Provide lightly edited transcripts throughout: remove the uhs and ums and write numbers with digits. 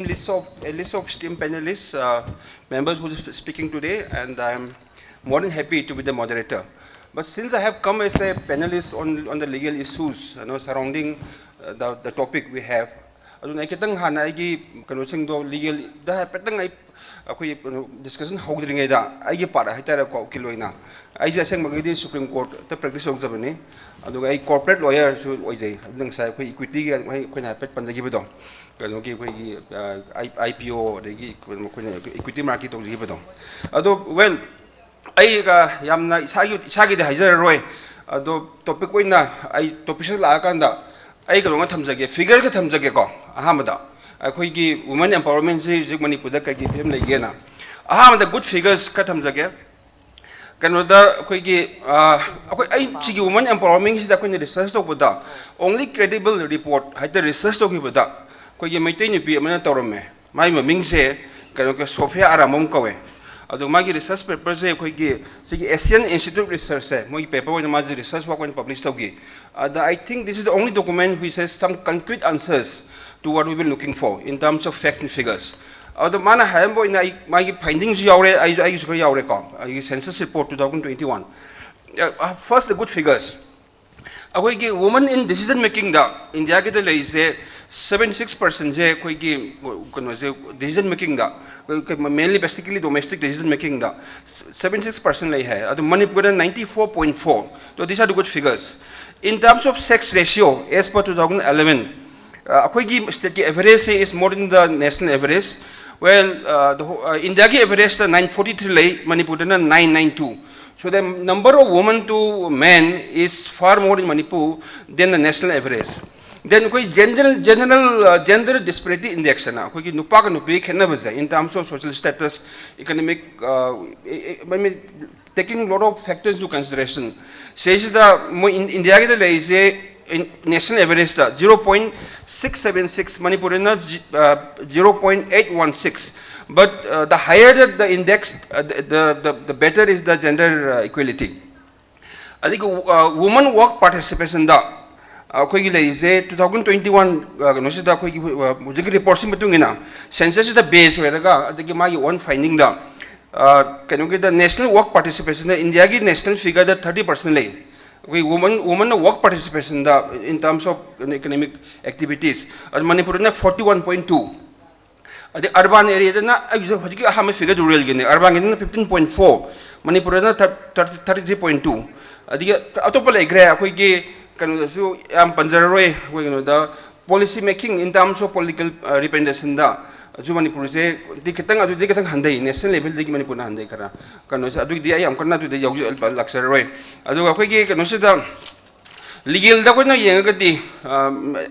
A list of esteemed panelists, members who are speaking today, and I'm more than happy to be the moderator. But since I have come as a panelist on the legal issues, surrounding the topic we have, I kitang hana igi kanusing do legal da petang I discussion holding da I para hitara ko kiloina I just saying magidi Supreme Court the practice of Zabani and I corporate lawyer should oise nang sa equity ko na pet panjagi bedong kano ki IPO de equity market of gibedong ado well I yamna isagi de hajar roy ado topic ko na I topic la kanda I kano thamjage figure ka thamjage ko ahamada akhoi women empowerment se jik Manipur da kai gi them lai gena ahamada good figures ka thamjage kano da akhoi ai chigi women empowerment se da koi research to boda only credible report haida research to gi boda koi maitai ni pi amana tawrame mai maming se kano ka Sophia Aramom kawe adu magi research paper se koi sigi Asian Institute research se moi paper one magi research wa koi publish to gi I think this is the only document which has some concrete answers to what we've been looking for in terms of facts and figures. The mana hayambo in my findings yaure I use yaure ko census report 2021. First the good figures. Akwai women in decision making da India ke le is 76% je koi ki decision making da mainly basically domestic decision making da 76% le hai adu Manipur 94.4. So these are the good figures. In terms of sex ratio as per 2011 akhoi state ki average is more than the national average. Well, India ki average the 943 lay, Manipur 992. So the number of women to men is far more in Manipur than the national average. Then koi general gender disparity index na koi ki nupa ka nupi khenna baza in terms of social status, economic taking a lot of factors into consideration. Says the India ki the is a national average 0.676, Manipur 0.816. But the higher the index, the better is the gender equality. I think women work participation da koi is a 2021 no se da koi mujigi reports betungina census is the base weraga I think my one finding da can you get the national work participation India ki national figure the 30% lay. Women work participation in terms of economic activities. Manipur 41.2. The urban area na figure to real gain. Urban 15.4. Manipur 33.2. The atopal agree can am panzeroi the policy making in terms of political representation da. Manipur se diketang handai national level di Manipur handai kara kano sa adu di ayam karna tu de yau laksar roi adu akhoi ki kano se da legal da ko na yeng ga di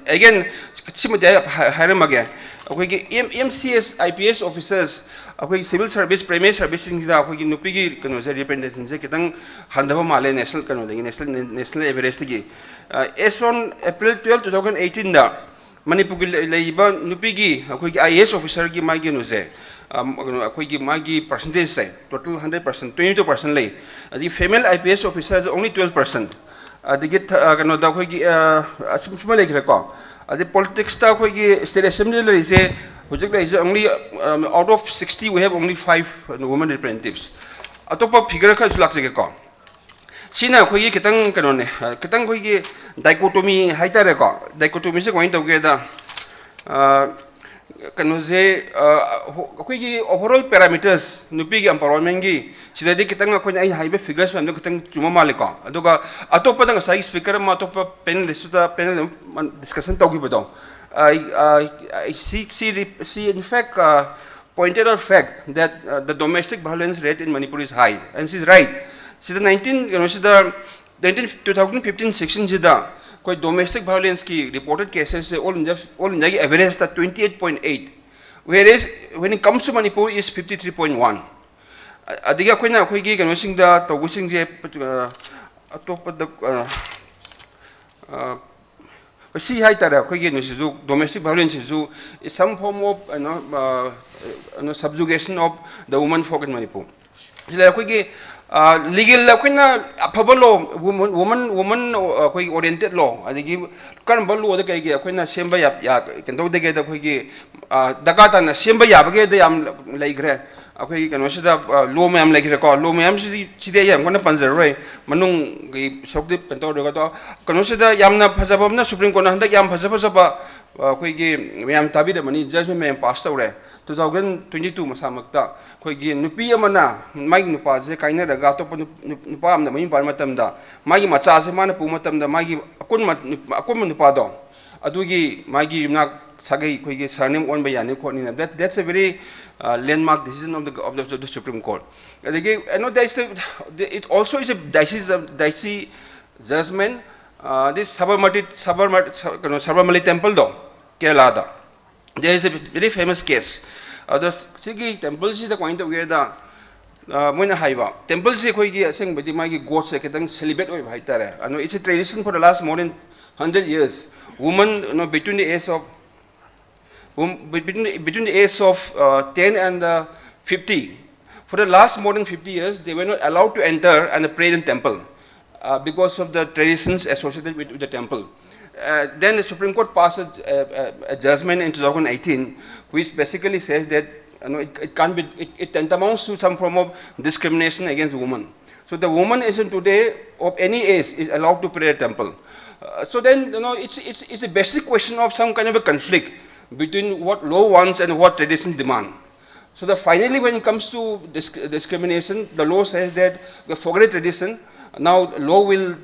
again simu ja haram age akhoi ki MCS IPS officers akhoi civil service primary service da akhoi ki nupi ki kano se representation se kitang handaba male national kano de national average gi as on April 12 2018 da Manipur leiba nupigi akhoi ki IAS officer ki magi no se akhoi ki magi percentage se total 100% 22% lei the female IPS officers only 12% the get kano da akhoi ki asumsuma lei ko the politics ta akhoi ki state assembly le is only out of 60 we have only 5 women representatives atopa figure ka julak je ko Sina koi kitang kanone kitang koi dichotomy haitare ko dichotomy se going to get the kanose koi overall parameters nupi gi empowerment gi sida de kitang ko ai haibe figures am kitang chuma maliko aduga atopa dang sai speaker ma atopa panelist da panel discussion to gi bodo I see in fact pointed out fact that the domestic violence rate in Manipur is high and she's right. See the 2015-16 jida koi domestic violence ki reported cases all in average that 28.8 whereas when it comes to Manipur is 53.1 adiga koi na koi gi kano sing da to sing je atop the see hai tara koi gi no su domestic violence is some form of subjugation of the woman folk in Manipur jila koi gi legal afaba law, woman oriented law. I think current law the kay akoina semba ya can do the get akogi dagata na semba ya bage de am like akogi can was the law ma'am like record law ma'am side yam gonna panzer roy manung gi sok de pento do can was the yamna phajabamna Supreme Court handa yam phajaba akogi ma'am tabi de mani judgment ma'am passed away 2022 masamakta akogi nupi amana mai nupa je kaina daga to nupa amna mai par matamda magi macha se mana pu matamda magi akun nupa do adugi magi na sagai akogi surname on bayani khoni na that's a very landmark decision of the Supreme Court. Again, I know it also is a dicey judgment. This Sabarmati temple though, Kerala. There is a very famous case. The Sigi temple is the point of where the Muna Haiva. Temples is a saying, but the Magi goats celebrate with Haitara. I know it's a tradition for the last more than 100 years. Women, between the age of between the age of 10 and 50, for the last more than 50 years, they were not allowed to enter and pray in temple because of the traditions associated with the temple. Then the Supreme Court passed a judgment in 2018, which basically says that it can't be, it tantamounts to some form of discrimination against women. So the woman isn't today of any age is allowed to pray at temple. So then it's a basic question of some kind of a conflict between what law wants and what traditions demand. So that finally when it comes to discrimination, the law says that we forget tradition, now law will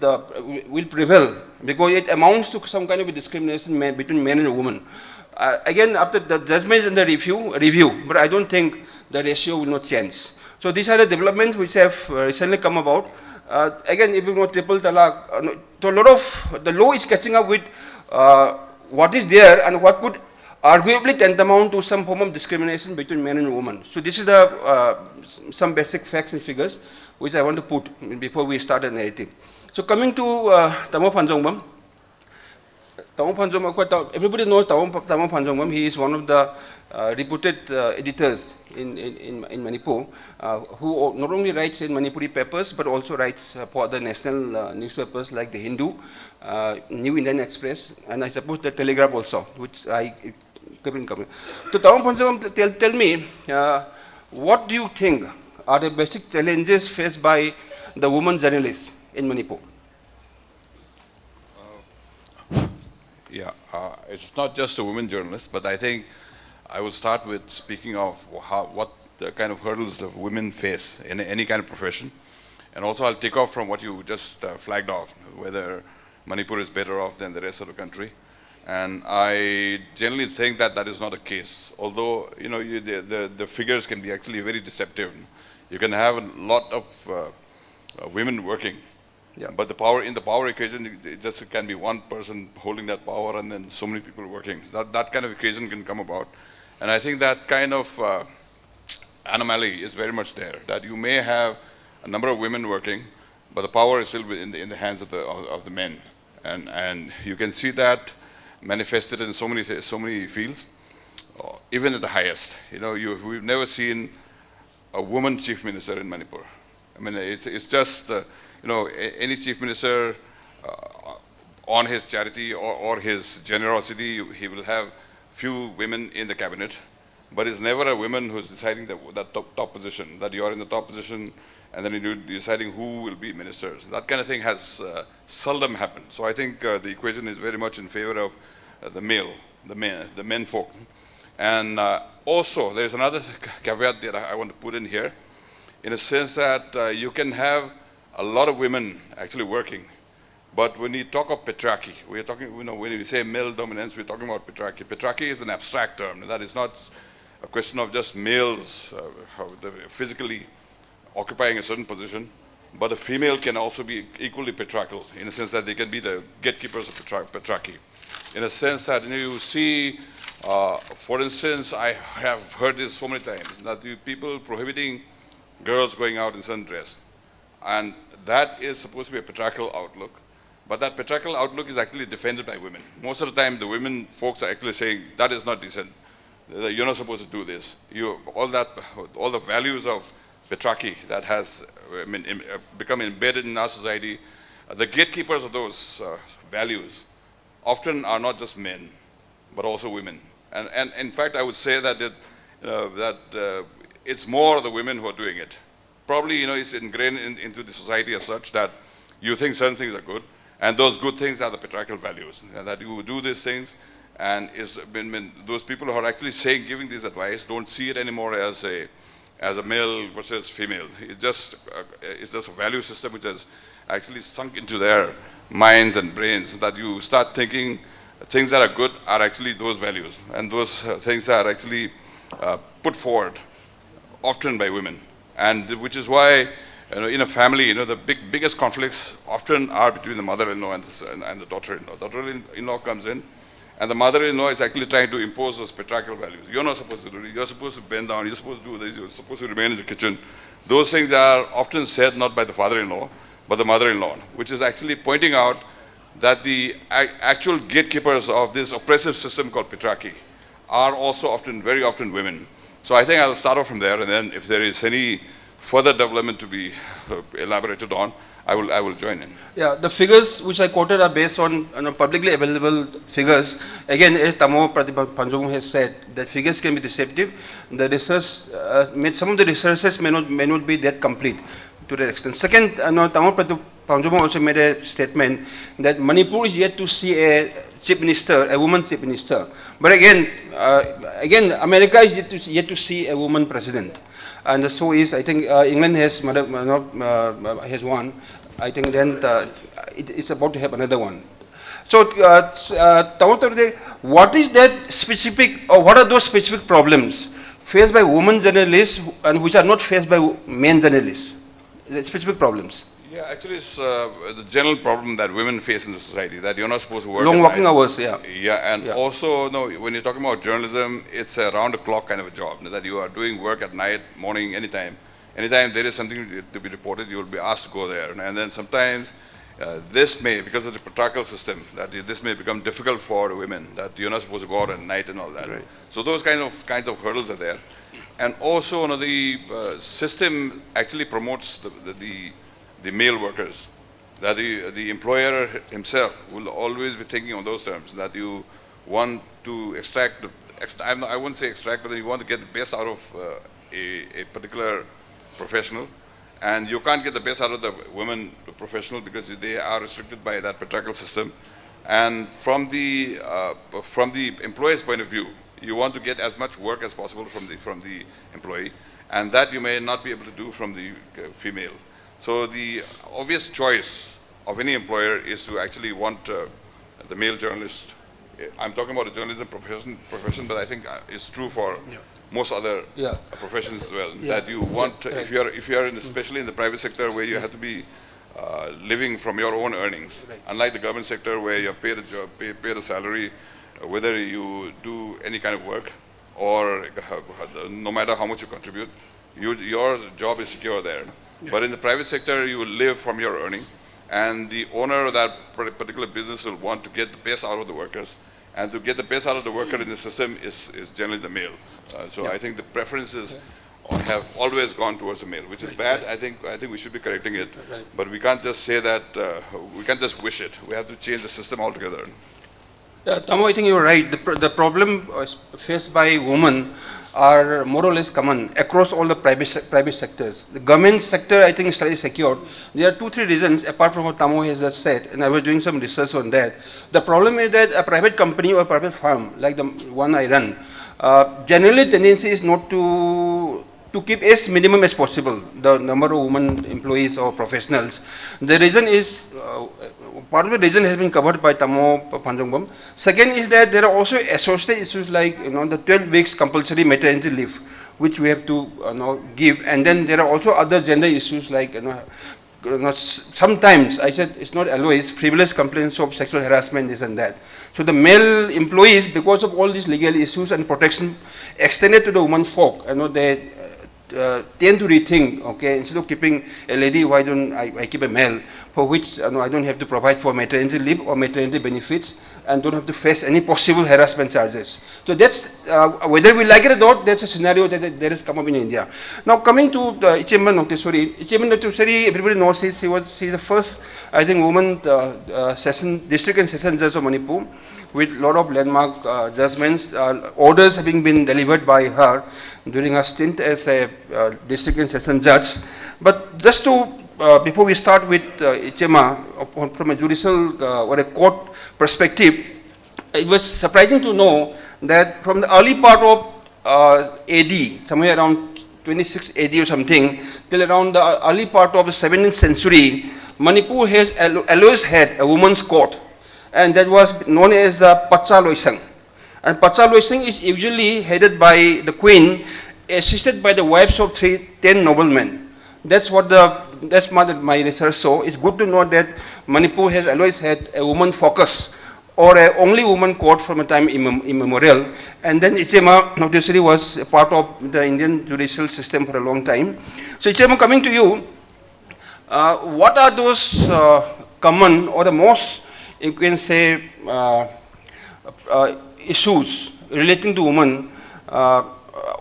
prevail because it amounts to some kind of a discrimination between men and women. Again, after the judgment is under review, but I don't think the ratio will not change. So these are the developments which have recently come about. Again, if you know triple talaq, so a lot of the law is catching up with what is there and what could arguably tantamount to some form of discrimination between men and women. So this is the some basic facts and figures which I want to put before we start the narrative. So coming to Tamo Phanjongbam. Tamo Phanjongbam, everybody knows Tamo Phanjongbam. He is one of the reputed editors in Manipur, who not only writes in Manipuri papers but also writes for the national newspapers like the Hindu, New Indian Express, and I suppose the Telegraph also, which I keep in coming. So Tamo Phanjongbam, tell me, what do you think are the basic challenges faced by the women journalists in Manipur? It's not just a women journalist, but I think I will start with speaking of what the kind of hurdles the women face in any kind of profession. And also I'll take off from what you just flagged off, whether Manipur is better off than the rest of the country. And I generally think that that is not the case. Although, the figures can be actually very deceptive. You can have a lot of women working, but in the power equation, it just can be one person holding that power and then so many people working. So that kind of equation can come about. And I think that kind of anomaly is very much there, that you may have a number of women working, but the power is still in the hands of the men. And you can see that manifested in so many fields, even at the highest. We've never seen a woman chief minister in Manipur. I mean, it's just any chief minister on his charity or his generosity, he will have few women in the cabinet, but it's never a woman who's deciding that top position, that you're in the top position and then you're deciding who will be ministers. That kind of thing has seldom happened. So I think the equation is very much in favor of the men folk. And also, there's another caveat that I want to put in here, in a sense that you can have a lot of women actually working, but when you talk of patriarchy, we are talking, when we say male dominance, we're talking about patriarchy. Patriarchy is an abstract term. That is not a question of just males physically occupying a certain position, but a female can also be equally patriarchal, in a sense that they can be the gatekeepers of patriarchy. In a sense that you see, for instance, I have heard this so many times, that people prohibiting girls going out in sundress, and that is supposed to be a patriarchal outlook, but that patriarchal outlook is actually defended by women. Most of the time, the women folks are actually saying, that is not decent. You're not supposed to do this. All the values of patriarchy that has become embedded in our society, the gatekeepers of those values often are not just men, but also women. And in fact, I would say that it's more the women who are doing it. Probably, it's ingrained into the society as such that you think certain things are good, and those good things are the patriarchal values, that you do these things, and those people who are actually giving this advice don't see it anymore as a male versus female. It's just a value system which has actually sunk into their minds and brains, that you start thinking things that are good are actually those values, and those things are actually put forward often by women. And which is why, in a family, the biggest conflicts often are between the mother-in-law and the daughter-in-law. The daughter-in-law comes in, and the mother-in-law is actually trying to impose those patriarchal values. You're not supposed to do it. You're supposed to bend down. You're supposed to do this. You're supposed to remain in the kitchen. Those things are often said not by the father-in-law, but the mother-in-law, which is actually pointing out that the actual gatekeepers of this oppressive system called patriarchy are also very often women. So I think I'll start off from there, and then if there is any further development to be elaborated on, I will join in. Yeah, the figures which I quoted are based on publicly available figures. Again, as Tamo Panjung has said, that figures can be deceptive. The research, some of the researches may not be that complete to that extent. Second, Tamo Panjung also made a statement that Manipur is yet to see a chief minister, a woman chief minister. But again, America is yet to see a woman president. And so I think England has one. I think then it's about to have another one. So, what is that specific, or what are those specific problems faced by women journalists and which are not faced by men journalists? The specific problems. Yeah, actually, it's the general problem that women face in the society, that you're not supposed to work long at working night. hours, yeah. Yeah, and also, when you're talking about journalism, it's a round-the-clock kind of a job, that you are doing work at night, morning, anytime. Anytime there is something to be reported, you will be asked to go there. And then sometimes this may, because of the patriarchal system, that this may become difficult for women, that you're not supposed to go out at night and all that. Right. So those kinds of hurdles are there. And also, the system actually promotes the male workers, that the employer himself will always be thinking on those terms, that you want to extract, I wouldn't say extract, but you want to get the best out of a particular professional, and you can't get the best out of the women professional because they are restricted by that patriarchal system. And from the employer's point of view, you want to get as much work as possible from the employee, and that you may not be able to do from the female. So the obvious choice of any employer is to actually want the male journalist. I'm talking about a journalism profession, but I think it's true for most other professions as well. That you want, if you are especially in the private sector where you have to be living from your own earnings, unlike the government sector where you're paid a salary, whether you do any kind of work or no matter how much you contribute, your job is secure there. But in the private sector, you will live from your earning, and the owner of that particular business will want to get the best out of the workers, and to get the best out of the worker in the system is generally the male. So I think the preferences have always gone towards the male, which is bad. I think we should be correcting it, but we can't just say that, we can't just wish it. We have to change the system altogether. Tamo, I think you're right. The problem faced by women are more or less common across all the private sectors. The government sector, I think, is slightly secured. There are 2-3 reasons, apart from what Tamo has just said, and I was doing some research on that. The problem is that a private company or a private firm, like the one I run, generally tendency is not to keep as minimum as possible the number of women employees or professionals. The reason is, part of the reason has been covered by Tamo Panjongbom. Second is that there are also associated issues like the 12 weeks compulsory maternity leave, which we have to give, and then there are also other gender issues like sometimes, I said it's not always, frivolous complaints of sexual harassment, this and that. So the male employees, because of all these legal issues and protection extended to the women folk, they tend to rethink, okay, instead of keeping a lady, why don't I keep a male? for which I don't have to provide for maternity leave or maternity benefits and don't have to face any possible harassment charges. So that's, whether we like it or not, that's a scenario that has come up in India. Now coming to Ichemba Nokteswari, everybody knows she's the first, I think, woman district and session judge of Manipur, with a lot of landmark judgments, orders having been delivered by her during her stint as a district and session judge. But just to, before we start with Ichema, from a judicial or a court perspective, it was surprising to know that from the early part of AD, somewhere around 26 AD or something, till around the early part of the 17th century, Manipur has always had a woman's court, and that was known as Pacha Loisang. And Pacha Loisang is usually headed by the queen, assisted by the wives of 10 noblemen. That's what that's my research saw. It's good to know that Manipur has always had a woman focus, or a only woman court from a time immemorial. And then Ichema Nokteswari was a part of the Indian judicial system for a long time. So Ichema, coming to you, what are those common or the most, you can say, issues relating to women,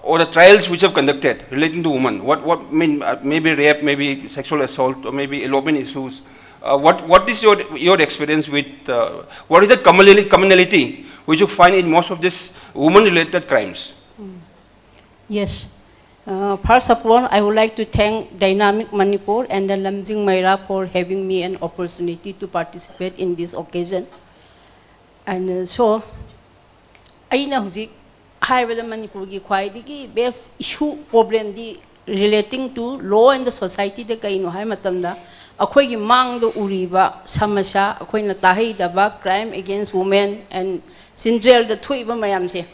or the trials which have conducted relating to women? What maybe rape, maybe sexual assault, or maybe elopement issues? What is your experience with, what is the commonality which you find in most of these women-related crimes? Yes. First of all, I would like to thank Dynamic Manipur and the Lamjing Maira for having me an opportunity to participate in this occasion. And so, I know that the Manipur ki khwaidagi best issue problem di relating to law and the society da kaino hai matamda akhoi gi mang do uriba samasya akhoi na tahi daba crime against women and syndrome da thuiba mayam se.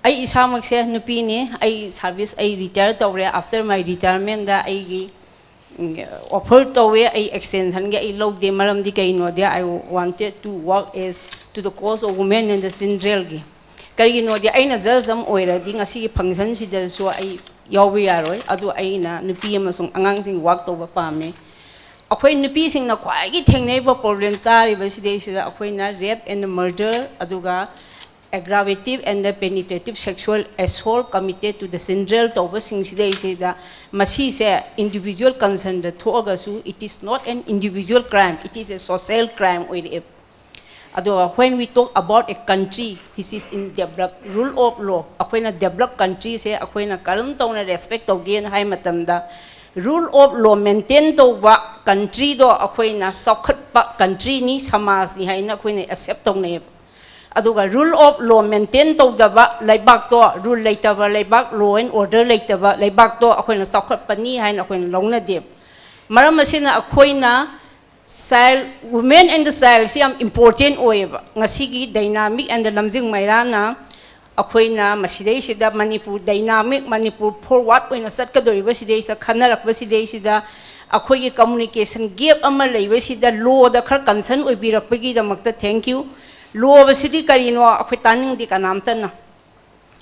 I isamak se nupi ni I service I retire tawre after my retirement da I gi offer tawre I extension ga I log de maram di kaino dia I wanted to work as to the cause of women and the syndrome gi kari no dia aina zalzam oira di ngasi function si da so I yawi yaroi adu aina nupi amasung angang sing work tawba pame akhoi nupi sing na khwai gi thengnei ba problem tari ba si de si da akhoi na rape and murder aduga aggravative and the penetrative sexual assault committed to the syndrome tawba sing si de si da masi se individual concern da thoga su it is not an individual crime, it is a social crime oira. When we talk about a country which is in developed rule of law, when a developed country say when a current respect of gain high matamda rule of law maintain to wa country do when a socket country ni samas ni hay na when accept on ne. Aduga rule of law maintain to the ba like back to rule later ba like back law and order later ba like back to when a socket pani hay na when long na dip. Maramasina when na women and the child is important oiba ngasigi dynamic and the lamjing mairana akoina masidei sida Manipur dynamic Manipur forward oina satkadoriba sidei sa khanarakba sidei sida akoi communication gap ama leiba sida law da khar concern oibirakpagi damakta thank you law basidi karino akoi taning di kanamtana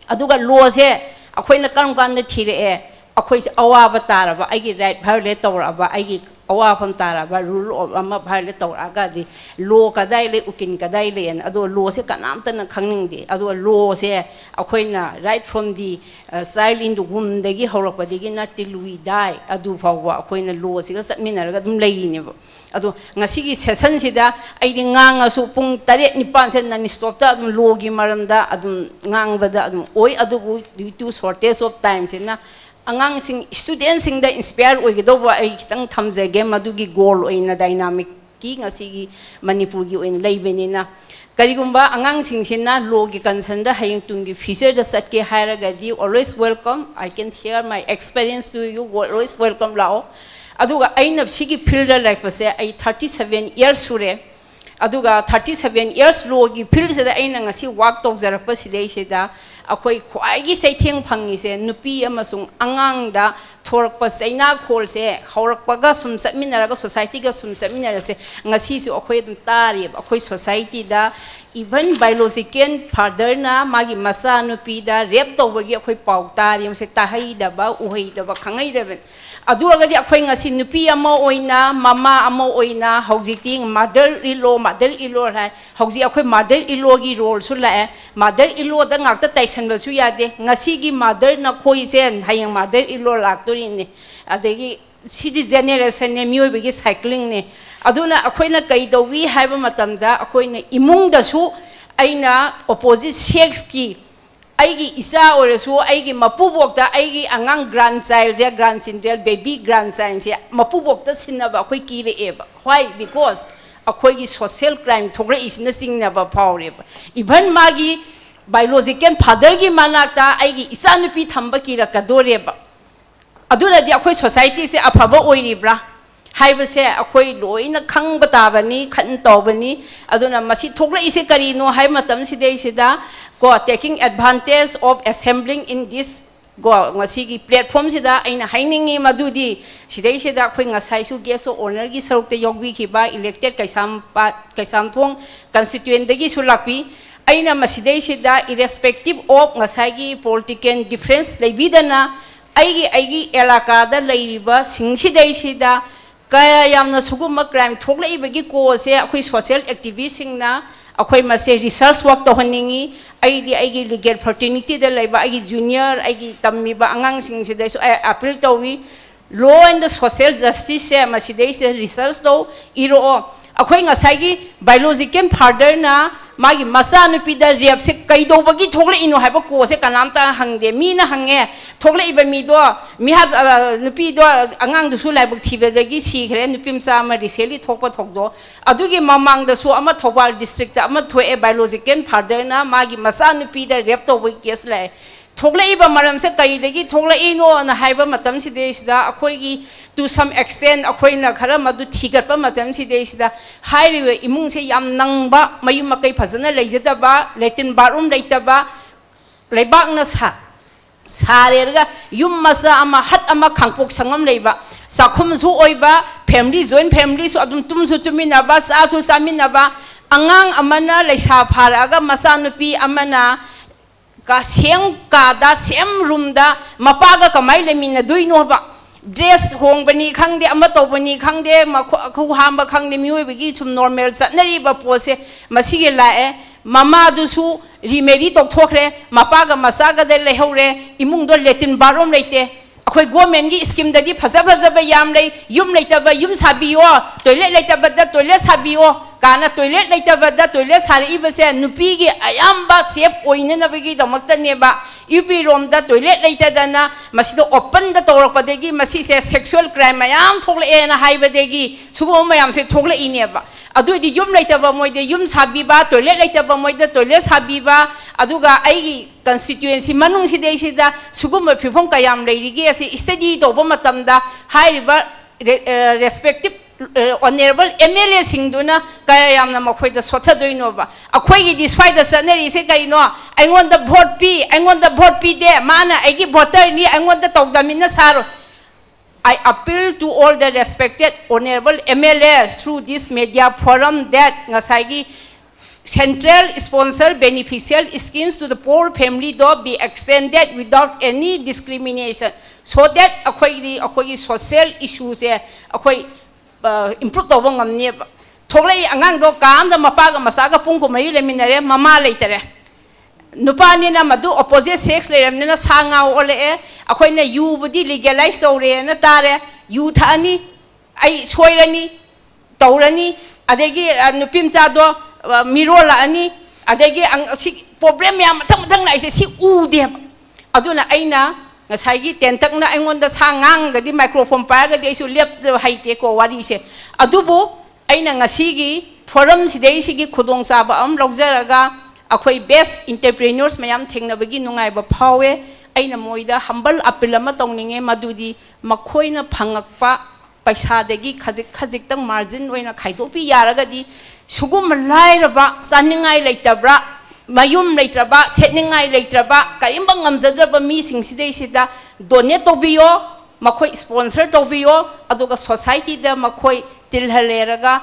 aduga law se akoina karam kan da thire e akoi awaba taraba agi right violate tawraba agi awa from taraba rule of ama violate tawraga di law kadai le ukin kadai le and ado law se kanamta na khangning di ado law se akoina right from the child in the womb degi horakpa degi na till we die adu fawa akoina law se ga satminaraga dum leini ba ado ngasigi session sida aidi nganga su pung 8 9 sen na ni stop ta adum law gi maramda adum ngangbada adum oi adu due to shortage of time sina angang sing students sing da inspire oi gidoba ai kitang thamjage madugi goal oina dynamic ki ngasigi Manipur gi oin leibenina karigumba angang sing sinna law gi concern da hayeng tungi future da satke hairaga di always welcome. I can share my experience to you, always welcome lao aduga aina sigi field like pase ai 37 years sure aduga 37 years law gi field se da aina ngasi work tok jarakpa sidei se da akoi khwai gi saitheng phangi se nupi amasung angang da thorakpa saina khol se haurakpa ga sum satminara ga society ga sum satminara se ngasi su akoi dum tari akoi society da even biological father na magi masa nupi da rape to bagi akhoi pauta ri mase tahai da ba uhei da ba khangai da ben adu aga di akhoi ngasi nupi amo oina mama amo oina hojikting mother in law hai hoji akhoi mother in law gi role su la mother in law da ngak ta taisan ba su ya de ngasi gi mother na khoi sen hayang mother in law lak to ni adegi sidi generation ne mioi bagi cycling ne aduna akhoi na kai do wi hai ba matam da akhoi ne imung da su aina opposite sex ki aigi isa oresu aigi mapubok da aigi angang grandchild ya grandchildren baby grandchild ya mapubok da sinaba akhoi ki re eba why because akhoi gi social crime thogre isna singna ba phawre ba even magi biological father gi manakta aigi isa nupi thamba ki ra kadore ba aduna di akhoi society se aphaba oiribra haibase akhoi loina khangba tabani khan tobani aduna masi thokla ise kari no hai matam sidei sida go taking advantage of assembling in this go ngasi gi platform sida aina hainingi madudi sidei sida akhoi ngasai su guest owner gi saruk te yogwi khiba elected kaisam thong constituent dagi sulakpi aina masidei sida irrespective of ngasai gi political difference leibidana aigi elaka da leiba singsidei sida kaya yamna suguma crime thokla ibagi ko se akhoi social activist singna akhoi mase research work to haningi aigi legal fraternity da leiba aigi junior aigi tammiba angang singsidei so appeal to wi law and the social justice se masidei se research to iro akhoi ngasai gi biological father na magi masa nupi da rape se kaido bagi thokla ino haba ko se kanam ta hangde mi na hange thokla iba mi do mi ha nupi do angang du su lai buk thibe dagi si khre nupim sa ma recently thokpa thokdo adugi mamang da su ama thobal district ama thoe biological father na magi masa nupi da rape to bagi case lai thokla iba maram se kai dagi thokla ino na haiba matam si de sida akhoi gi to some extent akhoi na khara madu thigat pa matam si de sida hairiwe imung se yam nangba mayum makai phajana leijata ba latin bathroom leitaba leibak na sarerga yum masa ama hat ama khangpok sangam leiba sakhum su oiba family joint family su adum tum su tumina ba sa su samina ba angang amana leisa pharaga masa nupi amana ka seng ka da same room da mapaga kamai lemina duino ba dress hong bani khangde ama to bani khangde khu hamba khangde mioi bagi chum normal chatnari ba pose masige lae mama du su remedy to thokre mapaga masaga de lehore imung do letin barom leite akhoi government gi scheme da di phaja ba yam lei yum leita ba yum sabiyo toilet leita ba da toilet sabiyo kana toilet leita ba da toilet sari ibase nupi gi ayamba safe oine na bagi damakta ne ba UP rom da toilet leita da na masido open da torok pa degi masi se sexual crime mayam thokle e na haiba degi sugo mayam se thokle ine ba adu di yum leita ba moi de yum sabi ba toilet leita ba moi da toilet sabi ba aduga ai constituency manung si de si da sugo ma phifong kayam leiri ge se study to ba matam da haiba respective honorable MLA singduna kaya yamna makhoi da socha doino ba akhoi gi disfai da sanari se kai no I want the vote pi de mana agi voter ni I want the togdamina saro I appeal to all the respected honorable MLAs through this media forum that ngasai gi central sponsor beneficial schemes to the poor family do be extended without any discrimination so that akhoi social issues akhoi improve to bang amne thoglai angang do kam da mapaga masaga pungko mari leminare mama leitere nupa ni na madu opposite sex leramne na sanga ole akhoi na yu budi legalize tore na tare yu thani ai soirani taurani adegi nupim cha do mirola ani adegi problem ya mathang lai se si u de aduna aina ngasai gi tentak na aingon da sangang ga di microphone pa ga di su lep haite ko wari se adubu aina ngasi gi forum sidei sigi khudong sa ba am logjaraga akhoi best entrepreneurs mayam thengna bagi nungai ba phawe aina moida humble appeal ma tongninge madudi makhoina phangakpa paisa degi khajik tang margin oina khaidopi yaraga di sugum lairaba saningai leitabra mayum leitraba setningai leitraba karimba ngamjadraba mi singsidei sida donate tobiyo makhoi sponsor tobiyo aduga society da makhoi tilhaleraga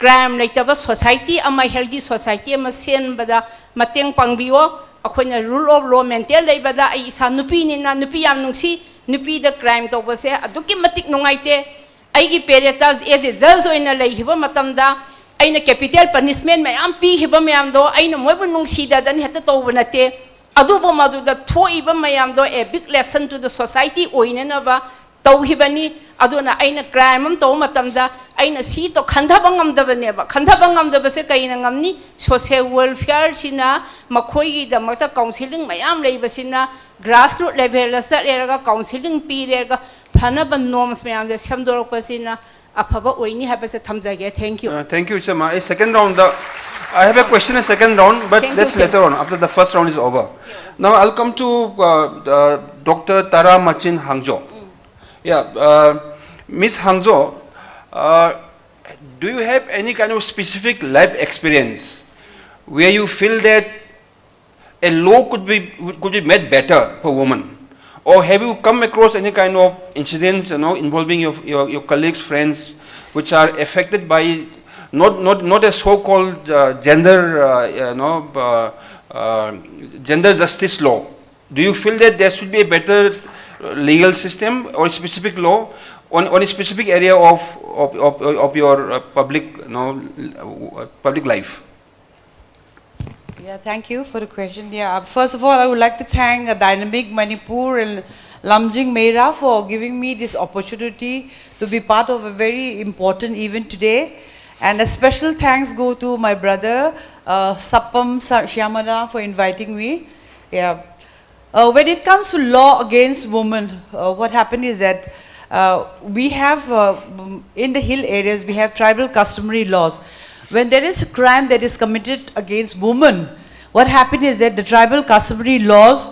crime leitaba society ama healthy society ama sen bada mateng pangbiyo akoina rule of law maintain leibada ai isa nupi ni na nupi yam nungsi nupi da crime to bose aduki matik nungaite aigi peretas as a judge oina leihiba matamda aina capital punishment mayam pi hiba mayam do aina moibu nungsi da dan heta to banate adubo madu da thoiba mayam do a big lesson to the society oina na ba tauhibani aduna aina crime am to matamda aina si to khandhabangam dabane ba khandhabangam dabase kaina ngamni social welfare sina makhoi da makta counseling mayam leibasina grassroots level la sarega counseling pirega phanaba norms mayam ja samdorok pasina afaba oini habase thamjage. Thank you. Thank you, Chama. A second round, I have a question in second round, but that's later on, after the first round is over. Now I'll come to Dr. Tara Machin Hangjo. Yeah, Ms. Hangjo, do you have any kind of specific life experience where you feel that a law could be made better for women? Or have you come across any kind of incidents, involving your colleagues, friends, which are affected by not a so-called gender justice law? Do you feel that there should be a better legal system or a specific law on a specific area of your public life? Yeah, thank you for the question. Yeah, first of all, I would like to thank Dynamic Manipur and Lamjing Meira for giving me this opportunity to be part of a very important event today. And a special thanks go to my brother Sappam Shyamana for inviting me. Yeah. When it comes to law against women, what happened is that we have, in the hill areas, we have tribal customary laws. When there is a crime that is committed against women, what happened is that the tribal customary laws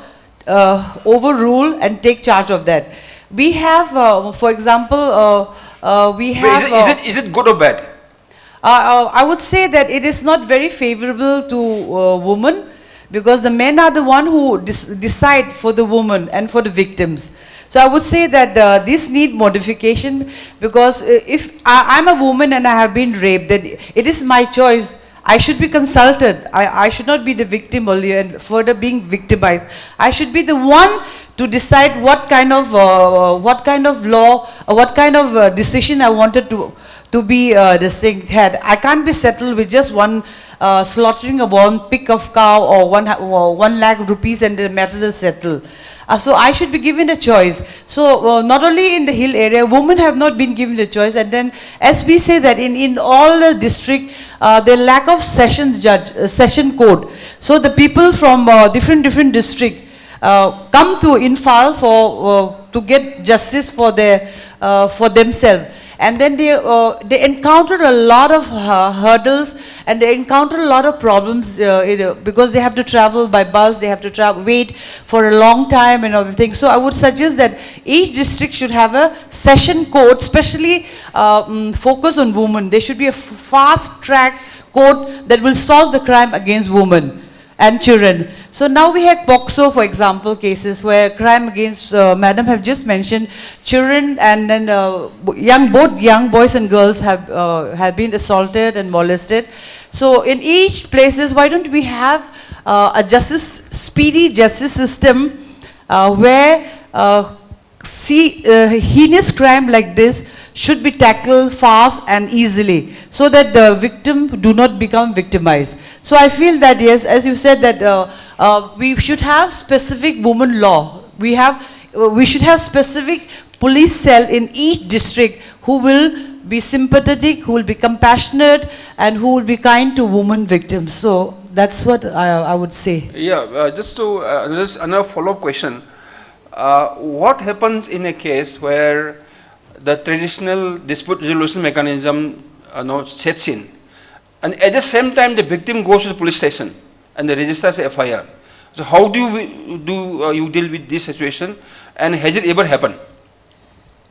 overrule and take charge of that. We have, for example, we have... Is it good or bad? I would say that it is not very favorable to women, because the men are the one who decide for the woman and for the victims. So I would say that this need modification, because if I'm a woman and I have been raped, then it is my choice. I should be consulted. I should not be the victim only and further being victimized. I should be the one to decide what kind of law, what kind of decision I wanted to be this thing had. I can't be settled with just one slaughtering of one pick of cow or 1 lakh rupees and the matter is settled. So I should be given a choice. So not only in the hill area, women have not been given a choice. And then as we say that in all the district, the lack of session code. So the people from different district come to Infal to get justice for themselves. And then they encountered a lot of hurdles, and they encountered a lot of problems because they have to travel by bus, they have to wait for a long time and everything. So I would suggest that each district should have a session code, especially focus on women. There should be a fast track code that will solve the crime against women and children. So now we have POCSO, for example, cases where crime against, Madam have just mentioned, children and then both young boys and girls have been assaulted and molested. So in each places, why don't we have a speedy justice system where heinous crime like this should be tackled fast and easily, so that the victim do not become victimized. So I feel that yes, as you said that we should have specific women law. We should have specific police cell in each district who will be sympathetic, who will be compassionate, and who will be kind to women victims. So that's what I would say. Yeah, just another follow-up question. What happens in a case where the traditional dispute resolution mechanism sets in, and at the same time the victim goes to the police station and the registers a FIR? So how do you deal with this situation, and has it ever happened?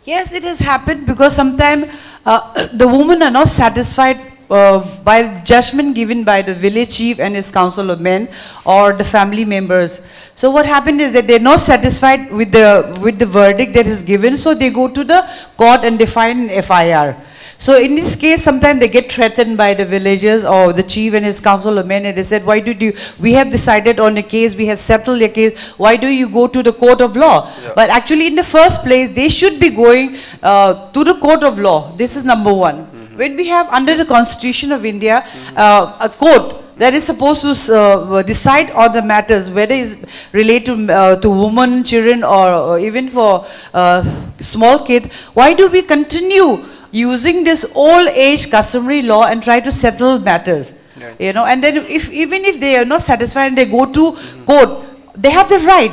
Yes, it has happened, because sometimes the women are not satisfied by the judgment given by the village chief and his council of men or the family members. So what happened is that they're not satisfied with the verdict that is given, so they go to the court and they file an FIR. So in this case, sometimes they get threatened by the villagers or the chief and his council of men, and they said, why did you, we have decided on a case, we have settled the case, why do you go to the court of law? Yeah. But actually in the first place, they should be going to the court of law. This is number one. When we have under the Constitution of India, a court that is supposed to decide on the matters, whether it's related to women, children, or even for small kids, why do we continue using this old age customary law and try to settle matters? Right. You know, and then even if they are not satisfied and they go to court, they have the right,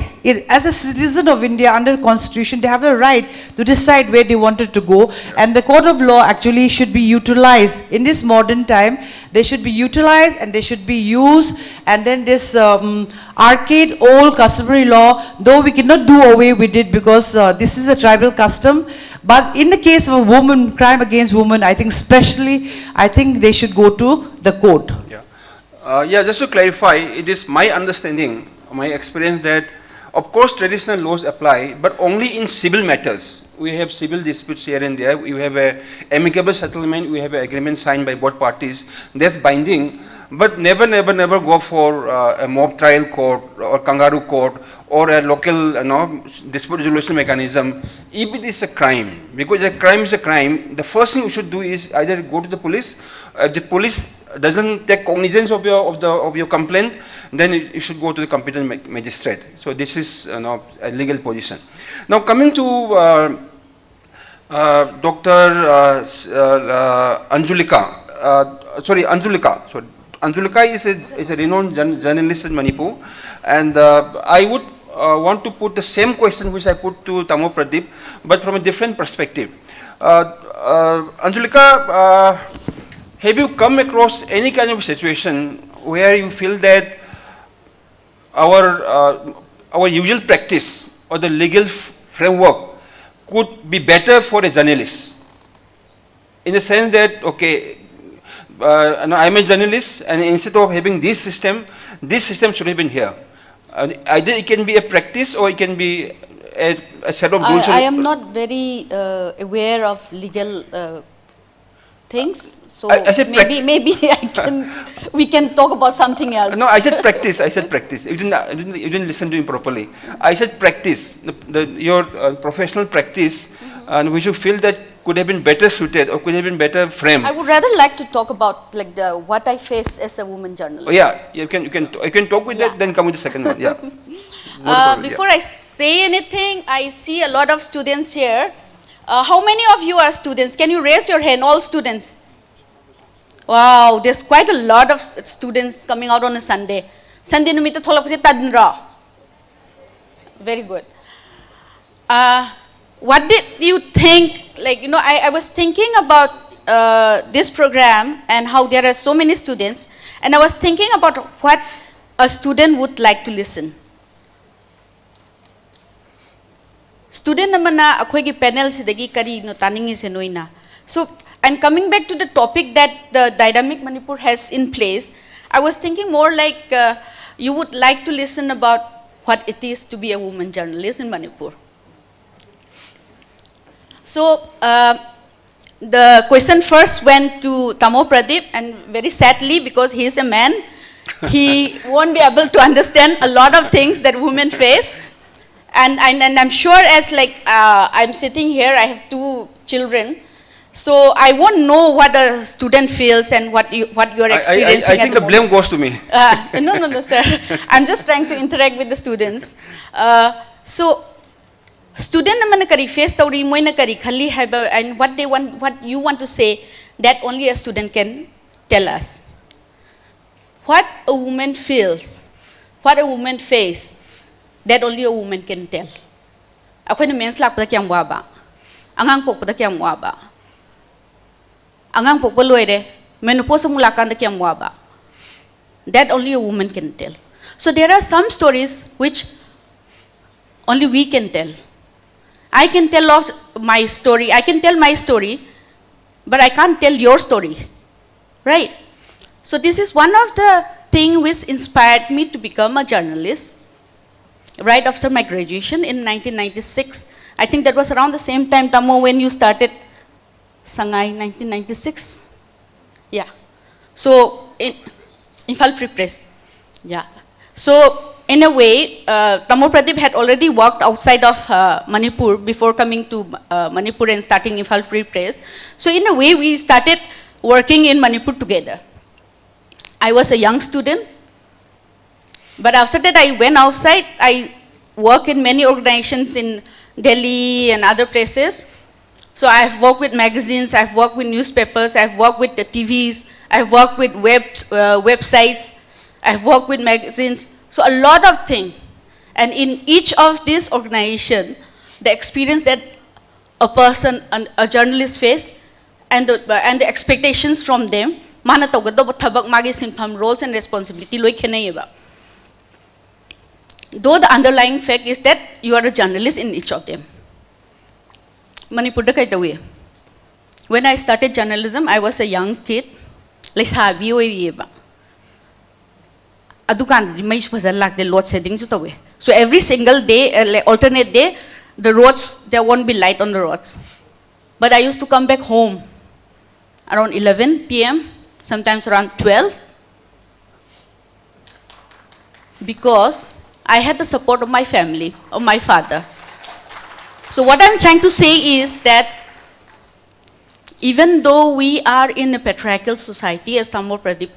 as a citizen of India under the Constitution, they have the right to decide where they wanted to go. And the court of law actually should be utilized in this modern time. They should be utilized and they should be used. And then this archaic old customary law, though we cannot do away with it because this is a tribal custom. But in the case of a woman, crime against women, I think especially, I think they should go to the court. Yeah. Yeah, just to clarify, it is my understanding, my experience that, of course, traditional laws apply, but only in civil matters. We have civil disputes here and there. We have a amicable settlement. We have an agreement signed by both parties. That's binding, but never go for a mob trial court or kangaroo court or a local, dispute resolution mechanism. If it is a crime, because a crime is a crime, the first thing you should do is either go to the police. If the police doesn't take cognizance of your complaint, then you should go to the competent magistrate. So this is a legal position. Now coming to Dr. Anjulika. So Anjulika is a renowned journalist in Manipur, and I would want to put the same question which I put to Tamo Pradeep, but from a different perspective. Anjulika, have you come across any kind of situation where you feel that our usual practice or the legal framework could be better for a journalist? In the sense that, okay, I'm a journalist, and instead of having this system should have been here. Either it can be a practice or it can be a set of rules. I am not very aware of legal things, so maybe we can talk about something else. No, I said practice. You didn't listen to me properly. I said practice. Your professional practice, and which you feel that could have been better suited or could have been better framed. I would rather like to talk about like what I face as a woman journalist. Oh, yeah, you can talk with that. Then come with the second one. Yeah. Before I say anything, I see a lot of students here. How many of you are students? Can you raise your hand, all students? Wow, there's quite a lot of students coming out on a Sunday. Sunday numito thola pasi tadnra. Very good. What did you think? Like, I was thinking about this program and how there are so many students, and I was thinking about what a student would like to listen. Student namana akhoi gi panel sidagi kari no taningi se noina. So, and coming back to the topic that the Dynamic Manipur has in place, I was thinking more like you would like to listen about what it is to be a woman journalist in Manipur. So, the question first went to Tamo Pradeep, and very sadly, because he is a man, he won't be able to understand a lot of things that women face. And I'm sure as like I'm sitting here, I have 2 children, so I won't know what a student feels and what you're experiencing. I think the blame goes to me. No, sir. I'm just trying to interact with the students. So, student naman kari face tauri moi na kari khali haiba, and what they want, what you want to say, that only a student can tell us. What a woman feels, what a woman faces, that only a woman can tell. Ako na mens lak pada kyang waba, angang pok pada kyang waba, angang pok baloire, menopause mulakan da kyang waba. That only a woman can tell. So there are some stories which only we can tell. I can tell of my story. I can tell my story, but I can't tell your story, right? So this is one of the things which inspired me to become a journalist. Right after my graduation in 1996, I think that was around the same time, Tamo, when you started Shanghai 1996. Yeah. So Imphal Free Press. Yeah. So in a way, Tamil Pradeep had already worked outside of Manipur before coming to Manipur and starting Imphal Free Press. So in a way, we started working in Manipur together. I was a young student, but after that I went outside. I worked in many organizations in Delhi and other places. So I've worked with magazines, I've worked with newspapers, I've worked with the TVs, I've worked with websites, I've worked with magazines. So a lot of things. And in each of these organizations, the experience that a person, a journalist face, and the expectations from them, mana tawgado thabak magi sinpham roles and responsibility loi khenaiba. Though the underlying fact is that you are a journalist in each of them. Manipur da kai tawi. When I started journalism, I was a young kid. Laisabi oiriba. Adukan image phazal lak de load setting su tawi. So every single day, alternate day, the roads, there won't be light on the roads. But I used to come back home around 11 p.m., sometimes around 12, because I had the support of my family, of my father. So what I'm trying to say is that even though we are in a patriarchal society, as Tamil Pradeep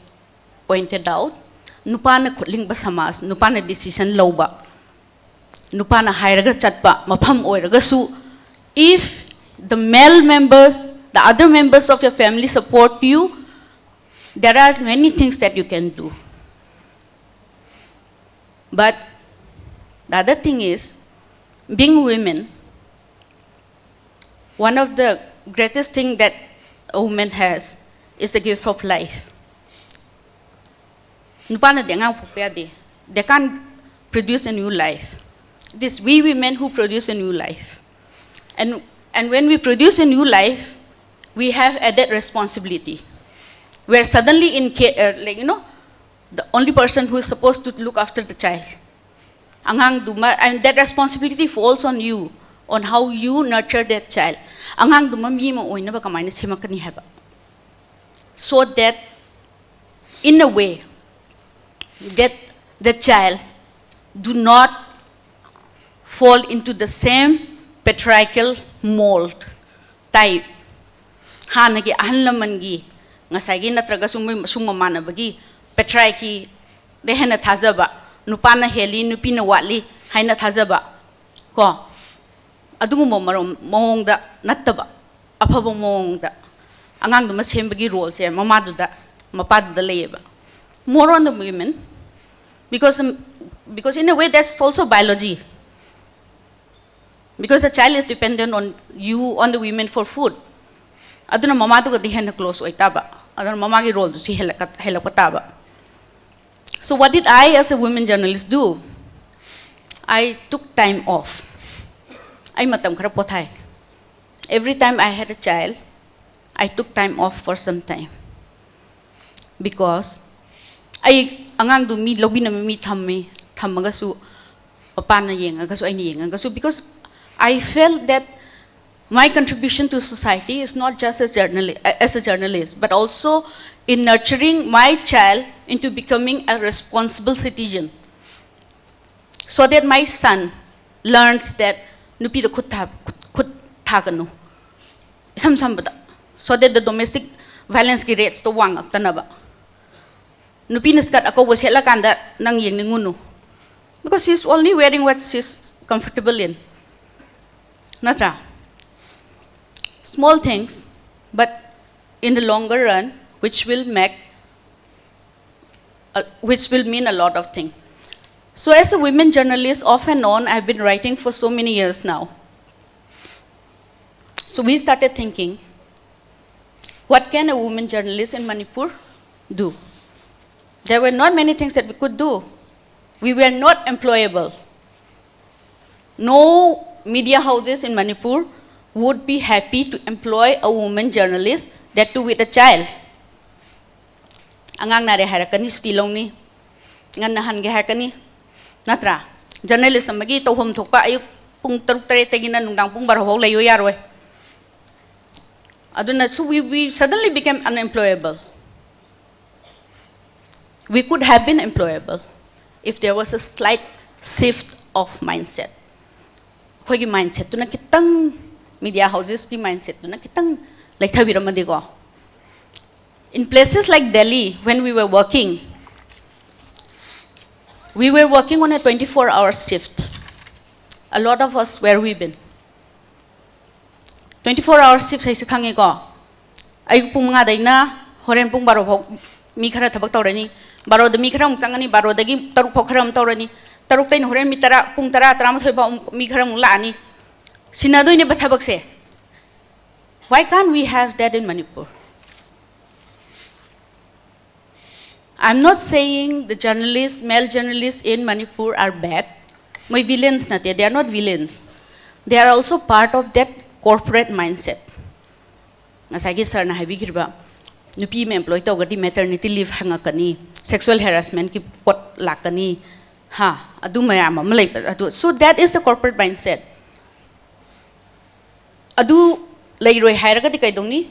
pointed out, nupana khutling ba samas, nupana decision lauba, nupana hairaga chatpa, mapam oiraga su, if the male members, the other members of your family support you, there are many things that you can do. But the other thing is, being women, one of the greatest things that a woman has is the gift of life. They can't produce a new life. It is we women who produce a new life. And when we produce a new life, we have added responsibility. Where suddenly, the only person who is supposed to look after the child. And that responsibility falls on you, on how you nurture that child. So that, in a way, that the child do not fall into the same patriarchal mold type. Hanagi ahanlamangi ngasagi natraga summa manabagi patriarchy dehena thazaba nupana heli nupina watli haina thazaba ko adugumba marom mongda nattaba afaba mongda angang duma sembagi role se mamaduda mapaduda leyeba more on the women because in a way that's also biology, because the child is dependent on you, on the women for food. Aduna mamadu ga dihena close oitaba aduna mamagi role du si helakotaba. So what did I as a women journalist do? I took time off. I matam khara pothai. Every time I had a child, I took time off for some time. Because I angang du mi lobi na mi thammaga su papa na yenga su ai ni yenga su, because I felt that my contribution to society is not just as a journalist, but also in nurturing my child into becoming a responsible citizen, so that my son learns that nupi da khut thaganu sambada, so that the domestic violence ki rates to wang tanaba nupi naskat ako wasela kanda nang yeng ningunu, because he's only wearing what she's comfortable in. Natra. Small things, but in the longer run, which will mean a lot of things. So as a women journalist, off and on, I've been writing for so many years now. So we started thinking, what can a woman journalist in Manipur do? There were not many things that we could do. We were not employable. No media houses in Manipur would be happy to employ a woman journalist, that too with a child. Angang nare harakani stilong ni, ngan nahan ge harakani, natra. Journalism magi to hom thokpa ayuk pung taruk tare tegi na nungdang pung barhaw layo yarwe. So we suddenly became unemployable. We could have been employable if there was a slight shift of mindset. Khoi gi mindset tu na kitang media houses ki mindset tu na kitang like thabiramadi go. In places like Delhi, when we were working on a 24-hour shift. A lot of us were women. 24-hour shift hai sikhange ko. Ay pung nga dai na horen pung baro phok mi khara thabak tawrani. Baro da mi khara mung changani baro dagi taruk phok khara tawrani. Taruk tain horen mi tara pung tara tara thoi ba mi khara mung la ani. Sinadoi ne bathabak se. Why can't we have that in Manipur? I'm not saying the journalists, male journalists in Manipur are bad. My villains na they are not villains. They are also part of that corporate mindset. Nasagi sir na habi girba. Nupi me employee to gadi maternity leave hangakani, sexual harassment ki pot lakani, adu mayama malay adu. So that is the corporate mindset. Adu layroi hairaga di kay dongni.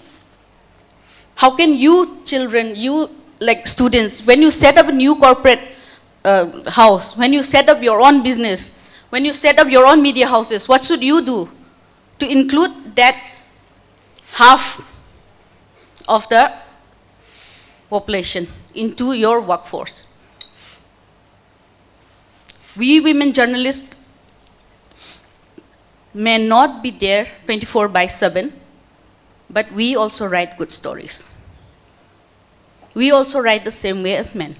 How can you children, you like students, when you set up a new corporate house, when you set up your own business, when you set up your own media houses, what should you do to include that half of the population into your workforce? We women journalists may not be there 24/7, but we also write good stories. We also write the same way as men.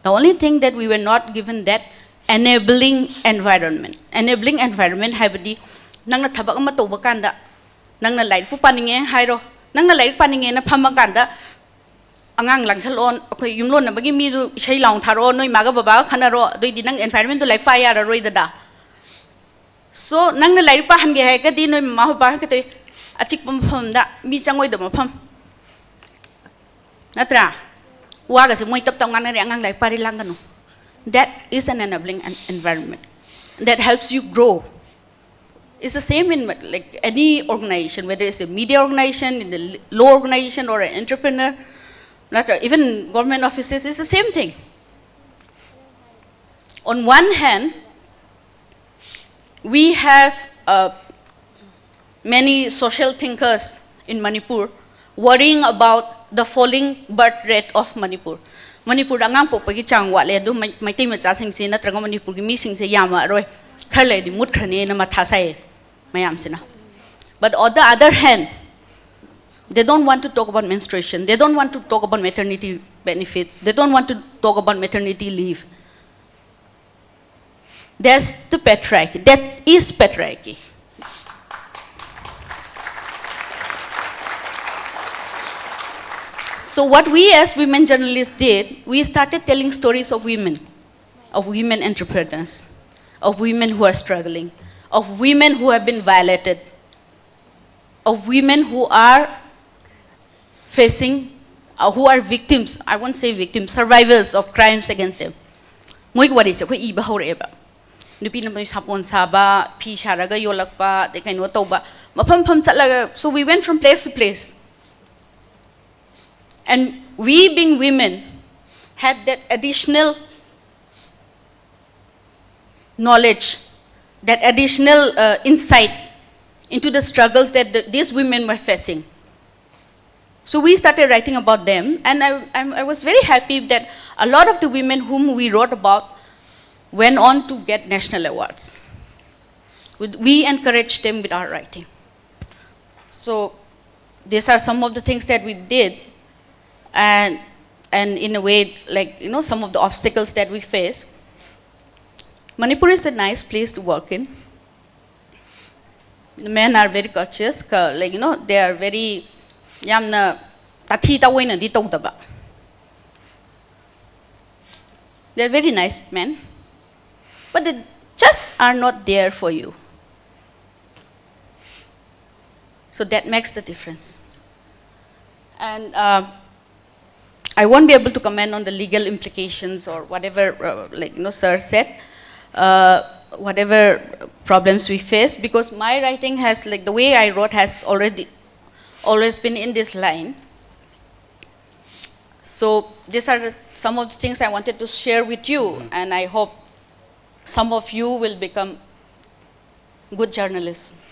The only thing that we were not given that enabling environment. Enabling environment habadi nang na thabak ama toba kanda nang na light pu paninge hairo nang na light paninge na phama kanda angang langsalon akoi yumlon na bagi mi du isai laung tharo noi maga baba khanaro doi di nang environment to light pa yara roi da. So nang na light pa hange ha ka di noi ma ba ka te achik pam pham da mi changoi da ma pham. Natra, waga si moi tap tang ngan angang lai pari lang kanu. That is an enabling environment that helps you grow. It's the same in like any organization, whether it's a media organization, in the law organization, or an entrepreneur, even government offices. It's the same thing. On one hand, we have many social thinkers in Manipur worrying about the falling birth rate of Manipur. Manipur angang pokpagi changwa le do maitai macha sing se natraga Manipur gi mi sing se yama roi kharle di mut khrane na matha sai mayam sina. But on the other hand, they don't want to talk about menstruation. They don't want to talk about maternity benefits. They don't want to talk about maternity leave. That's the patriarchy. That is patriarchy. So what we as women journalists did, we started telling stories of women entrepreneurs, of women who are struggling, of women who have been violated, of women who are facing, who are victims, I won't say victims, survivors of crimes against them. Moi wari se ko iba horeba. Nupi na mai sapon saba, pi sharaga yolakpa, de kaino toba, mapam pam chatlaga. So we went from place to place. And we being women had that additional knowledge, that additional insight into the struggles that these women were facing. So we started writing about them, and I was very happy that a lot of the women whom we wrote about went on to get national awards. We encouraged them with our writing. So these are some of the things that we did. And in a way, like, you know, some of the obstacles that we face. Manipur is a nice place to work in. The men are very courteous, like, you know, they are very, yamna tathi tawaina di tawdaba. They are very nice men, but they just are not there for you. So that makes the difference. And I won't be able to comment on the legal implications or whatever, like, you know, sir said, whatever problems we face, because my writing has, like, the way I wrote has already always been in this line. So these are some of the things I wanted to share with you, and I hope some of you will become good journalists.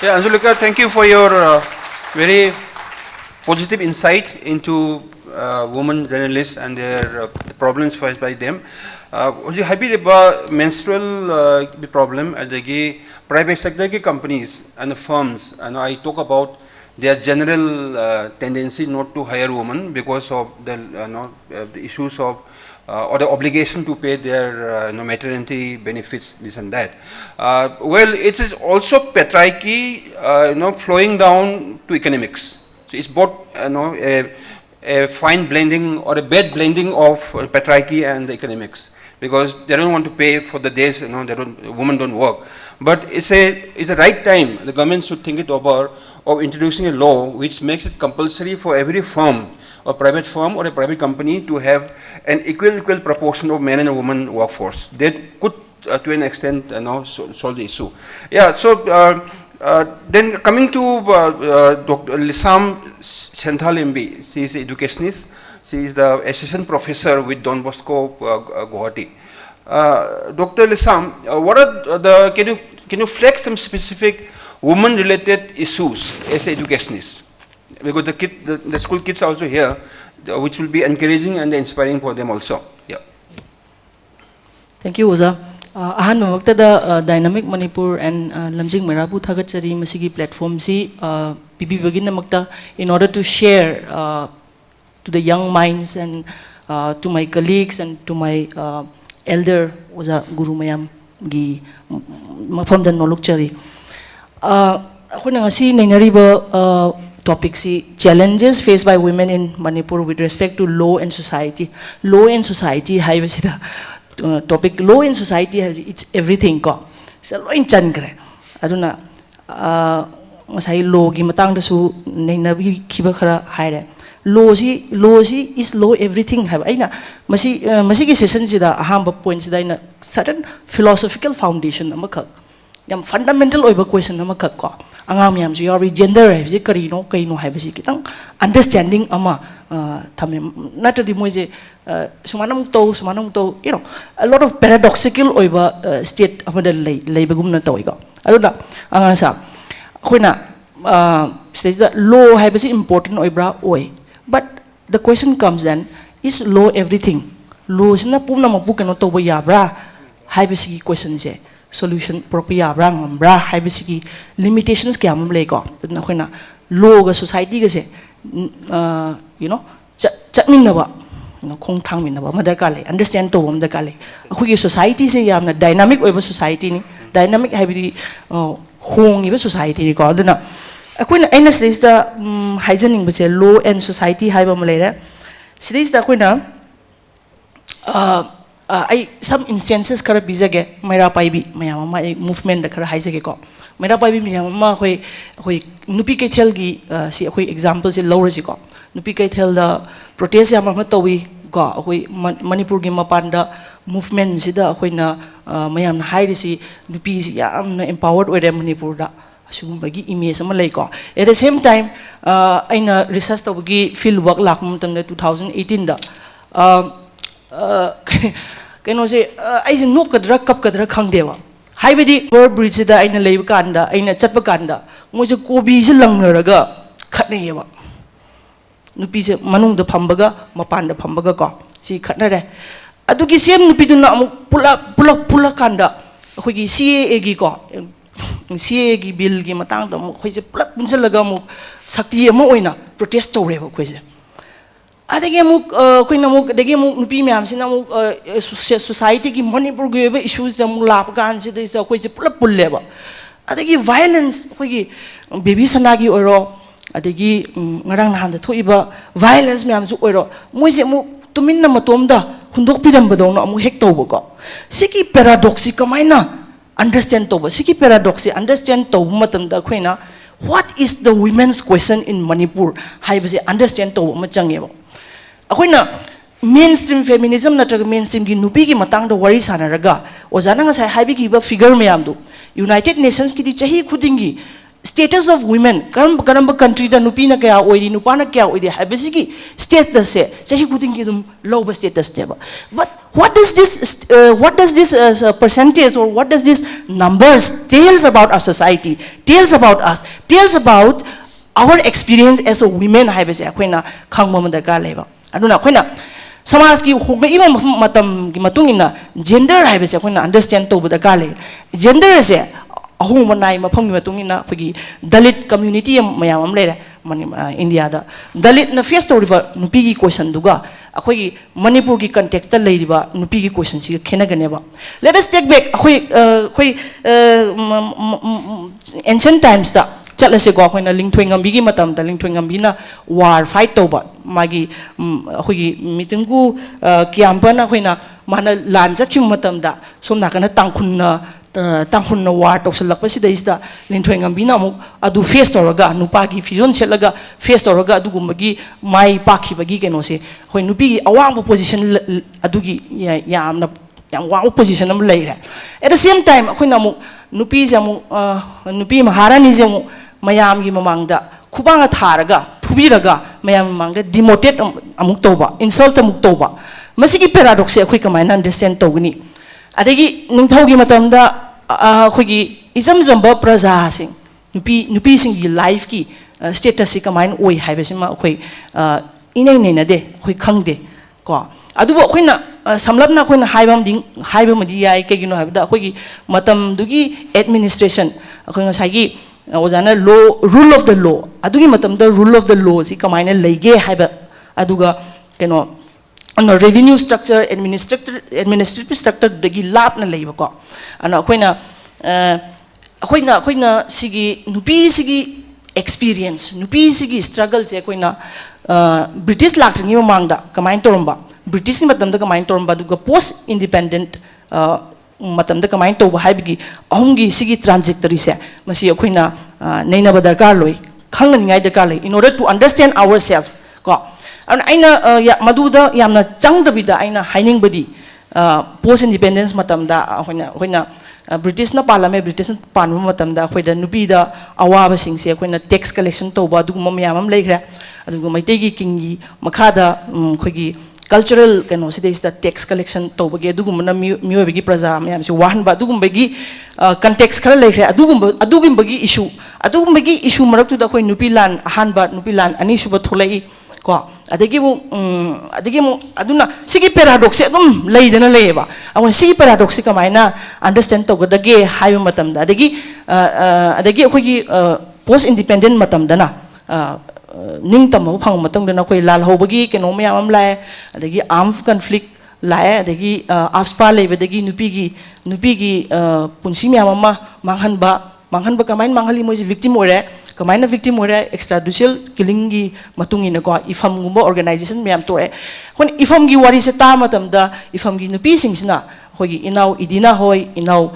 Yeah, Anjulika, thank you for your very positive insight into women journalists and their problems faced by them. Was you happy about menstrual problem at the private sector companies and the firms? And I talk about their general tendency not to hire women because of the issues of or the obligation to pay their maternity benefits, this and that. Well, it is also patriarchy, flowing down to economics. So it's both, a fine blending or a bad blending of patriarchy and the economics, because they don't want to pay for the days women don't work. But it's a right time. The government should think it over of introducing a law which makes it compulsory for every firm, a private firm or a private company, to have an equal proportion of men and women workforce. That could, to an extent, solve the issue. Yeah. So then coming to Dr. Lisam Senthalimbi, she is an educationist. She is the assistant professor with Don Bosco, Guwahati. Dr. Lisam, what are the? Can you flex some specific women-related issues as an educationist? Because the school kids are also here, which will be encouraging and inspiring for them also. Yeah. Thank you, Oza. Ahan wakta da Dynamic Manipur and Lamjing Merapu Thagachari Masigi platform si PB Bagin namakta in order to share to the young minds and to my colleagues and to my elder Oza Guru Mayam gi mafam dan nolukchari. Ako na ngasi nainariba topic si challenges faced by women in Manipur with respect to law and society. Law and society hai basida topic. Law and society has it's everything ko. Sa law in chan kare. Aduna ngasai law gi matang dasu nainabi kiba khara haire. Law si is law everything hai. Aina masi ki session sida ahamba point sida ina certain philosophical foundation amakak. Yam fundamental oiba question amakak ko. Angam yam so your gender hai bisi karino kaino hai bisi kitang understanding ama thame not the moise sumanam to a lot of paradoxical oiba state amada lay bagum na to iga aduna anga sa khoina says that law hai bisi important oibra oi, but the question comes then, is law everything? Law sina pumna mapu kano to yabra hai bisi question se solution proper brang bra haibisiki limitations kya mam lego na khoina law ga society ga se chatmin na ba khong thang min na ba madar ka le understand to bom da ka le akhugi society se yamna dynamic oiba society ni dynamic haibidi hong iba society ni ko aduna akhuina aina slis da haijaning ba se law and society haiba ma lera slis da akhuina some instances kara bizage mera paibi mayama movement da kara haisage ko mera paibi mayama khoi nupi ke thel gi si khoi example se lower si ko nupi ke thel da protest yama ma towi ko khoi Manipur gi mapanda movement si da khoi na mayam na hairi si nupi si yam na empowered ore Manipur da asugumba gi image ama lei ko at the same time aina research to gi field work lak mum tam 2018 da kano se aise nok kadra kap kadra khangdewa haibedi over bridge da aina leiba kanda aina chatpa kanda moje kobi se langnaraga khatneyewa nupi se manung da phambaga mapan da phambaga ko si khatnare adugi sem nupi du na amuk pula kanda khogi CAA gi ko CAA gi bill gi matang da khoi se pulak punjalaga mu sakti ama oina protest tawreba khoi se adege amuk koina amuk adege amuk nupi myam sina amuk society ki Manipur gi be issues da amuk lap kan se da khoi se pulak pulleba adege violence khoi gi baby sanagi oro adege ngarang nahan da thoiba violence myam su oro moise amuk tumin na matom da hundok pidam badong amuk hek tawba ko siki paradox kamaina understand tawba siki paradox understand tawba matam da khoina what is the women's question in Manipur haibase understand tawba ma changeba akoina mainstream feminism natraga mainstream gi nupi gi matang da wari sanaraga ojana nga sai haibi gi ba figure mayam do United Nations ki di chahi khudingi status of women karam country da nupi na kya oidi nupa na kya oidi ha basically status se chahi kuding ki dum low status ne ba but what does this percentage or what does this numbers tells about our society, tells about us, tells about our experience as a women ha base akoina khangma ma darkar leba aduna akoina samaj ki hogbe iba matam ki matung ina gender ha base akoina understand to darkar le gender se ahum manai mafam gi matung ina phagi dalit community mayam am lere India da dalit na face to riba nupi gi question duga akhoi gi Manipur gi context ta lei riba nupi gi question si khena gane ba let us take back akhoi ancient times da chala se go akhoi na lingthoi ngambi gi matam da lingthoi ngambi na war fight to ba magi akhoi gi meeting gu kyam pa na akhoi na mana lan ja khim matam da som na kana tangkhun na tangkhun na war to selak pa si da is da lingthoi ngambi na mu adu face to raga nupa gi fusion selaga face to raga adu gumagi mai pakhi bagi keno se hoi nupi awang position adu gi yam wang position am lei ra at the same time akhoi na mu nupi jamu nupi maharani jamu mayam gi mamang da khubanga tharaga thubi raga mayam mamang da demoted amuk toba insult amuk toba masigi paradox akhoi kamai na understand togni adagi ningthau gi matam da akhoi gi isam jamba praja sing nupi sing gi life ki status si kamai oi haibe sima akhoi inai nei na de akhoi khangde ko adu bo akhoi na samlapna akhoi na haibam madi yai ke gi no haibda akhoi gi matam dugi administration akhoi nga sagi ojana law rule of the law adugi matam da rule of the law si kamai na leige haiba aduga keno no revenue structure administrative structure dagi lap na leiba ko ana akoina sigi nupi sigi experience nupi sigi struggle se akoina British lactringi mamangda kamain toromba British ni matamda kamain toromba duga post independent matamda kamain to haibigi ahumgi sigi trajectory se masi akoina neina badarkar loi khangnan ngai darkar loi in order to understand ourselves ko aina maduda yamna changdabida aina haining badi post independence matamda akoina British na parliament British na panma matamda akoida nupi da awaba singse akoina tax collection toba duguma mayamam leikhra adugu maitegi kingi makhada khoigi cultural kano sidais da tax collection toba ge duguma na miyobi gi praja mayam si wahan ba dugum bagi context khara leikhra adugum bagi issue maraktu da khoi nupi lan ahanba nupi lan ani suba tholai ko adagi mu aduna sigi paradox adum leidana leiba awon sigi paradox kamaina understand to godage haiba matam da adagi akhoi post independent matam dana ning tam phang matam dana khoi lal hobagi keno mayam lai adagi armed conflict lai adagi afspa leiba adagi nupi gi punsi mayam ma manghanba kamain manghali moi victim ore kamaina victim ore extrajudicial killing gi matungi na ko ifam gumba organization myam tore kon ifam gi wari se ta matam da ifam gi nupi sing sina hogi inau idina hoi inau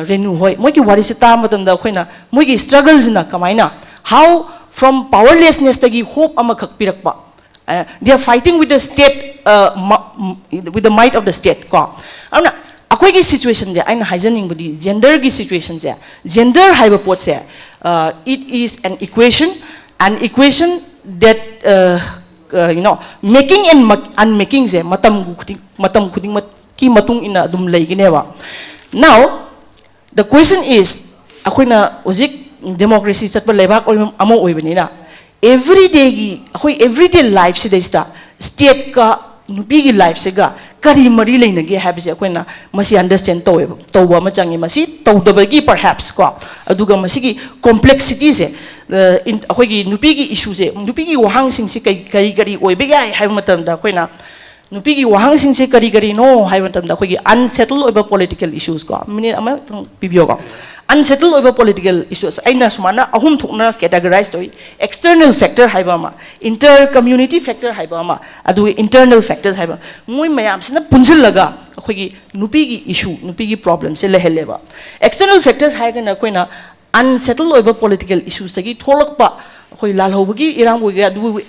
renu hoi moi gi wari se ta matam da khoina moi gi struggles na kamaina how from powerlessness tagi hope ama khak pirakpa they are fighting with the state with the might of the state ko amna akoi gi situation je aina haijaning budi gender gi situation je gender haiba pot se it is an equation that making and unmaking je matam khuding ki matung ina dum leigineba now the question is akoina ojik democracy chatba lebak amo oibenina everyday life sidesta state ka nupi gi life sega kari mari leinage habise akoina masi understand towa machangi masi todabagi perhaps ko aduga masi gi complexity se akoigi nupi gi issue se nupi gi wahang sing se kari oibega hai matam da akoina nupi gi wahang sing se kari no hai matam da akoigi unsettled oiba political issues ko minute ama pibio ko unsettled over political issues aina sumana ahum thukna categorized oi external factor haiba ma inter community factor haiba ma adu internal factors haiba moi mayam sina punjil laga akhoi nupi gi issue nupi gi problem se leheleba external factors haigana koina unsettled over political issues tagi tholakpa akhoi lalhobagi irang boga adu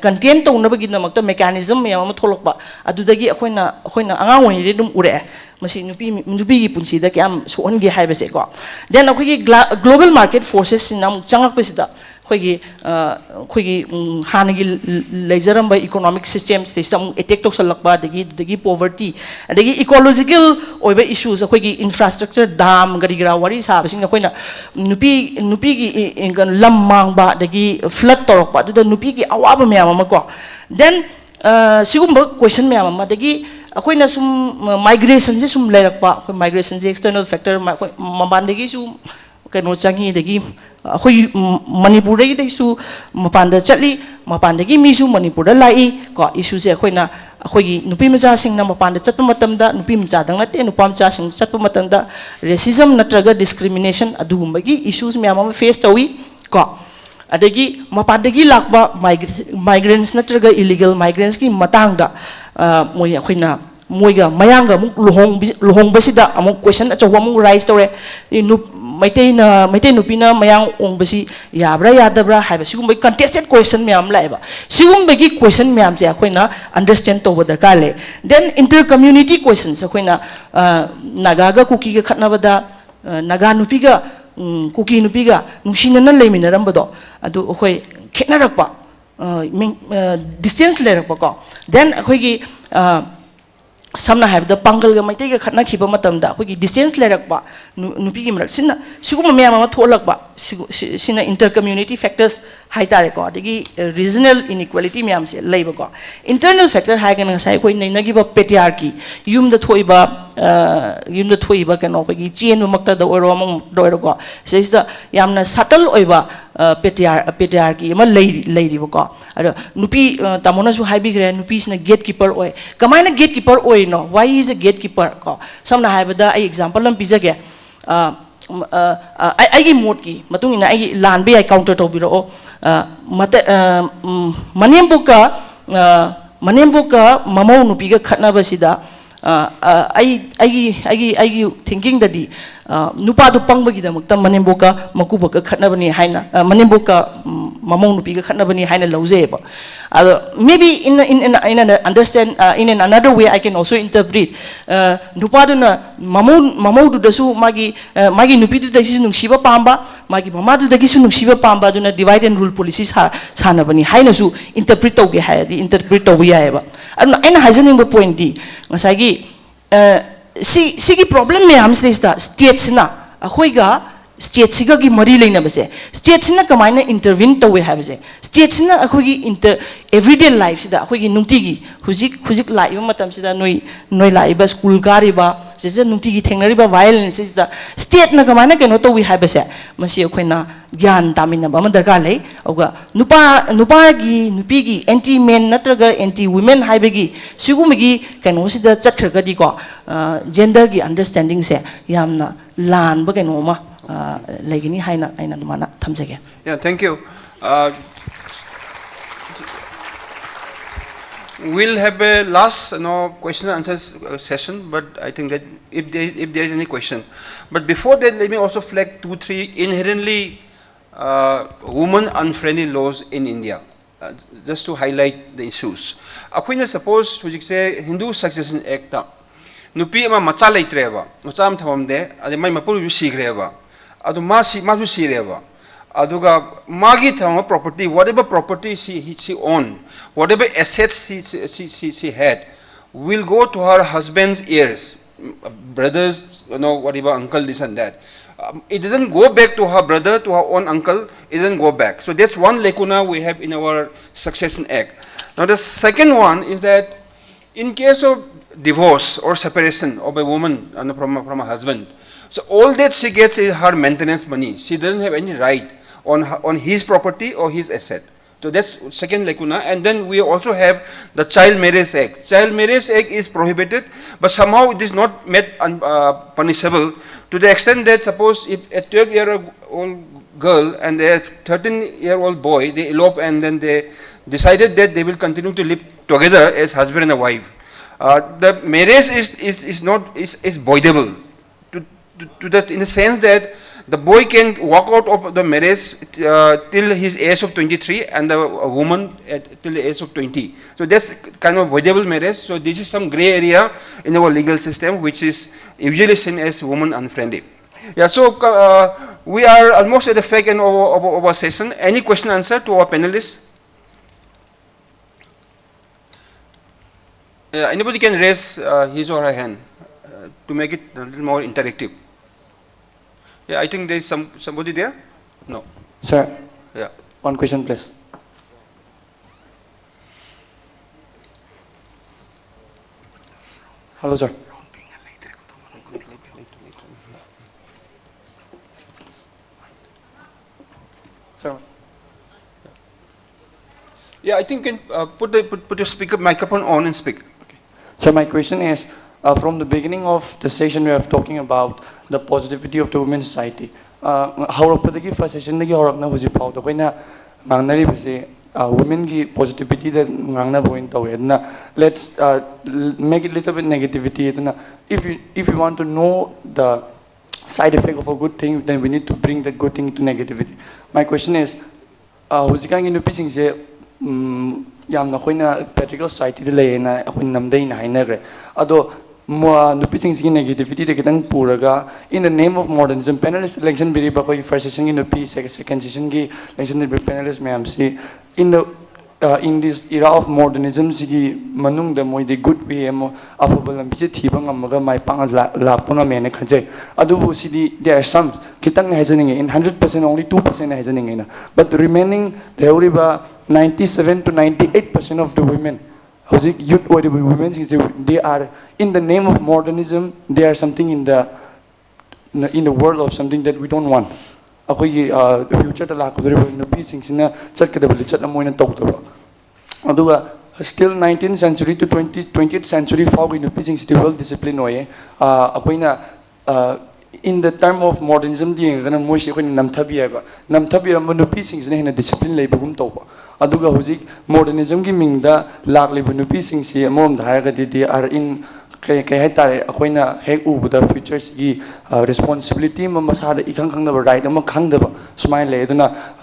content to nabagi namakta mechanism mayam ma tholakpa adudagi akhoi na angang wani dum ure masi nupi gi punsi da kyam soon gi hai base ko then akhoi global market forces sinam changak pesida khoi hanagi leizaram ba economic system system attack to salakba dagi poverty dagi ecological oiba issues akhoi gi infrastructure dam gari gra wari sa basing akhoi na nupi gi lam mang ba dagi flood torok ba da nupi gi awaba myam ma ko then sigumba question myam ma dagi akhoi na sum migration je sum leirakpa akhoi migration je external factor maban dagi sum kano changi dagi akhoi Manipur dagi su mapan da chatli mapan dagi mi su Manipur da lai ko issue se akhoi na akhoi gi nupi macha sing na mapan da chatpa matam da nupi macha dang na te nupa macha sing chatpa matam da racism natraga discrimination adugumba gi issues myam face tawi ko adagi mapan dagi lakba migrants natraga illegal migrants ki matang da moi akhoi na moiga mayanga muk luhong basida amuk question achawa muk rise tore maitai nupina mayang ong basi yabra yadabra haiba sigum contested question myam laiba sigum bagi question myam je akoina understand to darkar le then inter community questions akoina naga ga kuki ga khatna bada naga nupi ga kuki nupi ga nungsina na leminaram bado adu akoi khetnarakpa distance lerakpa ko then akoi gi samna have the pangal ga maitai ga khatna khiba matam da akoi distance lerakpa nupi gi marak sina siguma myam ma tholakba sina inter community factors haitare ko adigi regional inequality myam se leiba ko internal factor ha ga ngasai koi naina gi ba patriarchy yum da thoiba kano koi chen makta da oro mong doiro ko seista yamna subtle oiba patriarchy ma leiri ko ado nupi tamona su haibi gre nupi sina gatekeeper oi kamaina gatekeeper oi no why is a gatekeeper ko samna haibada ai example lam pizage ai mode ki matung ina ai lan be ai counter to biro mate manembuka mamau nupi ga khatna basida ai thinking dadi nupa du pangbagi da makta manemboka makuboka khatna bani haina manemboka mamau nupi ga khatna bani haina lauze ba maybe in understand in another way I can also interpret nupa du na mamau du da su magi nupi du da su nungsiba pamba magi mama du da gi su nungsiba pamba du na divide and rule policy sana bani haina su interpret to ge hai di interpret to ya ba aina hajaning ba point di ngasagi si problem me am states na akhoi ga state siga gi mari leina base state na kamaina intervene to we have se state na akhoi gi inter everyday life sida akhoi gi nungti gi khujik lai ba matam sida noi lai ba school gari ba je nungti gi thengnari ba violence sida state na kamaina keno to we have se masi akhoi na gyan tamina ba ma darkar lei oga nupi gi anti men natraga anti women haibagi sigumigi keno sida chakhraga di ko gender gi understanding se yamna lan ba keno ma legini haina aina dumana thamjage. Yeah, thank you. We'll have a last question and answer session, but I think that if there is any question, but before that, let me also flag 2-3 inherently woman unfriendly laws in India, just to highlight the issues. Akwina suppose we say Hindu Succession Act, nupi ama macha leitreba, macha am thamde, ade mai mapuru sigreba, adu masu sireba, aduga magi thama property, whatever property she owned, whatever assets she had, will go to her husband's heirs, brothers, whatever, uncle, this and that. It doesn't go back to her brother, to her own uncle, it doesn't go back. So that's one lacuna we have in our Succession Act. Now the second one is that in case of divorce or separation of a woman from a husband, so all that she gets is her maintenance money. She doesn't have any right on his property or his asset. So that's second lacuna. And then we also have the Child Marriage Act. Child Marriage Act is prohibited, but somehow it is not made punishable, to the extent that suppose if a 12-year-old girl and a 13-year-old boy, they elope and then they decided that they will continue to live together as husband and a wife. The marriage is voidable, to that, in the sense that the boy can walk out of the marriage till his age of 23 and the woman till the age of 20. So that's kind of voidable marriage. So this is some gray area in our legal system which is usually seen as woman unfriendly. Yeah, so we are almost at the fag end of our session. Any question answer to our panelists? Anybody can raise his or her hand to make it a little more interactive. Yeah, I think there is somebody there. No. Sir. Yeah. One question, please. Hello, sir. Sir. Yeah, I think you can put your speaker microphone on and speak. Okay. So my question is, from the beginning of the session we are talking about the positivity of the women's society. How the first session the women positivity that let's make it a little bit negativity. If you want to know the side effect of a good thing, then we need to bring that good thing to negativity. My question is, practical society negativity in the name of modernism. Panelist election first session second session panelist in this era of modernism manung the good way there are some in 100% only 2% but the remaining 97 to 98% of the women youth women they are in the name of modernism. They are something in the world of something that we don't want. Future still 19th century to 20th century well discipline in the term of modernism discipline modernism they are in futures responsibility right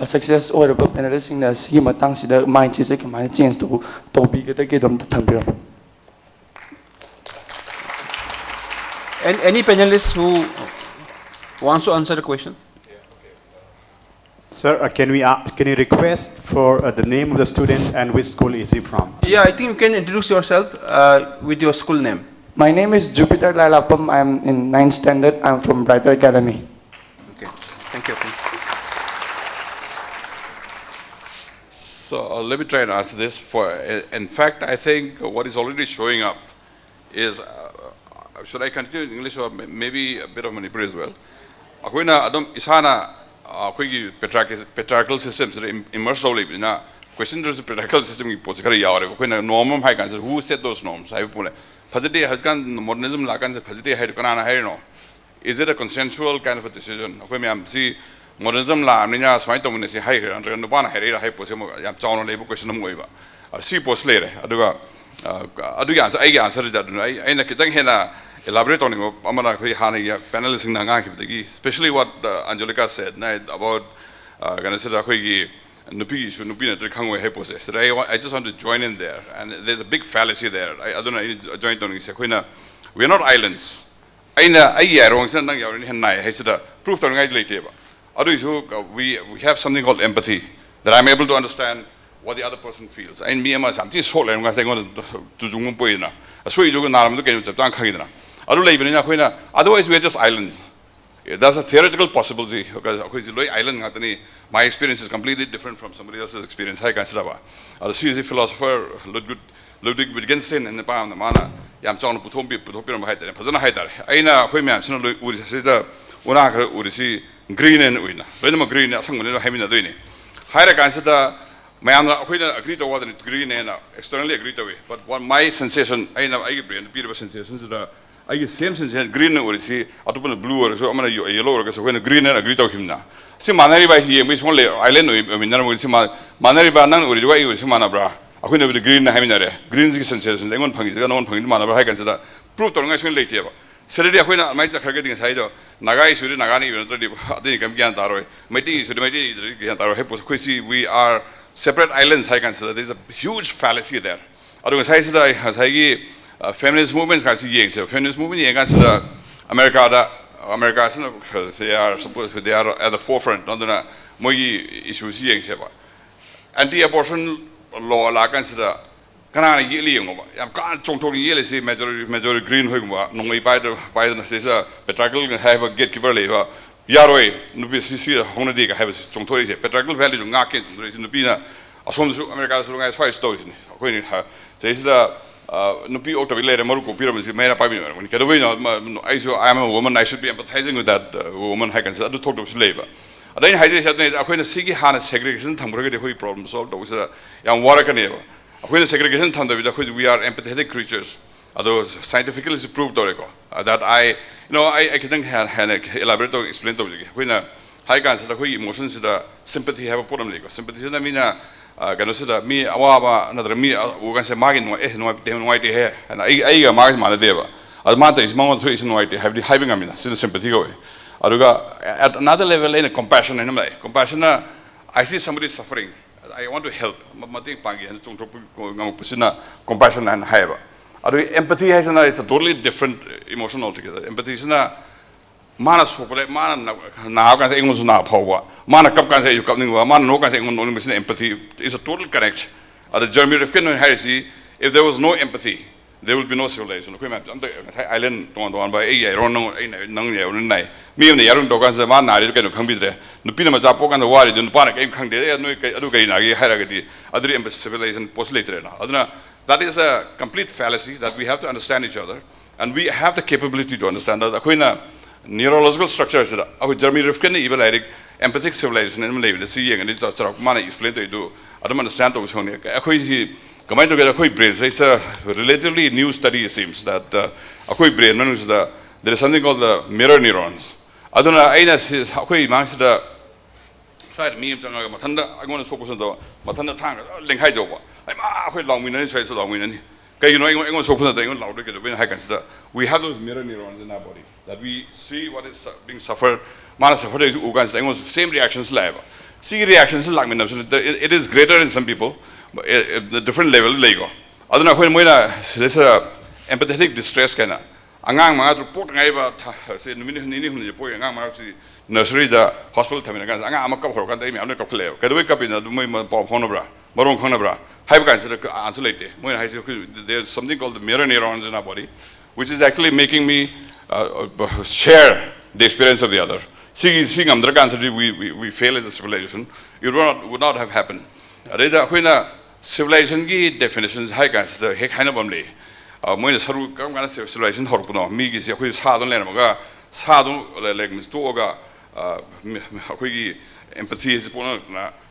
success or panelists mind change to And any panelists who wants to answer the question? Sir, can you request for the name of the student and which school is he from? Yeah, I think you can introduce yourself with your school name. My name is Jupiter Lalapam. I'm in 9th standard. I'm from Brighter Academy. Okay, thank you. So let me try and answer this. In fact, I think what is already showing up is, should I continue in English or maybe a bit of Manipuri as well? Patriarchal systems immersed in a question. There's a patriarchal system norm who set those norms? Modernism is it a consensual kind of a decision? Modernism elaborate on panelists, especially what Angelica said about I just want to join in there, and there's a big fallacy there. I don't know, join we are not islands. Proof we have something called empathy, that I'm able to understand what the other person feels. And me and my son, otherwise we are just islands. That's a theoretical possibility because island my experience is completely different from somebody else's experience. She is a philosopher, Ludwig Wittgenstein in the Pan the Mana, Yam John Putompi, Pazana Haidar. Aina, Huiman, Urisi, green and winner. Venom green, someone having a doing. Higher consider my agree to what green and externally agree to it. But what my sensation, I know I agree, and Peter sensations that I get same sensation green or see, I open a blue or so, I'm a yellow or so when a green and agree to him now. See Manariba here, Miss only island, I mean, none will see Manariba, none will do you see Manabra. I couldn't have the green Haminare, green sensations, they won't punk is no one punk Manabra, I consider proof to an action later. Saturday, when I might have getting a side Naga issue Nagani I think I'm Gian Taro. Mati issue Mati Gian Taro Hepoquisi, we are separate islands, I consider. There's a huge fallacy there. Otherwise, I said feminist movements can see yang feminist movement yang kan sudah America they are supposed they are at the forefront non dana moi issues yang siapa anti-abortion law lah kan sudah kana ye li yang apa yang kan contoh ye le si majority green hui ba nongai pai na se sa petrol have a gatekeeper le ba yaroi nubi sisi hona de ka have contoh le petrol value nga ken contoh le nubi na asom su America su ngai swai stories ni ko ni ha se Nupi Otabile, Maruko Pyramid, made up by me. I am a woman, I should be empathizing with that woman. I can say, I do talk to labor. Then I said, I went to Sigi Hana segregation, Tamburga problem solved. There was a young water canal. When the segregation Tanda, we are empathetic creatures. Although scientifically it's proved that I can elaborate or explain to you. When I can say, emotions, sympathy have a problem. Sympathy, I mean, can say me awa another me we can say magin no dem white hair and I magin manadeva as manta is mount is white have the having amina sin sympathy go aduga at another level in compassion in my compassion I see somebody suffering I want to help mating pangi and ngam compassion and have adu empathy is a totally different emotion altogether empathy is na mana sopole mana na kan say ngun na phawa mana kap kan say you kap ning wa mana no kan say ngun no empathy is a total correct the Jeremy Rifkin heresy if there was no empathy there will be no civilization okay man island don by I don't know nang ya un nai mi ne yarun do kan say mana na ri kan khang bi dre nu pin ma ja po kan wa ri nu pa na kai khang de no adu kai na gi haira ga di adri empathy civilization postulated na aduna that is a complete fallacy that we have to understand each other and we have the capability to understand that akoina neurological structure is Jeremy Rifkin even like empathic civilization in Malay the see and it's mana explain to you I don't understand those honey combined together brain it's a relatively new study it seems that brain there is something called the mirror neurons I don't know I says mangs the try to meme matanda I'm going to focus on the matanda tang link high job I'm long winning so long winning you know I'm going to focus on the louder get when I consider we have those mirror neurons in our body that we see what is being suffered. Mana suffered is same reactions live. See reactions like it is greater in some people, but the different level lego. Other than when there's a empathetic distress kana. Angang mga report ngay ba say nini po angang mga nursery the hospital tamin kan angang amak kapor kan tayo may ano kaplew. Kada wake up in the may pop honobra, marong honobra. Hay ba kansa answer late. There's something called the mirror neurons in our body, which is actually making me share the experience of the other. Seeing we fail as a civilization, it would not have happened. When a civilization definitions high gas the heck kind of only. When a civilization horpono, me is a sadon lenamaga, sadon like Miss Toga, empathy is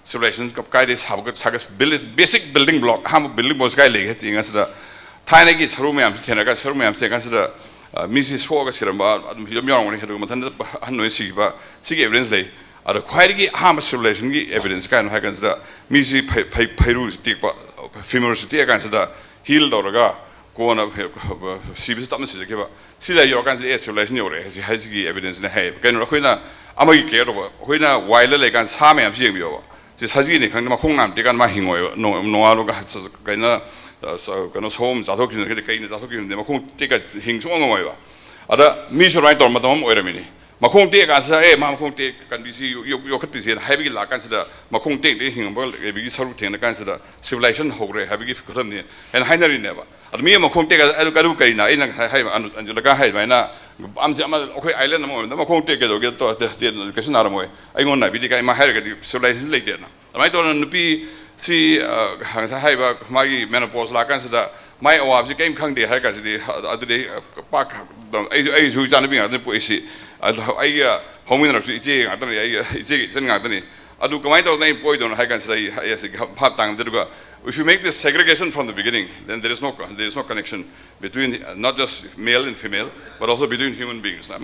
civilizations of guides have got basic building block, ham building was guy like hitting us the tiny is Rumiam, Tenagas, Rumiam, consider. Mrs. Hawker Siramba, young one had to Siva, Sig evidence lay. At a quite harm civilization evidence kind of happens the Missy Peru's deep femurs against the healed or go on up Sibis Thomas. See that your kinds of civilization as he has evidence in the head. Can Raquina, Amagi care over Huina, while against Ham and Zimio. This has been a kind of home, taken my hingo, no other has so kind of homes are talking to the cane is talking them take a hings on over other mission right on madam or a mini Macon take as a Macon take can be see you could be seen heavy like consider Macon take the hing well a big sorting the consider civilization hore have gift and Henry never at me Macon take as Educaruka in Angelica Head by now I'm okay island the Macon take it or get to the education out of way I want to be my hair civilization later I don't be see my menopause like consider my wife came come the haircut the other day park who's on the poesy I home in I don't Adu kamai to na employee don't hai kan sai yes bhap tang deruga. If you make this segregation from the beginning, then there is no connection between not just male and female, but also between human beings. There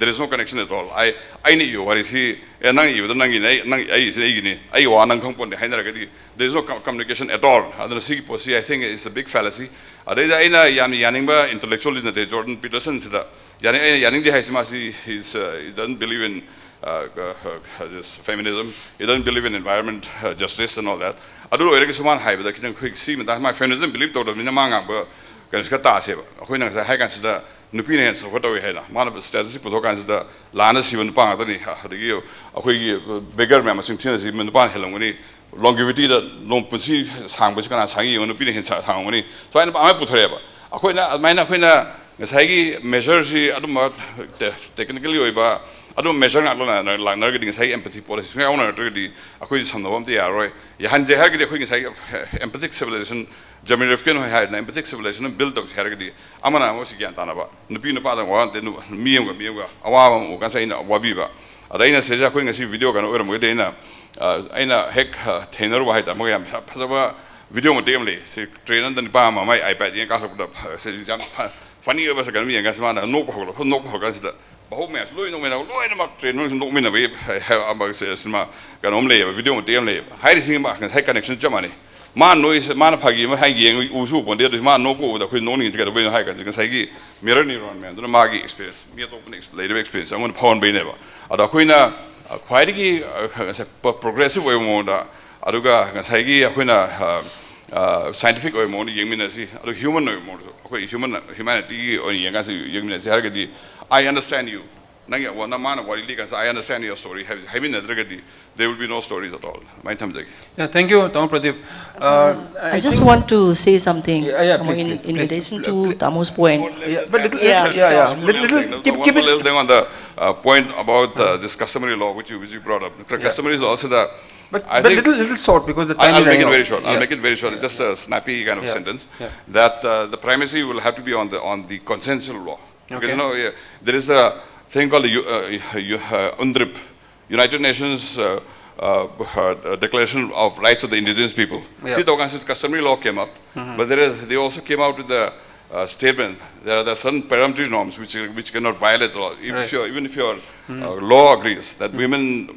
is no connection at all. I need you. What is he? There is no communication at all. I think it's a big fallacy. Intellectualism. Jordan Peterson said he doesn't believe in this feminism. He doesn't believe in environment justice and all that. I don't know if I have the quick see my feminism believe that in a manga can scatter. When I consider Nupians of what we had, one of the statistics for the Lanas even Pangani, the bigger members in Tennessee, in the Panhelongoni, longevity that no pussy sang was going to sang you on opinion harmony. So I put her ever. When I measures, I don't know technically over. I don't measure not like getting say empathy policy. I want to really acquire some of the arroy. Yahanje Haggy, empathic civilization, Jamie Rifkin had an empathic civilization and built of Hargadi. Amana was again Tanaba. Nupino Pada wanted Mianga, Awam, can say in Wabiba. Adina says, I'm going to see video can over Modena. Aina heck, Tainer White, Amoyam, Pasava, video modemly, say, train on the Pama, my iPad, and got up, said, funny of us, and Gasmana, no Hogan. But me, Louis, no, train, no, I have about Sima, can only a video with them. Hiding him back and high connection to Germany. Man knows Manapagi, hanging Usu, when there is man no go with a no need to get away in hikers. You can say, mirror neuron man, the Magi experience, me at open later experience. I'm going to pound by never. Adaquina, quite a progressive way more. Aduga, Sagi, Aquina, scientific way more, human humanity or humanity. I understand you. I understand your story. There will be no stories at all. Yeah, thank you, Tam Pradeep. I just want to say something please, in relation to Tamu's point. But keep it on the point about this customary law, which you brought up. The customary law also the. But little short because the time I'll make it very short. I'll make it very short. Just a snappy kind of sentence. That the primacy will have to be on the consensual law. Because there is a thing called the UNDRIP, United Nations Declaration of Rights of the Indigenous People. See, the customary law came up, but they also came out with the statement. There are certain peremptory norms which cannot violate the law. Even if your law agrees that women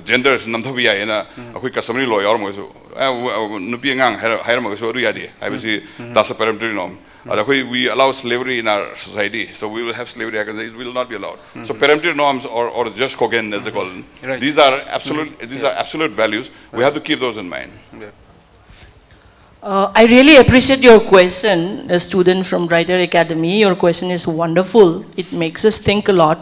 genders namthabiya ina akoi customary law yor mo so nupi ngang hair mo so riyadi I will say that's a peremptory norm. We allow slavery in our society, so we will have slavery. It will not be allowed. So peremptory norms or just kogen as they call them. These are absolute values. We have to keep those in mind. I really appreciate your question, a student from Writer Academy. Your question is wonderful. It makes us think a lot.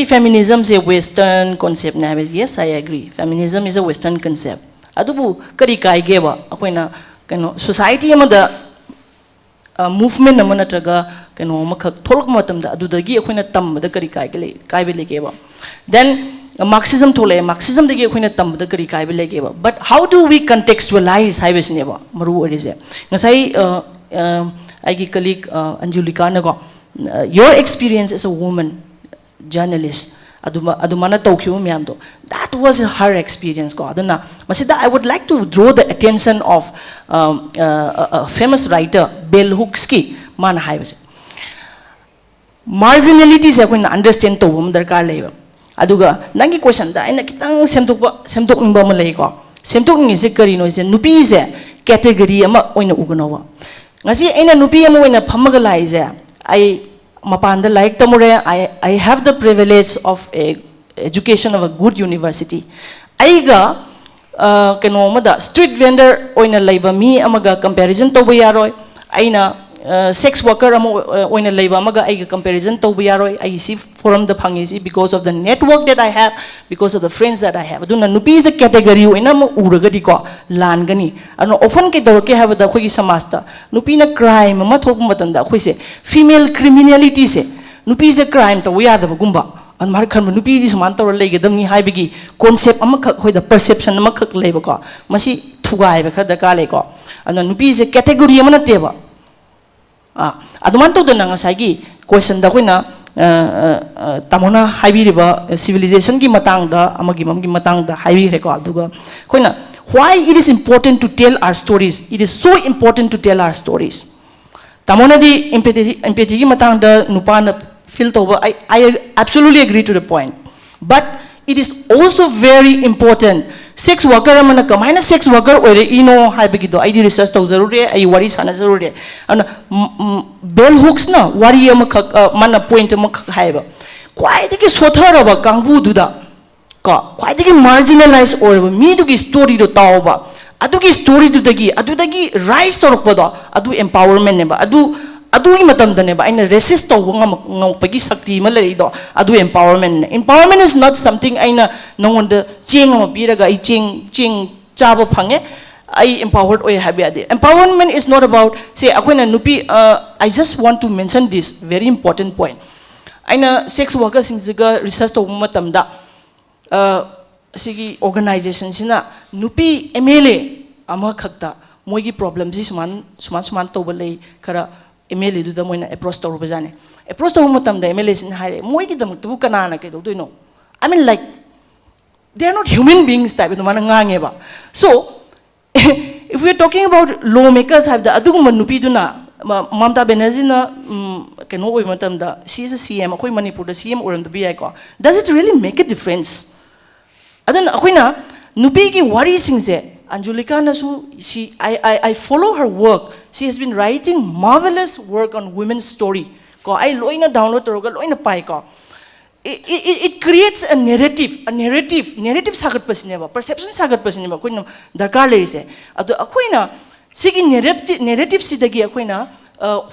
Feminism is a Western concept. Yes, I agree. Feminism is a Western concept. Adubu kari kai geba akoina kano society amada movement amana traga kano makak tholok matam da adudagi akoina tambada kari kai bele geba. Then Marxism thole Marxism dagi akoina tambada kari kai bele geba. But how do we contextualize haibesneba maru orise ngasai aigi colleague Anjulika nago your experience as a woman journalist adumana tokyo myamdo that was her experience ko aduna masida I would like to draw the attention of a famous writer Bell Hooks ki man haibase marginalities I can understand to darkar leiba aduga nangi question da aina kitang semtok ngba ma lei ko semtok ngi se kari no se nupi se category ama oina uganawa ngasi aina nupi ama oina phamaga lai se I Mapanda like tamure I have the privilege of education of a good university. Aiga kenomada street vendor oina laiba mi amaga comparison to yaroy aina sex worker oina laiba amaga aiga comparison to yaroy I see from the phangisi because of the network that I have, because of the friends that I have. Aduna nupi is a category oina mo uragadi ko langani ano often ke dorke have the khogi samasta nupi na crime ma thok matanda khoi se female criminality se nupi is a crime to we are the gumba an mar khan nupi di saman to lege dami haibigi concept amakak khoi the perception amakak leba ko masi thugai ba khada ka le ko ano nupi is a category amana teba aduman to the nanga sagi question da koina tamona haibiriba civilization ki matangda amagi mamgi matangda haibi reko aduga koina why it is important to tell our stories. It is so important to tell our stories. Tamona di empathy ki matangda nupana feel toba. I absolutely agree to the point. But it is also very important. Sex worker amana kamaina sex worker ore ino haibigido. I research to zaruri. I worry sana zaruri. And bell hooks na worry mana point haiba. Quite the sothara ba kangbu duda. Quite the marginalized or me to story to tauba. Aduki story to the gi. Adudagi rise to rokoda. Adu empowerment neba. Adu imatam daneba. I resist to wong pagi sakti malarido. Adu empowerment. Empowerment is not something I no one the ching or biraga I ching chaba pange. I empowered or habiade. Empowerment is not about say akuna nupi. I just want to mention this very important point. I know sex workers in the research to matam da. Sigi organization sina nupi MLA ama khakta moigi problems is suman to balai kara MLA do the moina approach to bazane approach to matam da MLA sin hire moigi dam tu kanana ke do no I mean like they are not human beings type of manangange ba. So if we are talking about lawmakers have the aduguma nupi duna Mamta Banerjee na keno oi matam da she is a CM akoi Manipur da CM oram da bi ko does it really make a difference? Adan akoina nupi ki wari singse Anjulika na su she I follow her work. She has been writing marvelous work on women's story. Ko I loina download toroga loina pai ko. It creates a narrative sagat pasineba perception sagat pasineba koina darkar le se adu akoina sigi narrative sidagi akoina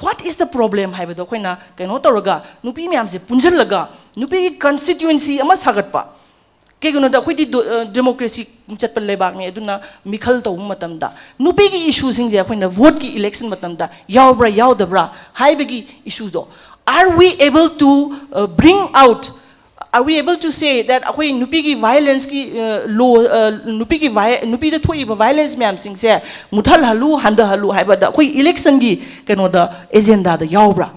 what is the problem haibado akoina keno toroga nupi myam se punjalaga nupi constituency ama sagat pa Keguna da khoi di democracy chatpal lebak ne aduna mikhal to matam da nupi ki issues sing je khoina vote ki election matam da yawbra yawdabra haibagi issue do are we able to bring out are we able to say that akhoi nupi ki violence ki law nupi da thoi ba violence myam sing se muthal halu handa halu haiba da khoi election gi keno da agenda da yawbra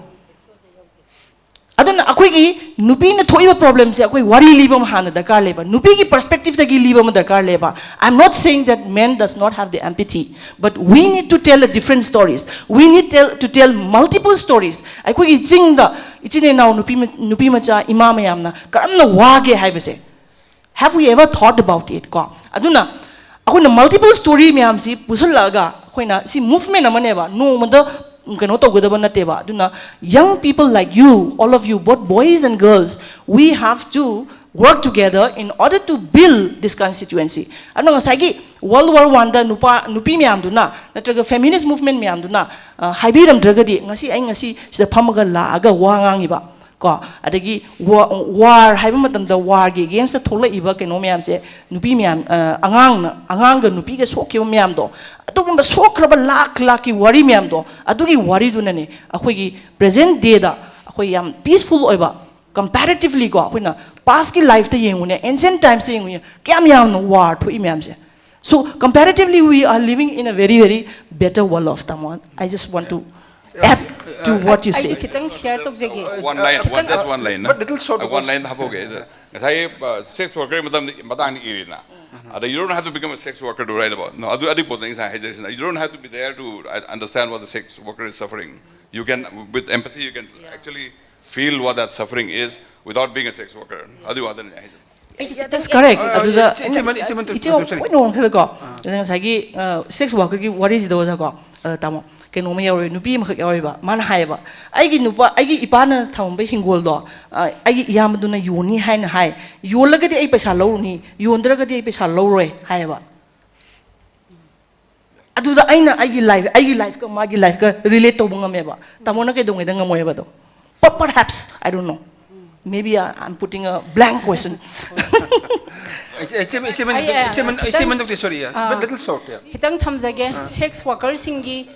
Adon akoi ki nupi na thoi ba problem se akoi worry liba ma hana dakar leba nupi ki perspective dagi liba ma dakar leba. I'm not saying that men does not have the empathy, but we need to tell different stories. We need to tell multiple stories. Akoi ki jingda ichine now nupi macha imam yamna karamna wage haibase. Have we ever thought about it ko? Aduna akoi multiple story myam si pusalaga akoi na si movement amaneba no mada young people like you, all of you, both boys and girls, we have to work together in order to build this constituency. Ano sagi World War I da nupi miyam duna, natraga feminist movement miyam duna, haibiram dragadi ngasi ay ngasi sida pamaga laaga wangang iba. Ko adagi war haiba matam da war gi against the thola iba keno miyam se nupi miyam angang ga nupi ga sokyo miyam do adugumba sokraba lak ki wari miyam do adugi wari du nane akhoi gi present day da akhoi yam peaceful oiba comparatively ko akhoi na past ki life ta yengune ancient times yengune kyam yam no war tho miyam se so comparatively we are living in a very better world of Tamon. I just want to add to what you say. One line, just one line. But little short. One line. Say sex worker, madam, irina. You don't have to become a sex worker to write about. No, you don't have to be there to understand what the sex worker is suffering. You can, with empathy, you can actually feel what that suffering is without being a sex worker. That's correct. Sex worker ki what is those ago? Tamo. Kenoma yawi nupi makak yawi ba man hai ba. Aigi nupa aigi ipana thambe hingol do. Aigi yamaduna yoni hai na hai. Yolaga di ai paisa low ni. Yondra ga di ai paisa low roy hai ba. Aduda aina aigi life ka magi life ka relate to bunga meba. Tamo na ke dong edang ngamoy ba do. But perhaps I don't know. Maybe I'm putting a blank question. But little short. Hitang thamjage sex workers singi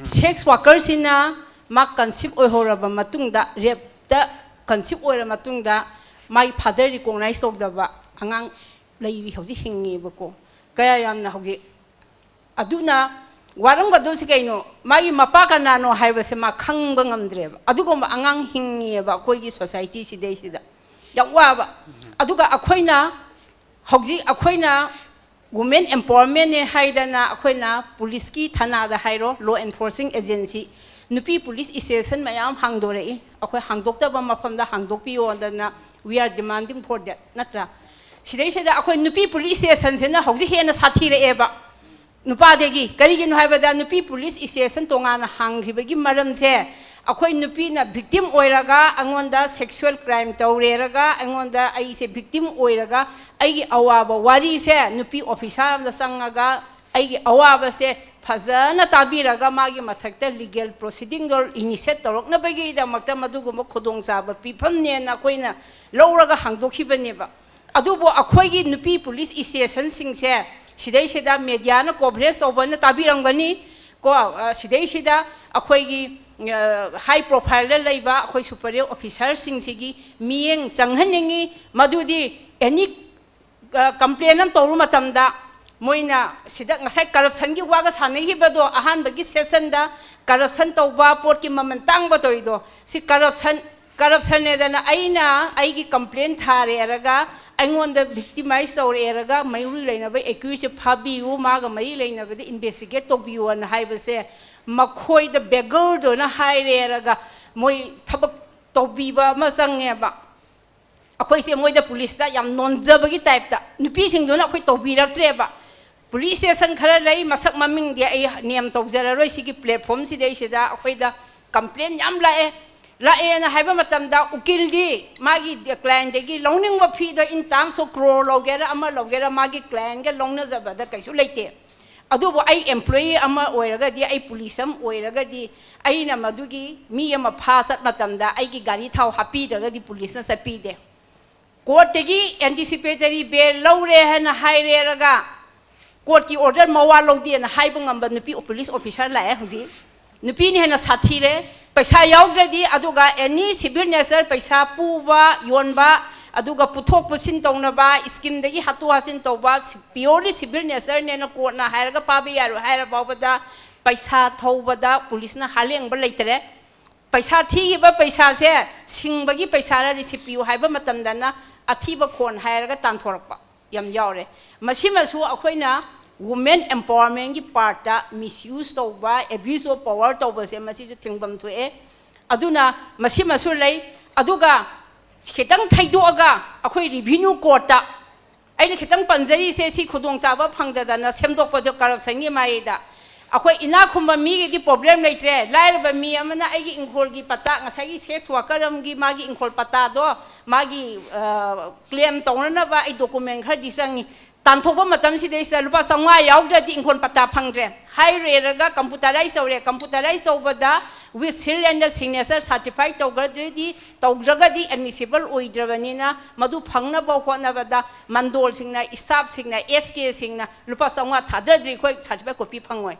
sex workers ina mak concept oi horaba matungda rep da concept oi ra matungda mai father recognize of da ba angang lei hoji hingi bako kaya yamna hogi aduna warang ga do si kaino magi mapa kana no haiba se ma khang ba ngamdre ba adugo ma angang hingi ba koi gi society si dei si da yang wa ba aduga akhoina hogji akhoina women empowerment ne haidana akhoina police ki thana da hairo law enforcing agency nupi police station mayam hangdore I akhoi hangdokta ba mafam da hangdok pi ondana we are demanding for that natra sidai seda akhoi nupi police station se na hogji hena sathi re ba nupa degi kari gi no haiba da nupi police station tonga na hangriba gi maram che akhoi nupi na victim oiraga angonda sexual crime tawreraga angonda ai se victim oiraga ai gi awaba wari se nupi officer da sangaga ai gi awaba se fazana tabiraga magi mathakta legal proceeding dor initiate torok na bagi da makta madugo mo khodong saba pifam ne na koina lowraga hangdokhibane ba adubo akhoi gi nupi police station sing se sidai sida media na coverage obana tabirangani ko sidai sida akhoi gi high profile la laiba akhoi superior officer sing sigi mieng changhaningi madudi any complaint am toru matamda moina sida ngasai corruption gi waga sanai bado ahan bagi session da corruption toba port ki mamantang ba toido si corruption ne dana aina aigi complaint thare eraga aingonda victimize tore eraga mayuri leina ba accuse phabi u maga mai leina ba investigate to biu an haibase makhoi the beggar do na haire eraga moi thabak to biba ma sange ba akhoi se moi da police da yam non jabagi type da nupi sing do na akhoi to birak tre ba police station khara lai masak maming dia ai niam to jara roi sigi platform si dei sida akhoi da complaint yam lae na haiba matam da ukil di magi client degi longning wa phi da in terms of crore logera ama logera magi client ga longna jaba da kaisu leite adubo ai employee ama oiraga di ai police am oiraga di ai na madugi mi ama phasat matam da ai gi gari thau happy daga di police na sapi de court degi anticipatory bail lawre hana haire raga court ki order mawa lodi na haiba ngamba nupi police officer la huji nupi ni hana sathi re paisa yaudredi aduga any civil nature paisa puba yonba aduga puthok pusin tongna ba scheme degi hatu hasin toba purely civil nature ne na court na hairaga pabi yaru haira bawada paisa thobada police na haleng ba leitere paisa thi ba paisa se singbagi paisa ra recipe haiba matam dana athiba khon hairaga tanthorpa yam yaure masimasu akhoina women empowerment ki part da misuse toba abuse of power toba se masi ju thingbam thoe aduna masimasu lei aduga khitang thaido aga akhoi revenue court ta aina khitang panjari se si khudong chaba phangda dana semdok pa jo corruption gi mai da akhoi ina khumba mi gi problem leitre lairba mi amana aigi ingkhol gi pata ngasai gi sex worker am gi magi ingkhol pata do magi claim tongna ba ai document khar disangi tanthokba matam si deisa lupa sangwa yaudra di ingkhol pata phangre high reraga computerized obada with seal and signature certified tawgraga di admissible oidrabanina madu phangna ba khona bada mandol singna staff singna SK singna lupa sangwa thadradri khoi certificate copy phangoi.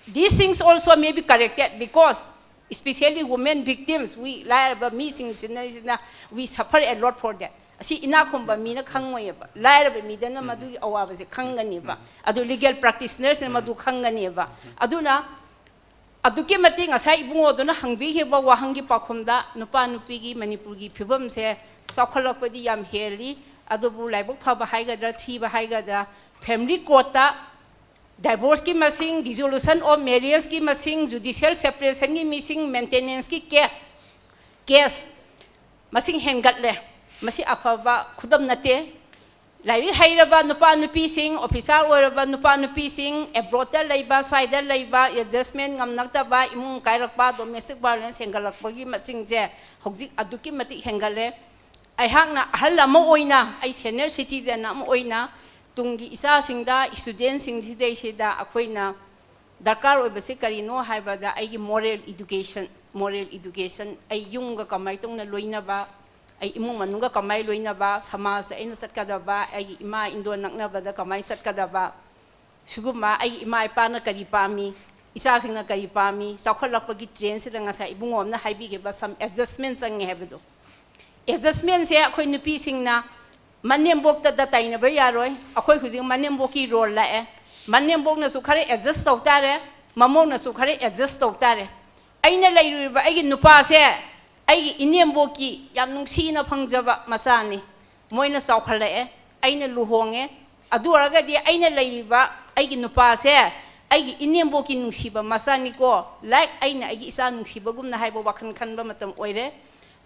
These things also may be corrected because especially women victims we like missing we suffer a lot for that. Si ina khumba mi na khangoi ba laira ba mi dana madu awa se khangani ba adu legal practitioners na madu khangani ba aduna aduke mati ngasai bungo do na hangbi he ba wahangi pakhumda nupa nupi gi manipur gi phibam se sakhalakpadi yam heli adu bu laibok phaba haiga da thi ba haiga da family court ta divorce ki masing dissolution of marriage ki masing judicial separation ki missing maintenance ki case masing hengat le masi afaba khudam nate lairi hairaba nupa nupi sing officer oraba nupa nupi sing abroad laiba swaida laiba adjustment ngamnakta ba imung kairakba domestic violence hengalakbagi masing je hojik aduki mati hengale ai hakna halama oina ai senior citizen am oina tungi isa singda student sing sidai sida akoina darkar oibase karino haibada ai moral education ai yunga kamai tongna loina ba ai imung manunga kamai loina ba samaj aina satkada ba ai ima indo nakna bada kamai satkada ba suguma ai ima ipana kari pami isa singna kari pami sakhalakpagi train sida ngasa ibungom na haibi ge ba some adjustments ang hebdo adjustment se akhoi nupi singna manembok ta da taina ba yaroi akhoi huji manembok ki role la Manembok na su khare adjust tau tare mamok na su khare adjust tau tare aina lairuriba aigi nupa se aigi inemboki yam nungsina phangjaba masani moina saukhalae aina luhonge adu aragadi aina lairiba aigi nupa se aigi inemboki nungsiba masani ko like aina aigi isa nungsiba gumna haibo wakhan khanba matam oire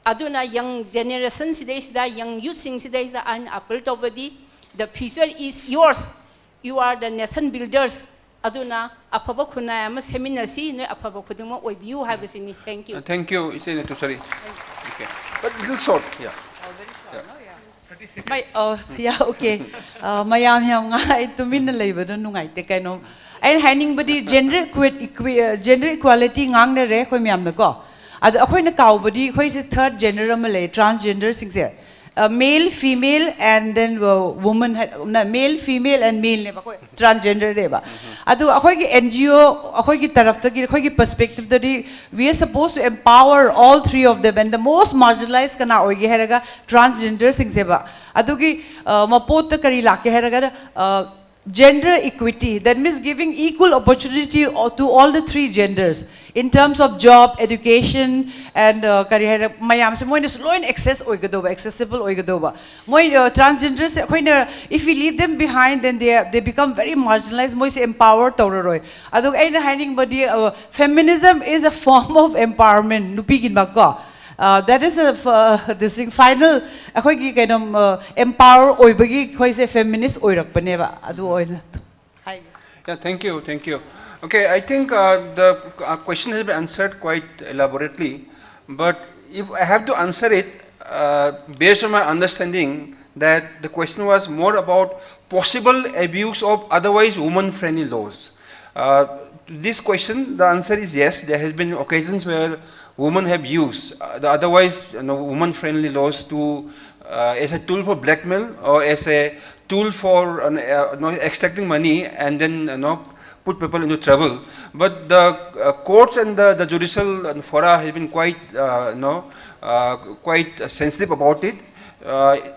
aduna young generation sida young youth sing sida an appeal tobadi the future is yours, you are the nation builders. Aduna apaba khuna ama seminar si no apaba khudimo oibiu habisini. Thank you. Thank you. It's in sorry. Okay. But this is short. Yeah. Okay. Mayam yam nga itumin na labor no ngai te kaino. Ay handing body gender equality ngang na re ko miyam na ko. Ad ako'y nakawbody ako'y si third gender malay transgender sing siya. Male, female, and then woman, male, female, and male, transgender. Adu ako'y NGO, ako'y taraf to, ako'y perspective that we are supposed to empower all three of them, and the most marginalized kana oy heraga transgender sing seba. Adu ki mapot kari lake heraga gender equity. That means giving equal opportunity to all the three genders in terms of job, education, and career. Mayam se moi slow and accessible oigadoba. Moi transgenders if we leave them behind, then they become very marginalized. Moi se empower tawroi. Adog ay na handing body feminism is a form of empowerment. Nupigin bako. That is this thing final. Ako'y kind empower oibagi ako'y se feminist oirak paneva. Adu oina. Hi. Yeah, thank you, thank you. Okay, I think the question has been answered quite elaborately, but if I have to answer it based on my understanding that the question was more about possible abuse of otherwise woman-friendly laws. This question, the answer is yes. There has been occasions where women have used the otherwise woman-friendly laws to as a tool for blackmail or as a tool for extracting money and then put people into trouble. But the courts and the judicial fora have been quite quite sensitive about it.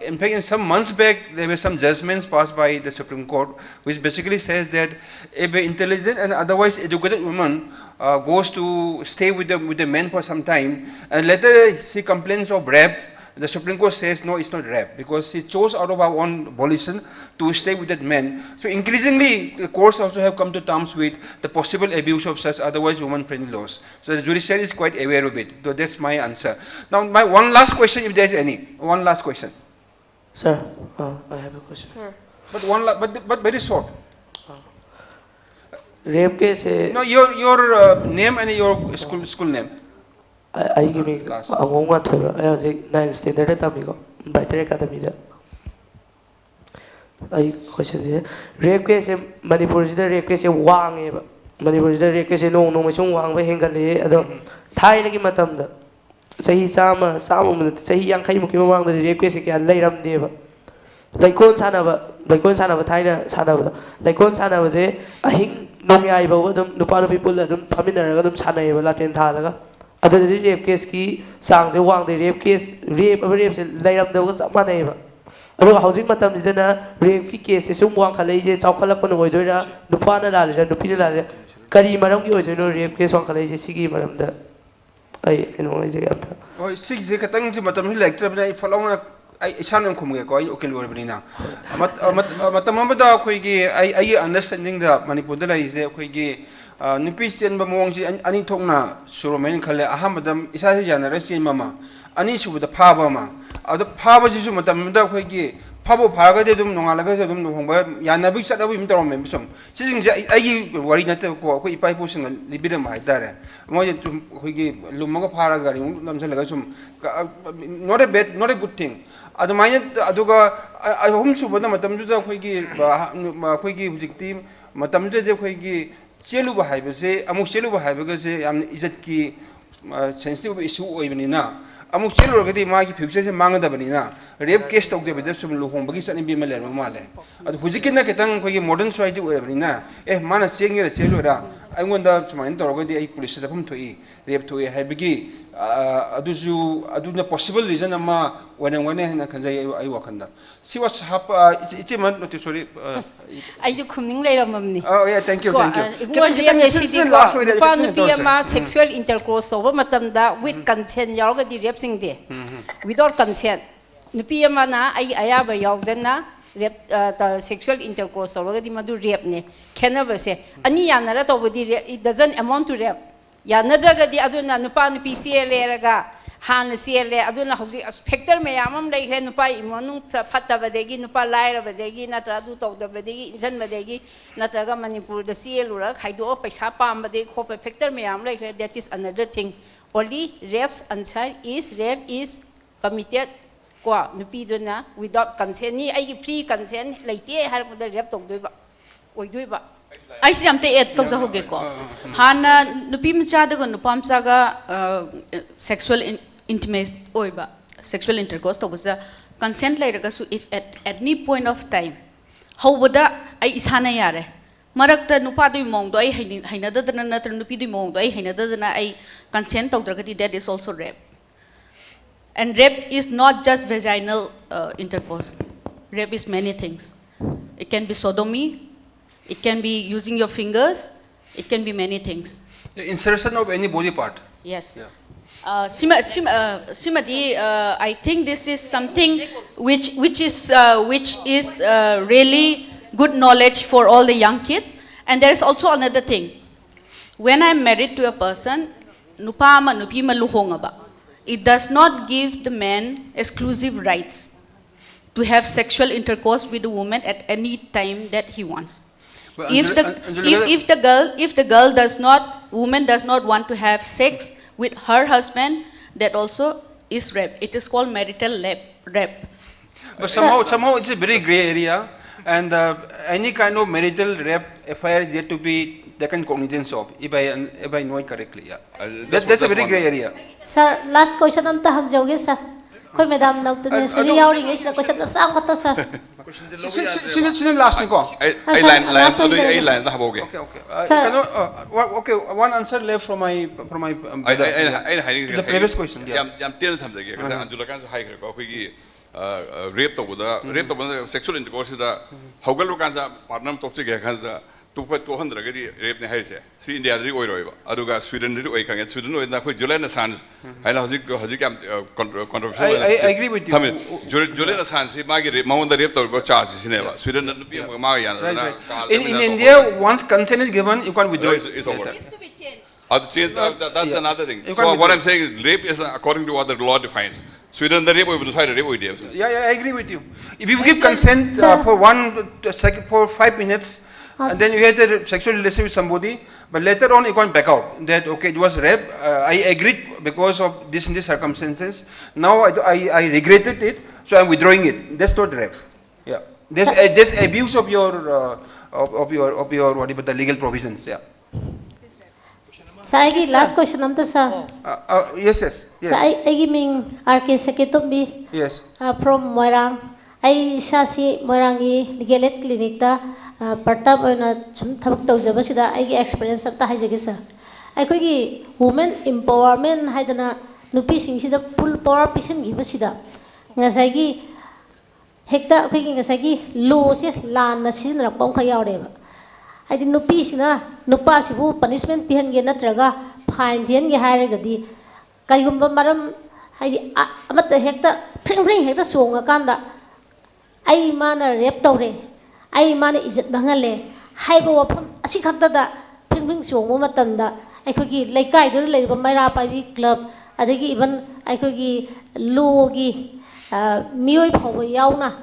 In fact, in some months back, there were some judgments passed by the Supreme Court, which basically says that if an intelligent and otherwise educated woman goes to stay with the men for some time, and later she complains of rape, the Supreme Court says no, it's not rape, because she chose out of her own volition to stay with that man. So increasingly, the courts also have come to terms with the possible abuse of such otherwise woman-friendly laws. So the judiciary is quite aware of it. So that's my answer. Now, my one last question, if there is any. One last question. Sir, I have a question. Sir. But very short. Rape case. No, your name and your school name. I give me a moment. I was 9th standard at Amigo by the academy. I question here. Rape case in Manipur is the rape case in Wang. Manipur is the rape case in no Machung Wang by Hengale. I don't tie like Matam. Say some say young Kaimuki Wang the rape case can lay them there. Like one son of a tiny son of like one son of a hink no guy over them, no part of people that don't come in a son of Latin Talaga. Other rape case key, songs the one the rape case, rape lay up there was some neighbor. Although housing matam is then a rape case, some one college, Southalapan Oidora, Nupana Lala, Nupina, Kari Madam Yodo, rape case on college, Sigi Madam. I know the after. Oh, 6 Zekatang to Matam Electra for long. I shan't come here, okay, Lorbrina. Matamamada, I understanding the Manipur is a quiggy. Nipis and Bamongi and Anitona, Suroman Kale, Ahamadam, Isa generation mamma, an issue with the Pabama. The Pabajum, Matamada Quiggy, Pabo Pagadum, no Alagazum, no Yanabi sat up with Dormem. Sitting I worry not to go by pushing a libidum by Dara. More to Quiggy, Lumoga Paragari, not a bad, not a good thing. Adamaya Aduga, I home super Matamda Quiggy victim, Matamda Quiggy. Cheluba Hibase, Amuk Cheluba Hibase, is it key sensitive issue even now. Amuk Chelu already Magi Pictures and Manga Banina, rape case of the Bedesum Luhom, Bagis and Bimale, Male. At Huzikina Ketang, modern society, wherever now, Mana saying a Chelura, I want the Sumain Torgodi, I police of whom to eat, rape to a habigi, Aduna possible reason ama when I can say I walk on that. See what's happened, it's a month, not sorry. I do coming later, Mummy. Oh, yeah, thank you, thank you. Sexual intercourse over Matamda with consent, Yoga the rapsing day. Without consent. Nupiamana, I have a Yogdana. Sexual intercourse already madu rape ne can never say ani yanara to it doesn't amount to rape yanadaga di aduna nupa nupi CLA ga han CLA aduna hausi factor mayamam like he nupa imonu phatta badegi nupa laira badegi natra du to da badegi injan badegi natraga Manipur the CL ura khaido paisa pam badegi khop factor mayam like that is another thing. Only rapes answer is rape is committed without consent, I pre consent, like the rep of the I see am te to Zahogeko. Hana Nupim Chadago Nupam Saga sexual intimate oiba, sexual intercourse was the consent later. So if at any point of time, how would I is Hana Yare? Marakta Nupadu Mong, I another than another Nupidi Mong, I another than I consent of Dragati, that is also rape. And rape is not just vaginal intercourse. Rape is many things. It can be sodomy, it can be using your fingers, it can be many things. The insertion of any body part. Yes. Yeah. Simadi, I think this is something which is really good knowledge for all the young kids. And there is also another thing. When I'm married to a person, nupama nupima luhongaba. It does not give the man exclusive rights to have sexual intercourse with the woman at any time that he wants. If the woman does not want to have sex with her husband, that also is rape. It is called marital rape. But somehow it's a very gray area, and any kind of marital rape FIR is yet to be taken cognizance of, if I know it correctly. Yeah. That's a very gray area. Sir, last question on the Hangjogi, sir. Koi madam now to the question the same kata sir. Since last nico. Okay, one answer left from my the previous question. Rape to sexual intercourse Hogalu Kanza, Partnam Toxic to put 200 rape Haze. See in the other Oiro, Aduga, Sweden, Sweden, with Julian Assange. I know Hozikam controversial. I agree with you. Julian Assange, Maggie, Mount the rape or charges never. Sweden and Marian. In India, once consent is given, you can withdraw. It's over. That's another thing. So what I'm saying is rape is according to what the law defines. Sweden, the rape will decide a rape idea. Yeah, I agree with you. If you give consent for 5 minutes, and then you had a sexual relation with somebody, but later on you can't back out. That okay, it was rape. I agreed because of this and this circumstances. Now I regretted it, so I'm withdrawing it. That's not rape. Yeah, there's abuse of your what about the legal provisions. Yeah. Sir, last question, sir. Yes. I give me RK Saketumbi. Yes. From Moirang. I Sasi Moirangi Legal Clinic. Partap on some Tabak I experience of the Hajagisa. I could give women empowerment, Haidana, Nupising, she's a full power patient give us. Nasagi Hector picking a sagi, loses land, a season of Ponkayareva. I did no peace na no possible punishment behind Genatraga, Pine Tian Harigadi, Kayumba Madam, I am at the Hector, bring Hector song a kanda. I man a reptore, I man is at Bangale, Hypo upon Asikata, bring song Momatanda. I could give like I do like my Rapavi club, I think even I could give Logi, Mui Power Yauna,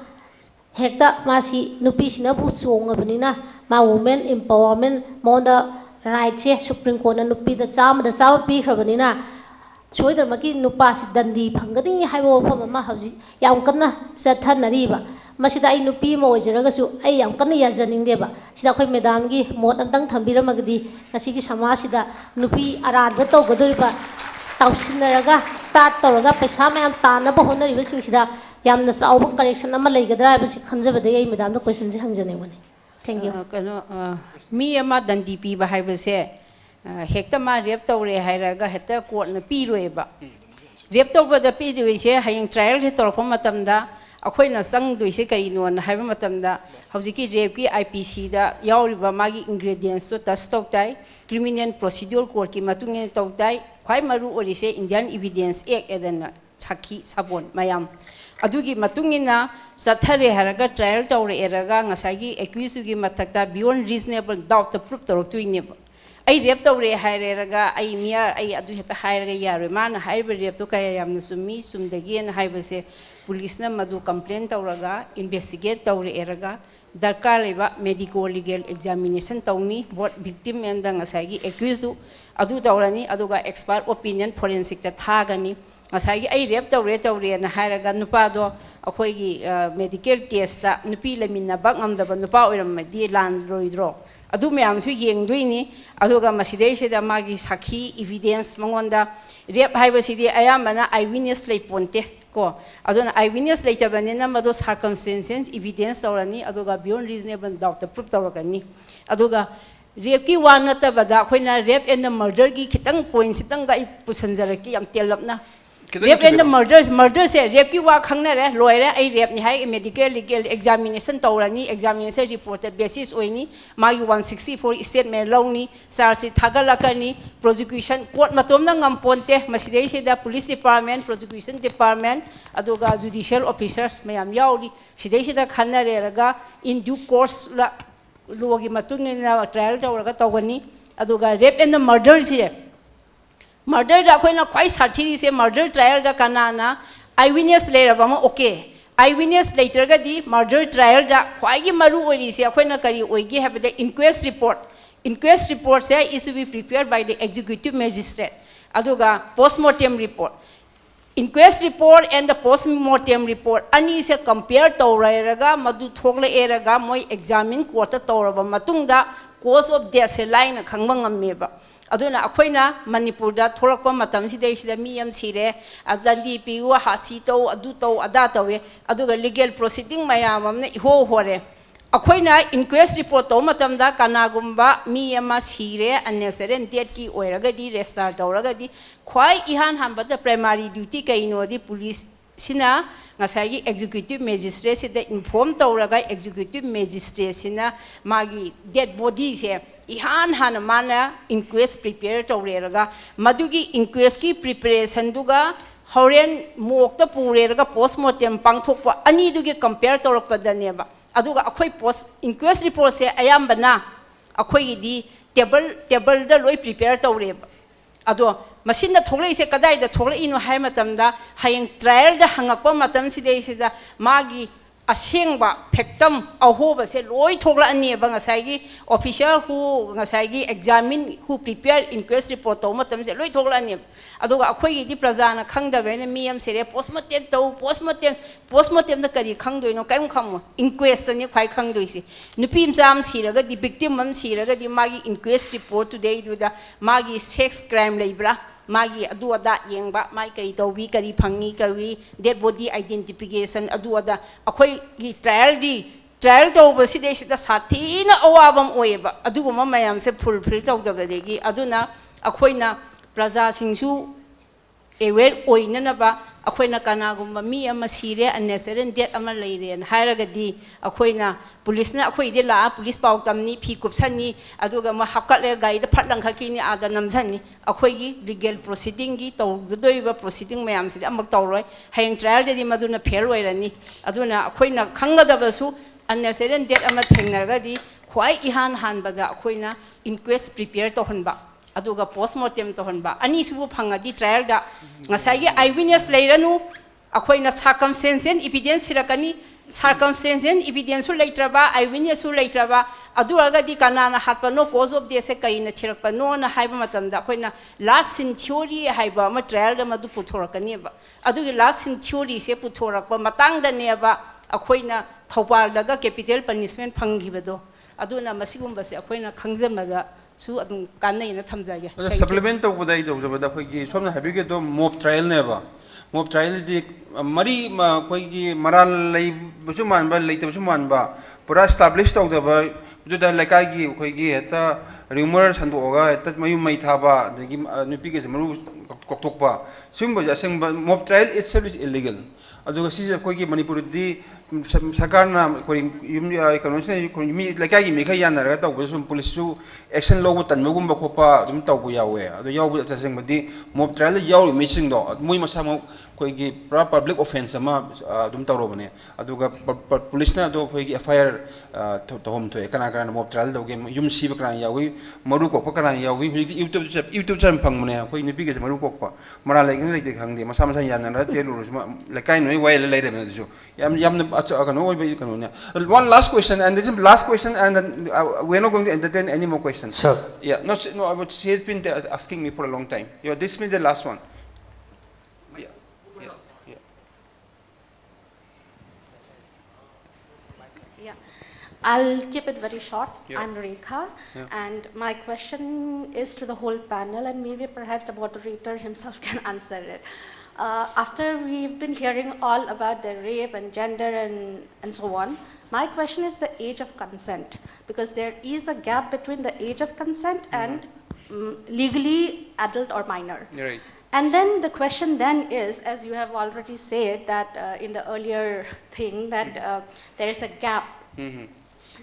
Hector Masi, no peace na put song of Nina. My women empowerment, Monda right here, Supreme Court and Nupi the South Peak of Nina. So the Maki Nupas Dundee, Pangadi, Hivo Pama Hausi, Yankana, Satan Riva. Masida Nupi Mojagasu, I am Kani as an Indeba. Shaka Medangi, Motan Tambira Magadi, Nasiki Samasida, Nupi Arad, Beto Goduriba, Tausinaraga, Tatoraga, Pesama and Tana, Bohona, Sida, Yam the South correction, Amalaga drivers, conservative, Madame, the questions Hanjani. Thank you. Me ama dandi pi ba hai ba se hekta ma rep tawre hai ra ga heta court na pi roi ba rep taw ba da pi roi se hayang trial de tor phom matam da akhoi na sang doi se kai no na hai ba matam da hauji ki rep ki IPC da yauri ba magi ingredients to test tok tai criminal procedure court ki matung ne tok tai khwai maru ori se Indian Evidence Act edana chaki sabon mayam adugi matungina sathare haraga trial tawre eraga ngasagi accused gi matakta beyond reasonable doubt to prove torok tuine ai rep tawre haireraga ai mia ai adu heta hairaga yaro mana haibe rep to kaya yamna sumi sumdagi na haibase police na madu complaint tawraga investigate tawre eraga darkar leba medical legal examination tawni both victim and ngasagi accused adu tawrani aduga expert opinion forensic ta thagani ngasagi ai rep tawre na hairaga nupa do akhoi medical test ta nupi lamina bak ngamdaba nupa oiram madi lan roidro adu myam su yeng duini aduga masidei se da magi sakhi evidence mangonda rep haiba sidi ayamana eyewitness lei ponte ko aduna eyewitness lei tabanena mado circumstances evidence tawrani aduga beyond reasonable doubt to prove tawrani aduga rep ki wana tabada khoina rep and the murder ki khitang point sitang ga pusanjaraki am telapna rape and the murder se rape ki wa khangna re loire ai rape ni hai medical legal examination tawrani examination report basis oini magi 164 statement lawni sarsi thagalakani prosecution court matomna ngamponte masidei se da police department prosecution department aduga judicial officers mayam yauri sidei se da khanna re raga in due course la logi matungina trial tawraga tawgani aduga rape and the murder se murder da khoi na khwai sathiri se murder trial da kanana eyewitness le raba ma okay eyewitness later ga di murder trial da khwai gi maru ori se khoi na kari oigi have the inquest report se is to be prepared by the executive magistrate aduga postmortem report inquest report and the postmortem report ani se compare tawrairaga madu thokla eraga moi examine court ta tawraba matungda cause of death se line khangba ngammeba aduna akoina Manipur da tholakpa matam sidai sida mi yam sire adandi piwa hasi to adu to ada tawe aduga legal proceeding mayam amna ho hore akoina inquest report to matam da kanagumba mi yama sire unnecessary death ki oiraga di restart tawraga di khwai ihan hamba da primary duty kaino di police sina ngasagi executive magistrate sida inform tawraga executive magistrate sina magi dead body se ihan han mana inquest prepare tawreraga madugi inquest ki preparation duga horen mokta pureraga postmortem pangthokpa ani dugi compare tawrakpa daneba aduga akhoi post inquest report se ayambana akhoi di table da loi prepare tawreba ado machine da thoglei se kadai da thoglei ino hai matam da hayeng trial da hangakpa matam sidei sida magi asengba factum ahoba se loi thogla ani ba ngasai official who ngasai examine who prepare inquest report to matam se loi thogla ani aduga akhoi di prajana khangda bene miyam sere postmortem to postmortem da kari khangdoi no kaim kham inquest ni khai khangdoi si nupim jam siraga di victim man siraga di magi inquest report today do da magi sex crime leibra magi adu ada yengba mai kari tobi kari phangi kari dead body identification adu ada akhoi gi trial to basi de sita sathi na awabam oeba adu goma mayam se fulfill to da degi aduna akhoina praja singsu aware oina na ba akhoina kana gumba mi ama sire unnecessary death ama leire hairaga di akhoina police na akhoi de la police paw tamni phi kupsani aduga ma hakale gai da phatlang khaki ni ada namjani akhoi gi legal proceeding gi to doiba proceeding mayam si amak tawroi hayeng trial de di maduna fail oirani aduna akhoina khangada su unnecessary death ama thengnarga di khwai ihan hanbaga akhoina inquest prepare to hanba aduga postmortem to hanba ani subu phanga di trial da ngasai gi eyewitness leiranu akhoina circumstantial evidence sirakani circumstantial evidence su leitraba eyewitness su leitraba aduraga di kanana hatpa no cause of death se kaina thirakpa no na haiba matam da khoina last sin theory haiba ma trial da madu puthorakani ba adugi last sin theory se puthorakpa matang da ne ba akhoina thopal daga capital punishment phangibado aduna masigumba se akhoina khangjamaga su adum kanai na thamjage supplement to budai do jabada khoi gi somna habige do mob trial ne ba mob trial di mari ma khoi gi maral lei busu man ba lei te busu man ba pura establish to da ba Juda Lakagi, Kogi, Heta, rumors and Oga, Tat Mayu Maitaba, the Nupikis Maru Koktopa. Simba, mob trial itself is illegal. Aduga Kogi Manipuri, Sakarna, Lakagi, Mikayana, with some police action law and Mugumba Copa, Zumtabuyawe, the Yaw with the mob trial, Yaw missing law, Muimasamo. Public offense sama dum tawro bane aduga police na do khoi FIR to home to kana kana mob trial do game yum si bakran yawi maru ko pakran yawi YouTube channel phang mane khoi ni bige maru ko pa mara lai ngai de khang de masa masa yan na jelu ma la kai noi wai lai de me jo yam na acha no wai kanu ne. One last question, and this is last question, and then we are not going to entertain any more questions. Sir. Yeah, no, she has been asking me for a long time. Yeah, this is the last one. I'll keep it very short. Yeah. I'm Rekha, Yeah. and my question is to the whole panel, and maybe perhaps the moderator himself can answer it. After we've been hearing all about the rape and gender and so on, my question is the age of consent, because there is a gap between the age of consent and legally adult or minor. Right. And then the question then is, as you have already said that in the earlier thing, that there is a gap.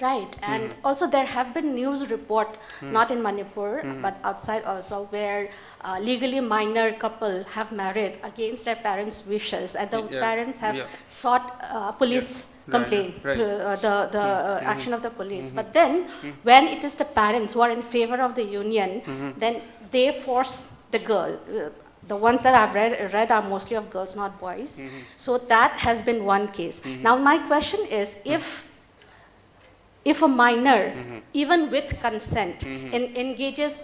Right, and also there have been news report, not in Manipur, but outside also, where legally minor couple have married against their parents' wishes, and the parents have sought police complaint to the action of the police. But then, when it is the parents who are in favor of the union, then they force the girl. The ones that I've read are mostly of girls, not boys. So that has been one case. Now my question is, if a minor, even with consent, engages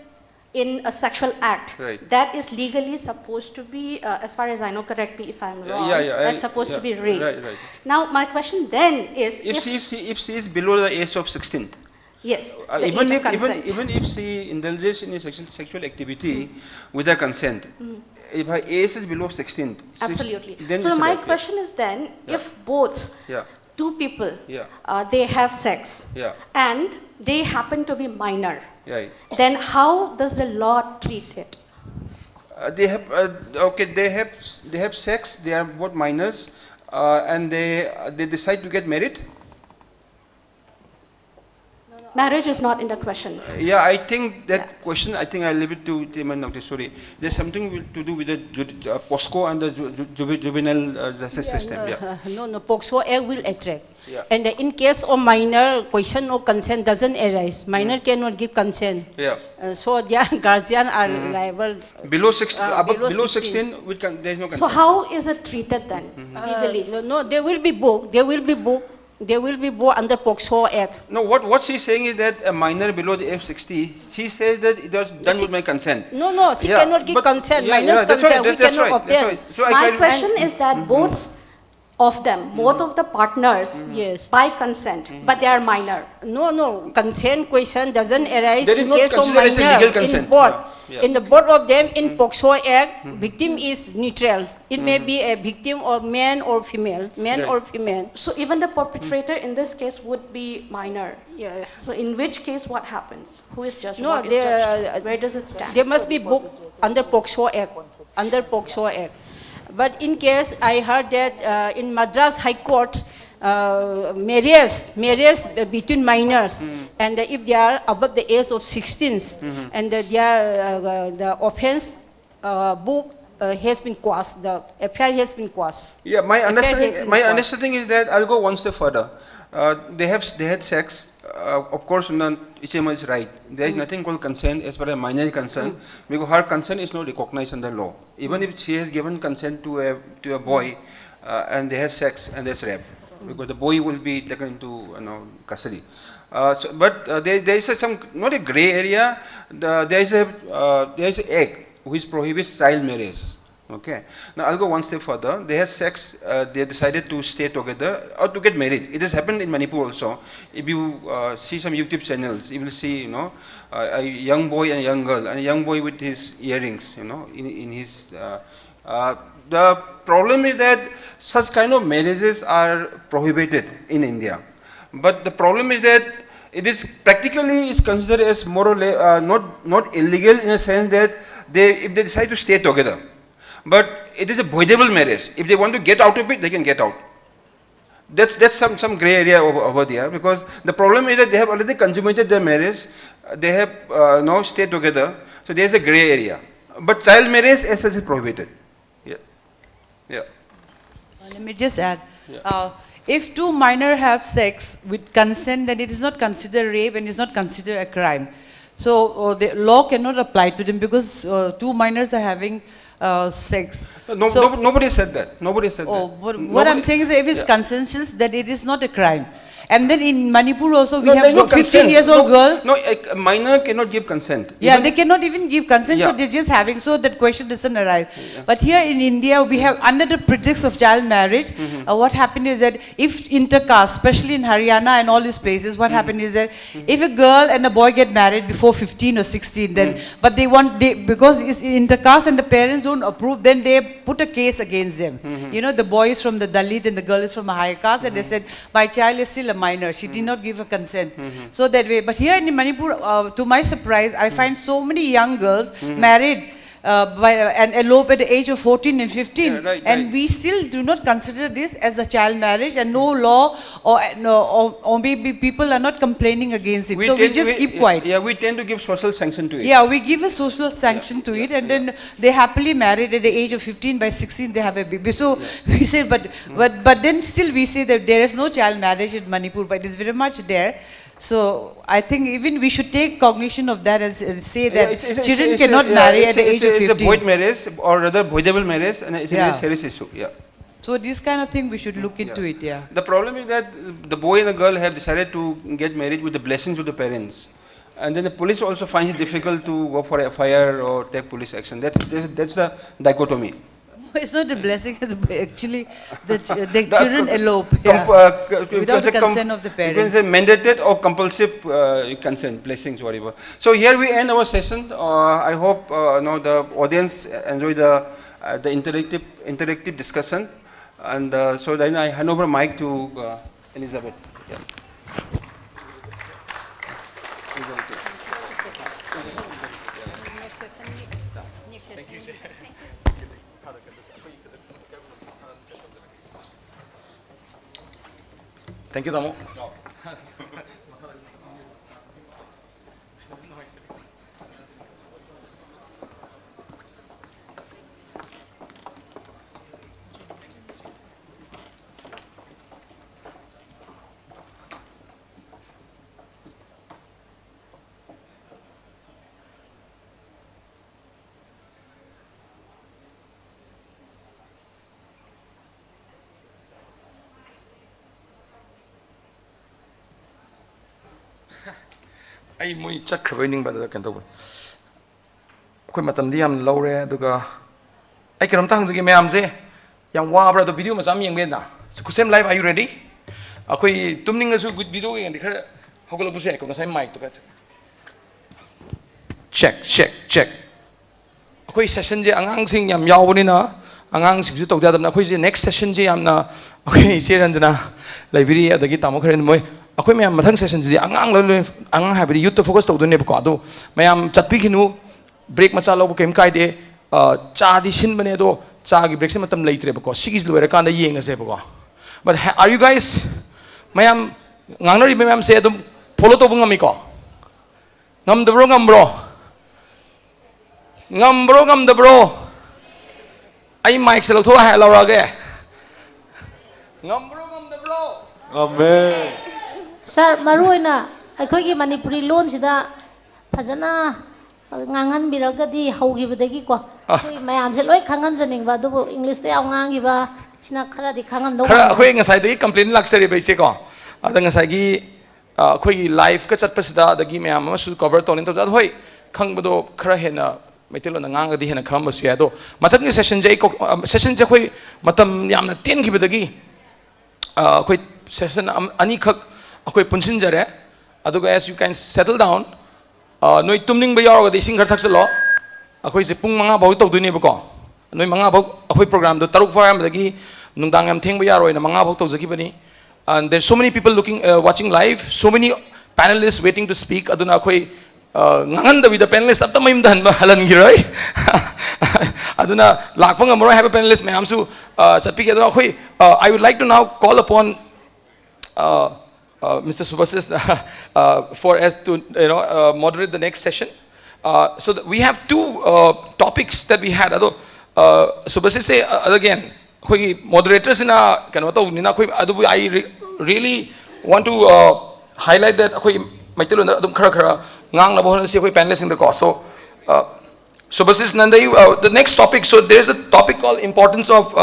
in a sexual act, that is legally supposed to be, as far as I know, correct me if I'm wrong, that's supposed to be rape. Right. Now my question then is, if she is below the age of 16. Yes. Even if she indulges in a sexual activity with her consent, if her age is below 16. Absolutely. Then so my question is then, if both two people, they have sex, and they happen to be minor, then how does the law treat it? They have sex. They are both minors, and they decide to get married. Marriage is not in the question. Yeah, I think that question, I think I'll leave it to Timan Nokte. Sorry. There's something to do with the POSCO and the juvenile justice system. No, POSCO Act will attract. And in case of minor, question of consent doesn't arise. Minor cannot give consent. So their guardian are liable. Below 16, below 16, there is no consent. So how is it treated then, legally? No, they will be booked. They will be booked under POSCO Act. No, what she's saying is that a minor below the age of 60, she says that it was done with my consent. No, she cannot give consent. Minor's consent, we cannot obtain. So my question is that both of them, both of the partners, by consent, but they are minor. No, consent question doesn't arise in case of minor. In the both of them, in POSCO Act, victim is neutral. It may be a victim of man or female, or female. So even the perpetrator in this case would be minor. So in which case, what happens? Who is judged? No, where does it stand? They must be booked under POSCO Act. Under POSCO Act. But in case I heard that in Madras High Court, marriage between minors, and if they are above the age of 16, and the offense book has been quashed, the affair has been quashed. Yeah, my understanding is that I'll go one step further. They had sex. Of course, Ichema is right. There is nothing called consent as far as minor is concerned, because her consent is not recognized under law. Even if she has given consent to a boy, and they have sex and there's rape, because the boy will be taken into custody. But there is some not a gray area. There is an act which prohibits child marriage. Okay. Now I'll go one step further. They had sex. They decided to stay together or to get married. It has happened in Manipur also. If you see some YouTube channels, you will see a young boy and a young girl, and a young boy with his earrings. In his. The problem is that such kind of marriages are prohibited in India. But the problem is that It is practically is considered as more or less not illegal in a sense that if they decide to stay together, but it is a voidable marriage. If they want to get out of it, they can get out. That's some gray area over there, because the problem is that they have already consummated their marriage. They have now stayed together, so there is a gray area. But child marriage as such is prohibited. Yeah. Yeah. Let me just add. If two minors have sex with consent, then it is not considered rape and it is not considered a crime. So the law cannot apply to them because two minors are having sex. Nobody said that. Nobody said that. What I'm saying is that if it's consensual, then it is not a crime. And then in Manipur also we have no 15 years old girl. No, a minor cannot give consent. Yeah, they cannot even give consent, so they're just having, so that question doesn't arrive. But here in India, we have, under the pretext of child marriage, what happened is that if intercaste, especially in Haryana and all these places, what happened is that if a girl and a boy get married before 15 or 16, then, but because it's intercaste and the parents don't approve, then they put a case against them. You know, the boy is from the Dalit and the girl is from a higher caste, and they said, my child is still a minor, she did not give a consent. So that way, but here in Manipur, to my surprise, I find so many young girls married and elope at the age of 14 and 15, and we still do not consider this as a child marriage, and no law or maybe people are not complaining against it. So we just keep quiet. Yeah, we tend to give social sanction to it. Yeah, we give a social sanction to it, and then they happily married at the age of 15. By 16 they have a baby. So we say, but then still we say that there is no child marriage in Manipur, but it is very much there. So I think even we should take cognition of that and say that children cannot marry at the age of 15. It's a void marriage, or rather voidable marriage, and it's a very serious issue. Yeah. So this kind of thing we should look into it. Yeah. The problem is that the boy and the girl have decided to get married with the blessings of the parents, and then the police also finds it difficult to go for a FIR or take police action. That's the dichotomy. It's not a blessing, it's actually the children elope without the consent of the parents. You can say mandated or compulsive consent, blessings, whatever. So here we end our session. I hope the audience enjoy the interactive discussion. And so then I hand over mic to Elizabeth. Yeah. Thank you, Damo. I muy chakravaining ba da kan to khoi matam di am lo re aduga ai karam ta hangji me am je yang wa bra do video ma sam yeng ben na ku sem live, are you ready? Akhoi tumning asu good video yang dikhar hogol bu se ko na sai mic to ka check akhoi session je angang sing yam yaw bani na angang sing su to da na akhoi je next session je am na akhoi che ranjana library adagi tamo kharen moi akhoi me mathang session ji angang angang ha bi youth to focus to do ne ko adu mayam chatpi khinu break macha lo kem kai de cha di sin bane do cha gi break se matam leitre ko sigis loira kan da yeng ase ko. But are you guys mayam ngangnori mayam se adum follow to bungami ko ngam de bro ngam de bro ai mic se lo tho ha lo ra ge ngam de bro amen. Sir, maruina akhoi Manipuri loan sida phajana ngangan biragadi haugibadagi ko mayam se loi khangan janing ba do English te awngang gi ba sina khara di khangam do khara akhoi ngasai de complain laksari bai se ko ada ngasai gi akhoi live ka chat pasida dagi mayam ma su cover tonin to hoi khangbado khara hena maitelo na ngang di hena kham basu ya do mathak ni session je khoi matam yamna ten gibadagi akhoi session ani khak akhoi punsin jare aduga as you can settle down noi tumning ba yaw ga de sing khar thak salo akhoi se pung manga bau to du ne ba ko noi manga bau akhoi program do taruk fa am dagi nungdang am theng ba yaroi na manga bau to jaki bani and there's so many people looking watching live, so many panelists waiting to speak. Aduna koi ngangan the panelists at the maim dan halan girai. Aduna lakpang amoro have a panelist may amsu speak. Aduna koi I would like to now call upon Mr. Subhasis for us to moderate the next session. So we have two topics that we had. Subhasis say again, moderators in a I really want to highlight that panelists in the course. So Subhasis Nandai, the next topic. So there is a topic called importance of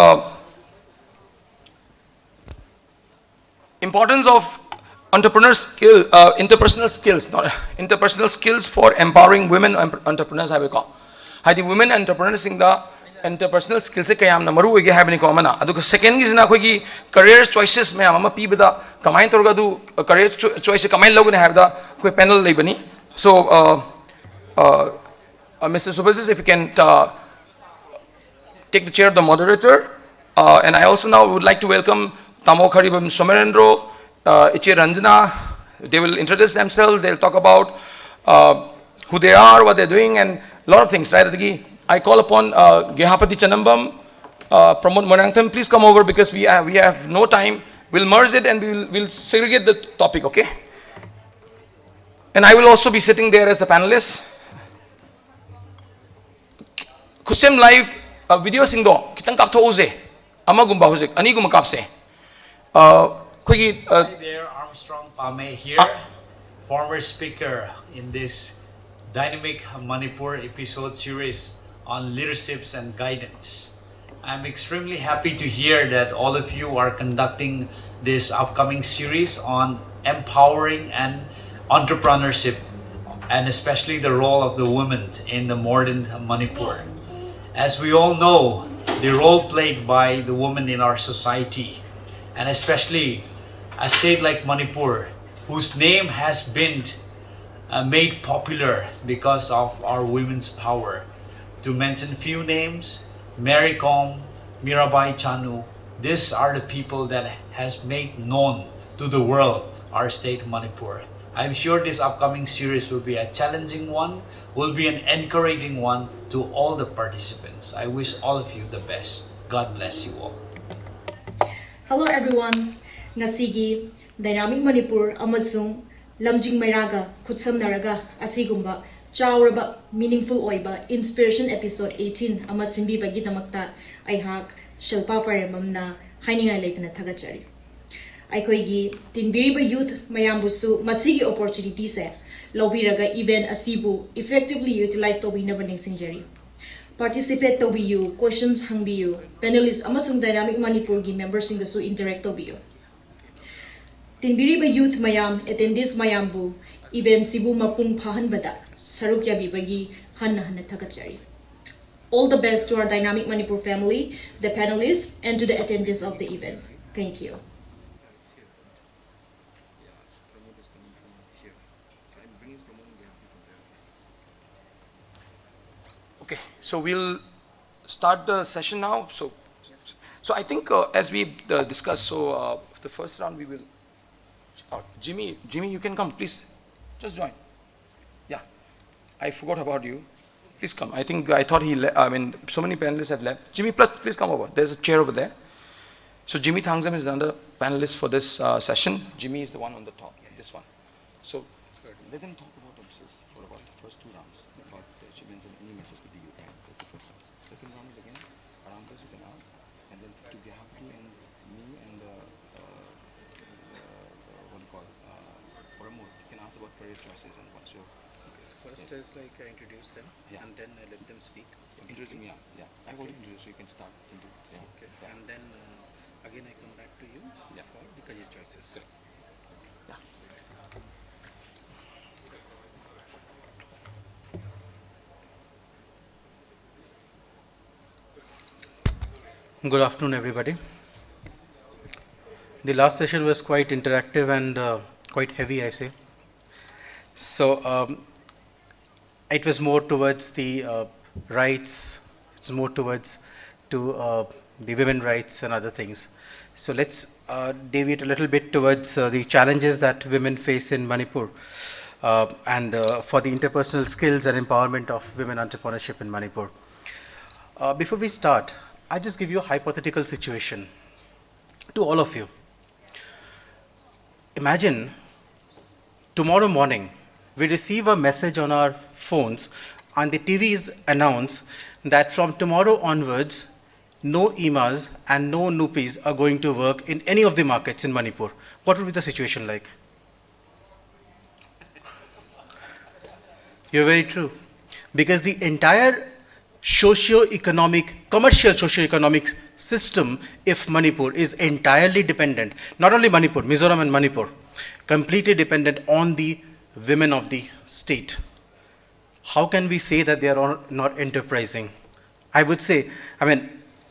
interpersonal skills, not interpersonal skills for empowering women entrepreneurs. I will call. The women entrepreneurs in the interpersonal skills. Kaya na maru ige have ni ko mana. Adu second is na koi career choices. May ama pi bida kamain torga du career choices kamain logo ne have da koi panel le bani. So Mr. Subhasis, if you can take the chair of the moderator, and I also now would like to welcome Tamo Kharibam Somerendro, Ichi Ranjana. They will introduce themselves. They'll talk about who they are, what they're doing, and a lot of things. Right? I call upon Gehapati Chanambam, Pramod Monangtham. Please come over because we have no time. We'll merge it and we'll segregate the topic. Okay? And I will also be sitting there as a panelist. Kusem live video singdo kitang kapto uze ama gumba uze ani gumba kapse. Hi there, Armstrong Pame here, former speaker in this dynamic Manipur episode series on leaderships and guidance. I'm extremely happy to hear that all of you are conducting this upcoming series on empowering and entrepreneurship, and especially the role of the women in the modern Manipur. As we all know, the role played by the women in our society, and especially a state like Manipur, whose name has been made popular because of our women's power. To mention few names, Mary Kom, Mirabai Chanu, these are the people that has made known to the world our state Manipur. I'm sure this upcoming series will be a challenging one, will be an encouraging one to all the participants. I wish all of you the best. God bless you all. Hello everyone. Ngasigi Dynamic Manipur amasung lamjing mairaga khutsamnaraga asigumba chawraba meaningful oiba inspiration episode 18 amasimbi bagi damakta aihak Shilpa Farimamna hainingai leitana thagachari. Aikoigi tinbiriba youth mayambusu masigi opportunity se lobiraga event asibu effectively utilize tobinaba ningsingjari. Participate tobiyu, questions hangbiyu, panelists amasung Dynamic Manipur gi members singasu interact tobiyu. Tinbiriba youth mayam attendees mayambu event sibu mapung phahanbada saruk yabibagi hanna thagachari. All the best to our Dynamic Manipur family, the panelists, and to the attendees of the event. Thank you. Okay, so we'll start the session now. So I think as we discussed, so the first round we will. Jimmy, you can come, please. Just join. Yeah, I forgot about you. Please come. I thought so many panelists have left. Jimmy, please come over. There's a chair over there. So Jimmy Thangzam is another panelist for this session. Jimmy is the one on the top, this one. So let them talk about themselves for about the first two rounds, about the achievements and any message to the youth. Right? That's the first round. Second round is again, around this you can ask, and then to Gehapu and me and what do you call Pramod, you can ask about career choices and what's your. First is like I introduce them, and then I let them speak. Introducing me, yeah. I've already introduced, so you can start. Okay. And then again I come back to you for the career choices. Yeah. Good afternoon, everybody. The last session was quite interactive and quite heavy, I say. So it was more towards the rights. It's more towards to the women rights and other things. So let's deviate a little bit towards the challenges that women face in Manipur and for the interpersonal skills and empowerment of women entrepreneurship in Manipur. Before we start, I just give you a hypothetical situation to all of you. Imagine tomorrow morning we receive a message on our phones and the TVs announce that from tomorrow onwards no EMAs and no NUPIs are going to work in any of the markets in Manipur. What would be the situation like? You're very true. Because the entire socio-economic, commercial socio-economic system, if Manipur, is entirely dependent, not only Manipur, Mizoram and Manipur, completely dependent on the women of the state. How can we say that they are not enterprising? I would say,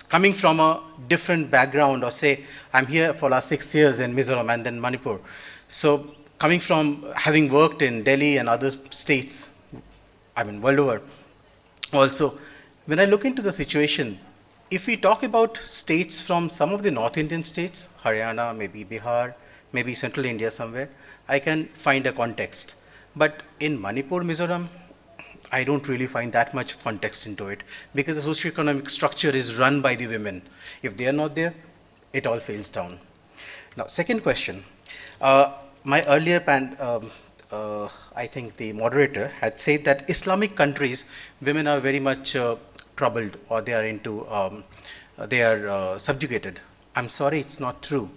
coming from a different background, or say, I'm here for last 6 years in Mizoram and then Manipur. So coming from having worked in Delhi and other states, world over, also, when I look into the situation, if we talk about states from some of the North Indian states, Haryana, maybe Bihar, maybe Central India somewhere, I can find a context. But in Manipur, Mizoram, I don't really find that much context into it, because the socio-economic structure is run by the women. If they are not there, it all fails down. Now, second question. My earlier I think the moderator had said that Islamic countries, women are very much troubled, or they are into, they are subjugated. I'm sorry, it's not true.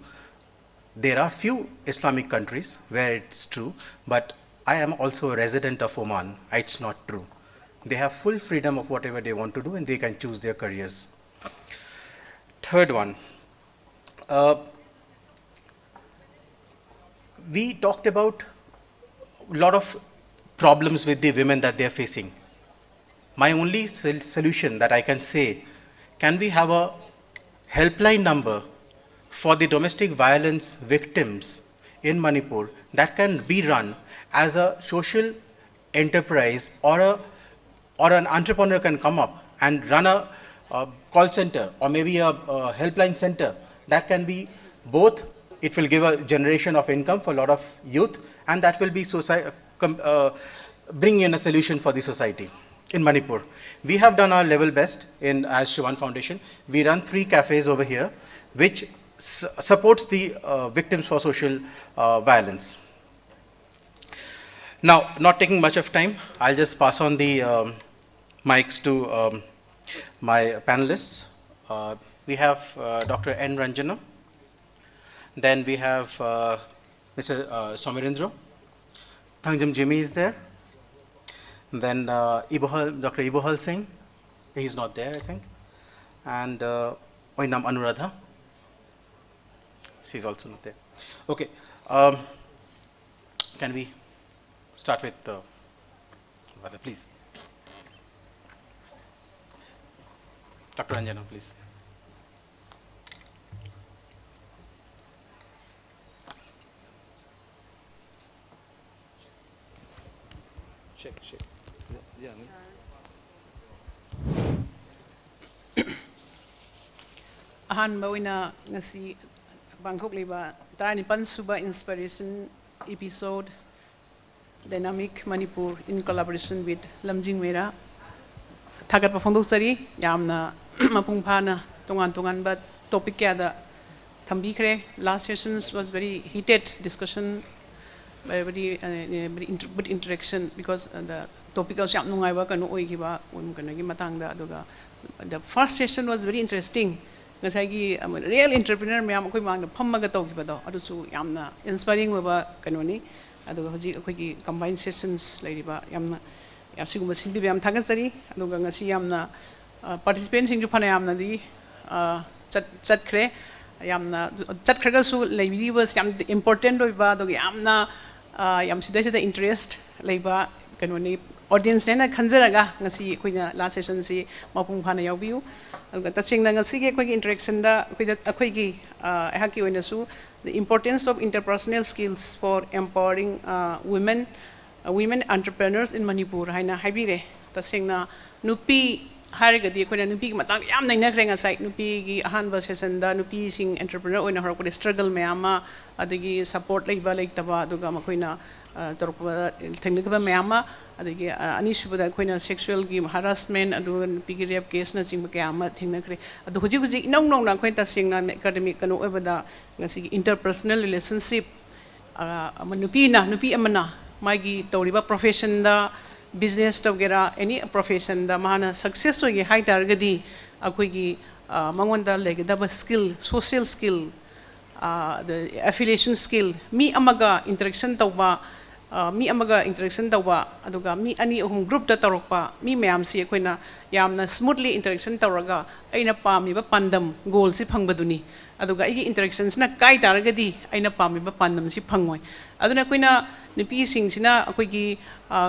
There are few Islamic countries where it's true, but I am also a resident of Oman. It's not true. They have full freedom of whatever they want to do, and they can choose their careers. Third one. We talked about a lot of problems with the women that they are facing. My only solution that I can say, can we have a helpline number for the domestic violence victims in Manipur that can be run as a social enterprise, or an entrepreneur can come up and run a call center or maybe a helpline center that can be both. It will give a generation of income for a lot of youth, and that will be bring in a solution for the society in Manipur. We have done our level best as Shivan Foundation. We run 3 cafes over here, which supports the victims for social violence. Now, not taking much of time, I'll just pass on the mics to my panelists. We have Dr. N. Ranjana. Then we have Mr. Somirendra. Thangjam Jimmy is there. Then Dr. Ibohal Singh. He's not there, I think. And Oinam Anuradha. She's also not there. Okay. Can we start with Radha, please? Dr. Ranjana, please. Check. Yeah. Ahanba oina ngasi Bangkok liba 19 suba inspiration episode Dynamic Manipur in collaboration with Lamjing Mera. Thagat pafondok sari yamna mapung phana tongan but topic kya da thambi khre. Last sessions was very heated discussion, very good interaction, because the topic was yam nungai ba kanu oi giba kanu gi matang da aduga. The first session was very interesting. Ngasai gi real entrepreneur mayam koi mang pham ga taw giba do adusu yamna inspiring ba kanu ni aduga hoji koi gi combined sessions lairiba yamna yasiguma simbi yam thagan sari aduga ngasi yamna participants sing ju phana yamna di chat khre yamna chat khraga su laibiri was yam important oiba aduga yamna yam sida interest leiba kanoni audience ne na khanjaraga ngasi koina last session si mapung phana yaubiu aduga tasingna ngasi ge koi interaction da koi gi ahaki oina su the importance of interpersonal skills for empowering women entrepreneurs in Manipur haina haibire tasingna nupi हारगदी अखोइना नुपी मतंग याम नैनखरे ngasai nupi gi ahanba session da nupi sing entrepreneur oina horko struggle mayama adagi support leiba leitaba aduga makoina torpa technical mayama adagi ani subada akoina sexual gi harassment adu nupi gi rape case na chingba kayama thingnakre adu huji huji nong nong na khoita singna academic kanu obada ngasi interpersonal relationship nupi amana magi toriba profession da business togera any profession da mana success ogi high targadi akoigi mangonda legedaba skill social skill the affiliation skill mi amaga interaction tawba aduga mi ani ohum group da tarokpa mi mayam si akoina yamna smoothly interaction tawraga aina pami ba pandam goal si phangbaduni aduga igi interactions na kai targadi aina pami ba pandam si phangoi aduna koina nupi singsina akoigi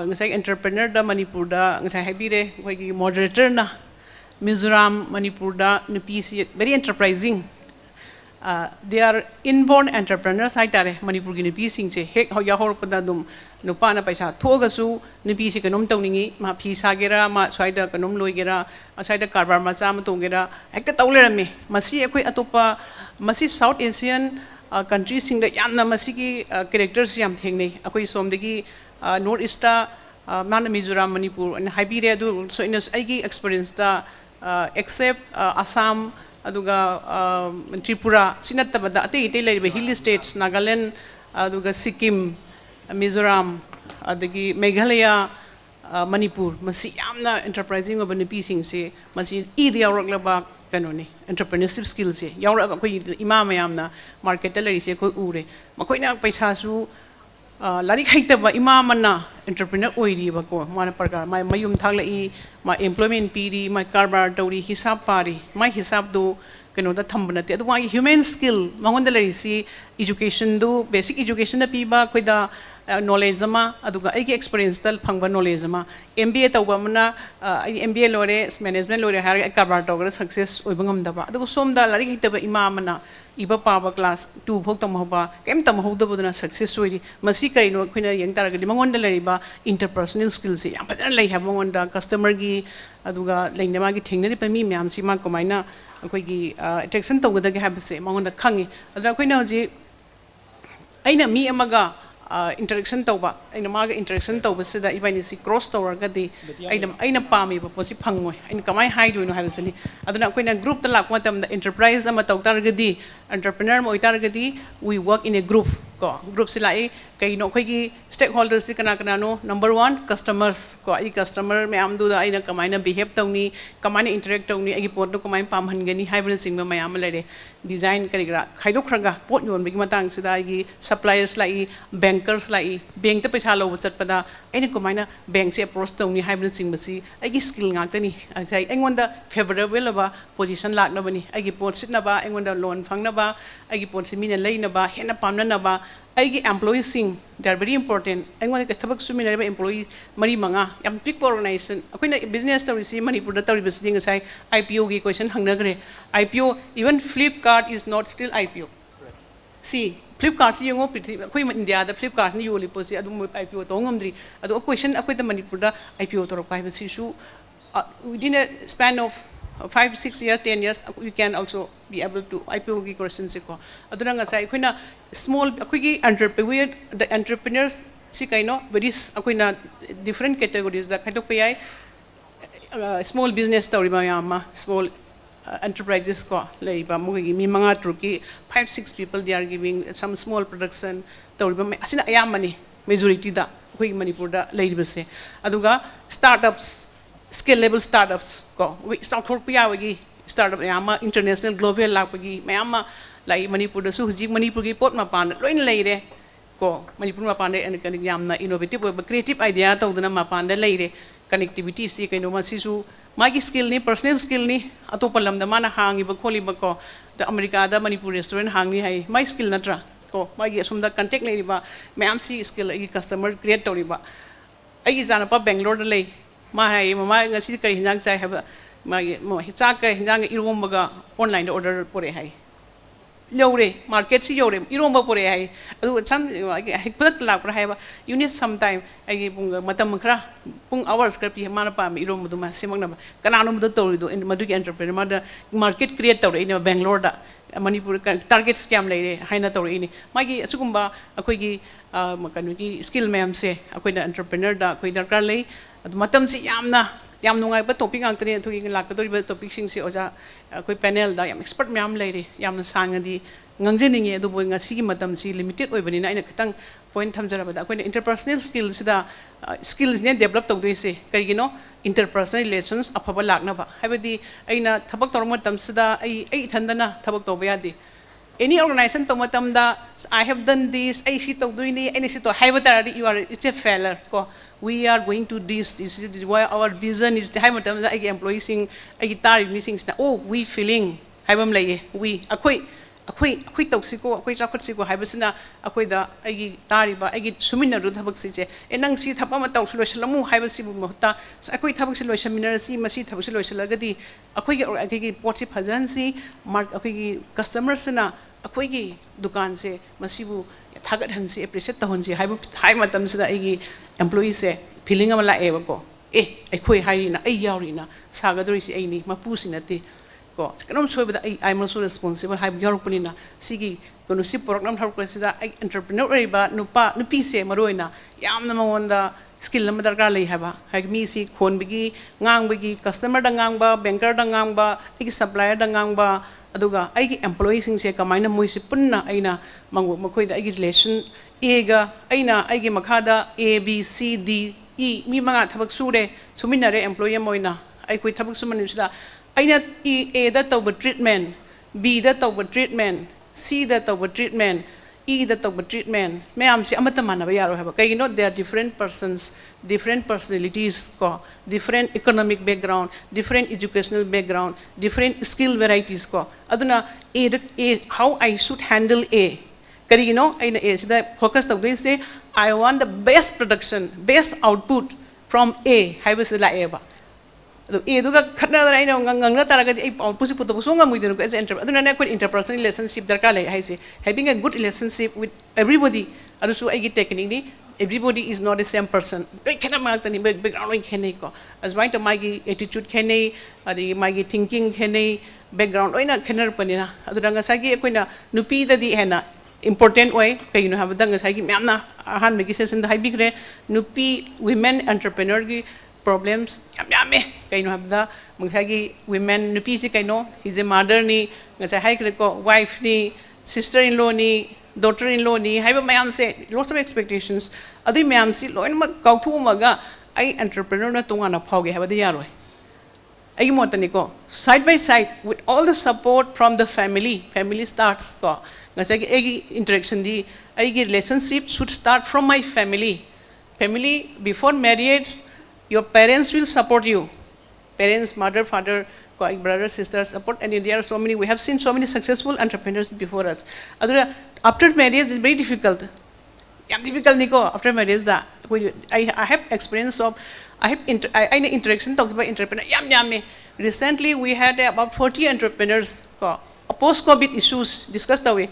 ngasai entrepreneur da Manipur da ngasai habire akoigi moderator na Mizoram Manipur da nupi si very enterprising they are inborn entrepreneurs haitare Manipur gi nupi singche hek ya horpada dum nupa na paisa thogasu nupi si kanom tawningi ma phi sagera ma swaida kanom loigera asaida karbar ma chama tongera hekta tawlerame masi akoi atopa masi South Asian countries sing da yamna masi gi characters yam thengnei akoi somdagi North East mana Mizoram Manipur and habire adu so in aigi experience da except Assam aduga Tripura sinatabada ate ite laiba hill states Nagaland aduga Sikkim Mizoram adagi Meghalaya Manipur masi yamna enterprising of nupi singse masi idi yauraglaba kanoni entrepreneurship skills se yaura koi ima mayamna market lari se koi ure makoina paisa su lari haitaba ima manna entrepreneur oiri ba ko mana parka mai mayum thaglai ma employment piri ma karbar tauri hisab pari mai hisab do kano da thambana te adu human skill mangonda lari si education do basic education da piba koida knowledge ma aduga ai experience tal phangba knowledge ma MBA tawba mana MBA lore management lore har karbar tawra success oibangam daba adu somda lari hitaba ima mana iba paba class 2 phok tamhoba kem tamhoda buduna success oiri masi kaino khina yang taragadi mangonda lariba interpersonal skills yam padana lei ha mangonda customer gi aduga leinama gi thingnari pa mi myam si ma komaina akoi gi attraction tawgada gi habse mangonda khangi adra khoina hoji aina mi amaga interaction tawba aina maga interaction tawba sida ibani si cross tawragadi aina pami ba posi phangoi aina kamai haidoino habsani aduna koina group ta lakma tam enterprise ama tawtaragadi entrepreneur mo itaragadi we work in a group ko group silai kaino khoi gi stakeholders di kana kana no number 1 customers ko ai customer me amdu da aina kamaina behave tawni kamaina interact tawni ai pot no kamai pamhangani haibna singma mayam lare design karigra khaidokraga pot yon bigi matang sida ai suppliers lai bankers lai bank ta paisa lo chatpada aina kamaina bank se approach tawni haibna singmasi ai skill ngakani ai engonda favorable ba position lakna bani ai pot sitna ba engonda loan phangna ba ai pot simina leina ba hena pamna na ba aigi employees sing they are very important aingone ka thabak sumina ba employees mari manga yam big organization akoina business tawri si Manipur da tawri bisi ngai IPO gi question hangnagre IPO even Flipkart is not still IPO see Flipkart si yongo pithi akoi India da Flipkart ni yoli posi adu IPO to ngamdri adu question akoi da Manipur da IPO to rokai bisi su within a span of 5-6 years 10 years we can also be able to IPO gi question se ko aduna nga sai khoina small akoi entrepreneur the entrepreneurs si kaino very akoina different categories da khaito pai small business tawri ma yama small enterprises ko leiba mo gi mi manga truki 5-6 people they are giving some small production tawri ba asina ayamani majority da koi Manipur da leiba se aduga startups scalable startups ko we South Korea wagi startup yama international global lapagi mayama lai Manipur da su ji Manipur gi pot ma pan loin leire ko Manipur ma pan de kan yamna innovative creative idea tawduna ma pan da leire connectivity si kaino ma si su magi skill ni personal skill ni atopalam da mana hangi ba kholi ba ko da America da Manipur restaurant hangi hai my skill natra ko magi asum da contact leire ba mayam si skill ai customer create tawri ba ai jana pa Bangalore da lei ma hai mama ngasi kari hinjang chai haba ma cha ka hinjang irombaga online order pore hai Yore, market si yore, iromba pore hai. Adu some kudak lak pra hai ba. You need some time. Ai matam kra pung hours kra pi mana pa irom du ma simang na. Kanano mu to do in madu ki entrepreneur ma market create to in Bangalore da. Manipur target scam lai hai na to ini. Magi asugumba akoi gi makanu ki skill ma'am se akoi da entrepreneur da akoi dar kra lai. Adu matam si yam nungai ba topic ang tani thugi lak to ba topic sing si oja koi panel da yam expert myam leire yam na sang di ngangjening e do boy nga sigi matam si limited oi bani na ina khitang point thamjara ba da koi interpersonal skills da skills ne develop to doi se kari gino interpersonal relations afaba lakna ba habadi aina thabak tor matam sida ai thandana thabak to ba yadi any organization to matam da I have done this ai si to doi ni ai si to haibata you are it's a failure ko we are going to this is why our vision is high matam da ai employees sing ai tar missing na oh we feeling haibam lai we akoi toxico akoi chakot siko haibasina akoi da ai tari ba ai sumina ru thabak si che enang si thapa ma taw sulo salamu haibasi bu mohta akoi thabak si loisha minar si masi thabak si loisha lagadi akoi gi pot si phajan si mark akoi gi customer sina akoi gi dukan se masibu thagat han si appreciate tahon si haibu thai matam sida ai employee se feeling ama la e ko akoi hairi na ai yauri na sagadori si ai ni mapu sinati ko kanom soibada I am also responsible haibu yorpuni na sigi kono si program thar ko sida ai entrepreneur ba nupi se maroina yamna mamonda skill na darkar lai haba hai mi si khon bigi ngang bigi customer da ngang ba banker da ngang ba ai supplier da ngang ba aduga ai employees sing se kamaina moi si punna aina mangu makoi da ai relation ega aina ai makhada A B C D E mi manga thabak sure suminare employee moina ai koi thabak sumani sida aina A da to treatment B da to treatment C da to treatment E da to treatment me am si amata mana ba yaro haba kai no they are different persons different personalities ko different economic background different educational background different skill varieties ko aduna A how I should handle A kari you know aina A sida focus to say I want the best production best output from A haiba sila A ba eduga khatna da ina ngangna taragadi ai pusi puto songa muidenu as aduna ne ko interpersonal relationship darka lai haise having a good relationship with everybody arusu ai gi technique ni everybody is not the same person ai khana magta ni background ai khene ko as right to my attitude khene adi my thinking khene background oina khenar panina aduna ngasa gi koina nupi da di hena important way kai no have danga sai gi myamna ahan me gi session da hai bigre nupi women entrepreneur gi problems yame kaino habda munghagi women nupi si kaino is a mother ni ngasa hai ko wife ni sister in law ni daughter in law ni haiba mayam se lots of expectations adi mayam si loin ma kauthu maga ai entrepreneur na tunga na phauge habada yaroi ai motani ko side by side with all the support from the family starts ko ngasa gi egi interaction di ai gi relationship should start from my family before marriage. Your parents will support you. Parents, mother, father, brother, sister support, and there are so many. We have seen so many successful entrepreneurs before us. After marriage, it's very difficult. Difficult, Nico. After marriage, I have experience of. I have interaction talking about entrepreneur. Recently, we had about 40 entrepreneurs. Post-COVID issues discussed away.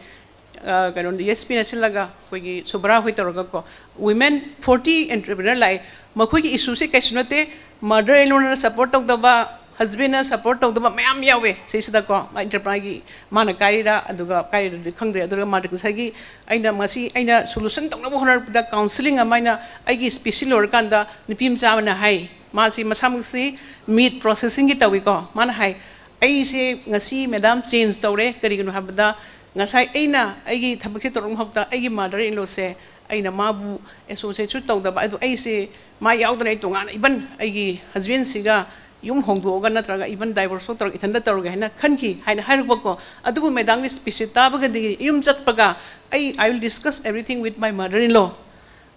ESP national laga koigi sobra hoi toroga ko women 40 entrepreneur lai makoi ki issue se kaisnote mother in law na support tok daba husband na support tok daba mayam yawe seisida ko entrepreneur gi mana kaira aduga kaira khangre aduga ma dik sagi aina masi aina solution tok na honar da counseling amaina aigi special or kanda nipim chamana hai masi masamsi meat processing gi tawi ko mana hai ai se ngasi madam change tore kari gnu habda ngasai aina aigi thabaki torong hokta aigi mother in law se aina mabu associate chu tawdaba adu ai se ma yaudana tonga even aigi husband siga yum hongdoga natraga even divorce tor ithanda torga hena khanki haina harubako adugu medang species tabaga di yum chakpaga I will discuss everything with my mother in law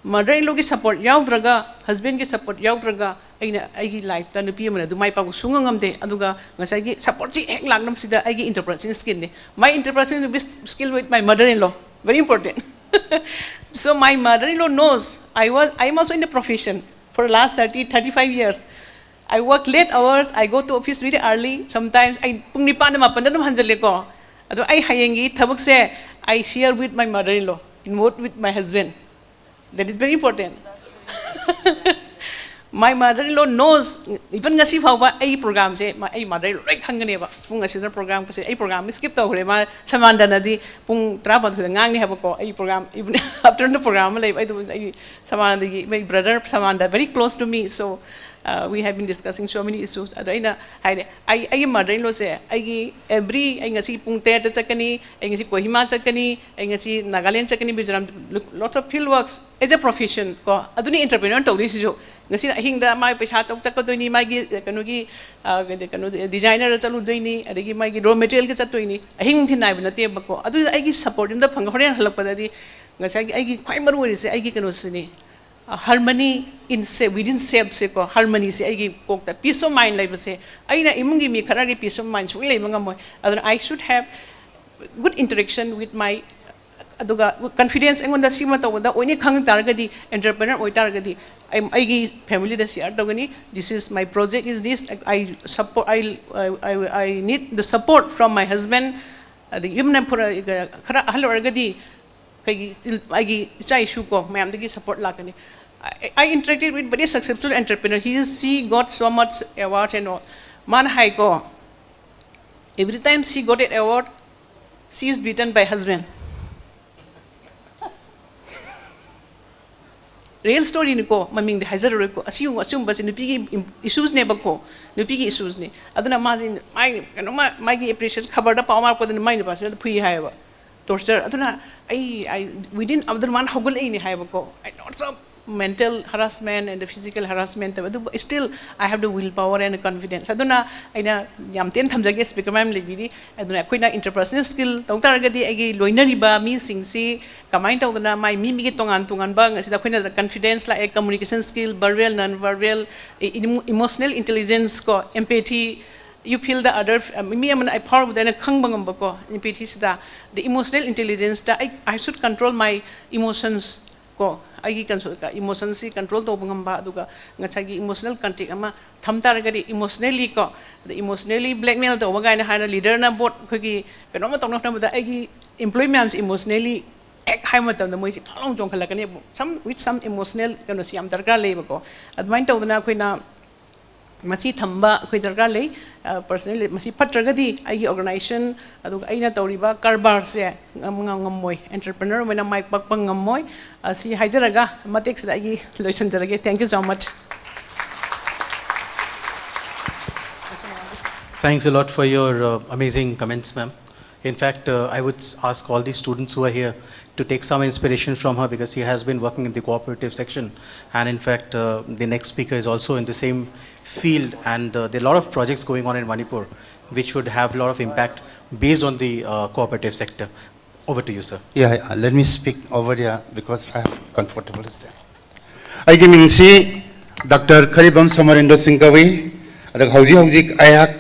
gi support yaudraga husband gi support yaudraga aina aigi life ta nupi amana du mai pa sungangam de aduga ngasai gi support ji ek langnam sida aigi interpersonal skill ne my interpersonal skill with my mother in law very important so my mother in law knows I am also in the profession for the last 35 years I work late hours I go to office very early sometimes I pungni pa na mapan na hanjale ko ado ai hayengi thabak se I share with my mother-in-law, not with my husband. That is very important. My mother-in-law knows even ngasi phawba ai program se ai mother-in-law right hangane ba pung ngasi program ko se ai program skip to hore ma samanda nadi pung traba thu ngang ni haba ko ai program even after the program lai ai samanda gi my brother samanda very close to me, so we have been discussing so many issues. Adaina ai mother-in-law se ai every ai ngasi pung te ta chakani ai ngasi Kohima chakani ai ngasi Nagaland chakani Mizoram, lot of field works as a profession ko aduni entrepreneur to this jo ngasi ahingda mai paisa tok chakadoi mai gi kanogi designer chalu doini adagi mai gi raw material ki chatoi ahing thinai bna te bako adu ai gi support in the phang horen halakpada di ngasi ai gi khwai maru ri se ai gi kano sini harmony in se within self se ko harmony se ai gi kokta peace of mind lai base aina imungi mi khara gi peace of mind su lai manga moi adu I should have good interaction with my aduga confidence engonda sima tawda oini khang targadi entrepreneur oi targadi ai gi family da share tawgani this is my project is this I support I need the support from my husband the imna pura khara hal orgadi kai gi chai shu ko mayam dagi support lakani I interacted with very successful entrepreneur. She got so much awards and all. Man hai ko every time she got an award she is beaten by husband. Real story ni ko maming de hazard ko assume bas nupi gi issues ne bako nupi gi issues ne aduna ma jin mai kano ma gi appreciation khabar da pawmar ko mai ne bas phui hai ba torture aduna I within abdul man hogul ai ni hai bako I not so mental harassment and the physical harassment but still I have the willpower and the confidence aduna aina yam ten thamjage speaker ma'am lebiri aduna koina interpersonal skill tawtaragadi agi loinariba mi singsi kamai tawdana mai mi gi tongan ba ngasida koina confidence la communication skill verbal non verbal emotional intelligence ko empathy you feel the other me I power with a khangbangam ba ko empathy sida the emotional intelligence that I should control my emotions ko agi emotions si control to bangam ba aduga ngachagi emotional contact ama thamtaragadi emotionally ko the emotionally blackmail to bagai na hana leader na board khogi kenoma tongna na agi employee mams emotionally act hai matam da moi si thong jong khalakani some with some emotional kano si am darkar leba ko admain to na khoina masi thamba khoi darkar lei personally masi patragadi agi organization aduga aina tawriba karbar se ngamoi entrepreneur mena mai pakpang ngamoi si haijaraga matek sida agi loisan jarage. Thank you so much. Thanks a lot for your amazing comments, ma'am. In fact, I would ask all the students who are here to take some inspiration from her because she has been working in the cooperative section, and in fact the next speaker is also in the same field, and there are a lot of projects going on in Manipur which would have a lot of impact based on the cooperative sector. Over to you, sir. Yeah, let me speak over here because I am comfortable there. I give me Dr. Karibam Samarindo Singkawi, the Hausi Ayak,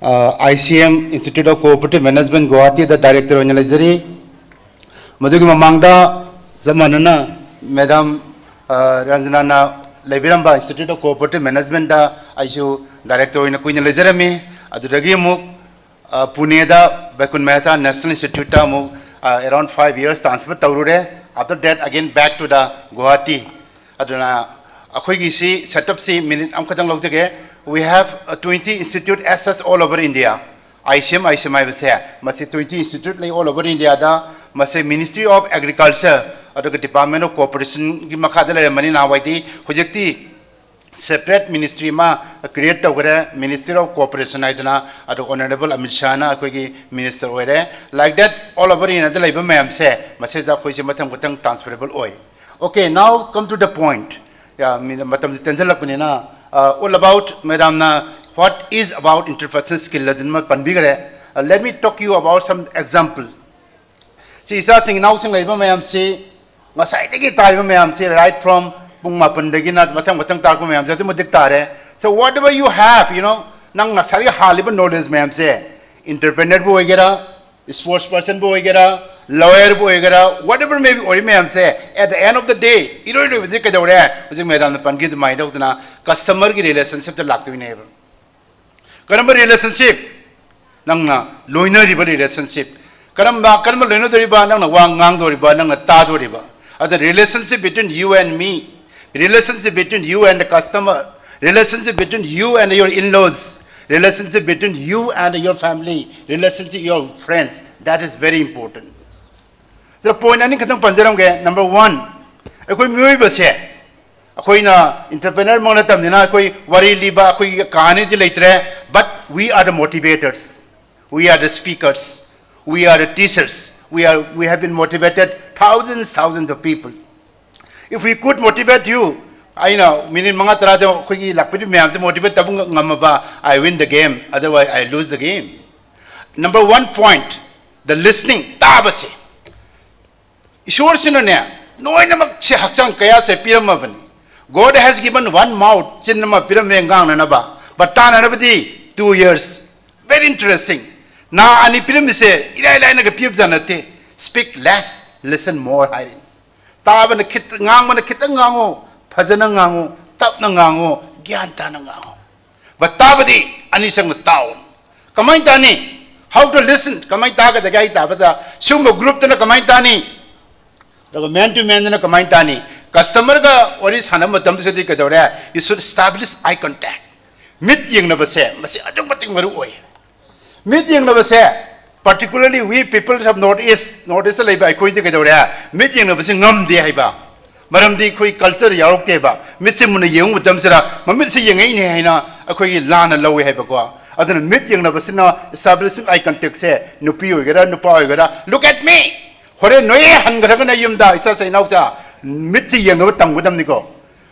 ICM Institute of Cooperative Management Guwahati, the Director of Analyzery, Madugi Mamangda Zamanana, Madam Ranjanana Leviramba Institute of Cooperative Management, ICU Director in Queen Elizabeth, Adudagimu, Puneda, Bakun Mehta, National Institute, around 5 years transfer Taurure. After that, again back to the Guwahati. Aduna Akwigi si set up si minute Amkatang Logage. We have 20 institute assets all over India. ICM I will say, must 20 institute all over India. Must say Ministry of Agriculture, or the Department of Cooperation, Gimakadala Manina Waiti, Hujekti. Separate ministry ma create the Ministry of Cooperation idana at Honorable Amit Shana Akwigi Minister Were like that all over in the labor ma'am say message of Kuimatam Gutang transferable oil. Okay, now come to the point. Yeah, Matam Tenzala Punina all about Madam what is about interpersonal skills in Panbigare. Let me talk you about some example. See, sing now sing labor ma'am say Masai time ma'am say right from so whatever you have, you know, nang nasari haliba knowledge ma'am say entrepreneur bo egera, sports person bo egera, lawyer bo egera, whatever maybe or ma'am say at the end of the day, you don't know with the madam the pan give my na customer ki relationship to lak to neighbor. Karamba relationship nang na loiner relationship Karam leno doriba nang wang ngang doriba nang ta doriba. The relationship between you and me, relationship between you and the customer, relationship between you and your in-laws, relationship between you and your family, relationship your friends, that is very important. So the point ani khatang panjaram ge number 1 akoi myoi ba se akoi na entrepreneur mona tam dina akoi wari liba akoi kahani di leitre, but we are the motivators, we are the speakers, we are the teachers, we have been motivated thousands of people. If we could motivate you, I know, meaning mga tarado koi lakpidi mayam se motivate tabung ngamaba, I win the game, otherwise I lose the game. Number 1 point, the listening tabase. Ishwar sinone noy namak se hakchang kaya se piramabani. God has given 1 mouth, chinnama pirameng na ba, but tan anabadi 2 years. Very interesting. Na ani piram se ilai na ka pip janate. Speak less, listen more. Hiring. Taba na kit ngang mana kita ngango, phajana ngango, tap na ngango, gyan ta na ngango. But tabadi ani sang taon. Kamay tani, how to listen? Kamay ta ka dagay ta bata. Sumo group ta na kamay tani. Daga man to man na kamay tani. Customer ka wari sana matam sa di ka dawra. You should establish eye contact. Meet yung na base, masi adong pating maruoy. Meet yung na base. Particularly we people have noticed the like I koi the kadawra meeting of ngam de haiba maram di koi culture yarok te ba mitse mun yung mutam sira mamit se yung ai ne na akoi lana lawe haiba ko adana meeting na basina establishing eye contact se nupi ogera nupa ogera look at me hore noye han gara na yumda isa sai naucha mitse yung no tang budam ni ko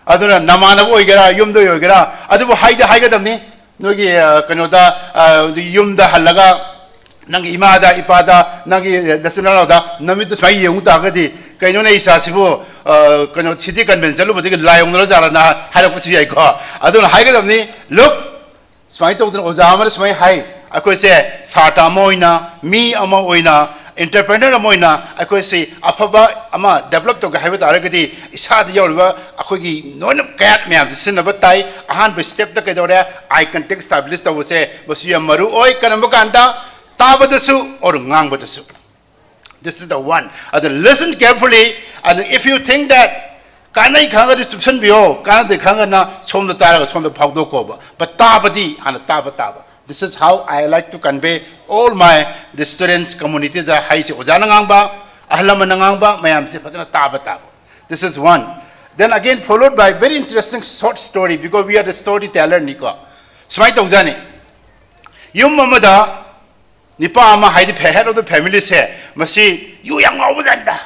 adana namana ogera yumdo ogera adu haida haiga damni nogi kanoda yumda halaga nang imada ipada nang national da namit sai yung ta gadi kaino na isa sibo kano city convention lo bodi layong no jara na harak pusi ai ko adun hai ga damni look sai to oja amar sai hai akoi se sata moina mi ama oina entrepreneur moina akoi se afaba ama develop to ga hai ta gadi isa da yorba akoi gi non kat myam sin na batai ahan be step ta ke dore I contact establish to se bosi amaru oi kanam kanda tabadasu or ngangbadasu. This is the one. Listen carefully, and if you think that kanai khanga description bio, kana de khanga na som the tara som the phagdo ko, but tabadi and taba. This is how I like to convey all my the students community the high se ojana ngangba, ahlam nangangba, mayam se patna taba. This is one. Then again followed by very interesting short story because we are the storyteller niko. Smai tongzani. Yum mamada nipa ama head of the family say masi you yang awuzanda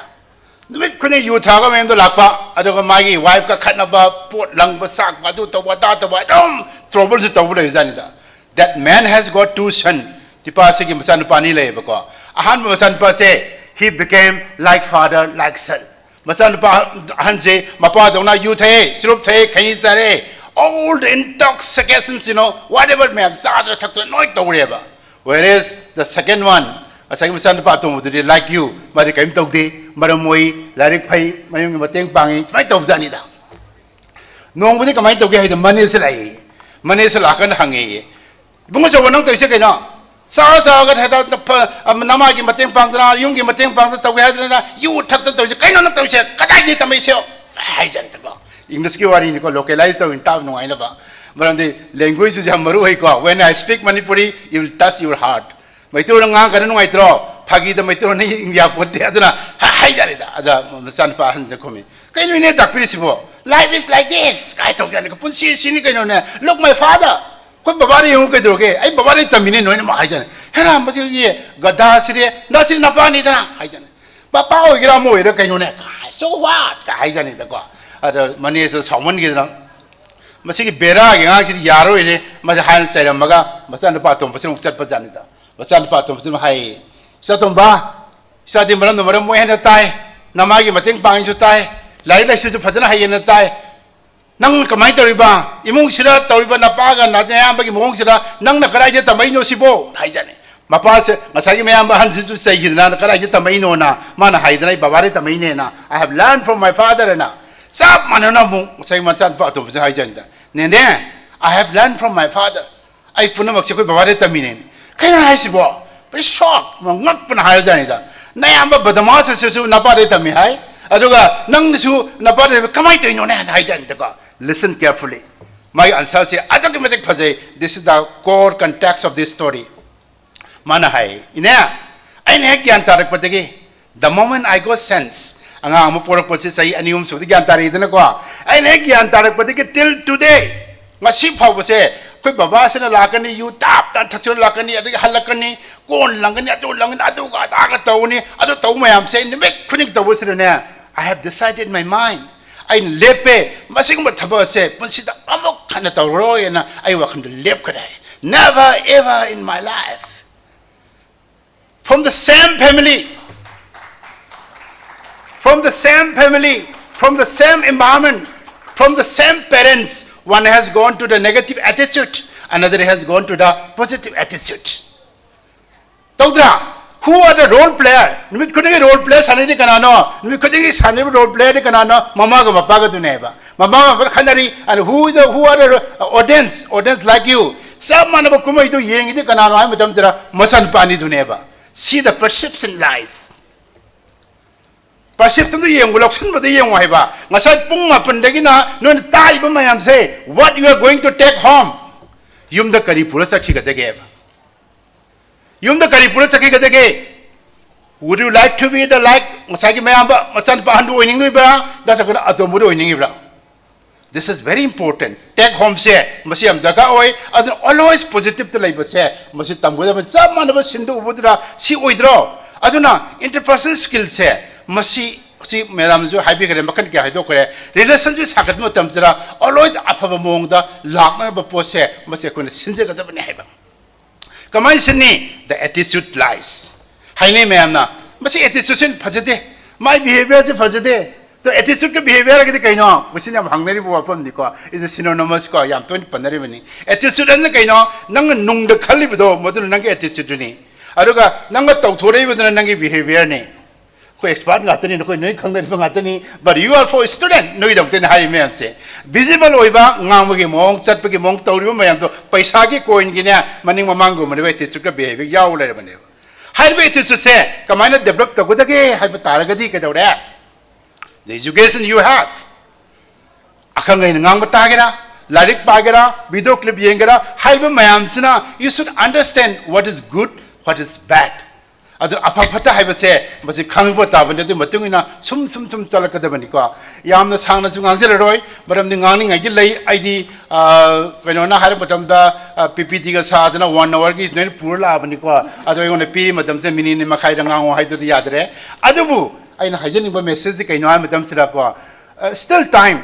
numit kune you thaga mem do lakpa adoga magi wife ka khatna ba pot lang ba sak ba du to ba da to ba dom trouble se tawul izanida. That man has got 2 sons tipa se ki masan pani le ba ko ahan masan pa se he became like father like son masan pa ahan se mapa dona you the sirup the khai sare all the intoxications whatever may have sadra thak to noi tawre ba. Whereas the second one, asang masan pa to like you, mari kaim tawdi, maramoi, larik pai, mayong mateng pangi, may tawda da. Nong budi kamay tawgi hay mani sila kan hangi. Bungo sa wanang tawsi kay na. Sa agad hada nama gi mateng pangdra, yung gi mateng pangdra tawgi hada na, you thak tawsi kay no tawsi, kaday ni tamay siyo. Ay jan ta ko. English ki wari ni ko localize to in town no ay na ba. The language is when I speak Manipuri, you will touch your heart. Maituro nga ganun ng itro, pagi da maituro na India puti aduna hay jarida ada san pa han komi. Kayo ni takpirisibo. Life is like this. Kahit og yan ko punsi sini kayo na. Look my father. Kung babari yung kayo ke, ay babari taminin no na hay jan. Hera masi ye gada sire, na sire na pa ni jana hay jan. Papa o gira mo ira kayo na. So what? Hay jan ida ko. Ada mani sa salmon gida. Masih bera yang aja yaro ini masih hal saya maga masih ada patung masih ucap perjalanan itu masih ada patung masih hai satu bah satu malam nomor mau yang natai nama lagi mating pangin jutai lain lagi suatu perjalanan hai yang natai nang kemai teriba imung sila teriba napaga natanya bagi imung sila nang nakarai je tamai no sibo hai jane mapa se masagi mayam bahan jitu say gina nakarai je tamai no na mana hai dana babari tamai ne na I have learned from my father na sab mana na mung say mansan patung masih hai jane Nene, I have learned from my father. I puna maksud ko babare taminin. Kaya na sibo. be shocked ngak pan hai jani da na amba badamas su napa de tami hai aduga nang su napa de kamai to no na hai jani da listen carefully my answer say ajak magic phajai this is the core context of this story mana hai ina ai ne gyan tarak pategi the moment I got sense anga mo porak pochi sai anium su gyan tari dana ko ai ne gyan tarak pategi till today ngasi phau se koi baba se na lakani you tap ta thachur lakani adu halakani kon langani atu langani adu ga ta ga tawni adu taw mayam se nimek khunik taw se ne I have decided in my mind I lepe masing ma thaba se punsida amok khana taw ro na I wakhan lep kadai never ever in my life from the same family from the same environment from the same parents one has gone to the negative attitude, another has gone to the positive attitude. Tawdra, who are the role player? Nimi kudingi role player sanadi kanano, nimi kudingi sanadi role player di kanano, mama ga papa ga tuneba. Mama ga khanari, and who are the audience like you? Some man ba kuma itu yengi di kanano ay madam jara masan pani tuneba. See the perception lies. Perception to yeng buloksun ba yeng wai ba ngasai pung ma pandagi na non tai ba mayam say what you are going to take home yum da kari pura sakhi ga dege yum da kari pura sakhi ga dege would you like to be the like ngasai ki mayam ba masan pa handu oining ba da ta kana atom bu oining ba this is very important take home say masi am daga oi always positive to life say masi tambu da sa man ba sindu ubudra si oidro aduna interpersonal skills say masi si madam jo haibi kare makan kya haido kare relationship sakat mo tamjara always afaba mong da lakna ba pose masi ko ne sinje ga da bani haiba kamai sinni the attitude lies haine ma'am na masi attitude sin phajade my behavior se phajade to attitude ke behavior ke kaino masi na hangnari bu apam ni ko is a synonymous ko yam ton panari bani attitude an kaino nang nung da khali bido modul nang attitude ni aruga nang ta thore bido nang behavior ni ko expert ngatani ko noi khangdari ngatani but you are for student noi dokten hari me se visible oiba ngamge mong chatpagi mong tawriba mayam to paisa gi coin gi ne maning mamango mane te chuka behavior yaw le mane hai be te se kamaina develop to godage hai ba taragadi ke dore the education you have akangai ngang ba tagera larik pagera video clip yengera hai ba mayam sina you should understand what is good what is bad adu apapata haiba se masi khangbo tabane de matungina sum chalakadabani ko yamna sangna su ngangjel roi baram ni ngani ngai lei aidi kaino na har batam da ppt ga sadna 1 hour gi nen purla abani ko adu ngone pi matam se mini ni makhai da ngango haidu yadre adubu aina hajeni ba message di kaino ai matam sira ko still time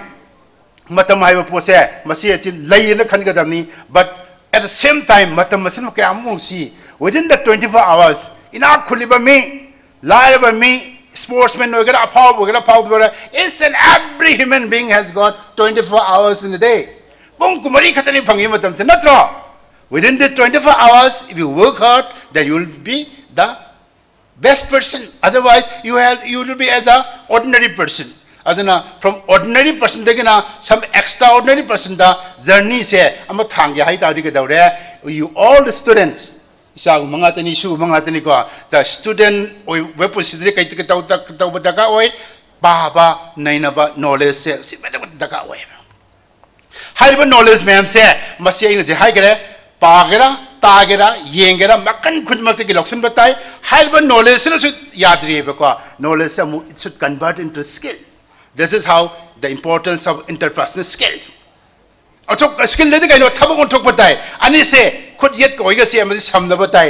matam haiba pose masi achi lei na khangadamni but at the same time matam masin ka among si within the 24 hours ina khuliba me laiba me sportsman wagera apau each and every human being has got 24 hours in a day bong kumari khatani phangi matam se natro within the 24 hours if you work hard then you will be the best person otherwise you will be as a ordinary person aduna from ordinary person degina some extraordinary person da journey se am thang ya hai ta ri ga daure you all the students isang mga tani su mga tani ko the student oi weposidre kai ta ta daga oi ba naina ba knowledge se si ba daga oi hai ba knowledge ma'am se masi ai je hai gere pa gera ta gera yengera makan khud mak ki loksun batai hai ba knowledge se su yad ri ba ko knowledge se it should convert into skill this is how the importance of interpersonal skill atok skill le kai no thabang on thok batai ani se khud yet ko ga se am samna batai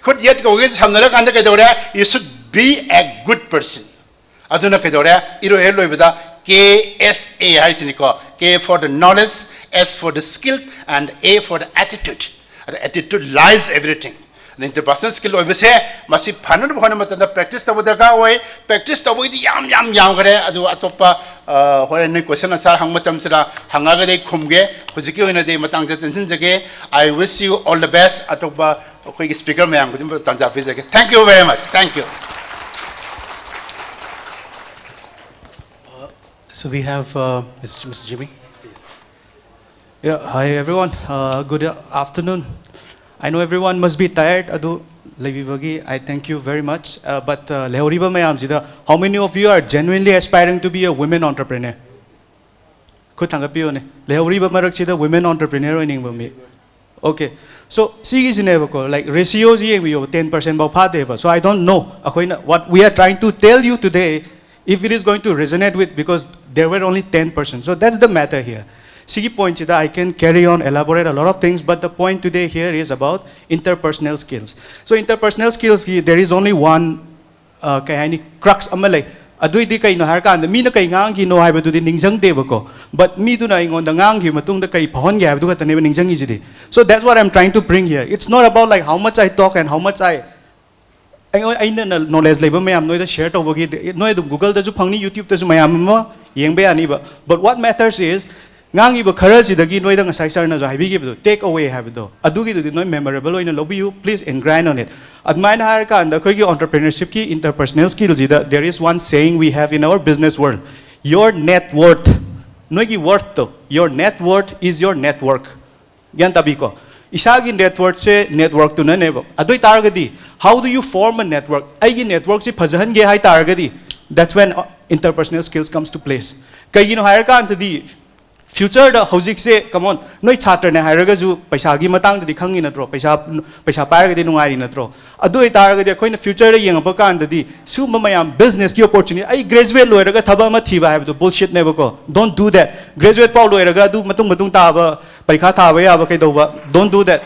khud yet ko ga samna kan da kai dore you should be a good person aduna kai dore iro hello bida KSA hai siniko K for the knowledge S for the skills and A for the attitude the attitude lies everything the interpersonal skill oi se masi phanan bhona mata da practice tabu daga oi practice tabu di yam gare adu atopa hore nei question answer hang matam sira hanga ga dei khumge hujiki oina dei matang ja tension jage I wish you all the best atopa koi speaker mayam ko tanja jage thank you very much thank you so we have Mr. Jimmy please yeah hi everyone good afternoon I know everyone must be tired adu I thank you very much. But Lehoriba mayam sida, how many of you are genuinely aspiring to be a women entrepreneur? Kutangapio ne. Lehoriba marak sida women entrepreneur ning bami. Okay. So see is never like ratios we 10% about part. So I don't know what we are trying to tell you today, if it is going to resonate with, because there were only 10%. So that's the matter here. Sigi point that I can carry on, elaborate a lot of things, but the point today here is about interpersonal skills. So interpersonal skills, there is only one crux amalay. Adui di kay no harkan, mi na kay ngang gi no hay badu di ningjang deba ko. But mi tu na ingon da ngang gi matung da kay pahon gi badu ka tane ningjang iji. So that's what I'm trying to bring here. It's not about like how much I talk and how much I knowledge labor mayam no da share to bogi no da Google da ju phangni YouTube da ju mayam ma yeng be ani ba. But what matters is ngangi ba khara si dagi noi da ngasai sar na jo haibi gi bu take away have do adu gi du noi memorable oina lobby you please engrain on it admine har ka anda khoi gi entrepreneurship ki interpersonal skills ida there is one saying we have in our business world, your net worth noi gi worth to your net worth is your network gyan tabi ko isagi net worth se network to na ne ba adoi tar gadi how do you form a network ai gi network se phajahan ge hai tar gadi that's when interpersonal skills comes to place kai gi no har ka anta di future da housing se come on noi chatra ne hairaga ju paisa gi matang da dikhangi natro paisa pairaga di nungai natro adu itaraga de koina future da yengba kan da di suma mayam business ki opportunity ai graduate loiraga thaba ma thiba haibdo bullshit ne ba ko don't do that graduate paul loiraga du matung ta ba paikha tha ba ya ba kai do ba don't do that.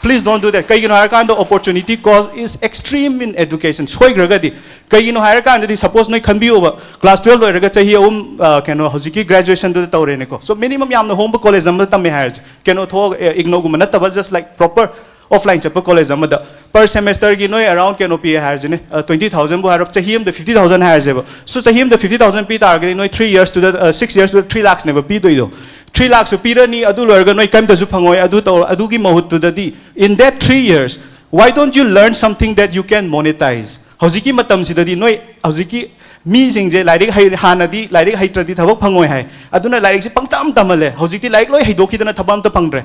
Please don't do that. Kaigino harakan the opportunity cost is extreme in education. Soi gragadi. Kaigino harakan the suppose noi khanbi over class 12 loiraga chahi keno hojiki graduation do tawre ne ko. So minimum yamna home college amda tamme hires. Keno tho igno gumana taba just like proper offline chapa college amda per semester gi noi around keno pa hires ne 20,000 bu harap chahi am the 50,000 hires eba. So chahi am the 50,000 pi target noi 3 years to the 6 years to 3 lakhs ne ba pi doido. 3 lakhs pirani adu lorga noi kam tasu phangoi adu gi mahut to dadi in that 3 years why don't you learn something that you can monetize hojiki matam sidadi noi hojiki mi jingje lairik hanadi lairik haitradi thabak phangoi hai aduna lairik si pangtam tamale hojiki lairik loi haidoki dana thabam ta phangre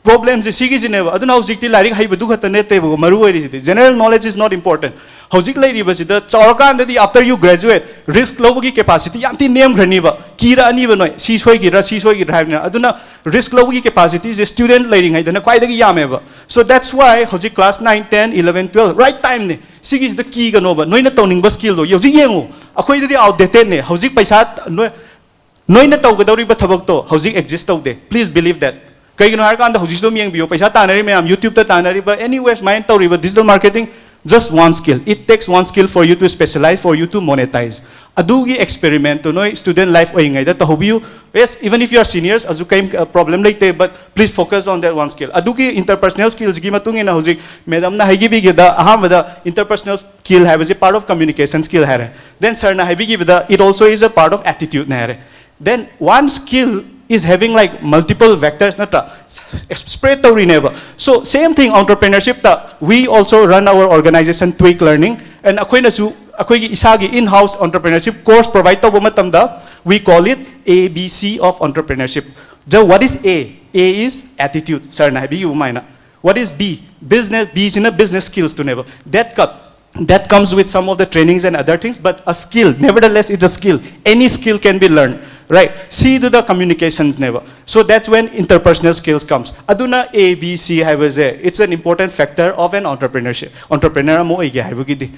problems is sigi jineva aduna hojiki lairik haibadu khatane te maru oi general knowledge is not important hojik lai ba sida chawkan dadi after you graduate risk lobugi capacity yamti name grani ba kira ani ba noi si soi gi drive aduna risk lobugi capacity is student learning hai dana kwai dagi yame ba so that's why hojik class 9 10 11 12 right time ne sigi is the key ga no ba noi na toning ba skill do yoji yengu akhoi dadi outdated ne hojik paisa noi na tawgadori ba thabak to hojik exist tawde please believe that kaigino har kan da hojik do mieng bio paisa tanari me am YouTube ta tanari ba anyways mind tawri ba digital marketing just one skill. It takes one skill for you to specialize, for you to monetize. Adugi experiment to no student life oingai that hobiu. Yes, even if you are seniors, azu kaim problem like but please focus on that one skill. Adugi interpersonal skills gi matung ina hojik madam na haigi bi da aham da interpersonal skill have is a part of communication skill hare. Then sir na haigi bi da it also is a part of attitude na hare. Then one skill is having like multiple vectors nata spread to never. So same thing entrepreneurship ta we also run our organization Tweak Learning and akoina su akoigi isagi in-house entrepreneurship course provide to matamda we call it ABC of entrepreneurship. So what is A? A is attitude. Sir na bi umaina. What is B? Business. B is in a business skills to never. That comes with some of the trainings and other things, but a skill. Nevertheless, it's a skill. Any skill can be learned. Right. C to the communications never. So that's when interpersonal skills comes. Aduna A, B, C have a say. It's an important factor of an entrepreneurship. Entrepreneur mo igi have gidi.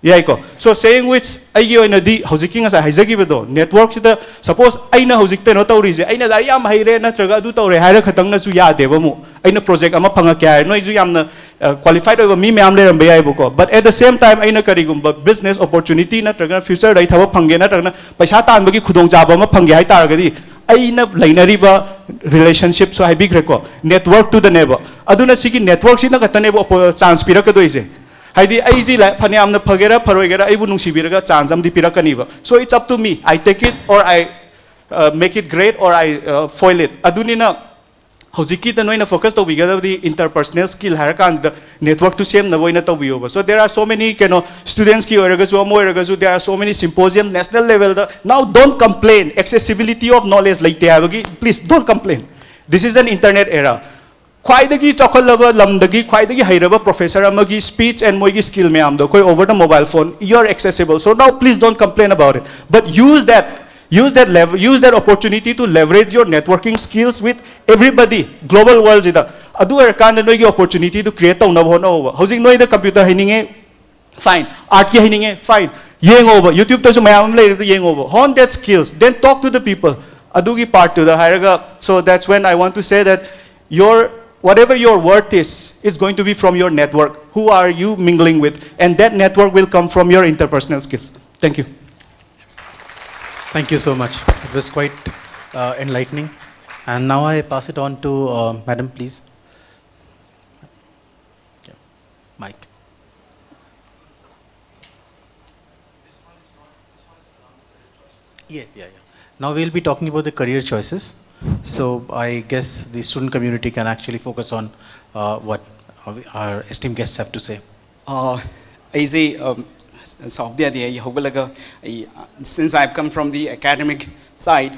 Yeah, so saying which igi oina di housiking as a hizagi bedo network sida suppose aina housik te no tawri aina dari am haire na traga du tawre haire khatang na su ya deba mu aina project ama phanga kya no ju yamna qualified over me am le rambe ai buko but at the same time aina karigumba business opportunity na traga future dai thaba phange na traga paisa tan bagi khudong jaba ma phange hai tar gadi aina lainari ba relationship so hai big reco network to the neighbor aduna sigi network sina katane bo chance piraka doise haidi aiji la phaniam na phagera pharoigera aibu nungsibiraga chance am di pirakani ba so it's up to me I take it or I make it great or I foil it aduni na hojiki ta noina focus to bigada the interpersonal skill harakan the network to same na boina to biyo so there are so many students ki oraga so mo oraga so there are so many symposium national level now don't complain accessibility of knowledge like te avagi please don't complain this is an internet era ख्वाइदगी चौखलबा लमदगी ख्वाइदगी हाइरबा professor अमगी speech and मोगी skill में आमदो कोई over the mobile phone you are accessible, so now please don't complain about it, but use that opportunity to leverage your networking skills with everybody global world ida adu erkan noi gi opportunity to create tau na bhono housing noi the computer hininge fine art ki hininge fine yeng over YouTube to mayam le yeng over hone that skills then talk to the people adu gi part to the hiraga. So that's when I want to say that whatever your worth is going to be from your network. Who are you mingling with? And that network will come from your interpersonal skills. Thank you. Thank you so much. It was quite enlightening. And now I pass it on to Madam, please. Yeah. Mike. Yeah. Now we'll be talking about the career choices. So I guess the student community can actually focus on what our esteemed guests have to say. Since I've come from the academic side,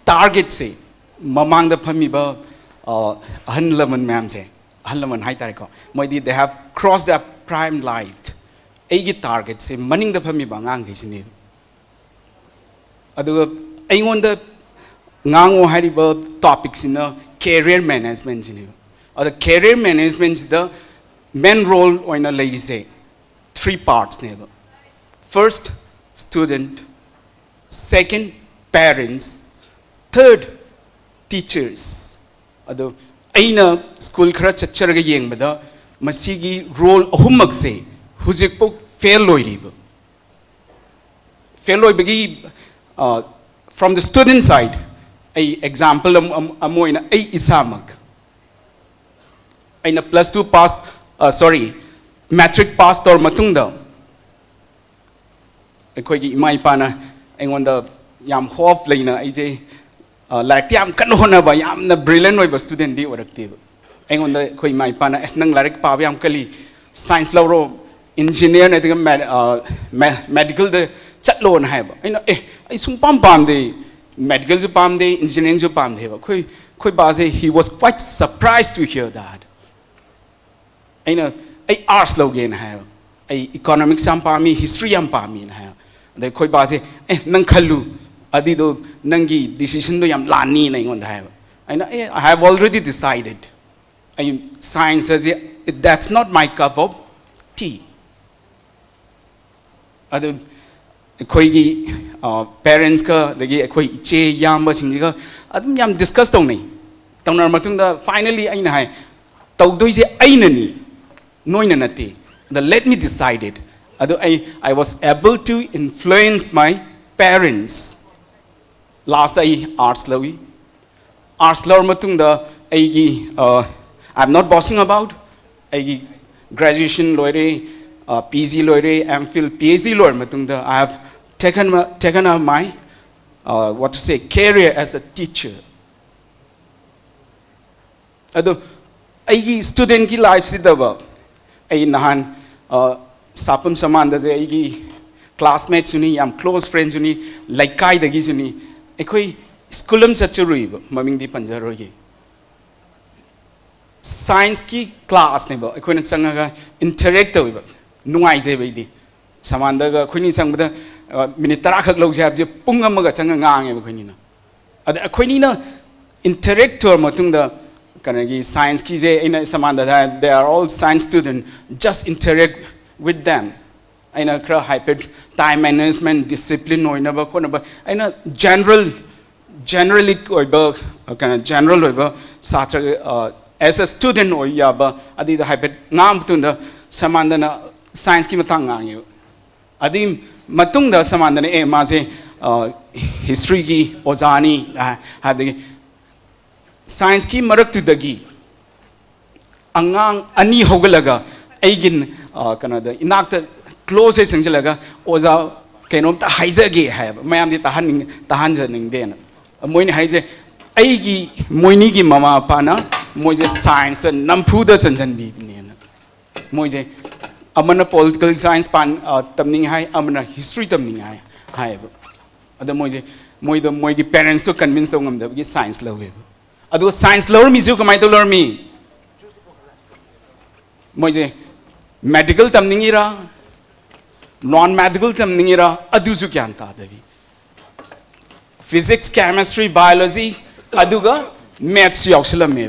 target say mamang the phamiba hanlaman ma'am say hanlaman hai tariko moidi they have crossed their prime life agi target say maning the phamiba ngang gisini adu aingon the ngango hariba topics in career management in or the career management is the main role in a lady say 3 parts never. First, student, second, parents, third, teachers. Ado aina school khara chacharaga yengbada masigi role ahummak se hujikpo fail loiriba. Fail loibagi from the student side a example amoina a isamak. Aina plus 2 passed matric passed or matungda. Ekoigi imai pana engonda yam hof leina ije like yam kan hona ba yam na brilliant oi student di orakti engonda koi imai pana esnang larik pa yam kali science law engineer na tinga medical de chatlo na hai ba ina ai sum pam de medical ju pam de engineering ju pam de ba koi ba he was quite surprised to hear that. Aina ai arts law gain hai ai economics am pami history am pami na hai de koi ba nang khalu adi do nangi decision do yam lani na ingon hai aina I have already decided I science says that's not my cup of tea. Adu koi gi parents ka degi koi che yam ba sing ga adum yam discuss tong nei tongnar matung da finally aina hai tawdoi je aina ni noina nati the let me decide it. I was able to influence my parents. Last arts law matung da I'm not bossing about graduation loire PG loire MPhil PhD loire matung da I have taken up my career as a teacher. Ado student ki life sidaba nahan sapam samanda je aigi classmates uni yam close friends uni like kai dagi uni ekoi schoolum chachurui maming di panjaro gi science ki class ne ba ekoi na changaga interact wi ba nungai je bai di samanda ga khoi ni changbada minute 10 khak log jab je pung am ga changa ngang e khoi ni na ad ekoi ni na interact to matung da kanagi science ki je ina samanda they are all science student just interact with them aina kra hyper time management discipline oina ba kona ba aina generally oi ba kana general oi ba satra as a student oi ya ba adi the hyper ngam tunda samanda na science ki matang ngangi adi matung da samanda na ma je history ki ozani hadi science ki marak tu dagi angang ani hogalaga aigin kanada inakta close sanglaga oza kenom ta haizage hai mayam di tahan janing den moini haije aigi moini gi mama pana moije science the nampu da chanjan bi ne moije amana political science pan tamning hai amana history tamning hai ba ada moi gi parents to convince to ngam da gi science law we adu science law mi ju kamai to learn mi moi je medical tamning ira non medical tamning ira adu ju kyan ta da vi physics chemistry biology aduga maths yaksala me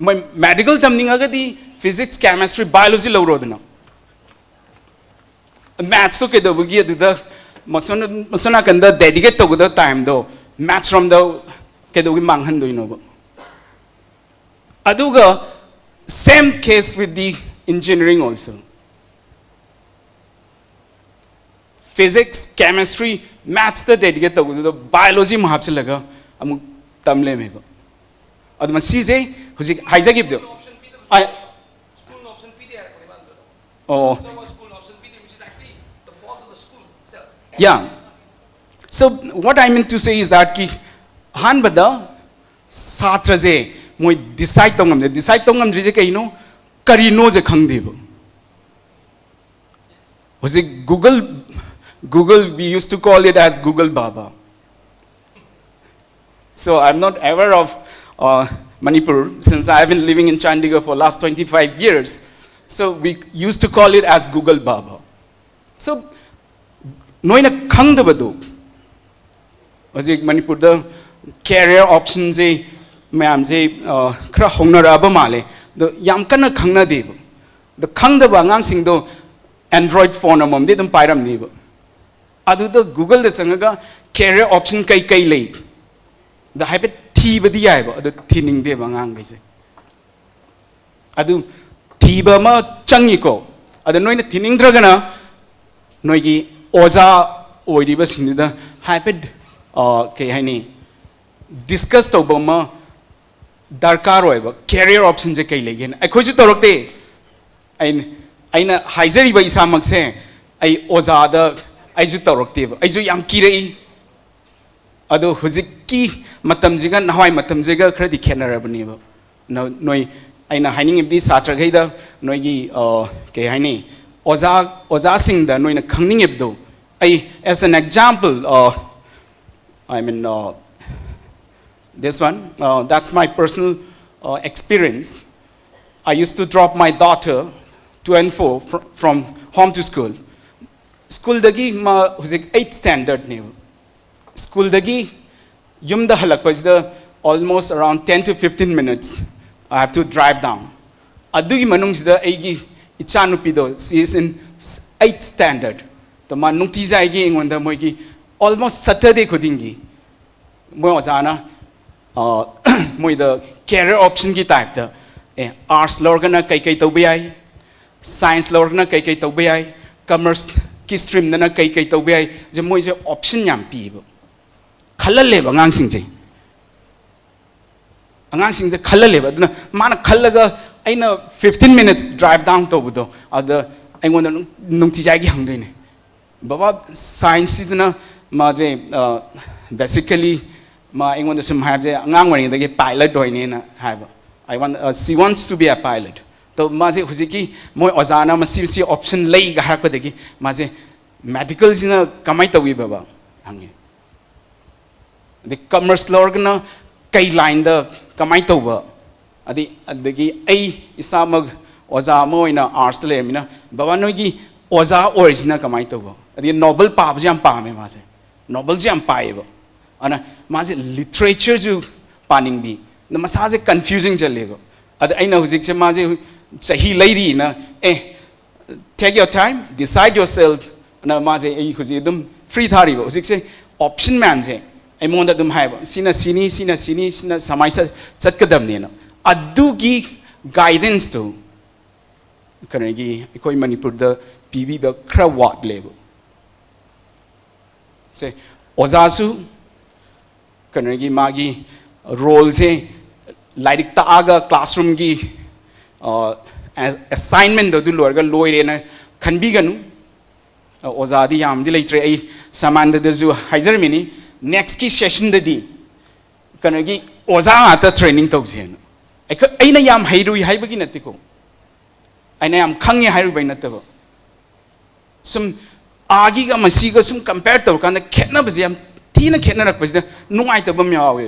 my medical tamning agadi physics chemistry biology law rodna maths to ke da bugi aduda masana kanda dedicate to the time do maths from the ke do manghan do ino aduga same case with the engineering also physics chemistry maths the dedicate to the biology mahap laga amu tamle me ba aduma sije huji haija give do I oh yeah so what I meant to say is that ki han bada satra je moi decide tongam je kai no kari no je khang de ba huji Google we used to call it as Google Baba. So I'm not aware of Manipur since I've been living in Chandigarh for last 25 years. So we used to call it as Google Baba. So noina khang da badu was Manipur the career options je mayam je khra hongna ra ba male the yam kana khang na de the khang da ba ngang sing do Android phone amom de dum pairam ni ba adu the Google the sangaga career option kai lei the hype thi badi ai ba adu thining de bangang gai se adu thi ba ma changi ko adu noina thining dragana noigi oza oidi ba sing da hype kai haini discuss to ba ma darkar oi ba career option je kai lei gen ai khoi su torokte aina haizari ba isa mak se ai oza da aiju torokte ba aiju yam kirei ado huziki matam jiga nahwai matam jiga khradi khenarabani ba noi aina haining ibdi satra gaida noi gi ke haini oza sing da noi na khangning ibdo ai as an example I mean this one that's my personal experience. I used to drop my daughter 2 and 4 from home to school. School dagi ma huzik 8th standard ne school dagi yum da halak the almost around 10 to 15 minutes I have to drive down adugi manung sida aigi ichanupi do she is in 8th standard the man nung ti jai gi ngonda moi gi almost Saturday khodingi moi ozana moi the career option gi type da arts lorgana kai to bi science lorgana kai to bi commerce ki stream na kai to bi je moi je option yam pi ba khalal le ba ngang sing je angang sing je khalal le ba duna mana khallaga aina 15 minutes drive down to budo ada aingon nung ti jai gi hang ne baba science duna ma je basically ma aingon de sum have je angang wani de pilot doi ne na ha ba she wants to be a pilot तो माजे हुजिकी मोय ओजाना मसी option लई गहाक पदगी माजे medical जिना कमाई तवी बाबा हंगे the commerce लॉर्गना कई line the कमाई तवा अदि अदगी ए इसामग ओजा मोयना आर्ट्स लेमिना बाबा नोगी ओजा ओरिजिनल कमाई तवा अदि नोबल पाब जम पामे माजे नोबल जम पाएबो अना माजे लिटरेचर जु पानिंग बी न मसाजे कंफ्यूजिंग चलेगो अद आइना हुजिक से माजे sahi lady na take your time decide yourself na maje ai khuji dum free thari ba usik se option man je ai mon da dum hai ba sina sini samai sa chat ka dam ne na adu gi guidance to kanagi koi Manipur da pb ba khra wat level se oza su kanagi magi role se like ta aga classroom gi assignment do lorga loire na khanbi ganu ozadi yam di leitre ai saman de ju haizer mini next ki session de di kanagi oza ata training tau jen ai na yam hairui haibagi natiko aina yam khangi hairu bai nataba sum agi ga masi ga sum compare to kan khetna bji yam tina khetna rak bji nungai tabam yawe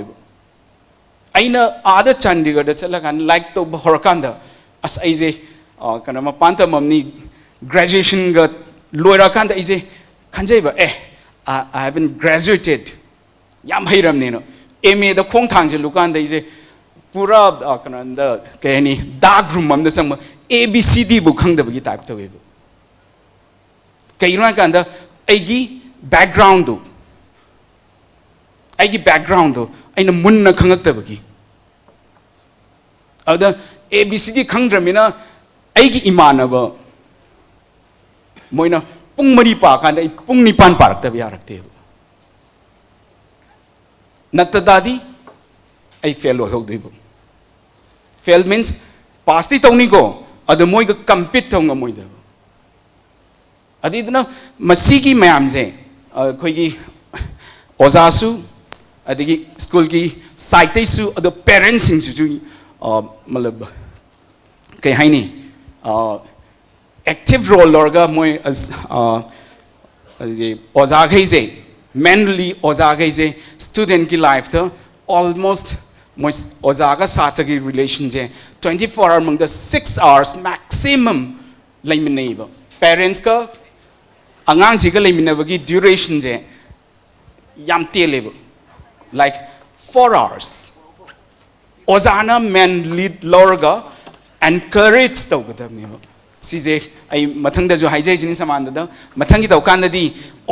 aina ada Chandigarh da chala kan like to horkanda as aije kana ma panta mamni graduation ga loira kan da aije khanjai ba I haven't graduated yam hairam ne no MA da khong thang je lukan da aije pura kana da kani dark room am da sam ABCD bu khang da bi type to we kairuna kan da aigi background do aigi background do aina munna khangak ta bagi ada ABCD khangdramina aigi imanaba moina pung mari pa kan ai pung nipan parak ta biarak te natadadi ai fail ho debu fail means pass ti tawni ko ada moi ga compete tong moi da adidna masigi mayam je khoi gi ozasu adigi school ki site su the parents sing ju malab kai haini active role lorga moi as oza gai je mainly oza gai je student ki life tho almost moi oza ga sata ki relation je 24 hour among the 6 hours maximum laimineba parents ka angang si ka laimineba ki duration je yam teleba like 4 hours ozana men lead lorga encourage to gadam sije ai mathang da jo haijai jini saman da mathang gi tawkan da di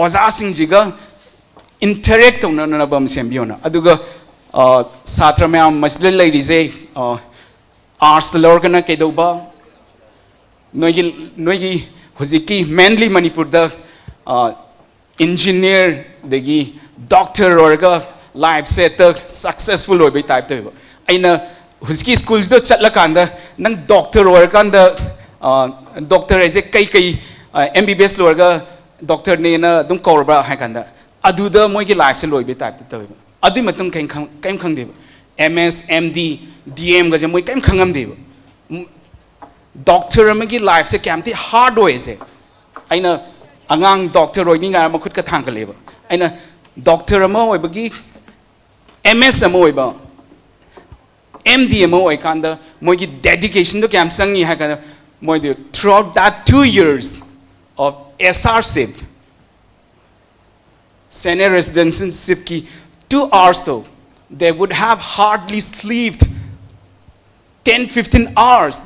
oza sing jiga interact to na bam sembiona aduga satra mayam majlil lai rije arts the lorga na ke doba noigi hojiki mainly Manipur da engineer degi doctor orga life set successful or be type to aina hujki schools do chatla kanda nang doctor or kanda doctor as a kai MBBS lorga doctor ne na dum korba ha kanda adu da moi ki life se loi be type to adu matung kaim khang de MS MD DM ga je moi kaim khangam de doctor am ki life se kam ti hard way se aina angang doctor roi ni nga ma khut ka thang ka leba aina doctor am oi bagi MS am oi ba MD am oi kanda moi ki dedication to kam sangi ha ka moi de throughout that 2 years of SRship senior residency ki 2 hours though they would have hardly slept 10-15 hours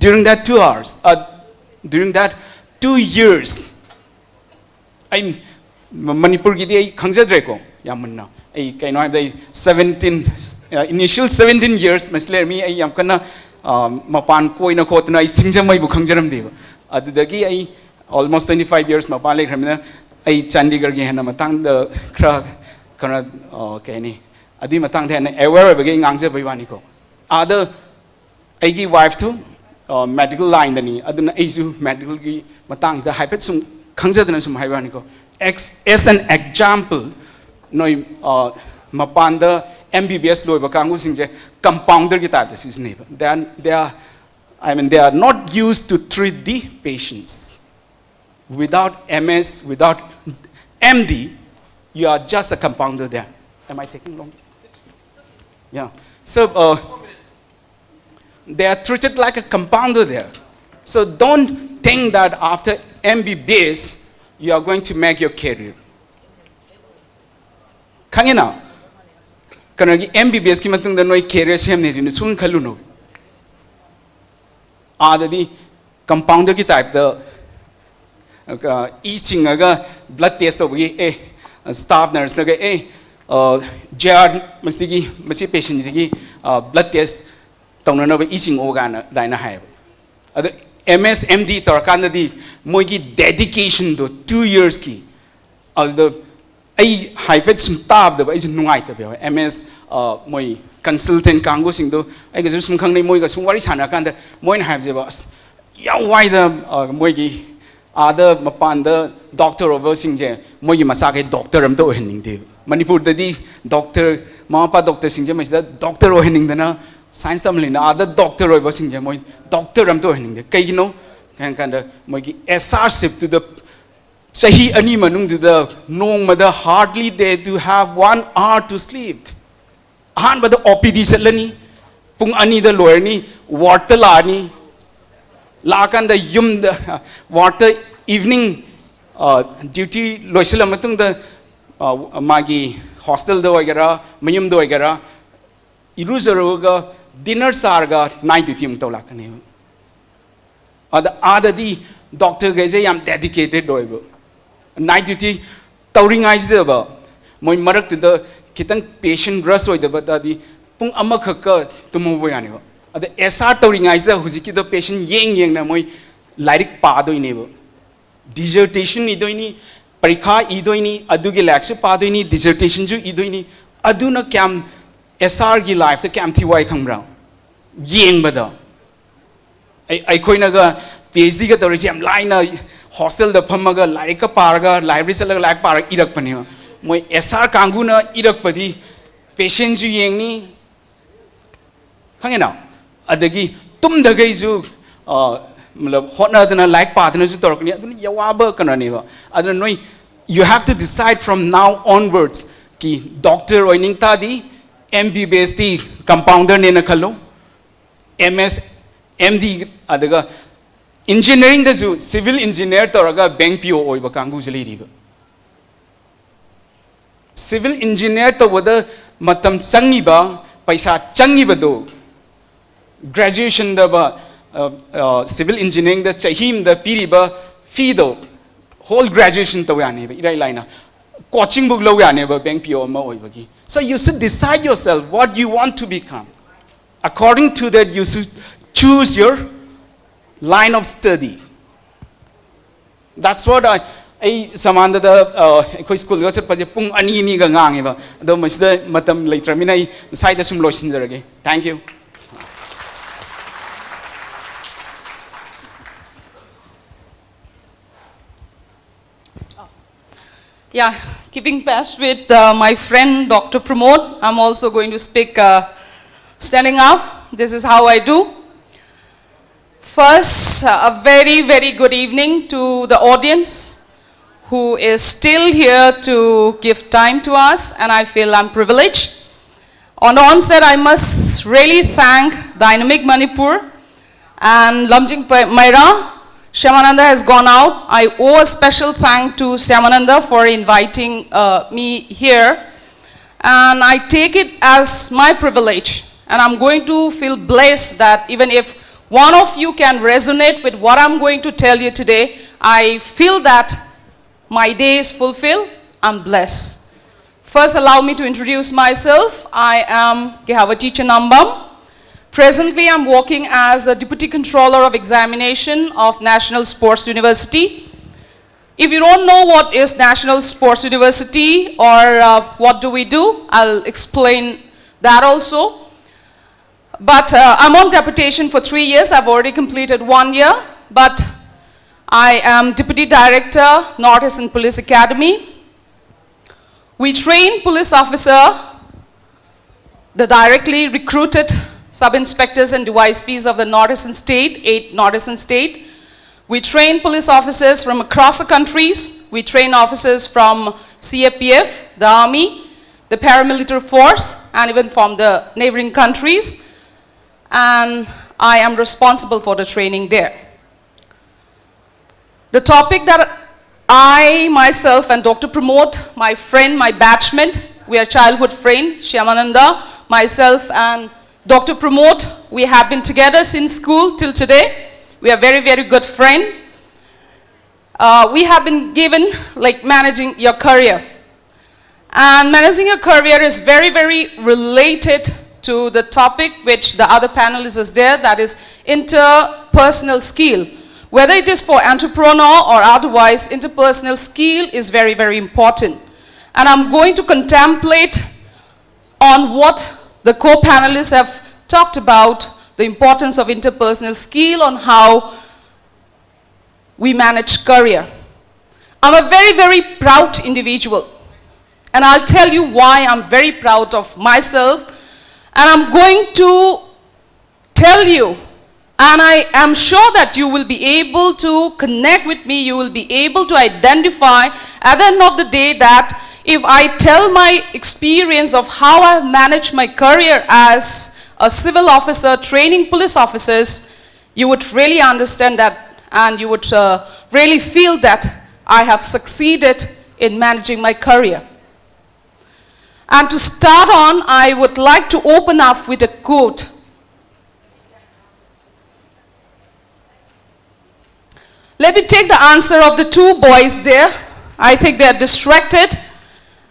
during that 2 hours during that 2 years I'm Manipur gidi ai khangjadre ko yamanna ai kaino ai 17 initial 17 years masler mi ai yam kana mapan koina khotna ai singjamai bu khangjaram deba adudagi ai almost 25 years mapan le khamna ai Chandigarh gi hena matang da khra kana kaini adi matang the aware bagi ngangje baiwani ko ada ai gi wife to medical line dani aduna aisu medical gi matang da hypet sum khangjadna sum haibani ko as an example noi mapanda MBBS loiba kangu singje compounder ki type this is neighbor they are not used to treat the patients without MS without MD you are just a compounder there am I taking long yeah so they are treated like a compounder there so don't think that after MBBS you are going to make your career khangina kanagi MBBS ki matung da noi career sem ne dinu sung khaluno adadi compounder ki type da eaching aga blood test ogi staff nurse naga JR masi patient ji blood test tawna na ba eaching organ daina hai adu MS MD torkan di moi ki dedication do 2 years ki adu ai hypet sum tab da ai nungai ta be MS moi consultant kango sing do ai ga sum khang nei moi ga sum wari sana kan da moi na have je ba ya wai da moi gi ada mapan da doctor over sing je moi gi masa ke doctor am to hening de Manipur da di doctor mama pa doctor sing je mai da doctor o hening da na science tamlina ada doctor oi basing je moi doctor am to haning de kai no kan da moi gi SR ship to the sahi ani manung to the nong ma da hardly they to have 1 hour to sleep han ba da OPD selani pung ani da lawyer ni water la ni la kan da yum da water evening duty loisila matung da magi hostel da wagera mayum da wagera iruzaroga dinner sarga night duty mung tawla kane ada di doctor gaze yam dedicated doibo night duty tawring eyes de ba moi marak da kitang patient rush oi da ba di pung ama khaka tumo bo yani ba ada SR tawring eyes da hujiki da patient yeng na moi lyric pa doi ne ba dissertation idoini parikha idoini adugi lecture pa doini dissertation ju idoini aduna kyam SR gi life the kyam thi wai khangra yeng bada ai koina ga PhD ga tori jam line hostel da phamaga lyric ka parga library sala like par irak pani moi SR kangu na irak padi patient ju yeng ni khangena adagi tum da gai ju मतलब होना दना like पादना जो तोरकनी अदुन यवाब करने बा अदुन नोई you have to decide from now onwards कि doctor oining ta di MBBS di compounder ने न खलो MS MD अदगा engineering दा जो civil engineer तोरगा bank PO ओई बा कांगू जली दी बा civil engineer तो वदा मतम चंगी बा पैसा चंगी बा दो graduation दा बा civil engineering the chahim the piriba fee do whole graduation to yani ba irai laina coaching book lo yani ba bank PO ma oi bagi so you should decide yourself what you want to become according to that you should choose your line of study that's what I samanda da koi school ga se paje pung ani ni ga ngang ba do masida matam leitramina sai da sum losin jarage thank you. Yeah, keeping pace with my friend Dr. Pramod, I'm also going to speak standing up. This is how I do. First, a very, very good evening to the audience who is still here to give time to us, and I feel I'm privileged. On the onset, I must really thank Dynamic Manipur and Lamjing Maira. Shyamananda has gone out. I owe a special thank to Shyamananda for inviting me here. And I take it as my privilege. And I'm going to feel blessed that even if one of you can resonate with what I'm going to tell you today, I feel that my day is fulfilled. I'm blessed. First, allow me to introduce myself. I am Gehawati Chanambam. Presently, I'm working as a Deputy Controller of Examination of National Sports University. If you don't know what is National Sports University or what do we do, I'll explain that also. But I'm on deputation for 3 years. I've already completed 1 year. But I am Deputy Director, Northeastern Police Academy. We train police officer, the directly recruited sub-inspectors and DYSPs of the Northeastern State, 8 Northeastern State. We train police officers from across the countries. We train officers from CAPF, the Army, the paramilitary force, and even from the neighboring countries. And I am responsible for the training there. The topic that I, myself, and Dr. Pramod, my friend, my batchmate, we are childhood friend, Shyamananda, myself, and Dr. Pramod, we have been together since school till today. We are very, very good friends. We have been given like managing your career. And managing your career is very, very related to the topic which the other panelist is there, that is interpersonal skill. Whether it is for entrepreneur or otherwise, interpersonal skill is very, very important. And I'm going to contemplate on what the co-panelists have talked about, the importance of interpersonal skill, on how we manage career. I'm a very, very proud individual. And I'll tell you why I'm very proud of myself. And I'm going to tell you, and I am sure that you will be able to connect with me, you will be able to identify at the end of the day that if I tell my experience of how I have managed my career as a civil officer, training police officers, you would really understand that, and you would really feel that I have succeeded in managing my career. And to start on, I would like to open up with a quote. Let me take the answer of the two boys there. I think they are distracted.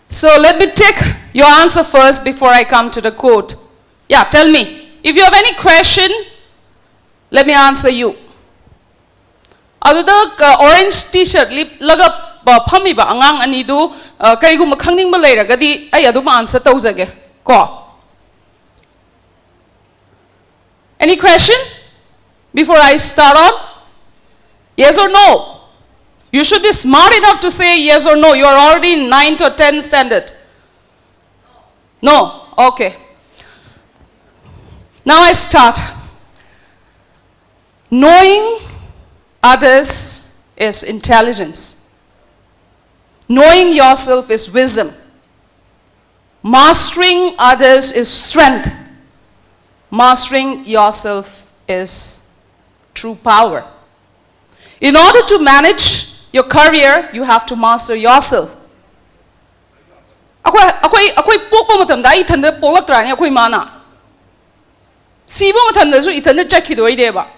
So let me take your answer first before I come to the quote. Yeah, tell me. If you have any question, let me answer you. Aduda orange t-shirt laga phami ba angang ani du karigum khangning ba leiragadi ai adu answer taujage ko. Any question before I start on? Yes or no? You should be smart enough to say yes or no. You are already in 9th or 10th standard. No? Okay. Now I start. Knowing others is intelligence. Knowing yourself is wisdom. Mastering others is strength. Mastering yourself is true power. In order to manage your career, you have to master yourself. Akwai pokpa matamda ai thanda polaktra ni akwai mana. Siba matamda su ithanda chakidoi deba.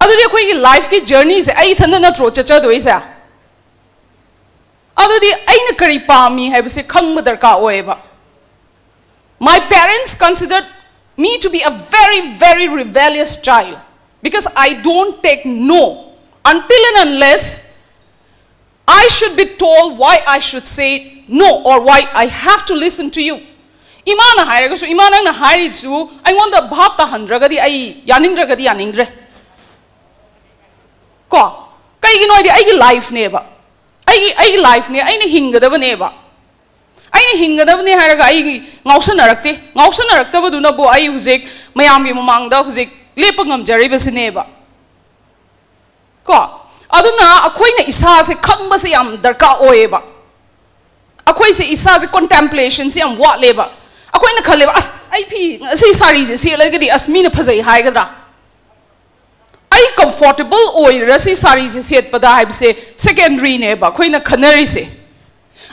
Adudi akwai ki life ki journey se ai thanda na tro chacha doi sa. Adudi aina kari pami haibse khangba darka oeba. My parents considered me to be a very, very rebellious child. Because I don't take no until and unless I should be told why I should say no or why I have to listen to you. Imana hairaga su imana na hairi su I want the bhap ta handragadi ai yanindragadi yanindre. Ko kai gi noi di ai life neba. Ai life ne ai ni hingadaba neba. Ai ni hingadaba ne hairaga ai ngausanarakte. Ngausanarakta ba duna bo ai hujek mayam gi mamangda hujek lepangam jariba sineba. Ko aduna akhoi na isa se khangba se yam darka oeba. Akhoi se isa se contemplation se yam wat leba. Akhoi na khaleba as ai phi se sari se se lagadi asmi na phajai haigadra. Ai comfortable oira se sari se set pada haib se secondary neba khoi na khanari se.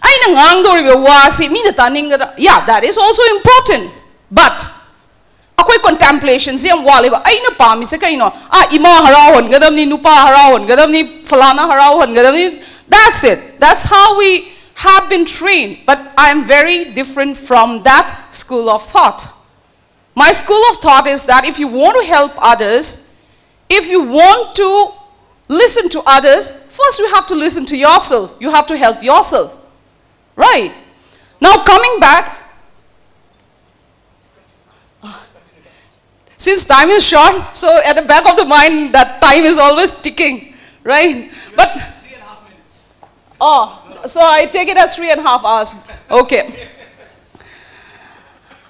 Ai na ngang doriba wa se mi na taningadra. Yeah, that is also important. But akwai contemplation se am waliba aina pami se kaino ima harawon gadamni nupa harawon gadamni falana harawon gadamni. That's it. That's how we have been trained. But I am very different from that school of thought. My school of thought is that if you want to help others, if you want to listen to others, first you have to listen to yourself. You have to help yourself. Right? Now coming back, since time is short, so at the back of the mind, that time is always ticking, right? But 3.5 minutes. Oh, so I take it as 3.5 hours. Okay.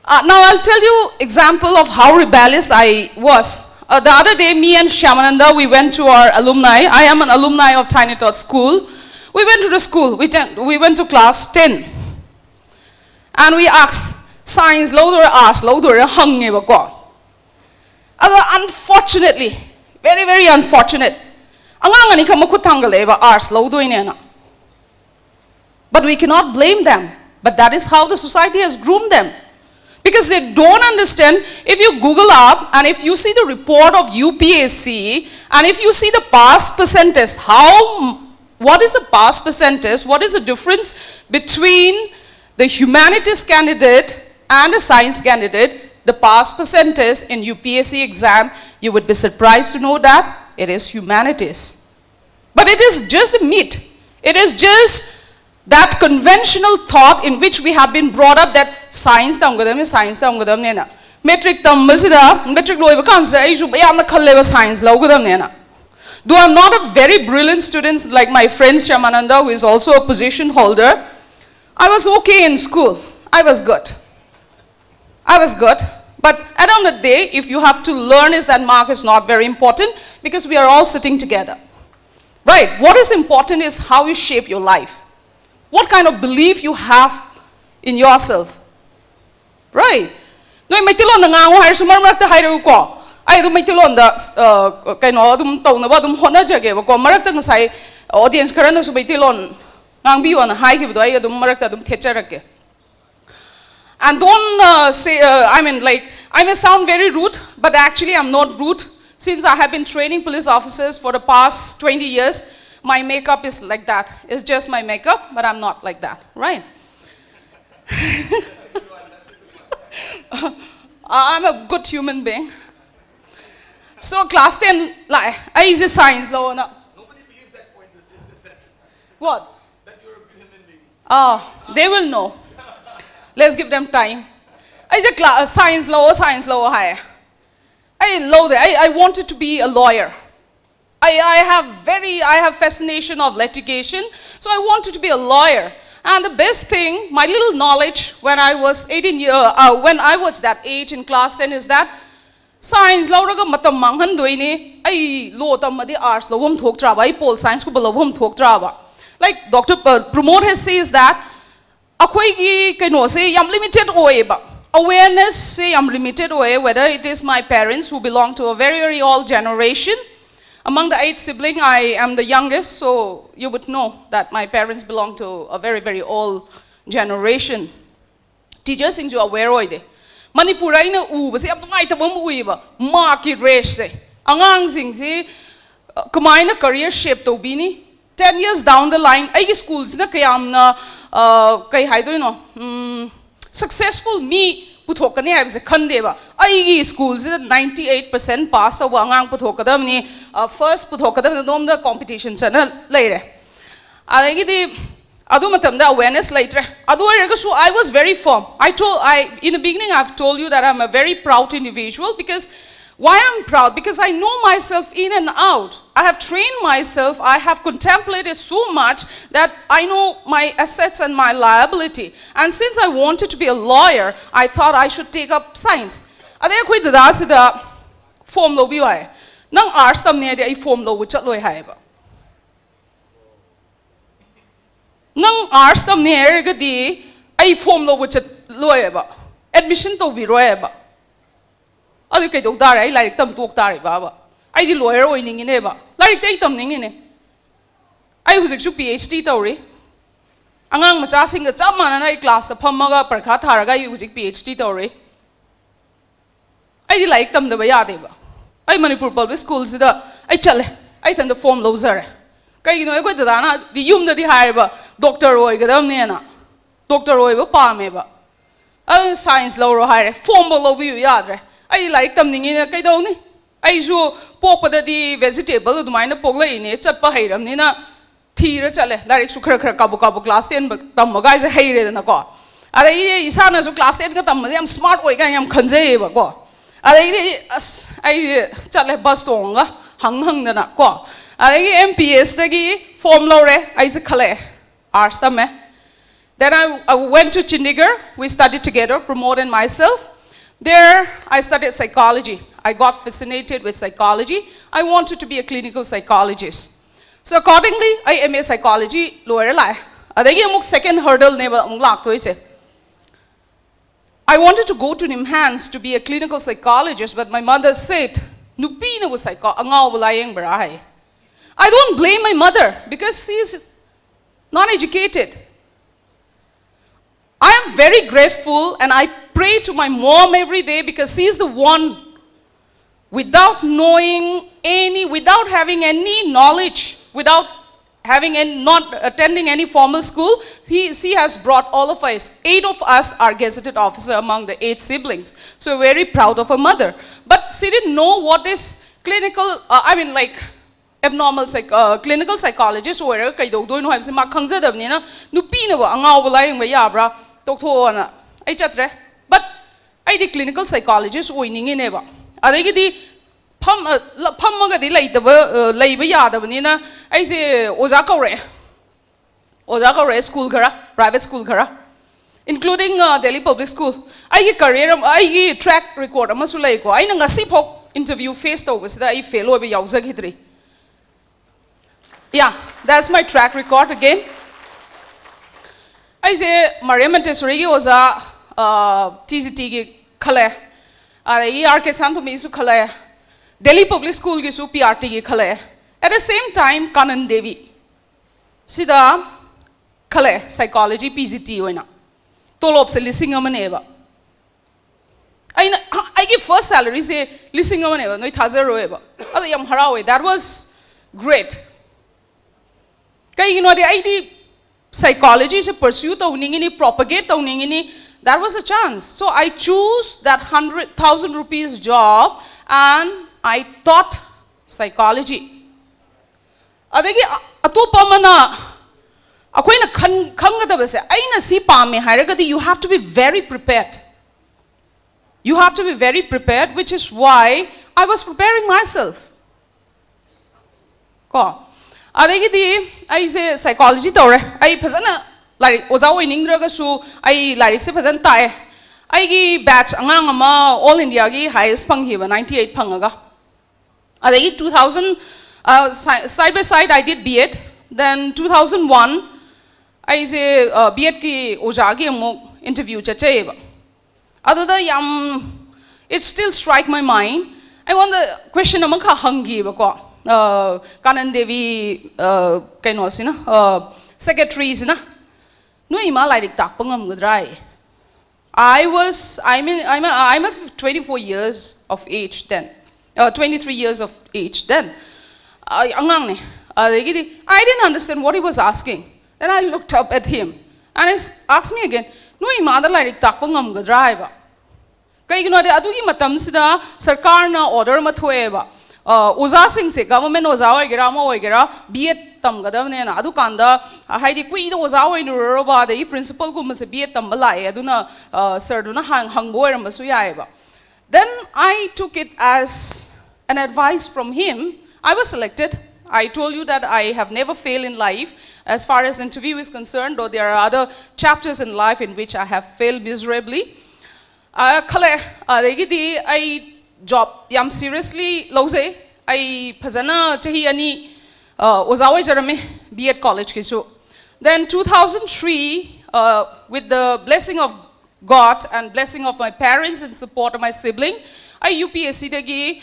Now I'll tell you example of how rebellious I was. The other day, me and Shyamananda, we went to our alumni. I am an alumni of Tiny Tot School. We went to the school. We went to class 10. And we asked, science, louder arts, louder hung never go. Unfortunately, very, very unfortunate. But we cannot blame them. But that is how the society has groomed them. Because they don't understand. If you Google up and if you see the report of UPSC and if you see the pass percentage, what is the pass percentage? What is the difference between the humanities candidate and the science candidate? The pass percentage in UPSC exam, you would be surprised to know that it is humanities. But it is just a myth. It is just that conventional thought in which we have been brought up that science tamgadam is science tamgadam nena. Metric tambasida, metric loiba kansida, I should be a science laugadam nena. Though I'm not a very brilliant student like my friend Shyamananda, who is also a position holder, I was okay in school. I was good. I was good. But at the end of the day, if you have to learn is that mark is not very important because we are all sitting together. Right? What is important is how you shape your life. What kind of belief you have in yourself. Right? No, may tilon na nga hire sumar marakta hire ko. Ay do may tilon da kaino dum taw na ba dum hona jage ba ko marakta ng sai audience karan na subay tilon ngang biyo na high kibo ay dum marakta dum theater. And don't say, I mean, like, I may sound very rude, but actually I'm not rude. Since I have been training police officers for the past 20 years, my makeup is like that. It's just my makeup, but I'm not like that, right? I'm a good human being. So class 10, like, I use science. Nobody believes that point is said. What? That you're a good human being. Oh, they will know. Let's give them time. I just science law high. I wanted to be a lawyer. I have fascination of litigation, so I wanted to be a lawyer. And the best thing, my little knowledge when I was 18 years, when I was that age in class 10 is that science law raga matam manghan doine ai law tamadi arts law thok traba ai pol science ko law thok traba. Like Dr. Pramod has says that limited awareness limited whether it is my parents who belong to a very, very old generation. Among the 8 siblings, I am the youngest, so you would know that my parents belong to a very, very old generation. Teachers seem to aware of it. Manipur ina basi abngai tabam uiba market race angang sing kumaina career shape to bini 10 years down the line ai schools na kayamna kai haido no successful me puthokani haibse khandeba ai schools 98% pass awa angang puthokadamni first puthokadam dom the competition sana leire adagi di adu matamda awareness later adu so I was very firm. In the beginning I've told you that I'm a very proud individual. Because why I'm proud? Because I know myself in and out. I have trained myself. I have contemplated so much that I know my assets and my liability. And since I wanted to be a lawyer, I thought I should take up science. Ade koi dada sida form lo bi wai. Nang arts tam ne de ai form lo chat loi hai ba. Nang arts tam ne er ga di ai form lo chat loi ba. Admission to bi roi ba. Adu kay dog dare ai like tam tok dare ba. Ai di lawyer oi ning ine ba. Like tay tam ning ine. Ai husik su PhD tawri. Angang macha sing ga cham mana ai class ta phammaga parkha tharaga ai husik PhD tawri. Ai di like tam da ba ya de ba. Ai Manipur public schools da ai chale. Ai tan da form lo zare. Kai no ai ko da na di yum da di hire ba doctor oi ga dam ne na. Doctor oi ba pa me ba. Ai science lo ro hire form lo bi ya dre. I like them ningin kay daw ni. I jo popada di vegetable do mind pogla ini chat pa hiram ni na thira chale like su khara kabu class 10 tam guys haire na ko. Are isa na su class 10 ka tam yam smart oi ka yam khanje ba ko. Are I chale bus tonga hang na ko. Are MPS dagi form lo re I se khale arts tam me. Then I went to Chandigarh. We studied together, Pramod and myself. There, I studied psychology. I got fascinated with psychology. I wanted to be a clinical psychologist. So accordingly, I MA psychology lower lai. Adagi amuk second hurdle neba amuk lak to ise. I wanted to go to Enhancement to be a clinical psychologist, but my mother said, "Nupi na wo angaw bulayeng barahay." I don't blame my mother because she is not educated. I am very grateful and I pray to my mom every day because she is the one without having any knowledge, without not attending any formal school, she has brought all of us. 8 of us are gazetted officer among the 8 siblings. So we're very proud of her mother. But she didn't know what is clinical, abnormal clinical psychologist or kay do no have ma khangja dab ni na nupi na ba angaw balai ba ya bra tokho na ai chatre but ai di clinical psychologist oining ne ba adagi di pham ga di lai ba ya dab ni na ai se oja kaure school khara private school khara including Delhi Public School. I career, I track record, I interview face to I fail over yauzagitri. Yeah, that's my track record again. I say Maria Montessori was a TCT khale. RK Santo Misu khale. Delhi Public School gisu PRT khale. At the same time, Kanan Devi. Sida khale psychology PGT oina. Tolop se listing amaneva. I give first salary say listing amaneva. No ithazer roeva. Ado yam harawe. That was great. Kaya you know the idea psychology to pursue tawning propagate tawning that was a chance. So I choose that 100,000 rupees job and I taught psychology. Adegi atopa mana akoina khangadaba se aina si pame hairagadi you have to be very prepared. You have to be very prepared, which is why I was preparing myself. Ko I say psychology tore. I pasana like ozawo iningraga su I like se pasan tae. I gi batch angang ama all India gi highest pang hiba 98 pangaga. Adegi 2000 side by side I did B.Ed. Then 2001 I say B.Ed ki ojagi amok interview chacheba. Aduda yam it still strike my mind. I want the question amaka hangi bako. Kanan Devi secretaries na no ima like tak pangam gudrai. I must be 24 years of age then, 23 years of age then. I didn't understand what he was asking. Then I looked up at him and he asked me again, no ima like tak pangam gudrai ba. Kaya gino de adu ki matam sida sarkar na order mathoeba. Uza sing se government uza oigera mo oigera B.Ed tamgadavne na adu kanda haidi kui do uza oinuro ba the principal gum se B.Ed tambala e aduna sir duna hangboy rambasu yaeba. Then I took it as an advice from him. I was selected. I told you that I have never failed in life as far as interview is concerned, though there are other chapters in life in which I have failed miserably. I job yam seriously loze I phazana chahi ani ozawai jarame B.Ed college kisu. Then 2003 with the blessing of God and blessing of my parents and support of my sibling I UPSC dagi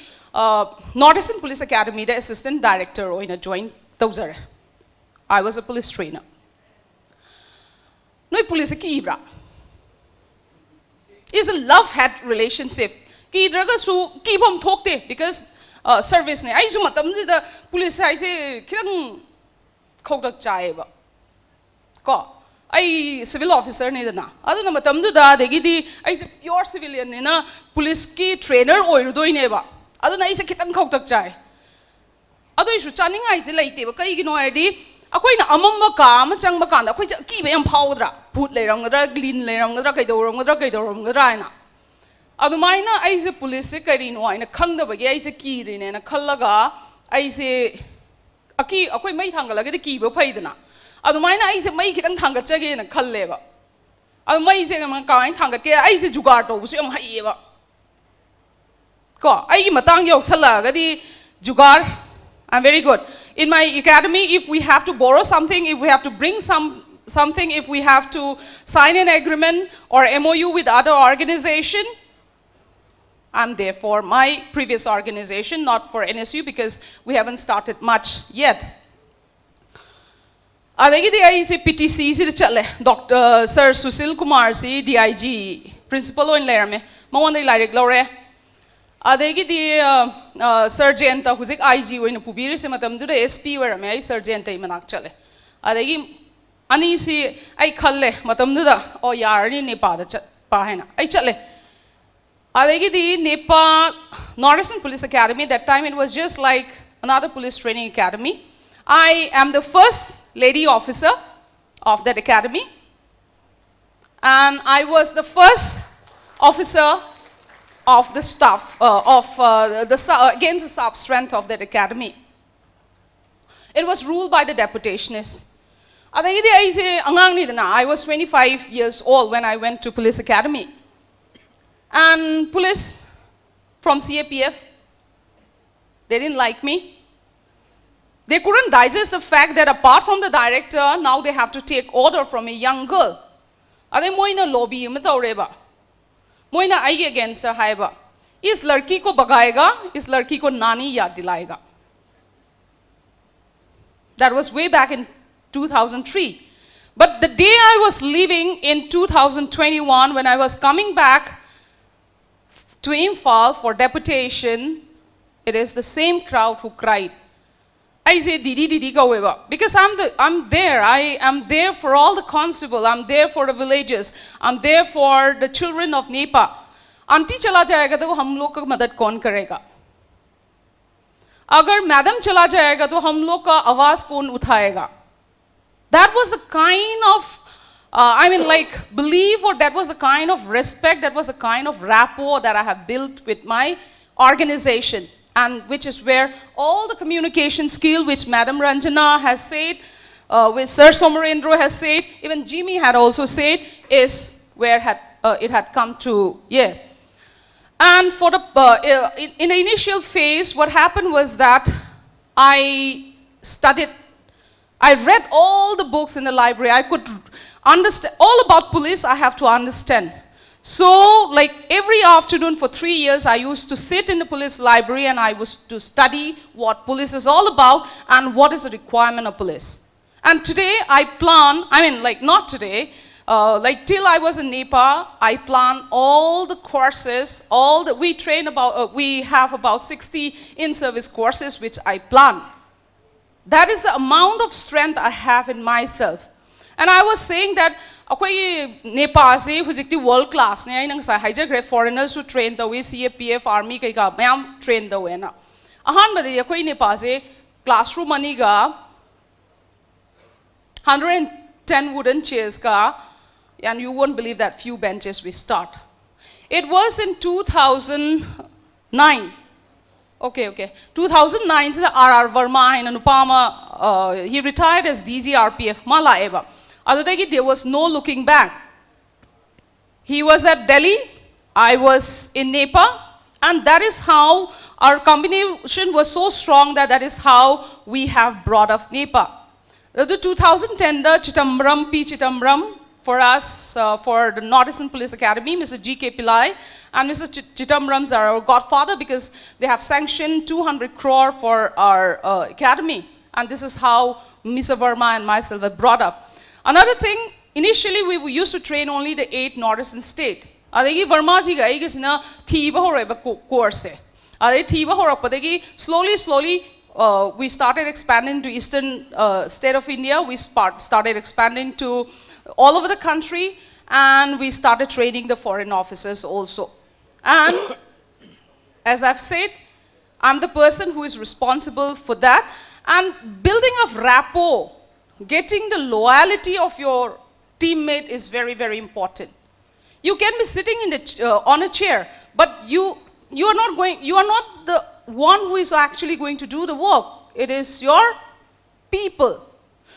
Northeastern Police Academy the assistant director or in a joint tawzar. I was a police trainer. No police ki ibra. It's a love-hate relationship. Ki draga su ki bom thokte because service ne ai ju matam the police ai se khidang khogdak chai ba ko ai civil officer ne na adu na matam du da degi di ai se pure civilian ne na police ki trainer oiru doi ne ba adu na ai se khidang khogdak chai adu isu chaning ai se laite ba kai gi no ai di akoi na amamba ka ma chang ba kan da akoi ki be yam phawdra phut leiram gadra glin leiram gadra kai doram gadra na Adumaina I say police karino ina khangda bagi I say kiri ne na khallaga I say aki akoi mai thangala ga ki ba phaidana adumaina I say mai khitang thanga chage na khalleba adu mai se ma kain thanga ke I say jugar to su am haieba ko ai matang yo sala ga di jugar I'm very good in my academy. If we have to borrow something, if we have to bring something, if we have to sign an agreement or MOU with other organization, I'm there for my previous organization, not for NSU because we haven't started much yet. Adagi di si PTC si chale Dr. Sir Susil Kumar si DIG principal in lerame mawanda ilairik lore. Adagi di Sir Jenta huzik IG oina pubiri se matam du SP werame ai Sir Jenta imanak chale. Adagi ani si ai khalle matam du da o yarni ne pa da pa haina ai chale. Adagi di Nepal Northeastern Police Academy, that time it was just like another police training academy. I am the first lady officer of that academy. And I was the first officer of the staff, against the staff strength of that academy. It was ruled by the deputationists. I was 25 years old when I went to police academy. And police from CAPF, they didn't like me. They couldn't digest the fact that apart from the director, now they have to take order from a young girl. Moina lobby reba. Moina aige against her haiba. Is larki ko bagaega, is larki ko nani yaad dilaega. That was way back in 2003. But the day I was leaving in 2021, when I was coming back to Imphal for deputation, it is the same crowd who cried. I say, Didi, go away. Because I'm there. I am there for all the constable. I'm there for the villages. I'm there for the children of Nepal. Auntie chala jayega to hum log ka madad kaun karega? Agar madam chala jayega to hum log ka awaaz kaun uthayega? That was a kind of, belief, or that was a kind of respect, that was a kind of rapport that I have built with my organization, and which is where all the communication skill which Madam Ranjana has said, which Sir Somarendra has said, even Jimmy had also said, is where it had come to, yeah. And for the, in the initial phase, what happened was that I read all the books in the library. I could understand all about police. I have to understand. So, like every afternoon for 3 years, I used to sit in the police library and I was to study what police is all about and what is the requirement of police. And today I plan, not today, till I was in Nepal, I plan all the courses, we have about 60 in-service courses which I plan. That is the amount of strength I have in myself. And I was saying that Nepal is world class. Foreigners who train the way CAPF, army, train the way. Nepal classroom 110 wooden chairs, and you won't believe that few benches we start. It was in 2009. Okay. 2009, R.R. Verma and Anupama, he retired as DG RPF Mala Eva. There was no looking back. He was at Delhi, I was in Nepal, and that is how our combination was so strong that is how we have brought up Nepal. The 2010 Chitambram, P. Chitambram, for us, for the Northeastern Police Academy, Mr. G.K. Pillai and Mr. Chittambrams are our godfather because they have sanctioned 200 crore for our academy. And this is how Mr. Verma and myself were brought up. Another thing, initially we used to train only the 8 Northeastern states. Verma ji ga igisina thiba horeba course. Slowly, we started expanding to eastern state of India. We started expanding to all over the country, and we started training the foreign officers also. And as I've said, I'm the person who is responsible for that. And building of rapport, getting the loyalty of your teammate is very, very important. You can be sitting in on a chair, but you are not the one who is actually going to do the work. It is your people.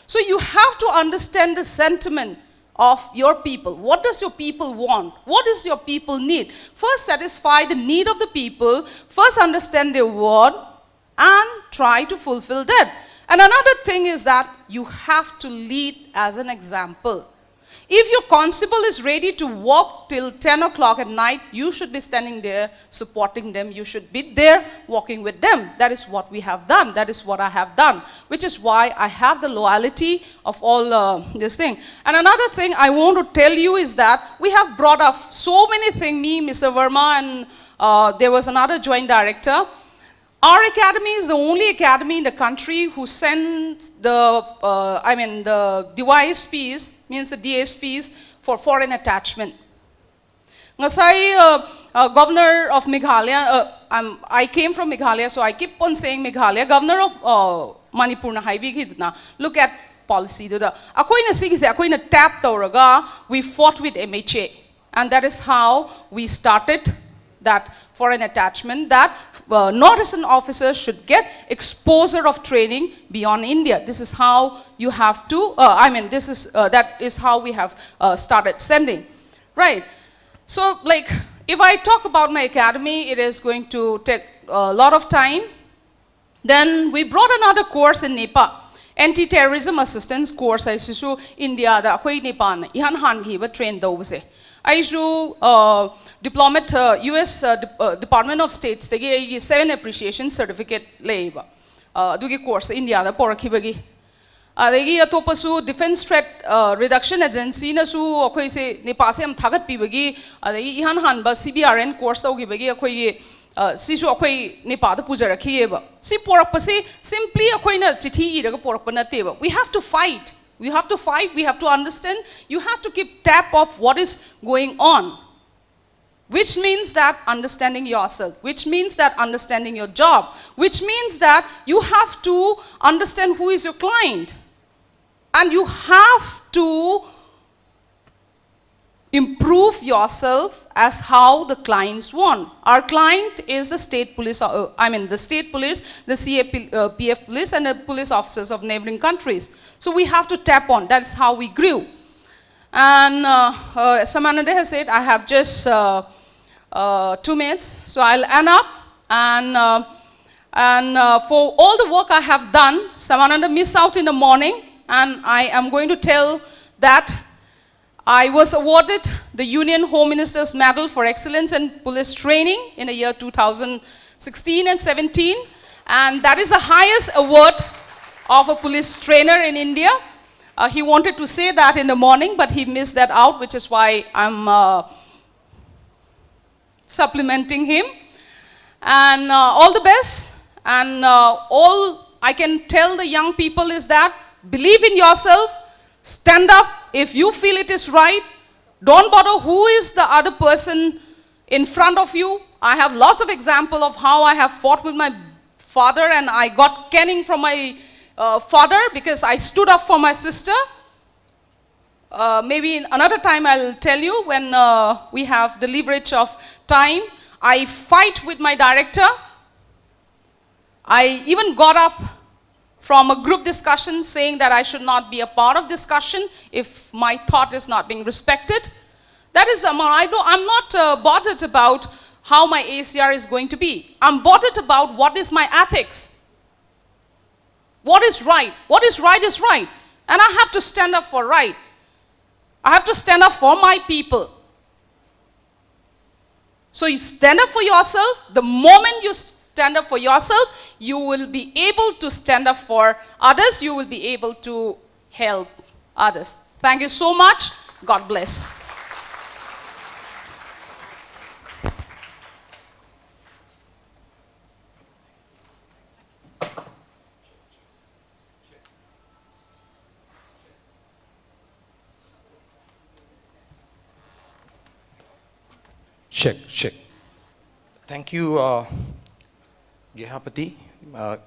So you have to understand the sentiment of your people. What does your people want? What does your people need? First satisfy the need of the people, first understand their word, and try to fulfill that. And another thing is that you have to lead as an example. If your constable is ready to walk till 10 o'clock at night, you should be standing there supporting them. You should be there walking with them. That is what we have done. That is what I have done, which is why I have the loyalty of all this thing. And another thing I want to tell you is that we have brought up so many things, me, Mr. Verma, and there was another joint director. Our academy is the only academy in the country who sends the DYSPs, means the DSPs, for foreign attachment. Ngasai, Governor of Meghalaya, I came from Meghalaya, so I keep on saying Meghalaya. Governor of Manipur na haibigidna. Look at policy. We fought with MHA, and that is how we started that foreign attachment, that Northeastern officers should get exposure of training beyond India. This is how you have to, this is, that is how we have started sending, right? So like, if I talk about my academy, it is going to take a lot of time. Then we brought another course in Nepal, anti-terrorism assistance course. I saw India, the Akoi Nepal, Ihan Han he was trained those. I saw diplomat U.S. Department of States. They gave 7 appreciation certificate labor. Dugi course India the Porakibagi. They gave a topasu defense threat reduction agency. Na su Akoi se Nepal se am thagat pibagi. They Ihan Han ba CBRN course tau gibagi Akoi. Sisu akwai Nepal da puja rakhieba. Si porak pasi simply akwai na chithi iraga porak pa nateba. We have to fight. We have to fight. We have to understand. You have to keep tap of what is going on. Which means that understanding yourself. Which means that understanding your job. Which means that you have to understand who is your client. And you have to improve yourself as how the clients want. Our client is the state police, the state police, the CAPF police, and the police officers of neighboring countries. So we have to tap on. That's how we grew. And Samanande has said, I have just 2 minutes, so I'll end up. And for all the work I have done, Samananda missed out in the morning, and I am going to tell that I was awarded the Union Home Minister's Medal for Excellence in Police Training in the year 2016 and 17. And that is the highest award of a police trainer in India. He wanted to say that in the morning, but he missed that out, which is why I'm supplementing him. And all the best. And all I can tell the young people is that believe in yourself, stand up. If you feel it is right, don't bother who is the other person in front of you. I have lots of examples of how I have fought with my father and I got caning from my father because I stood up for my sister. Maybe another time I'll tell you when we have the leverage of time. I fight with my director. I even got up from a group discussion saying that I should not be a part of discussion if my thought is not being respected. That is the amount. I'm not bothered about how my ACR is going to be. I'm bothered about what is my ethics. What is right? What is right is right. And I have to stand up for right. I have to stand up for my people. So you stand up for yourself. The moment you stand up for yourself, you will be able to stand up for others. You will be able to help others. Thank you so much. God bless. Check. Thank you, Gehapati,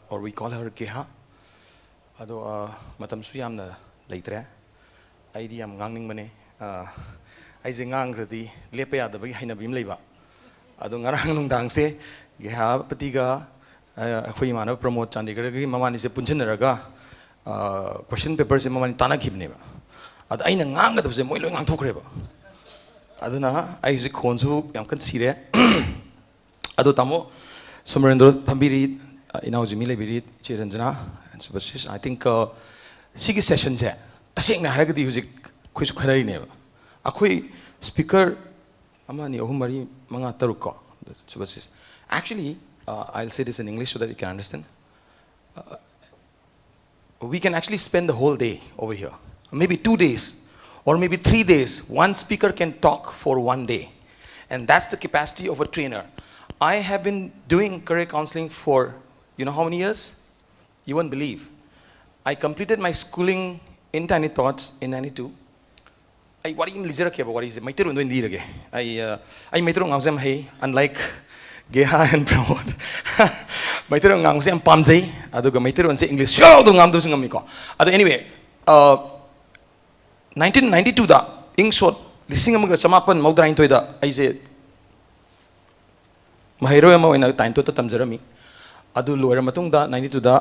or we call her Geha. Ado matam suyam na leitre. Aidi am ngang mane. Ai zingang radi lepaya da bagi haina bim leiba. Ado ngarang nung dang se Gehapati ga akhui mana promote Chandigarh gi mamani se punchen raga question paper se mamani tana khibne ba. Ado aina ngang ga se moi loi ngang thokre ba. Aduna I use khonsu yam kan sire. Ado tamo Somerendra Pambiri inau jimile biri chiranjana and superstition. I think sigi session je tasing na haragadi use kuisu kharai ne. Akhui speaker amani ohumari manga taruko superstition. Actually, I'll say this in English so that you can understand. We can actually spend the whole day over here, maybe 2 days. Or maybe 3 days, one speaker can talk for 1 day. And that's the capacity of a trainer. I have been doing career counseling for, you know how many years? You won't believe. I completed my schooling in Tiny Thoughts in 92. What do you mean? What is it? I unlike Geha and Pramod. Anyway, 1992 da ing shot lising amaga chamapan maudrain toida aise mahiro ama oina time to tamjarami adu loira matung da 92 da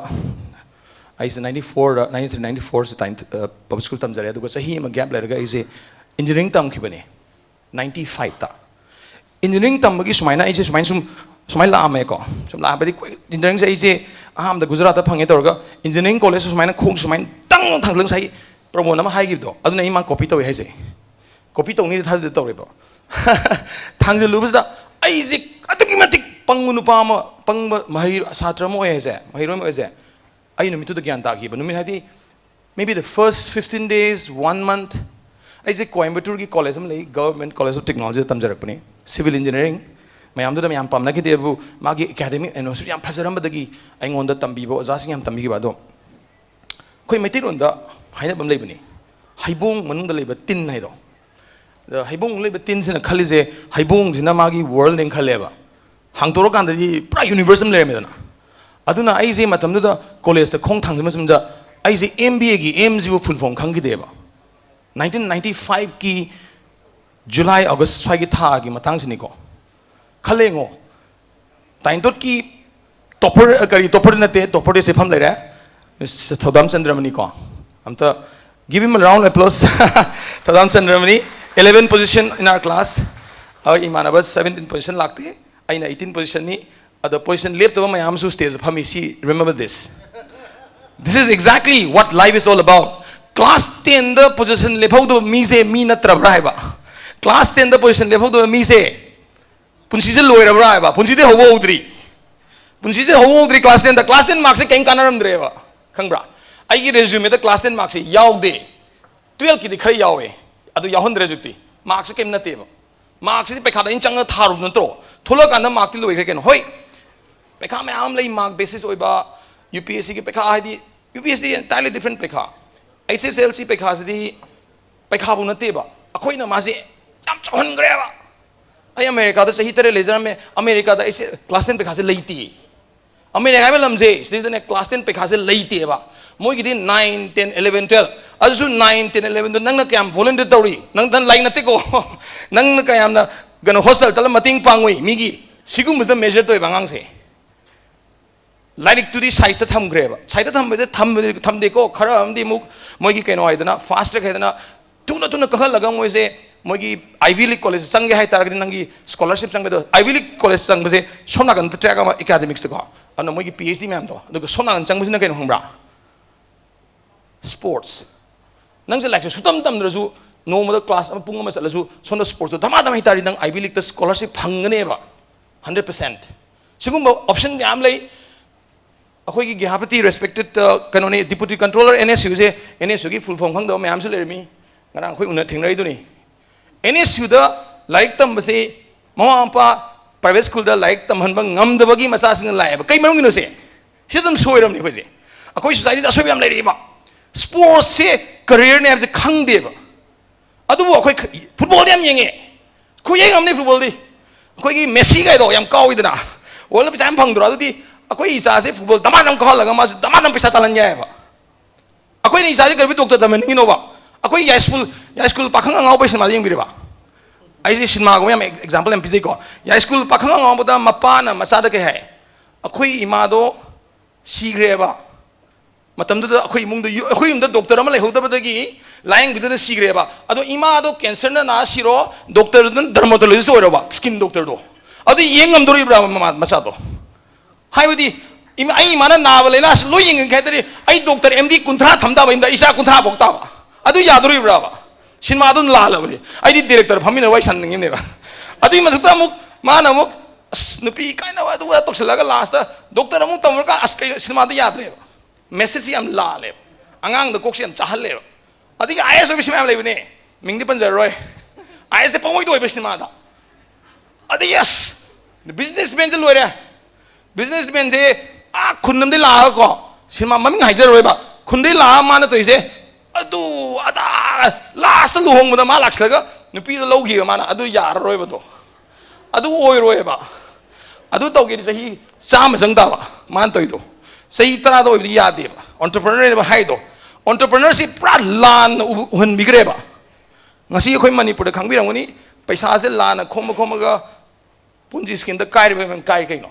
I is 94 93 94 se time public school tam jare aduga sahi ma gap leraga I is engineering tam khibane 95 ta engineering tam gi sumaina I is sumai la ame ko sum la badi engineering se I is aham da Gujarat ta phange torga engineering college sumaina khong sumain tang thanglang sai promo nama hai gi do aduna ima copy to hai se copy to ni thas de to re ba thangje lubsa I is atuki matik pangunu pa ma pang mahir satra mo hai se mahiro mo hai se I know me to the Gyanta here, but maybe the first 15 days, 1 month, I say Coimbatore college, government college of technology, civil engineering. My am to the Yampam Naki Debu, Magi Academy, and also Yam Pasarambadagi, I on the Tambibo, Zasing Tambibado. Coimatirunda, Hainabam Labani, Haibung, Manunda labor, tin Nido. The Haibung labor tins in a Kalize, Haibung, Zinamagi, world in Kaleva. Hangtorokan, the pra universal lemon. Aduna I say matamda college the Kong Tang I say MBA ki MZO full form kangi deba 1995 ki July August phagi tha ki matang siniko khalengo tain tot ki topper kari topper na te topper de se pham lera Thodam Chandramani ko amta give him a round of applause Thodam Chandramani 11 position in our class imanabas 17 position lagte aina 18 position ni the position left over my arms to stage of see, remember this. This is exactly what life is all about. Class 10 the position left out of me say me not trabraiba. Class 10 the position left out of me say Punsi lawyer braiba. Punsi de ho udri. Punsi de ho udri class 10 the class 10 marks ken kanaram dreva. Kangbra. I get resume the class 10 marks yaw de 12 ki dikhai yawe. Adu yahon rejuti. Marks kem na teba. Marks is pekada in changa tharu nantro. Thola kana mark til loy ken hoi. Pekha mein aam lai mark basis oiba UPSC ki pekha hadi UPSC entirely different pekha SSLC pekha sidi pekha bu nate ba akhoi na ma se yam chon gre ba ai America da sahi tare lejar mein America da class 10 pekha se leiti America mein lamje this is class 10 pekha se leiti ba moi gi din 9 10 11 12 asu 9 10 11 nang na kyam volunteer tawri nang dan line nate ko nang na kayam na gano hostel chala mating pangoi migi sigum the measure to bangang se like to the site tham greba site tham be tham de ko khara am di muk moi gi keno aidana fast track aidana tuna kahal laga moi se moi gi Ivy League college sang ge hai tar gi nangi scholarship sang be Ivy League college sang be se sona gan track ama academics ko ana moi gi PhD ma'am do do sona gan sang be na keno hongbra sports nang se like sutam tam rasu no mo class am pung ma salasu sona sports dama dama hi tari nang Ivy League the scholarship phangane ba 100% sigum option ga am lai akhoi ki Gihapati respected kanone deputy controller NSU se NSU ki full form khang do mayam se lermi ngarang khoi una thingrei du ni NSU da like tam se mama pa private school da like tam han bang ngam da bagi masa sing lai ba kai marung gi no se sidam soiram ni khoi je akhoi society da soi yam lai ri ba sports se career ne am se khang de ba adu bo akhoi football yam yenge khoi yeng am ni football di akhoi ki Messi ga do yam kaw idana world cup jam phang dro adu di akhoi isa se football damanam kahal laga mas damanam pesa talan jaya ba akhoi ni isa se garbi doctor daman ni no ba akhoi ya school pakhang ngau pa sinma yeng bi ba ai se sinma go yam example MPJ ko ya school pakhang ngau ba da mapa na macha da ke hai akhoi ima do sigre ba matam da akhoi mung da akhoi da doctor ama lai hoda ba da gi lying bit da sigre ba ado ima do cancer na siro doctor dermatologist oro ba skin doctor do ado yeng am dori bra macha do Haibadi, I mana navel na looking and I doctor MD Kuntra Tamda in the Isa Kuntra Bokta. I do Yaduri Brava. Shinmadun Lala. I did director of Hamina Wai Sanding in never. I think Matamuk, Manamuk, Snoopy, kind of what Toxalaga last, Doctor Mutamaka ask Shimadi Yadre. Messisiam Lale. Angang the Coxian Chahale. I think I asked Vishma Levine, Mingdipans are right. I asked the Pomoy to Vishimada. I think yes, the businessmen are businessmen say, Kundam de la go. Shima Mammy Hider, Kundi la mana to say, Adu, Ada, last long with the Malaxlaga, Nupi the low here, mana, Adu Yar Roebato. Adu Oiroeba. Adu Togi is a he, Sam Zandawa, Mantoito. Say Trado of the Yadib, entrepreneurship Haido. Entrepreneurship Pradlan when Migreba. Nasi Manipur, the Kangirani, Paisaz Lana, Komaga, Punji skin the Kairi and Kaikino.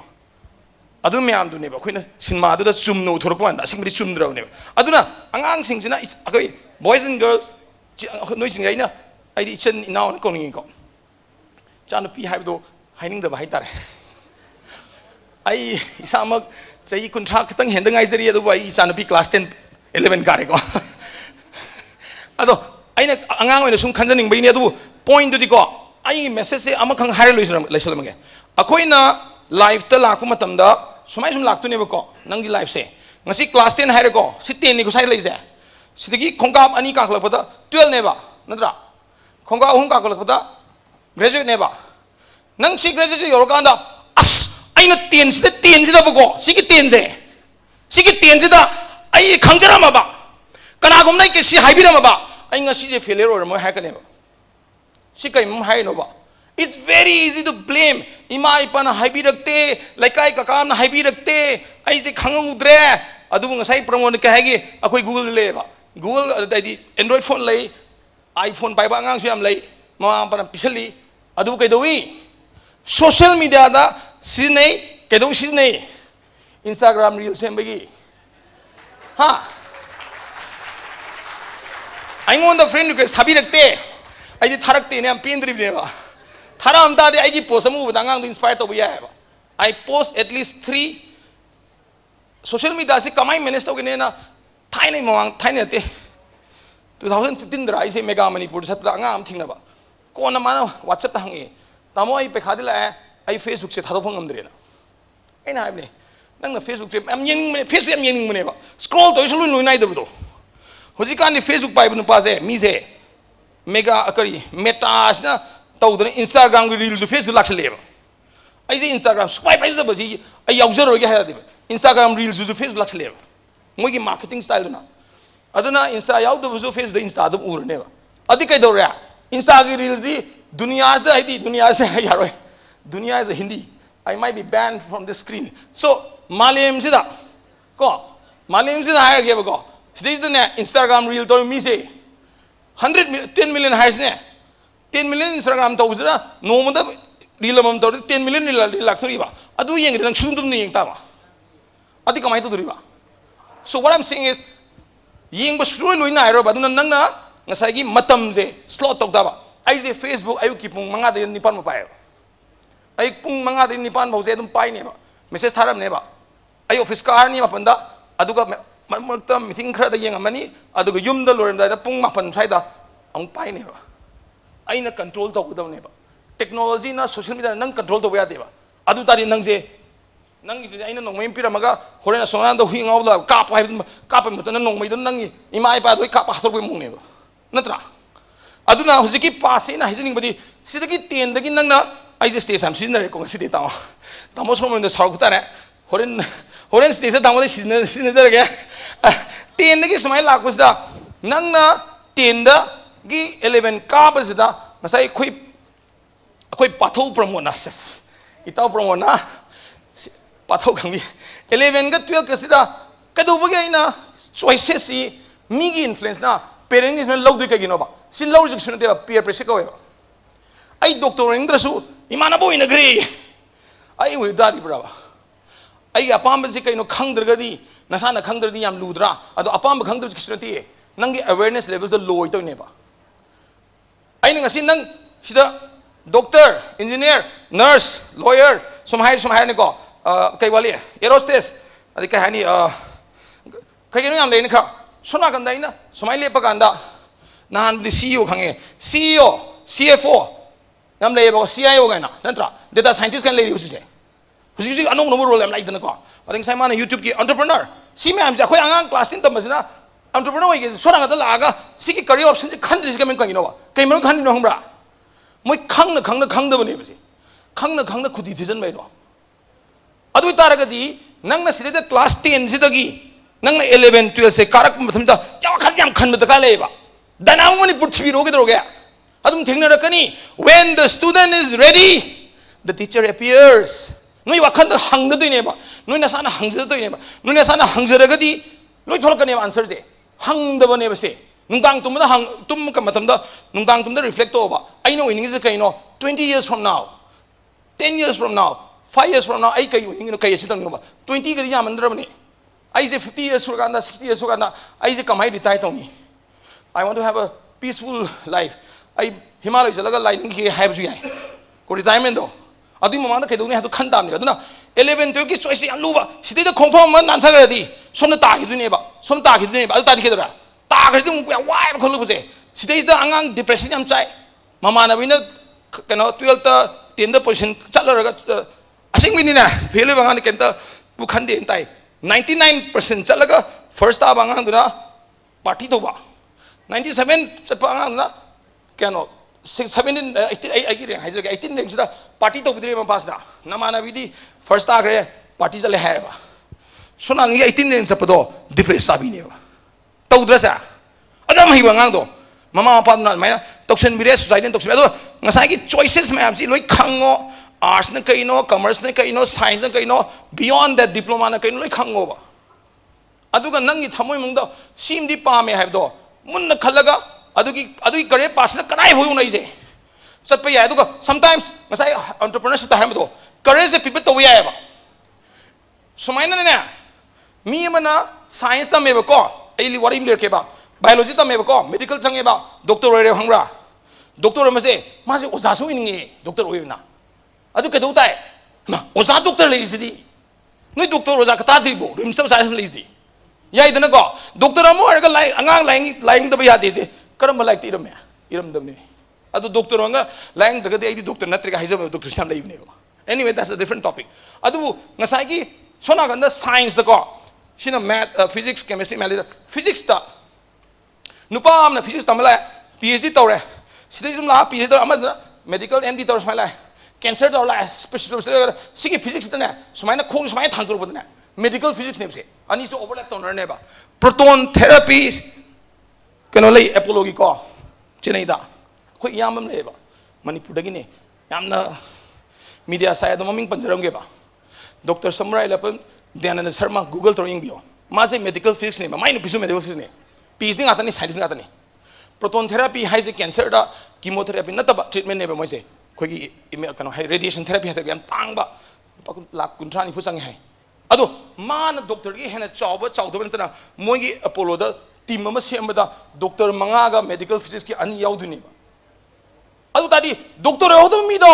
adu myam du neba khoina cinema du da chumno thorko anda sing bri chumdra neba aduna angang sing sina akoi boys and girls noi sing aina ai di chen now ko ni ko chan pi hai do haining da bai tare ai isamak chai kunthra khitang hendang ai seri adu ai chan pi class 10 11 kare ko ado aina angang oina sum khanjaning bai ni adu point du di ko ai message se amakhang hare loisalam ge akoina live ta lakku matam da sumai sum laktu ne ba ko nang di live se ngasi class 10 hare ko si 10 ni ko sai leise sidagi khongkap ani ka khlak pada 12 ne ba nadra khongkap hum ka khlak pada graduate ne ba nang si graduate yor ka da as aina 10 sida ba ko sigi 10 da ai khangjara ma ba kana gum nai ke si haibira ma ba ai ngasi je failure or mo ha ka ne ba si kai mum hai no ba it's very easy to blame ima ipan haibi rakte laikai kakam na haibi rakte ai je khangu dre adu ngasai promote ka hagi akoi google le ba google dai android phone lei iphone pai ba ngang su yam lei ma pan pisali adu kai dowi social media da sinai kai do sinai instagram reel sem bagi ha I want the friend request habi rakte I did Tarakti and Pindri Neva. Taram Dadi, I give post a move with inspired of Yava. I post at least 3 social media. Kamai minister in tiny monk, tiny 2015, I say Mega Manipur, Satangam Tinaba. Kona mana, what's up the hangi? Tamoi Pekadilla, I Facebook said Hadopong Andrena. And I have none of Facebook, I'm yelling whenever. Scroll to Ishulu neither do. Hosikan the Facebook Bible Paze, Mise. Mega akari meta asna tawdana Instagram reels Facebook lak leba ai je Instagram swipe ai da baji ai user ro ge ha de Instagram reels Facebook lak leba moi gi marketing style na aduna Insta yaw da buzu Facebook Insta da ur ne ba adi kai do ra Insta gi reels di dunia as da ai di dunia as da yaro dunia is a Hindi I might be banned from the screen so malem sida ko malem sida ha ge ba ko sidai da Instagram reel to mi se 10 million has ne 10 million Instagram to uzra no mada reelamam to 10 million lakthori ba adu yeng dang chundum ni yeng ta ba adi kamai to duri ba so what I'm saying is yeng ba slow loina ero ba dun nang na ngasai gi matam je slot tok da ba ai je Facebook ayu ki pung manga de nipan ma pai ai pung manga de nipan bo je dum pai ne ba message tharam ne ba ai office car ni ma panda adu ga meeting khara da yeng amani adu yum da lorim da pung ma pan sai da ang pai ne ba aina control to da ne ba technology na social media nang control to ya de ba adu tari nang je nang ise aina nong mai pira maga horena songan da hui ngau da ka pa ma ta nong mai da nang ima pa do ka pa thor mung ne ba natra adu na hujiki passe na hijining badi sidagi ten dagi nang na ai je stay sam sin na ko ngasi de ta tamo so mo da sarku ta ne horen stage da mo de sin na jara ge 10 dagi smile la kus da nang na 10 da gi 11 ka ba da masai khoi pathau promo na ses itau promo na pathau khang 11 ga 12 ka sida ka du ba ge na choices si mi gi influence na parents me log du ka gi no ba si log ju sun de peer pressure ka we ai doctor indra su imana bo ina gri ai we da di brava ai apam si kai no khang dra ga di nasana khang dra di yam ludra ado apam khang dra ki sunati nang gi awareness level so low to ne ba ai nang si nang sida doctor engineer nurse lawyer some higher ne ko kai wali aerospace adi kai hani kai no yam le ne kha sona kan dai na somai le pa kan da nan di CEO khange CEO CFO nam le ba CIO ga na nantra data scientist kan le use se husi anong no role am like dana ko ading sai mana YouTube ki entrepreneur si me am ja khoi angang class 10 tam basina entrepreneur ge sona ga da la ga si ki career option khan dis ga men kan no ba kai men khan no hambra moi khang da bane basi khang na khudi season mai do adu tara ga di nang na sida class 10 sida gi nang na 11 12 se karak matham da ya khan da ka le ba danang mani prithvi ro ge do ge adum thengna rakani when the student is ready the teacher appears noi wakhan da hang da ne ba noi na sana hang da ne ba noi na sana hang da ga di noi thol ka ne answer je hang da bane ba se nungdang tum da hang tum ka matam da nungdang tum da reflect over I know in is kai no 20 years from now 10 years from now 5 years from now, I say 20 years ago, I say 50 years ago, 60 years ago, I say come I retire to me. I want to have a peaceful life. I Himalayas lining here have you. Go retirement though. I think Mamma can have to come down. 11 Turkish choice and Luba. She did a conform and Tagadi. Some the target neighbor, some target neighbor, I'll target her. Targeting why Colubuse. She days the Angang depression side. Mamma winner cannot 12 tender position. I think we need a Pilivanga Kenta Bukandi and Tai. 99% Chalaga, first up Anganduna, Partitoba. 97 Sapangana cannot. 17, 18 rings the party to be pasta. Namana Vidi, first agre, parties a have. So now 18 rings up a door, depressed Sabino. Todressa. Adam Hivangando. Mama Padna, Maya, Toxin Vires, I didn't talk about Nasaki choices, ma'am. See, like Kango, arts, Nakaino, commerce, Nakaino, science, Nakaino, beyond that diploma, Nakaino, like hangover. Aduga Nangi Tamundo, seem the palm may have door. Munna Kalaga. Adu career pass na kanai hoy unai se sat pa ya adu sometimes masai entrepreneurship ta ham do career se pivot to ya ba so maina na mi mana science ta me ba ko ai wari mi ke ba biology ta me ba ko medical change ba doctor re hangra doctor ma se oza so ni doctor oi na adu ke do tai ma oza doctor le isdi noi doctor oza ka ta di bo rim sta sa le isdi ya idana ko doctor amo ga lai angang lying da ba ya de se Karam like Iram, Iram Dumni. Adu Doctor Wanga, lying the Doctor Natrika Hizam, Doctor Sam Leave. Anyway, that's a different topic. Adu Nasaki, Sonaganda science the core. Shina math, physics, chemistry, physics ta. Nupam, the physics tamala, PhD Tore. Citizen la, PhD medical MD Tore Smile. Cancer or special Siki physics than that. So mine calls my tongue with that. Medical physics name say. I need to overlap on her neighbor. Proton therapies. Can only apology call Chineda. Quick yam labor. Manipur Dagini. Yamna media side the moming Panjarangeva. Dr. Samurai Lepon, then and the Serma Google throwing bio. Masi medical physics name, mine piece of medical physics name. Piecing Atani, science Atani. Proton therapy has a cancer, chemotherapy, not about treatment neighbor Moise. Quick radiation therapy at the Tanga. Lakuntrani Pusang. Ado, man, Doctor Gihan, a child, Mogi Apollo. Team Doctor Mangaga medical physics ki ani yauduni ba adu tadi doctor yaudum mi do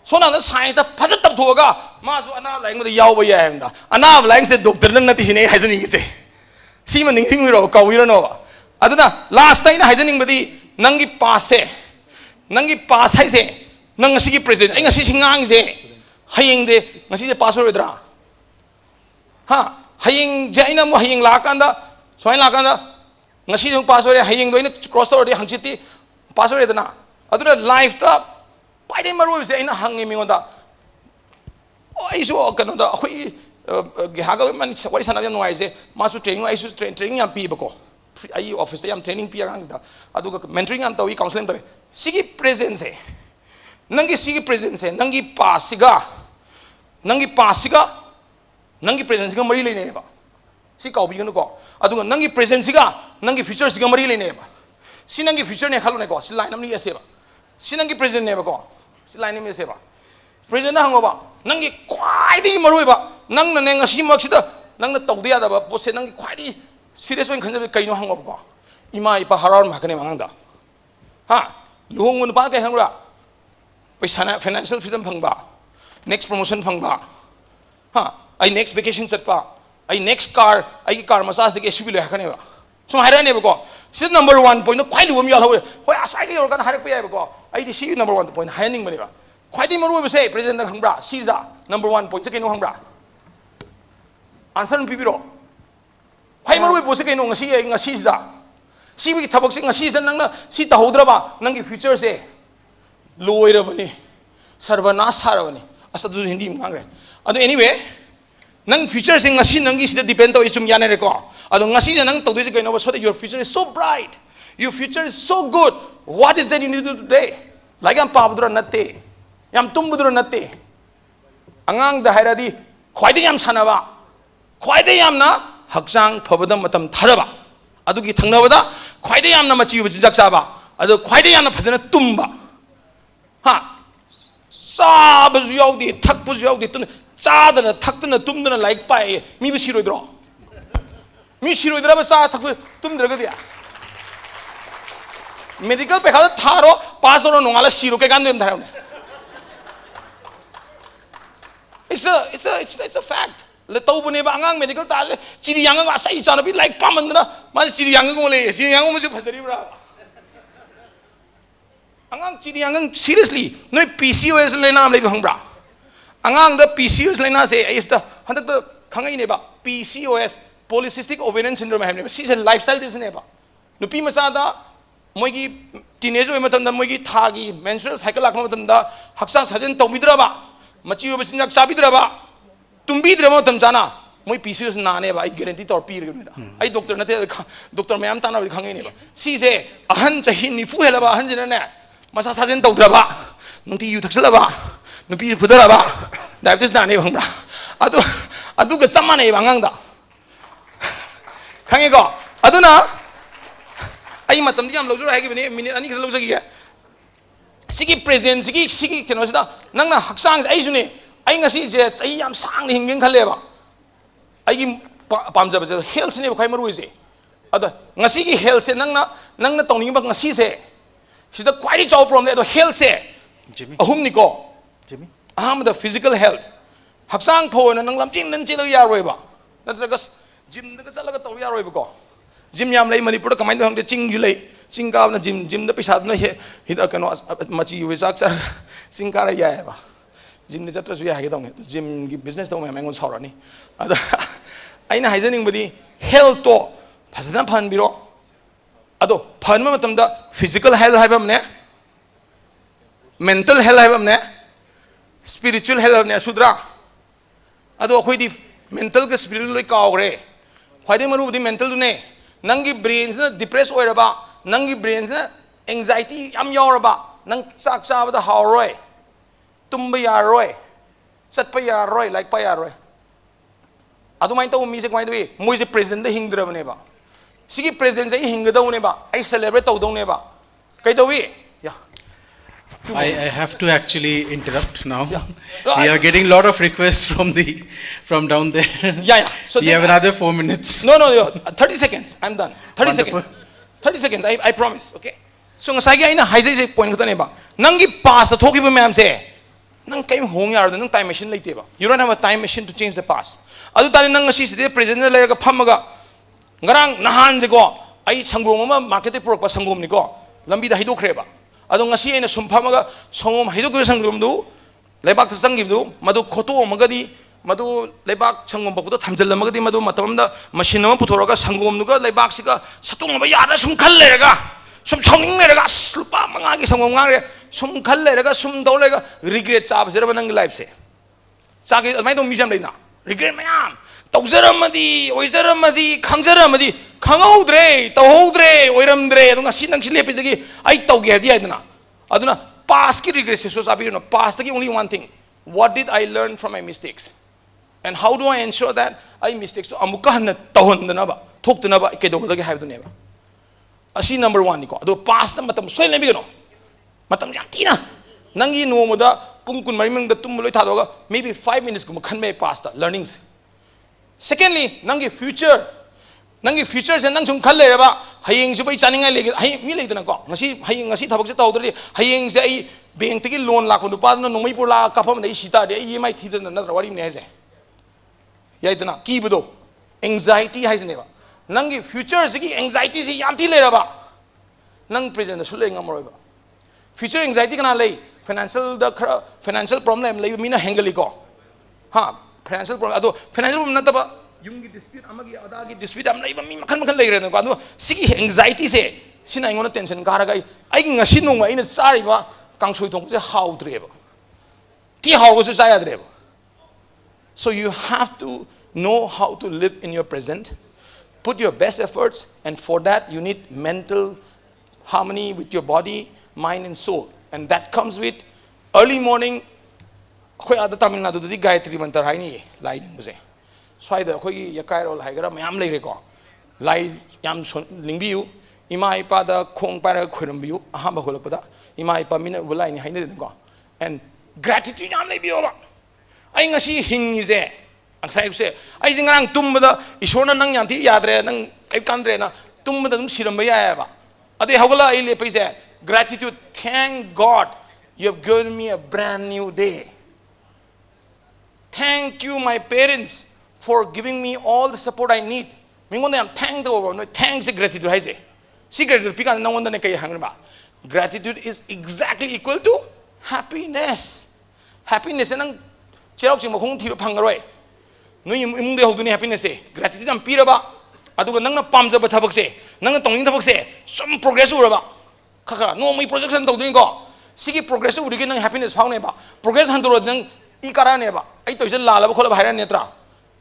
sona na science da phajat tab thoga ma so ana lang da yaw ba yam da ana lang se doctor nang nati sine haizani se si ma ning sing ro ka wi ro no aduna last time na haizani badi nangi pass hai se nang ngasi ki president ai ngasi singang se hayeng de ngasi se pass ro dra ha hayeng jaina mo hayeng lakanda soin lakanda Nasi yung password haying do ina cross over the hangchiti password na adura life ta pai maru se ina hangi mi onda o isu kanu da khoi haga man wari sana yam noi se masu training isu training yam pi bako ai office yam training pi ang da aduga mentoring am tawi counseling tawi sigi presence e nangi sigi presence e nangi pasiga nangi presence ga mari lene ba si kau bi ko adunga nangi presence ga nangi future siga mari lene ba si nangi future ne khalo ne ko si line namni ase ba si nangi present ne ba ko si line ne ase ba present na hango ba nangi kwai di maru ba nang na ne ngasi mak sida nang na tawde ya da ba bo se nangi kwai di serious wen khanja kai no hango ba ima ipa harar ma kane mangda ha luhong pa kai hangra paisa financial freedom phangba next promotion phangba ha ai next vacation chatpa ai next car ai car massage de SUV le hakane ba so haira ne ba ko si number 1 point no kwai lu mi yal ho hoi asai ge organ harak pa ya ba ko ai di si number 1 point haining mani ba kwai di maru ba se president da hangbra si za number 1 point se ke no hangbra answer pi biro kwai maru bo se ke no ngasi da si bi thabak se ngasi da nang na si ta hodra ba nang gi future se loira bani sarvana sarvani asa du hindi mangre ado anyway nang future sing ngasi nang is depend to isum yana re ko ado ngasi nang to dise kaino so that your future is so bright, your future is so good. What is that you need to do today? Like am pabdro natte yam tumbudro natte angang da hairadi khwaide yam sanaba khwaide yam na hakjang phobadam matam tharaba adugi thangnabada khwaide yam na machi bijak chaba ado khwaide yam na phajana tumba ha sab Chabazu Yaudi, Takpuz Yaudi, Chadana, Taktana, Tumdana, like Pai, Mibishiro draw. Mishiro Drabasa, Tumdragadia. Medical Pekala Taro, Pastor on Nala Shiro Kagandam. It's a fact. Letobune Bangang medical tale, Chiri Yanga say it's on a bit like Pamandana, Man Siri Yangole, Siri Yangamu Pasariva. Angang Chiri Yangang, seriously, no PCOS Lena Levangbra. Angang the PCOS Lena say, if the 100 Kanganeba, PCOS, polycystic ovarian syndrome, she's a lifestyle this neighbor. Nupi Masada, Mogi, teenager Matanda Mogi Tagi, menstrual cycle Akmatanda, Haksa Sajan Tomidraba, Machi Obinak Sabidraba. Tumbi drama tamjana moi PCOS nane ba I guarantee torpedo I doctor nate doctor mayam tana bi khangai ne ba si se ahan chahi nifu hela ba ahan jina ne masa sajen tawdra ba nuti yu thaksala ba nupi phudara ba diabetes nane bhangra adu ga samane ba ngang da khangai ko aduna ai matam diam lojura hai gi bine minute ani khalo jagi ya sigi president sigi keno sida nangna haksang ai sune I ngasi je sai yam sang hinging khaleba ai pamja ba health ne khai maru ise ada ngasi gi health se nangna tawning ba ngasi se sida quite job problem ne health se ahum ni ko jimmy the physical health haksang tho na nang lamchin nan chila ya roi ba natraga gym da chala ga taw ya roi ba ko gym yam lei manipur da kamai hang de ching ju lei ching ka na gym da paisa na he hida kano machi we sak sar sing ka ra ya ba Jim ni chatra suya hage tong Jim ki business tong mengon sorani ada aina haijaning bodi health to phasana phan biro ado phan ma matam da physical health haibam ne mental health haibam ne spiritual health ne sudra ado khoi di mental ka spiritual loi kaugre khwai maru bodi mental du ne nangi brains na depressed oiraba nangi brains na anxiety am yoraba nang sak sa ba hauroi Tumba yaroi, Satpa yaroi, like Payaroi. Adumain to music might be, Moise president the Hingdra neba. Sigi president say Hingda neba, I celebrate Odo neba. Kaitowi, yeah. I have to actually interrupt now. Yeah. We are getting a lot of requests from down there. Yeah. So you have another 4 minutes. No, 30 seconds. I'm done. 30 seconds. 30 seconds. I promise. Okay. So ngasagi ay na highlight point ko neba. Nangi pass at hoki ba ma'am say. Nang kayo hong yar nang time machine late ba. You don't have a time machine to change the past. Adu tali nang ngasi side present na layer ka phamaga. Ngarang nahan je ko ay sanggom ma market pro pa sanggom ni ko. Lambi da hido kreba. Adu ngasi ay na sumpamaga sangom hido ko sanggom du. Lebak ta sanggim du madu khoto magadi madu lebak sanggom pa puto thamjal magadi madu matam da machine ma puthora ka sanggom nu ka lebak sika satung ba yara sum khal lega. Sum chonging lega slupa mangagi sanggom ngare. Sum khal lega sum do lega regret sa zera nang life se. Sagi mai dong museum leina. Regret mayam. Tawzaramadi, oizaramadi, khangzaramadi, khangaudre, tawhodre, oiramdre, adunga sinang silepidagi ai tawge hadi aidana. Aduna past ki regret se so sabi no past ki only one thing. What did I learn from my mistakes? And how do I ensure that I mistakes to amuka na tawhondana ba, thokdana ba kedogdagi haibdune ba. Asi number 1 ni ko. Ado past na matam soy lebi no. Matam jam tina. Nangi no moda pung kun marimang da tumuloy thadoga maybe 5 minutes ko makhan may pasta learnings. Secondly, nangi future se nang chung khal le ba hayeng se bai chaningai le hay mi le dana ko ngasi hayeng ngasi thabak se tawdri hayeng se ai bank tagi loan la ko nu pa no nomai pur la ka pham nei sita de EMI thidana na wari ne se yai dana ki budo anxiety hai se ne ba nangi future se ki anxiety se yam thi le ba nang present su le ngamroi ba future anxiety kana le financial problem le mina hengali ko ha financial problem ado financial problem nataba yungi dispute amagi adagi dispute am laiba mi makhan lei re ko ado sigi anxiety se sina ingona tension gara gai ai ngasi no ngai na sari ba kangsoi thong se how dreba ti how go se saya dreba. So you have to know how to live in your present, put your best efforts, and for that you need mental harmony with your body, mind and soul, and that comes with early morning. Khoi ada Tamil Nadu di Gayatri mantra hai ni lai ning buse swai da khoi yakai rol hai gara mayam lei re ko lai yam lingbi yu ima ipa da khong pa ra khoram bi yu aha ba hol pa da ima ipa min bulai ni hai ne ko and gratitude yam lay biyo ba ai ngasi hing ise angsai se ai jingrang tumbada isona nang yam ti yadre nang kai kandre na tumbada dum siram ba ya ba ade hagala ai le paise gratitude thank God you have given me a brand new day. Thank you my parents for giving me all the support I need. Mingon am thank the no thanks gratitude hai se si gratitude pikan nang wonda ne kai hang ba gratitude is exactly equal to happiness. Happiness nang cherok ching makhong thiro phangaroi noi imung de hoduni happiness se gratitude am pira ba aduga nang na pamja ba thabak se nang na tongning thabak se some progress ura ba khakha no mai projection tawduni ko sigi progress uri ge nang happiness phawne ba progress handoro nang I kara ne ba ai toise la la ba khola bhairan netra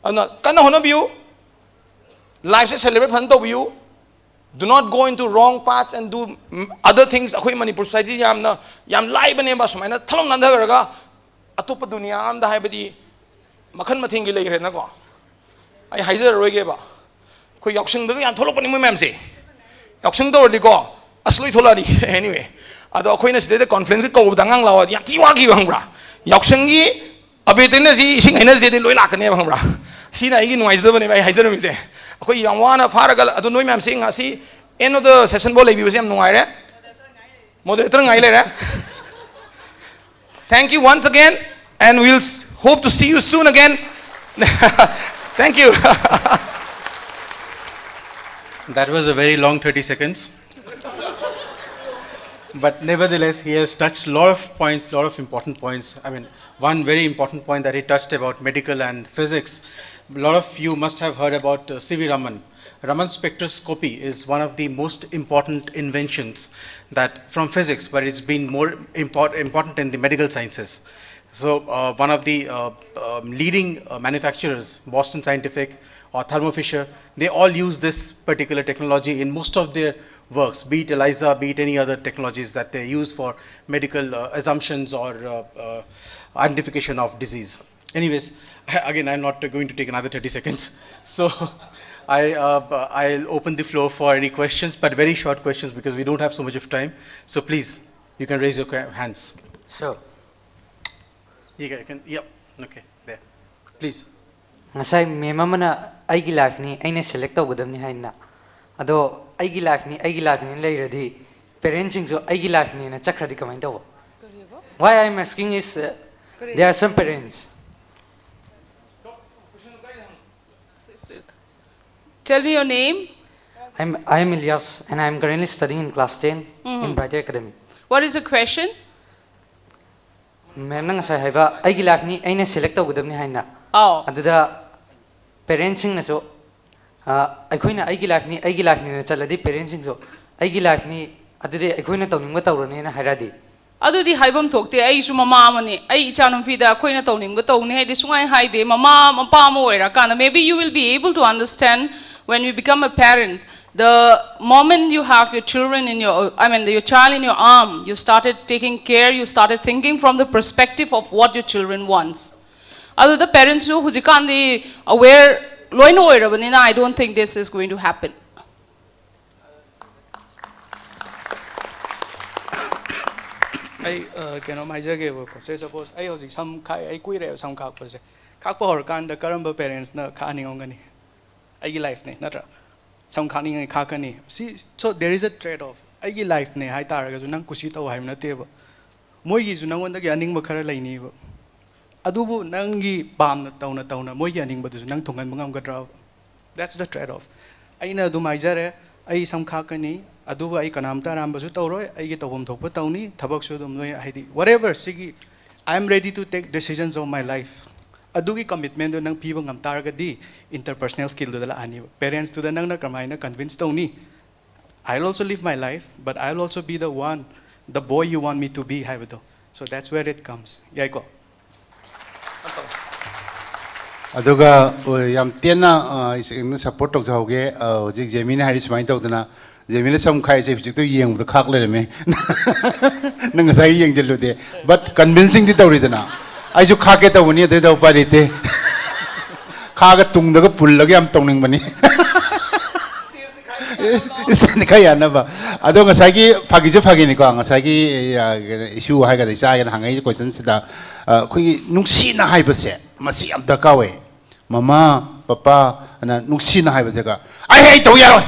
ana kana hono biu life se celebrate phan to biu do not go into wrong paths and do other things akhoi Manipur society yam lai bane ba sumaina thalom nan da ga atopa dunia am da haibadi makhan mathingi lei re na ko ai haizer roi ge ba khoi yoksing da yam tholok pani mu mem se yoksing do ri ko asloi tholari anyway ado akhoi na side conference ko dangang lawa yam ti wa gi bang bra yoksing gi abetene si sing haina je de loi lak ne bang bra sina igi noise da bane bai haizer mi se akhoi yam wana faragal ado noi mem sing asi end of the session bo lei bi se am nuai re moderator ngai le re thank you once again and we'll hope to see you soon again. Thank you. That was a very long 30 seconds. But nevertheless, he has touched a lot of points, a lot of important points. I mean, one very important point that he touched about medical and physics. A lot of you must have heard about C.V. Raman. Raman spectroscopy is one of the most important inventions that from physics, but it's been more important in the medical sciences. So one of the leading manufacturers, Boston Scientific or Thermo Fisher, they all use this particular technology in most of their works, be it ELISA, be it any other technologies that they use for medical assumptions or identification of disease. Anyways, again, I'm not going to take another 30 seconds. So I'll open the floor for any questions, but very short questions because we don't have so much of time. So please, you can raise your hands. So. You can, yep, okay, there. Please. Ngasai memamana aigi life ni aina select tawgadam ni haina. Ado aigi life ni lairadi parenting so aigi life ni na chakradi kamai daw. Why I'm asking is there are some parents. Tell me your name. I am Ilyas and I am currently studying in class 10 in Bharatiya Academy. What is the question? Ma'am nang sa haiba aigi life ni aina select tawgadam ni haina. Oh. Aduda parenting na so aikoina aigi life ni na chaladi parenting so aigi life ni adude aikoina tawningba tawrani na hairadi. Adudi haibam thokte ai su mama amani ai ichanumpi da akoina tawningba tawni haidi sungai haide mama mapa ma oira kana maybe you will be able to understand when you become a parent. The moment you have your children in your, your child in your arm, you started taking care, you started thinking from the perspective of what your children wants. Other the parents who hujikandi aware loino oirabanina, I don't think this is going to happen. I cannot imagine. Say suppose I was some kai I quit some cock was Kakor can the current parents no canning on any. I life ne natra. Some canning a kakani. See, so there is a trade off. I life ne, I target Nan Kusito, I'm not able. Moy is no one the Ganning Macaralani. Adubu Nangi Bam Tona, Moy Yanning, but there's Nang Tung and Mungadraw. That's the trade off. I know do my zare, I some kakani, Aduba I can amta ambasutoro, I get a home to Tony, Tabaksudum, whatever, Sigi, I'm ready to take decisions of my life. Adugi commitment ng people ng target di interpersonal skill do dala ani parents to the nang nakamay na convinced Tony I'll also live my life but I'll also be the boy you want me to be habido. So that's where it comes. Yaiko. Aduga yam tiena is support of Hoge jig Jamina Harris mind out na Jamina some kai to ying the cockle me Nangasai yang jelude but convincing the Toridana. I should cock it when you did about it. Kagatung the pull again, toning money. stand kaya na ba ado nga sagi fagi ni ko nga sagi issue hai ga dai cha ga hangai question sida khoi nungsi na hai ba se masi am da ka we mama papa na nungsi na hai ba ga ai hai to ya roi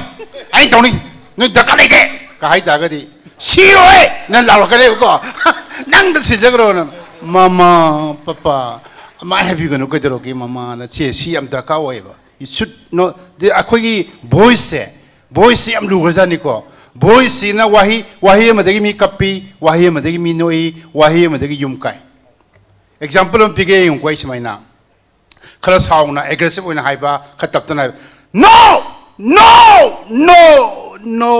ai to ni nu da ka lai ke ka hai da ga di si roi na la ka le ko nang da si ja gro na mama papa ma have you gonna go to okay mama na che si am da ka we ba you should know the akhoi voice am lu ga ni ko voice na wahi ma dagi mi kapi wahi ma dagi mi noi wahi ma dagi yum kai example of pige yung kwai chmai na khala saung na aggressive oina haiba khatap ta na no no no no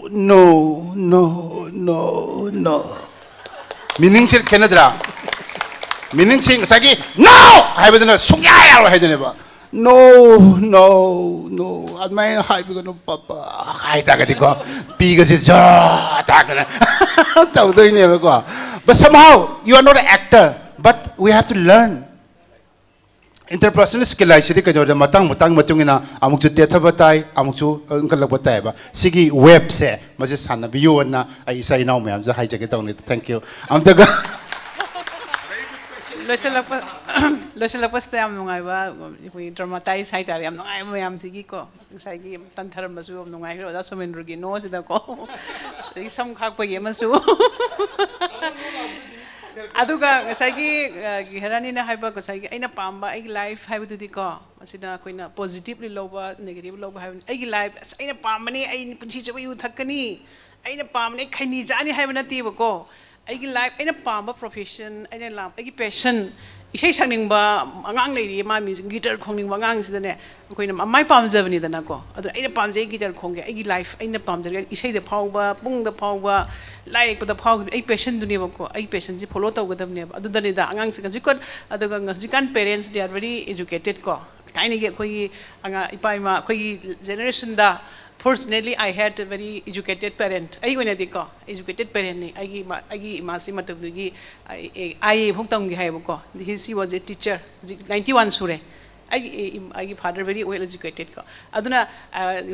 no no no no meaning sir kenadra meaning sing sagi no haiba na sungya ya haidene ba no no no admai haiba no papa kai ta ga di ko pi ga si ja ta ga ta do ni ba ko but somehow you are not an actor but we have to learn interpersonal skill ai sidi ka jo matang matungina amuk chu te thabatai amuk chu ngkalak batai ba sigi web se maje sana biyo na ai sai naw me am ja hai jage tawni thank you am ta ga loisala pasta am nungai ba we dramatize hai tar am nungai mo am sigi ko sai gi tan tharam masu am nungai ro da somen rugi no sida ko sam khak pa ye masu aduga sai gi herani na hai ba ko sai gi aina pamba ai life hai bu di ko masida koina positively loba negative loba hai ai gi life aina pamba ni ai punchi chabu yu thakani aina pamba ni khaini jani hai ba na ti ba ko ai gi life aina pamba profession aina lam ai gi passion isai sangning ba angang nei ma music guitar khongning ba angang sida ne koina mai pam javani da na ko adu aina pam jai guitar khongge ai gi life aina pam jar isai da phau ba pung da phau ba like the phau ai passion du ne ba ko ai passion ji follow taw gadam ne adu da ne da angang sing ji ko adu ga ji kan parents they are very educated ko taini ge koi anga ipai ma koi generation da fortunately I had a very educated parent ai wena di ko educated parent ni ai ma si matab du gi ai phong tang gi hai ba ko he was a teacher 91 sure ai father very well educated ko aduna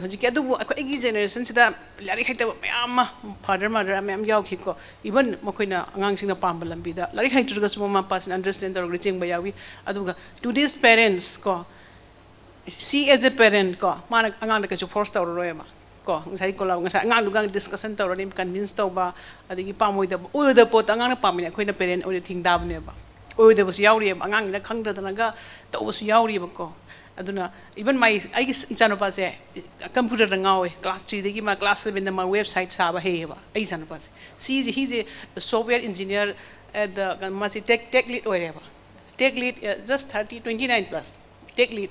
hoji ke adu ai generation sida lari khai ta mayam father mother mayam yaw khi ko even mokoina angang sing na pamba lambi da lari khai tur ga suma ma pass understand tar cheng ba yawi aduga today's parents ko see as a parent ko mana angang ka chu force tar ro ma ko ngai ko la ngai angang dugang discussion tar ro convince taw ba adigi pamoi da o da pot angang na pamina khoina parent o thing da bne ba o da bus yauri angang na khang da na ga to bus yauri ba ko aduna even my I chano pa se computer ngawe class 3 digi ma class 7 ma website sa ba he ba ai chano pa se he's a software engineer at the masi tech lead ore ba tech lead just 29 plus tech lead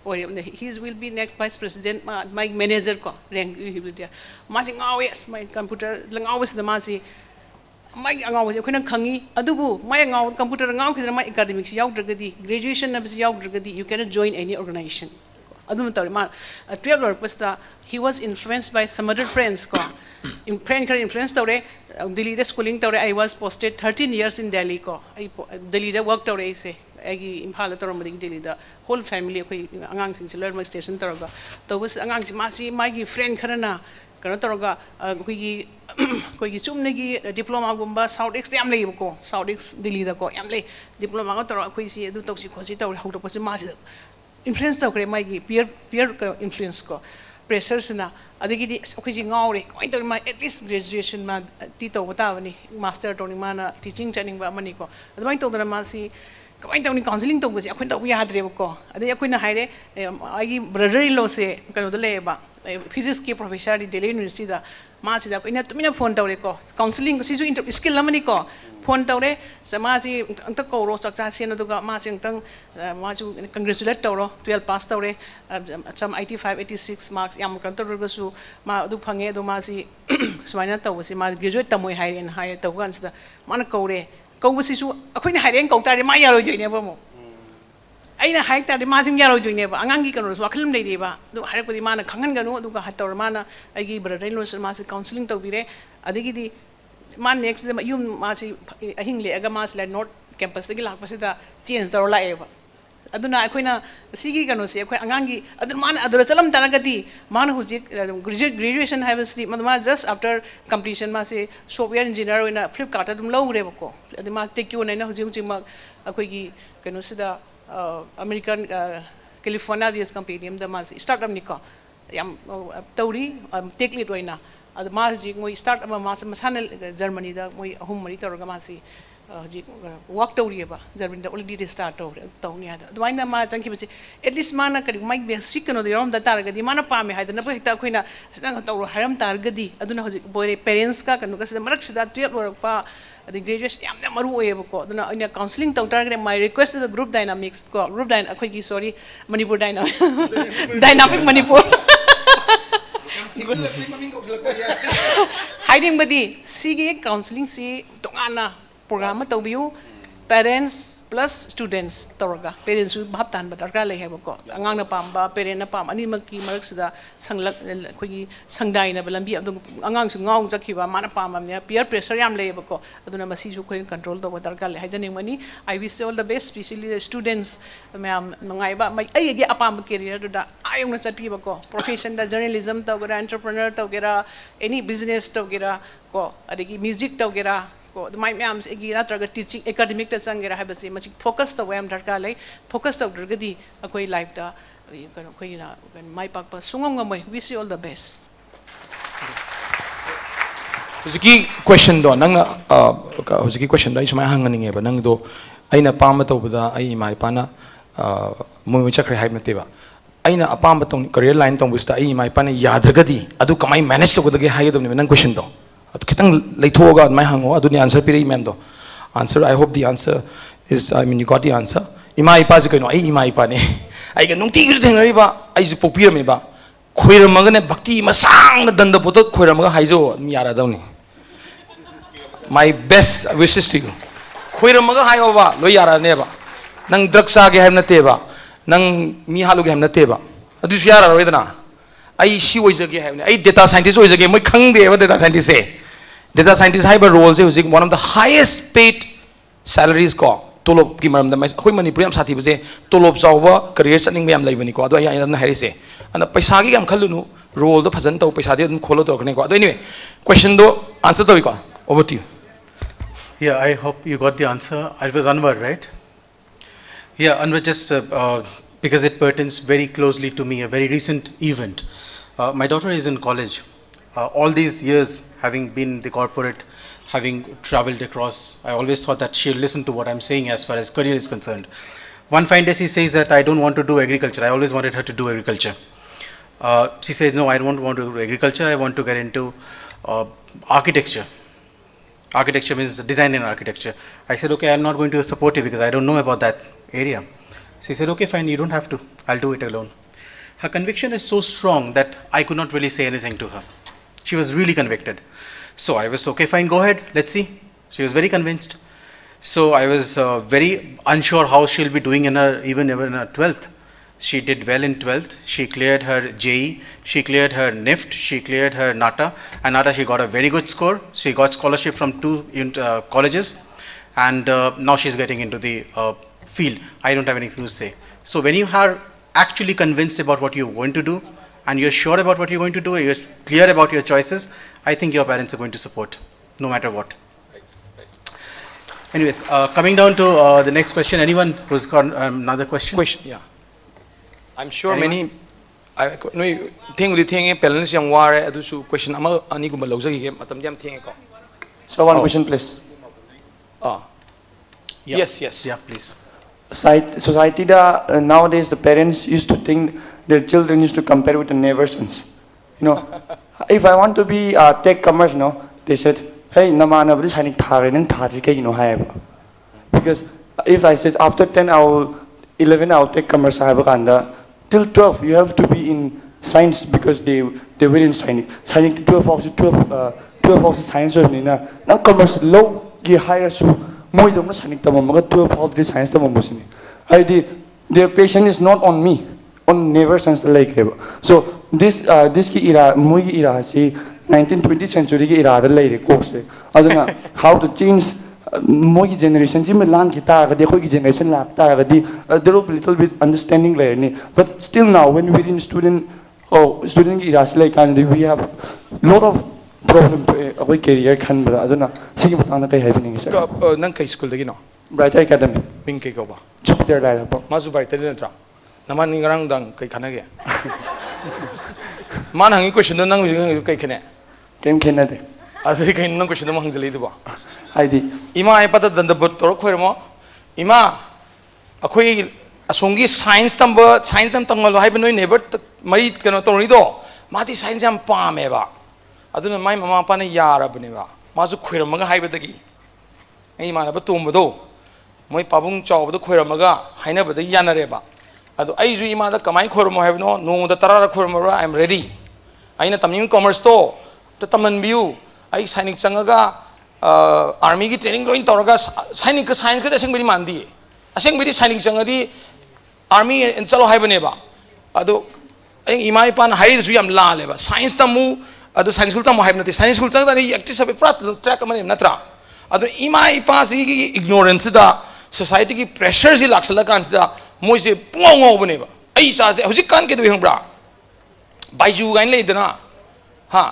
or he will be next vice president my manager ko rank he will there masi ngawe my computer langawe the masi my ngawe khona khangi adubu my ngawe computer ngawe khidra my academics yaw dragadi graduation na bis yaw dragadi you cannot join any organization adum tar ma 12 year pasta he was influenced by some other friends ko in friend kar influence tore Delhi de schooling tore I was posted 13 years in Delhi ko I Delhi de work tore se agi imphal tor ma Delhi da whole family khoi angang sing learn my station tor ga to was angang si ma si my friend kharana kana tor ga khoi gi chumne gi diploma gumba South East yam lei ko South East Delhi da ko yam lei diploma ga tor khoi si edu tok si khosi tor hau to pasi ma si influence tor kre my gi peer influence ko pressures na adigi di khoi ji ngaure koi tor ma at least graduation ma ti to bata bani master tor ni mana teaching training ba mani ko admai to da ma si koi tor ni counseling to gasi akhoi to ya hadre ko adi akhoi na haire ai brother in law se kano da le ba physics ke professor di Delhi University da ma si da ko ina tumina phone tawre ko counseling ko si ju skill lamani ko phone tawre sama si anta ko ro sakcha sen du ga ma sing tang ma ju congratulate tawro 12 pass tawre some 85 86 marks yam kan tawro ga su ma du phange do ma si swaina taw si ma graduate tamoi haire en haire taw gan sa mana ko re ko si su akhoi na haire en ko tare ma yaro joine ba mo aina haik ta ma sing yaro joine ba angang gi kan ro wakhlum nei de ba du haire ko di mana khangan ga no du ga hator mana ai gi brother in law ma si counseling to bire adigi di man next de yum ma si ahing le aga ma si la not campus gi lak pasida change dor la eba aduna akoina sigi kano se akoi angangi adun man adura chalam taragadi man hujik graduation habasri madma just after completion ma se software engineer oina Flipkart adum lowre bako aduma take you naina hujik hujik ma akoi gi kano sida American California based company am da ma startup nika yam tauri take lead oina ad ma hujik moi start ma masana Germany da moi ahum mari toroga ma si work tawriba Germany da already start tawni hada adwaina ma thank you at least mana kari might be sick no the rom da targadi mana pame haida na hita khoina sna tawro haram targadi aduna hoji boy parents ka kanu ka sida marak sida 12 work pa the graduation yamna maru oyeba ko aduna ina counseling taw targade my request to the group dynamics ko group akhoi gi sorry Manipur dynamic Manipur hiding badi sigi counseling si tongana program to view parents plus students toroga parents bhab tan ba darka le hebo ko angang na pamba parent na pam ani maki marak sida sanglak khoi sangdai na balambi adu angang su ngau jakhiba mana pam amne peer pressure yam le hebo ko aduna masi su khoi control to darka le hajani mani I wish all the best especially the students ma'am mangai ba mai ai gi apam career da ayong na chatpi ba ko profession da journalism to gera entrepreneur to gera any business to gera ko adigi music to gera ko the my ma'ams egi natraga teaching academic ta changera habase machi focus to wam darka lai focus to drgadi akoi life da kano khoi na my pakpa sungom ngamai wish you all the best hujiki question do nang hujiki question do isma hanganinge ba nang do aina pam to bada ai mai pana moi chakre haib nate ba aina apam to career line to busta ai mai pana yadragadi adu kamai manage to godage haidom ne nang question do kitang leithoga mai hango aduni answer piri mem do answer I hope the answer is I mean you got the answer ima ipa ji kaino ai ima ipa ne ai ga nungti gi thengari ba ai ji popira me ba khoiramaga ne bhakti masang na danda boto khoiramaga haijo mi yara dawni my best wishes to you khoiramaga hayo ba lo yara ne ba nang draksa ge hem na te ba nang mi halu ge hem na te ba adu su yara roidana ai si oijage hem ne ai data scientist oijage moi khang de ba data scientist se data scientist high role se using one of the highest paid salaries ko tolop ki maram da mai khoi Manipur am sathi bje tolop chawba career chaning me am lai bani ko ado ai na hari se ana paisa gi am khalunu role do phajan to paisa de kholo to kne ko ado anyway question do answer to ko over to you. Yeah, I hope you got the answer. It was Anwar, right? Yeah, Anwar, just because it pertains very closely to me, a very recent event. My daughter is in college. All these years, having been in the corporate, having traveled across, I always thought that she'll listen to what I'm saying as far as career is concerned. One fine day she says that I don't want to do agriculture. I always wanted her to do agriculture. She says, no, I don't want to do agriculture. I want to get into architecture. Architecture means design and architecture. I said, okay, I'm not going to support you because I don't know about that area. She said, okay, fine, you don't have to. I'll do it alone. Her conviction is so strong that I could not really say anything to her. She was really convicted. So I was, okay, fine, go ahead, let's see. She was very convinced. So I was very unsure how she'll be doing in her, even in her 12th. She did well in 12th. She cleared her JE, she cleared her NIFT, she cleared her NATA. And NATA she got a very good score. She got scholarship from 2 colleges. And now she's getting into the field. I don't have anything to say. So when you are actually convinced about what you're going to do, and you're sure about what you're going to do, you're clear about your choices, I think your parents are going to support, no matter what. Anyways, coming down to the next question. Anyone who's got another question? Yeah. I'm sure anyone? Many. No, think parents young ware. Adu question. Ama ani gumba logza ki matam jam think ko. So one question, please. Yeah. Yes. Yeah, please. Society da nowadays the parents used to think their children used to compare with the neighbor sons. You know, if I want to be tech commerce, no, they said, hey, namana this hanik thare nang thari ke have. Because if I said after 10 11 I will take commerce kanda till 12 you have to be in science because they were in science. Science 12 of science na now commerce low gi higher su moi dom na science tamam 12 of the science tamam bosini. Their patient is not on me, on neighbor science like. So this ki era moi era si 19th 20th century ki era da lai course aduna how to change मोगी generation जी में लान की तार गदी कोई की generation लाग तार गदी there will be little bit understanding layer नहीं but still now when we are in student की रास like kind we have lot of problem अकोई career Khan बड़ा अदुना सिंह बताना कहीं है भी नहीं सर नंग कई स्कूल दगी ना Bright Academy मिंग कई को बा Jupiter लाइला बा माजु Bright दगी नत्रा नमान निगरांग दंग कई खाना गया मान हंगी क्वेश्चन दो नंग कई खाने केम खेना दे अदे कई नंग क्वेश्चन दो हंग जली दो बा हाइदी इमा आई पता दंद तोर खोर मो इमा अखोई असोंगी साइंस तंबल हाइब नोई नेबर मई कनो तोरी दो माती साइंस हम पामे बा अदुना माई ममा पाने यारबने बा मासु खोरमगा हाइबदगी आई मानब तुमबदो मोई पाबुंग चावबदो खोरमगा हाइनबद यानरेबा अदो आइजु इमादा कमाई खोरमो हाइबनो नोंदा तरारा खोरमरा आई एम रेडी आइना तमिंग कॉमर्स तो तमनबियु आई सैनिक चंगगा आर्मी की ट्रेनिंग लोइन तौरगा सैनिक साइंस के असेंबली मानदी असेंबली सैनिक चंगदी आर्मी चलो हाइबनेबा अदो इमा इपान हाइदसु याम लालेबा साइंस तमु अदो साइंस स्कूल तमु हाइबनते साइंस स्कूल चंगदा नि एक्टिव सब प्रा ट्रैक मने नत्रा अदो इमा इपा सी की इग्नोरेंस दा सोसाइटी की प्रेशर से लाक्सला कानदा मोइसे पुंगौ बनेबा आई चासे हुजिक कान के दो हंगब्रा बाइजू गाइन लेदना हां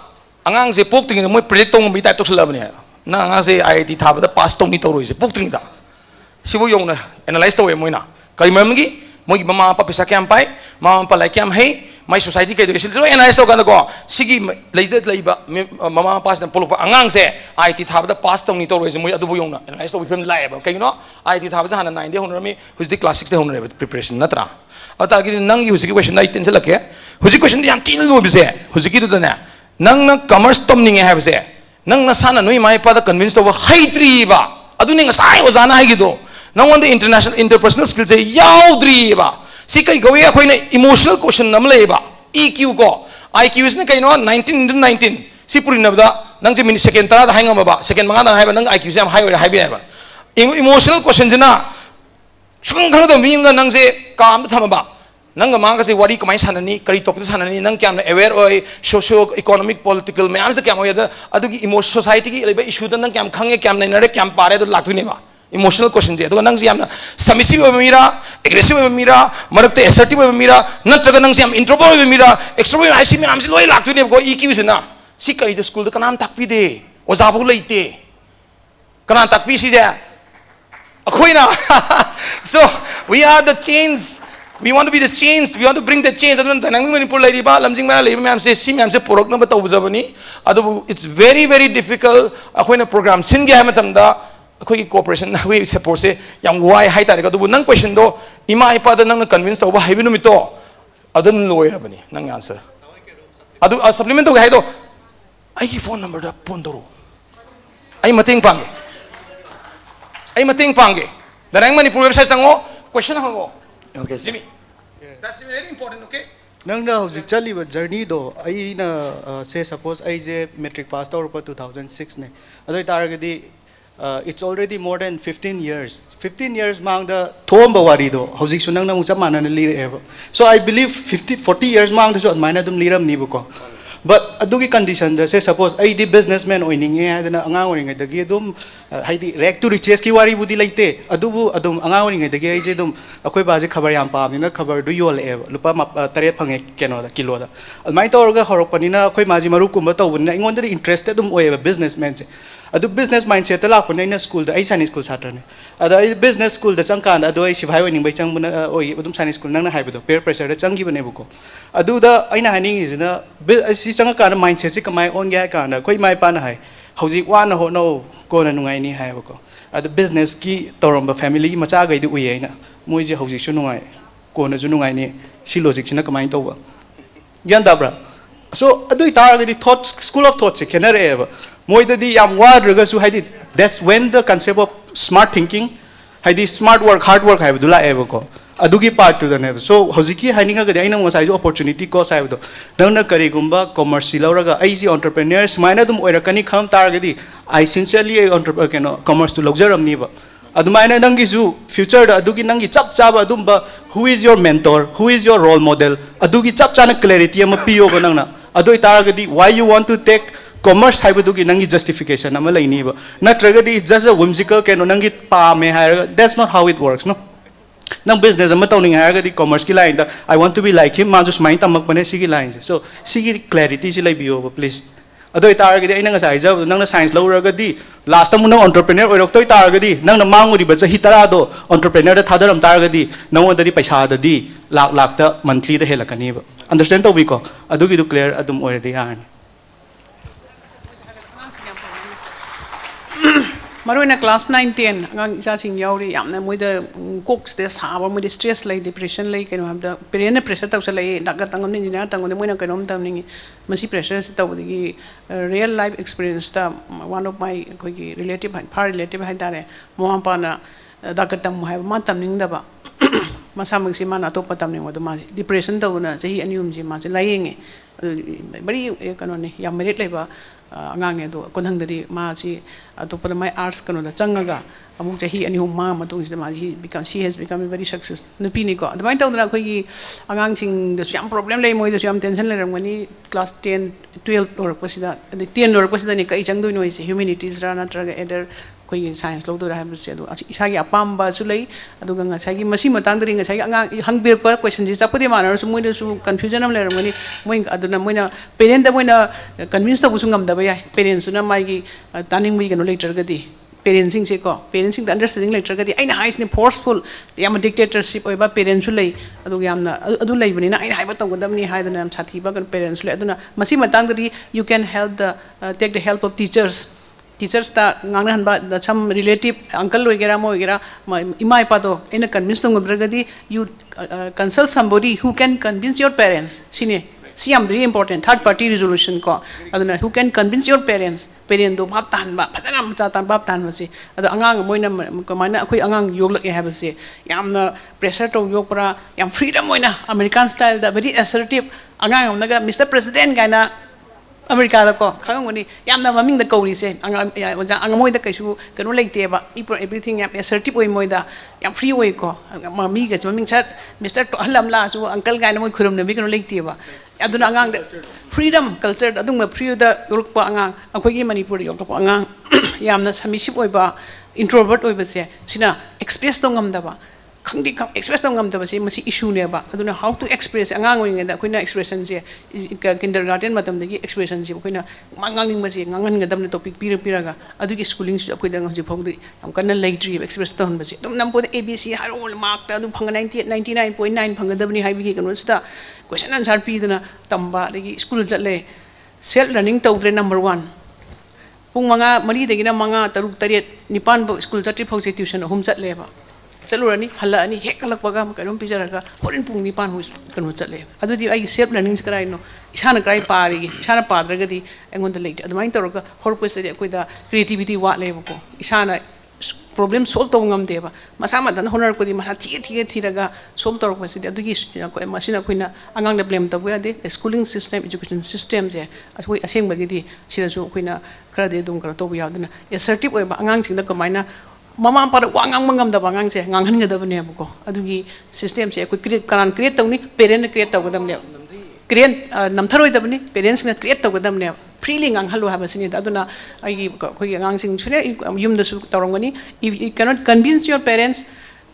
अंगांग से पोक्तिंग मोइ प्रेडिक्ट तोंग बि टाइप तोसलबने ना अंगांग से आईआईटी थाबदा पास तोंग नि तोरोइसे पोक्तिंग दा सिबो योंना एनालाइज तोवे मोइना कई ममगी मोइ ममा पापा पैसा क्याम पाइ ममा पापा लाइक क्याम है माई सोसाइटी के एजुकेशन लो एनालाइज तो गाना को सिगी लेजद लेबा ममा पास न पोलोप अंगांग से आईआईटी थाबदा पास तोंग नि तोरोइसे मोइ अदुबो योंना एनालाइज तो फिल्म लाएबा कइनो आईआईटी थाबदा हाना 9 दे होनरमी हुजदि क्लास 6 दे होनरे प्रिपरेशन नत्रा अतागी नंग हुजदि क्वेश्चन दा टेंशन लके हुजदि क्वेश्चन याम तीन लोबसे हुजदि दुदने नंग न कॉमर्स तमनिंगे हाबसे नंग न साना नोई माई पादा कन्विंस तो हाइत्रीबा अदुनि ngасai ओजाना हाइगिदो नंगोंद इंटरनेशनल इंटरपर्सनल स्किल से याउद्रीबा सी कई गवे अखोइने इमोशनल क्वेश्चन नम लेबा EQ को IQ इसने कई नो 19 सी पुरी नबदा नंग जे मिनट सेकंड तरा दा हाइंग मबा सेकंड मंगा दा हाइबा नंग IQ से हम हाई ओरे हाइबे हाइबा इमोशनल क्वेश्चन जना सुखंग खंग दो मीम दा नंग से काम थमबा नंग मांग से वारी कमाई साननी करी टॉपिक साननी नंग क्या अवेयर ओय सोशियो इकोनॉमिक पॉलिटिकल में आम से क्या होय दा अदुगी इमोशनल सोसाइटी की लेबा इशू दा नंग क्या खंगे क्या नरे क्या पारे दो लाक्तुनेबा इमोशनल क्वेश्चन जे तो नंग से यामना सबमिसिव ओय मीरा एग्रेसिव ओय मीरा मरकते असर्टिव ओय मीरा नत्रग नंग से याम इंट्रोवर्ट ओय मीरा एक्सट्रोवर्ट आईसी में आम से लोय लाक्तुने को EQ से ना सी कई जो स्कूल दा कनाम ताकपी दे ओजाबु लेते कना ताकपी सी जे अखोइना so we are the chains. We want to be the change. We want to bring the change. Dynamic Manipur laiba lamjing ma laiba ma'am से सी मैम से प्रोडक्ट ना बताओ बजाबनी अदो it's very difficult अखोइना प्रोग्राम सिन गया है मतमदा अखोई कोऑपरेशन ना हुई सपोर्ट से याम वाई हाई तारे का तो नंग क्वेश्चन दो इमा इपा दा नंग कन्विंस तो हाइबि नुमितो अदन लोयरबनी नंग आंसर अदो सप्लीमेंट तो गाय दो आई की फोन नंबर दा फोन दरो आई मतेंग पांगे Dynamic Manipur website संगो क्वेश्चन हंगो Okay, Jimmy. That's very important, okay? Nang na hojik chali ba journey do ai na say suppose ai je metric pass ta or 2006 ne adoi taragadi it's already more than 15 years mang da thom ba wari do hojik sunang na mucha manana li re so I believe 40 years mang da so maina dum liram ni bu ko but adugi condition da say suppose ai di businessman oining he adana angang oring ai dagi dum haidi rek to riches ki wari budi laite adubu adum angang oring ai dagi ai je dum akoi ba je khabar yam pam ni na khabar du yol e lupa 3 phange keno da kilo da almai to orga horok pani na akoi maji maru kumba to bun na ingon da interested dum oe businessman se adu business mindset la ko na school da ai sani school satra ne ada ai business school da chang kan adu ai sibhai oining bai chang bun oi adum sani school nang na haibu do peer pressure da chang gi bane bu ko adu da aina haning is na si chang ka mindset si kamai on ga ka na koi mai pa na hai hauji wa na ho no ko na nungai ni hai bu ko adu business ki toromba family macha gai du ui aina moi je hauji su nungai ko na ju nungai ni si logic sina kamai to ba yan da bra so adu tar ga di thought school of thought se kenare eva moi da di yam wa raga su haidi that's when the concept of smart thinking haidi smart work hard work hai dula eva ko adugi part to the ne so hojiki haninga ga aina mo sai opportunity ko sai do dangna kari gumba commerce lauraga ai ji entrepreneurs maina dum oirakani kham tar ga di I sincerely entrepreneur commerce to luxurum ni ba adumaina nangi ju future da adugi nangi chap chaba adum ba who is your mentor who is your role model adugi chap chana clarity am piyo ba nangna adoi tar ga di why you want to take commerce haibadugi nangi justification ama laini ba natragadi just a whimsical keno nangi pa me hai, that's not how it works, no. Nang business ama tawning hai commerce ki line da I want to be like him ma just mind tamak pane sigi line, so sigi clarity si lai biyo please. Adoi taragadi ai nang sai jab nang na science lo ragadi last time nang entrepreneur oirok toi taragadi nang na manguri ba chahi tara do entrepreneur da thadaram taragadi nang on da paisa da di lakh lakh ta monthly da helakani ba. Understand to ko adugi do clear adum already yan. Maruina class 9 10 angang isa sing yauri yamna moida cox de sawa moida stress lai depression lai keno habda perene pressure taw salai daga tangam ni na tangam moina kenom tam ni masi pressure taw digi real life experience ta one of my koi relative far relative hai dare mo ampa na daga tam hai ma tam ning da ba masa mangsi ma na to patam ning ma depression taw na sahi anium ji ma lai nge bari kano ne yam merit lai ba angang do konhang dari ma si atopra mai arts kano da changaga amuk chahi ani hum ma matung is ma she has become a very success nupi ni ko admai tawdra khoi gi angang sing da yam problem lei moi da yam tension le ramani class 10 12 or pasida 10 or pasida ni kai chang do no is humanities ra na traga either koi science lo do ra ha se do isa gi apam ba su lei adu ga sa gi masi matang dari nga sa gi angang hangbir pa question ji sapudi ma na su moi da su confusion am le ramani moi aduna moi na parent da moi na convince da bu su ngam da ba ya parents na mai gi taning mi ga no later ga di parenting se ko parenting the understanding later ga di aina high ni forceful yam dictatorship oi ba parents su lei adu yam na adu lei bani na aina hai ba tong gadam ni hai da nam sathi ba kan parents lei aduna masi matang dari you can help the take the help of teachers ta ngangna han ba some relative uncle oigera mo oigera ima ipa to ena convince tong ga di you consult somebody who can convince your parents sine see am very important third party resolution ko aduna who can convince your parents do bap tan ba phadana ma tan bap tan ma si adu angang moina kamana akhoi angang yog lak ha ba se yamna pressure to yog pra yam freedom moina American style da very assertive angang naga Mr President gaina America da ko khangoni yamna maming da kauri se anga moi da kaisu kanu leite ba everything yam assertive oi moi da yam free oi ko mami ga maming chat Mr halam la su uncle gaina moi khurum ne bi kanu leite ba aduna angang freedom culture adung free da york pa angang akhoi gi Manipur york pa angang yamna submissive oi ba introvert oi ba se sina express tong ngam da ba khangdi khang express tong ngam da ba se masi issue ne ba aduna how to express angang oi da khoina expression se kindergarten matam da gi expression se khoina mangang ning ma se ngangan ga dam ne topic pira ga adu gi schooling su khoi da ngji phong di am kana lei tri express ton ba se dum nam po abc haro mark ta du phang 99.9 phang da bani hai bi kanu sta question answer pi dana tamba dagi school jatle self learning tawdre number 1 pung manga mari dagi na manga taruk taret nipan school jati phok se tuition hum jatle ba chalurani hala ani hek kalak baga kanom pijaraga horin pung nipan hu kanu jatle adu di ai self learning skrai no isana krai pari isana padraga di engon da late admain toroga horpus de koi da creativity wa lebo ko isana problem solve to ngam deba masa ma dan honor ko di masa thiraga solve to ko sidi adugi ko masina koina angang de blame to bu ade schooling system education system je asoi aseng bagi di sida su koina khara de dum kar to bu yadna assertive oi ba angang sing da ko maina mama par wangang mangam da bangang se ngangan ga da bne bu ko adugi system se ko create karan create to ni parent create to gadam le create namtharoi da bne parents na create to gadam ne freely ngang halu ha basini aduna ai ko ngang sing chune yum da su torongani if you cannot convince your parents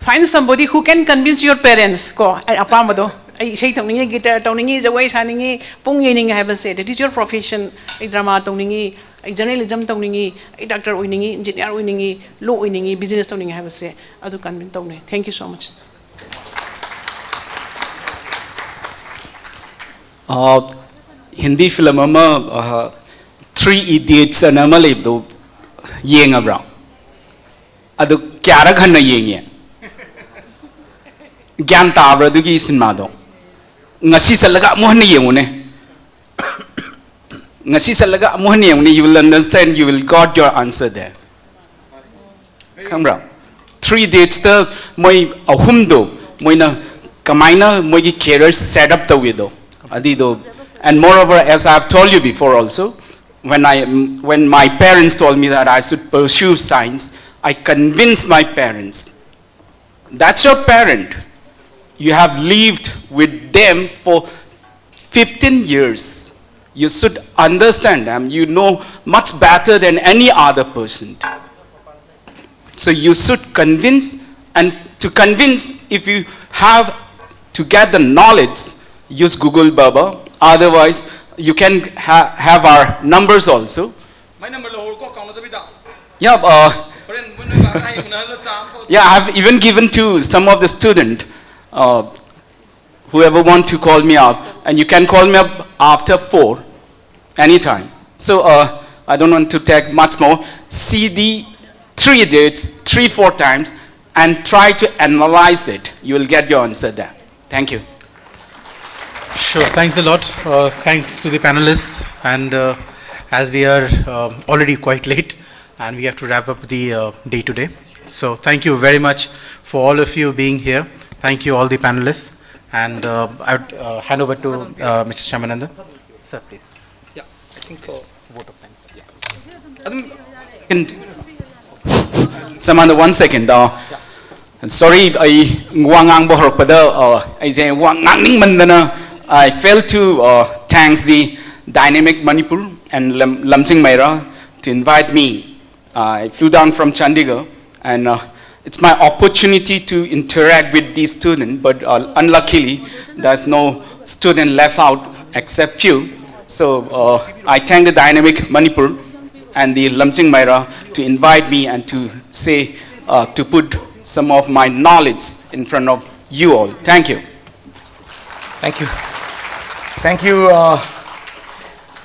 find somebody who can convince your parents ko apam do ai sei thongningi guitar tongningi jawai saningi pung yening ha base that is your profession ai drama tongningi ai journalism tongningi ai doctor oiningi engineer oiningi law oiningi business tongningi ha base adu convince tongne thank you so much Hindi film ama Three Idiots anama lebdo yenga bra adu kyara khanna yenge gyan tabra du gi sinma do ngasi salaga mohne yengune ngasi salaga mohne yengune you will understand you will got your answer there come bra Three Idiots ta moi ahum do moina kamaina moi gi career set up the widow adi do. And moreover, as I have told you before also, when my parents told me that I should pursue science, I convinced my parents. That's your parent. You have lived with them for 15 years. You should understand them. You know much better than any other person. So you should convince, and to convince, if you have to get the knowledge, use Google Baba. Otherwise, you can have our numbers also. Yeah, yeah, I have even given to some of the students, whoever want to call me up, and you can call me up after 4, anytime. So I don't want to take much more. See the 3 dates, 3-4 times, and try to analyze it. You will get your answer there. Thank you. Sure, thanks a lot. Thanks to the panelists, and as we are already quite late, and we have to wrap up the day today. So thank you very much for all of you being here. Thank you all the panelists, and I would hand over to Mr. Shamananda. Sir, please. Yeah, I think vote of thanks. Yeah. Samantha, 1 second. Sorry, I failed to thank the Dynamic Manipur and Lamsing Maira to invite me. I flew down from Chandigarh, and it's my opportunity to interact with these students, but unluckily there's no student left out except few. So I thank the Dynamic Manipur and the Lamsing Maira to invite me and to say, to put some of my knowledge in front of you all. Thank you. Thank you. Thank you.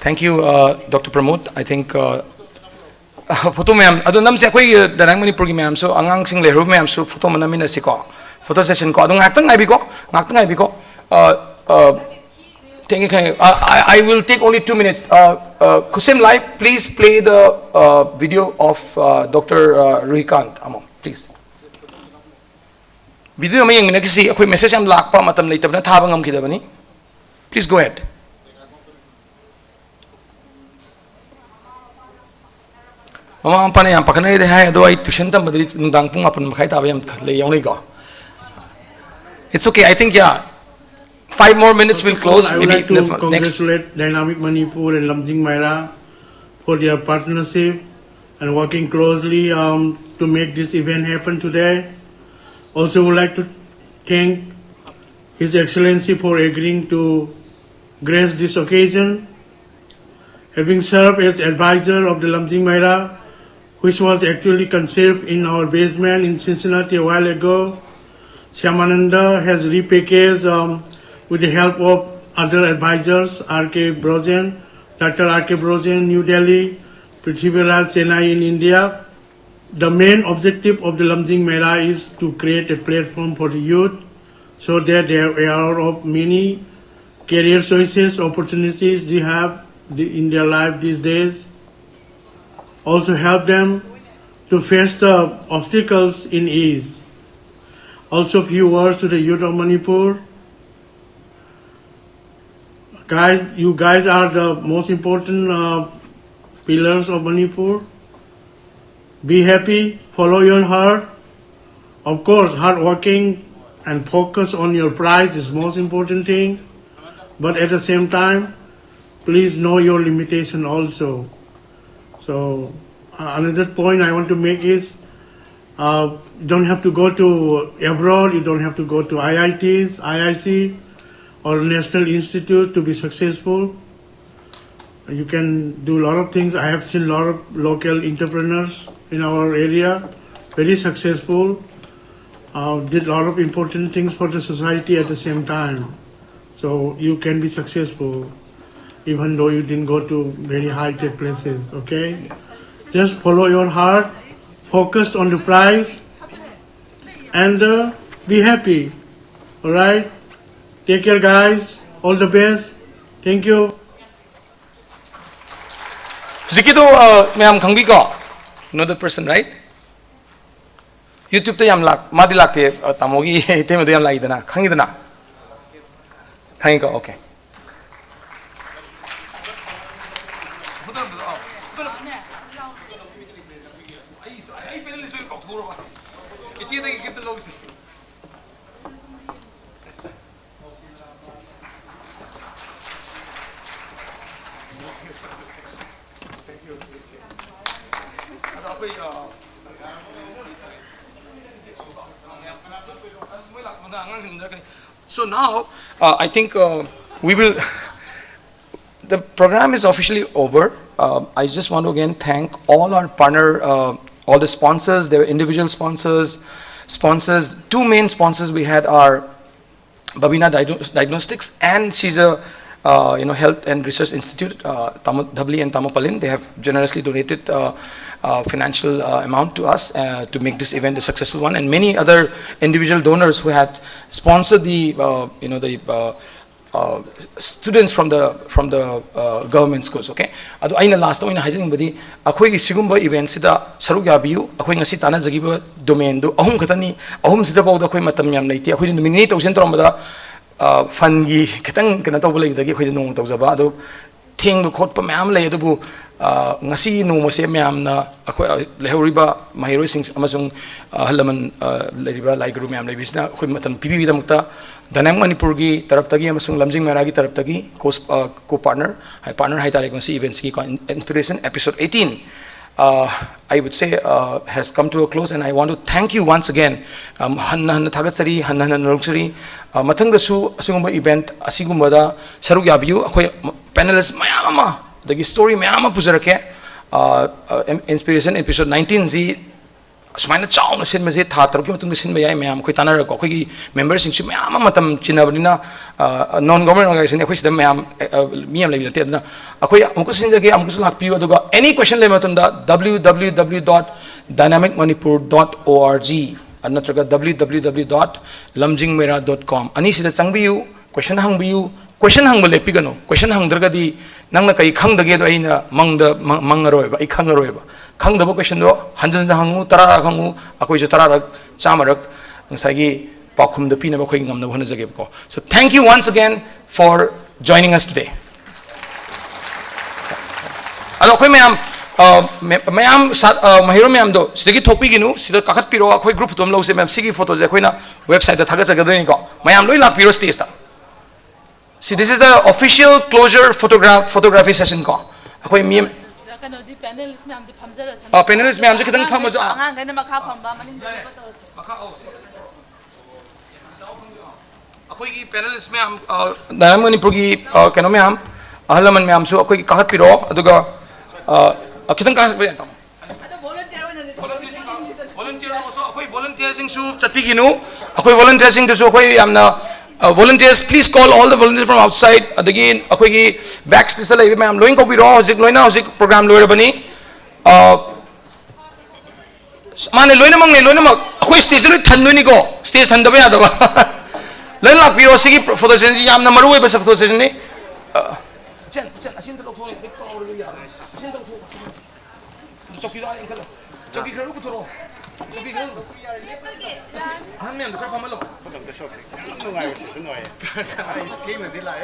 Thank you, Dr. Pramod. I think photo ma'am. Ado nam se koi Dynamic Manipur ki ma'am so angang sing leru ma'am so photo manamina si ko photo session ko. Ado ngakang ay biko. Thank you. I will take only 2 minutes. Kusim Live, please play the video of Dr. Ruhikant Among, please. Video may yung kasi ako message am lakpa matam na itab na tabang am kita bani. Please go ahead. Mama ang panayam pakanay de hay ado ay tuition tam madali nundang pung apun makay tabayam le yung ligo. It's okay. I think 5 more minutes will close. I would like to congratulate Dynamic Manipur and Lamsing Maira for their partnership and working closely to make this event happen today. Also would like to thank His Excellency for agreeing to grace this occasion. Having served as advisor of the Lamsing Maira, which was actually conceived in our basement in Cincinnati a while ago, Shyamananda has repackaged with the help of other advisors, R.K. Brojan, Dr. R.K. Brojan, New Delhi, Prithviraj, Chennai in India. The main objective of the Lamsing Maira is to create a platform for the youth so that they are aware of many career choices, opportunities they have in their life these days. Also help them to face the obstacles in ease. Also, few words to the youth of Manipur. Guys, you guys are the most important pillars of Manipur. Be happy, follow your heart. Of course, hard working and focus on your prize is most important thing. But at the same time, please know your limitation also. So another point I want to make is, you don't have to go to abroad, you don't have to go to IITs, IIC, or National Institute to be successful. You can do a lot of things. I have seen a lot of local entrepreneurs in our area, very successful, did a lot of important things for the society at the same time. So you can be successful even though you didn't go to very high-tech places, okay? Just follow your heart, focus on the prize, and be happy, all right? Take care, guys. All the best. Thank you. Zikido, ma'am, kangbi ko. Another person, right? YouTube to yam lak, madi lak te, tamogi te mo yam lak idana, kangi idana. Kangi ko, okay. So now, I think we will, the program is officially over. I just want to again thank all our partner, all the sponsors. There were individual sponsors. Two main sponsors we had are Babina Diagnostics, and she's a Health and Research Institute, Dhabli and Tamapalin. They have generously donated financial amount to us to make this event a successful one, and many other individual donors who had sponsored the students from the government schools. Okay. Ado aina last oina hajing badi akhoi gi sigumba event sida saruk yabiu akhoi ngasi tana jagiba domain do ahum khatani ahum sida bawda akhoi matam yam leiti akhoi nominate tawsen toromada fan gi khatang kana tawba leidagi akhoi nong tawjaba ado theng khotpa mayam lei adubu ngasi no mose mayam na akhoi lehoriba mahiroi sing amasung halaman leriba laigru mayam leibisna akhoi matam pibi da mukta Dynamic Manipur gi taraptagi amasung Lamjing Mera gi taraptagi co-partner hai tare konsi events ki inspiration episode 18 I would say has come to a close, and I want to thank you once again. Hanna thagatsari hanna naruksari mathang da su asungumba event asigumba da saruk yabiu akhoi panelists mayam ama dagi story mayam puzarake inspiration episode 19 zi Smaina chow na sin mazit tha taruki matung sin bayai mayam khoi tanar ko khoi members sing mayam matam chinabanina non government organization khoi sidam mayam miyam lebi te adna akhoi amku sin jage amku lak piu aduga any question le matunda www.dynamicmanipur.org anatraga www.lamjingmera.com ani sida changbiu question hangbiu question hang bole pigano question hang dragadi nangna kai khang dage do aina mangda mangaroi ba I khangaroi ba khang dabo question do hanjan hangu tara hangu akoi je tara chamarak sagi pakhum da pina ba khoi ngam na hona jage ko. So thank you once again for joining us today. Alo khoi mayam mahiro mayam do sidagi thopi ginu sida kakat piro khoi group tom lo se mayam sigi photo je khoina website da thaga jaga deni ko mayam loi lak piro stage ta. See, this is the official closure photography session ko. Akhoi mi panelists me amje kitang pham jo angang kaina makha phamba maning do akhoi gi panelists me am Dynamic Manipur gi keno me am ahalaman me am su akhoi gi kahat piro aduga kitang ka ba yantam volunteer also akhoi volunteer sing su chatpi ginu akhoi volunteer sing su akhoi amna volunteers, please call all the volunteers from outside. Again, akhoi backs this alai me am loing ko biro hojik loina hojik program loira bani mane loina mang akhoi stage lo thanduni ko stage thandaba ya daba loin lak biro sigi photo session ji amna maru ba photo session ni chen asin to thoni big power lo ya asin to choki da in kala choki kharo butoro choki kharo han me am khara phamalo the shock no I session no I came and dila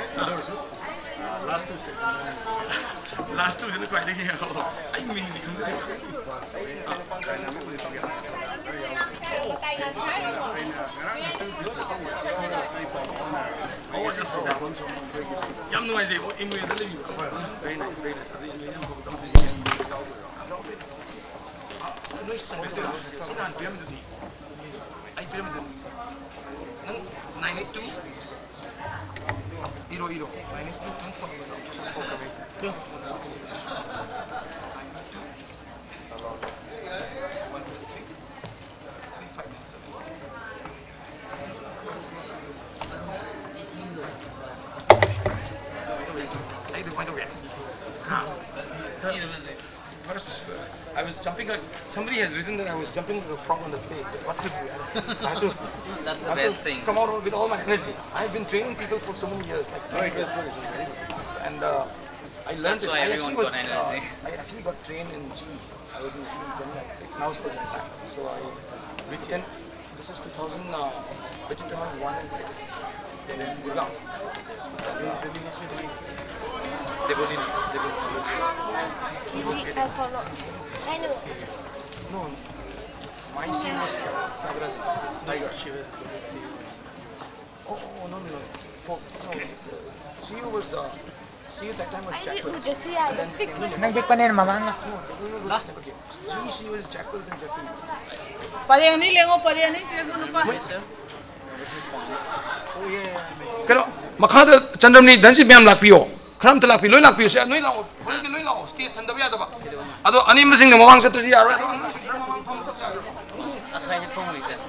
last two session quite I mean oh just yam no I say immediately very nice I pyramid 982 Iro 982 I was jumping like somebody has written that I was jumping like a frog on the stage. What to do? I have to, that's the best thing. Come out with all my energy. I've been training people for so many years. Like and I learned it. I actually got trained in G. I was in G in Chennai. Now it's called Chennai. So I reached in. This is 2000. Between 1 and 6. In Gurgaon. No, my scene was Sagra's Tiger. She was the CEO. Oh, no. CEO was the CEO that time was Jackals. Nang big panen mamang. CEO was Jackals and Jeffrey. Paliang ni lengo paliang ni Yes, sir. Kero makhada Chandramni dansi myam lakpiyo. Kharam talakpi loy lakpiyo se noi lao. Loy lao stage thanda ba yadaba. Ado ani masing na mawang sa tri yaro. Asai phone like that.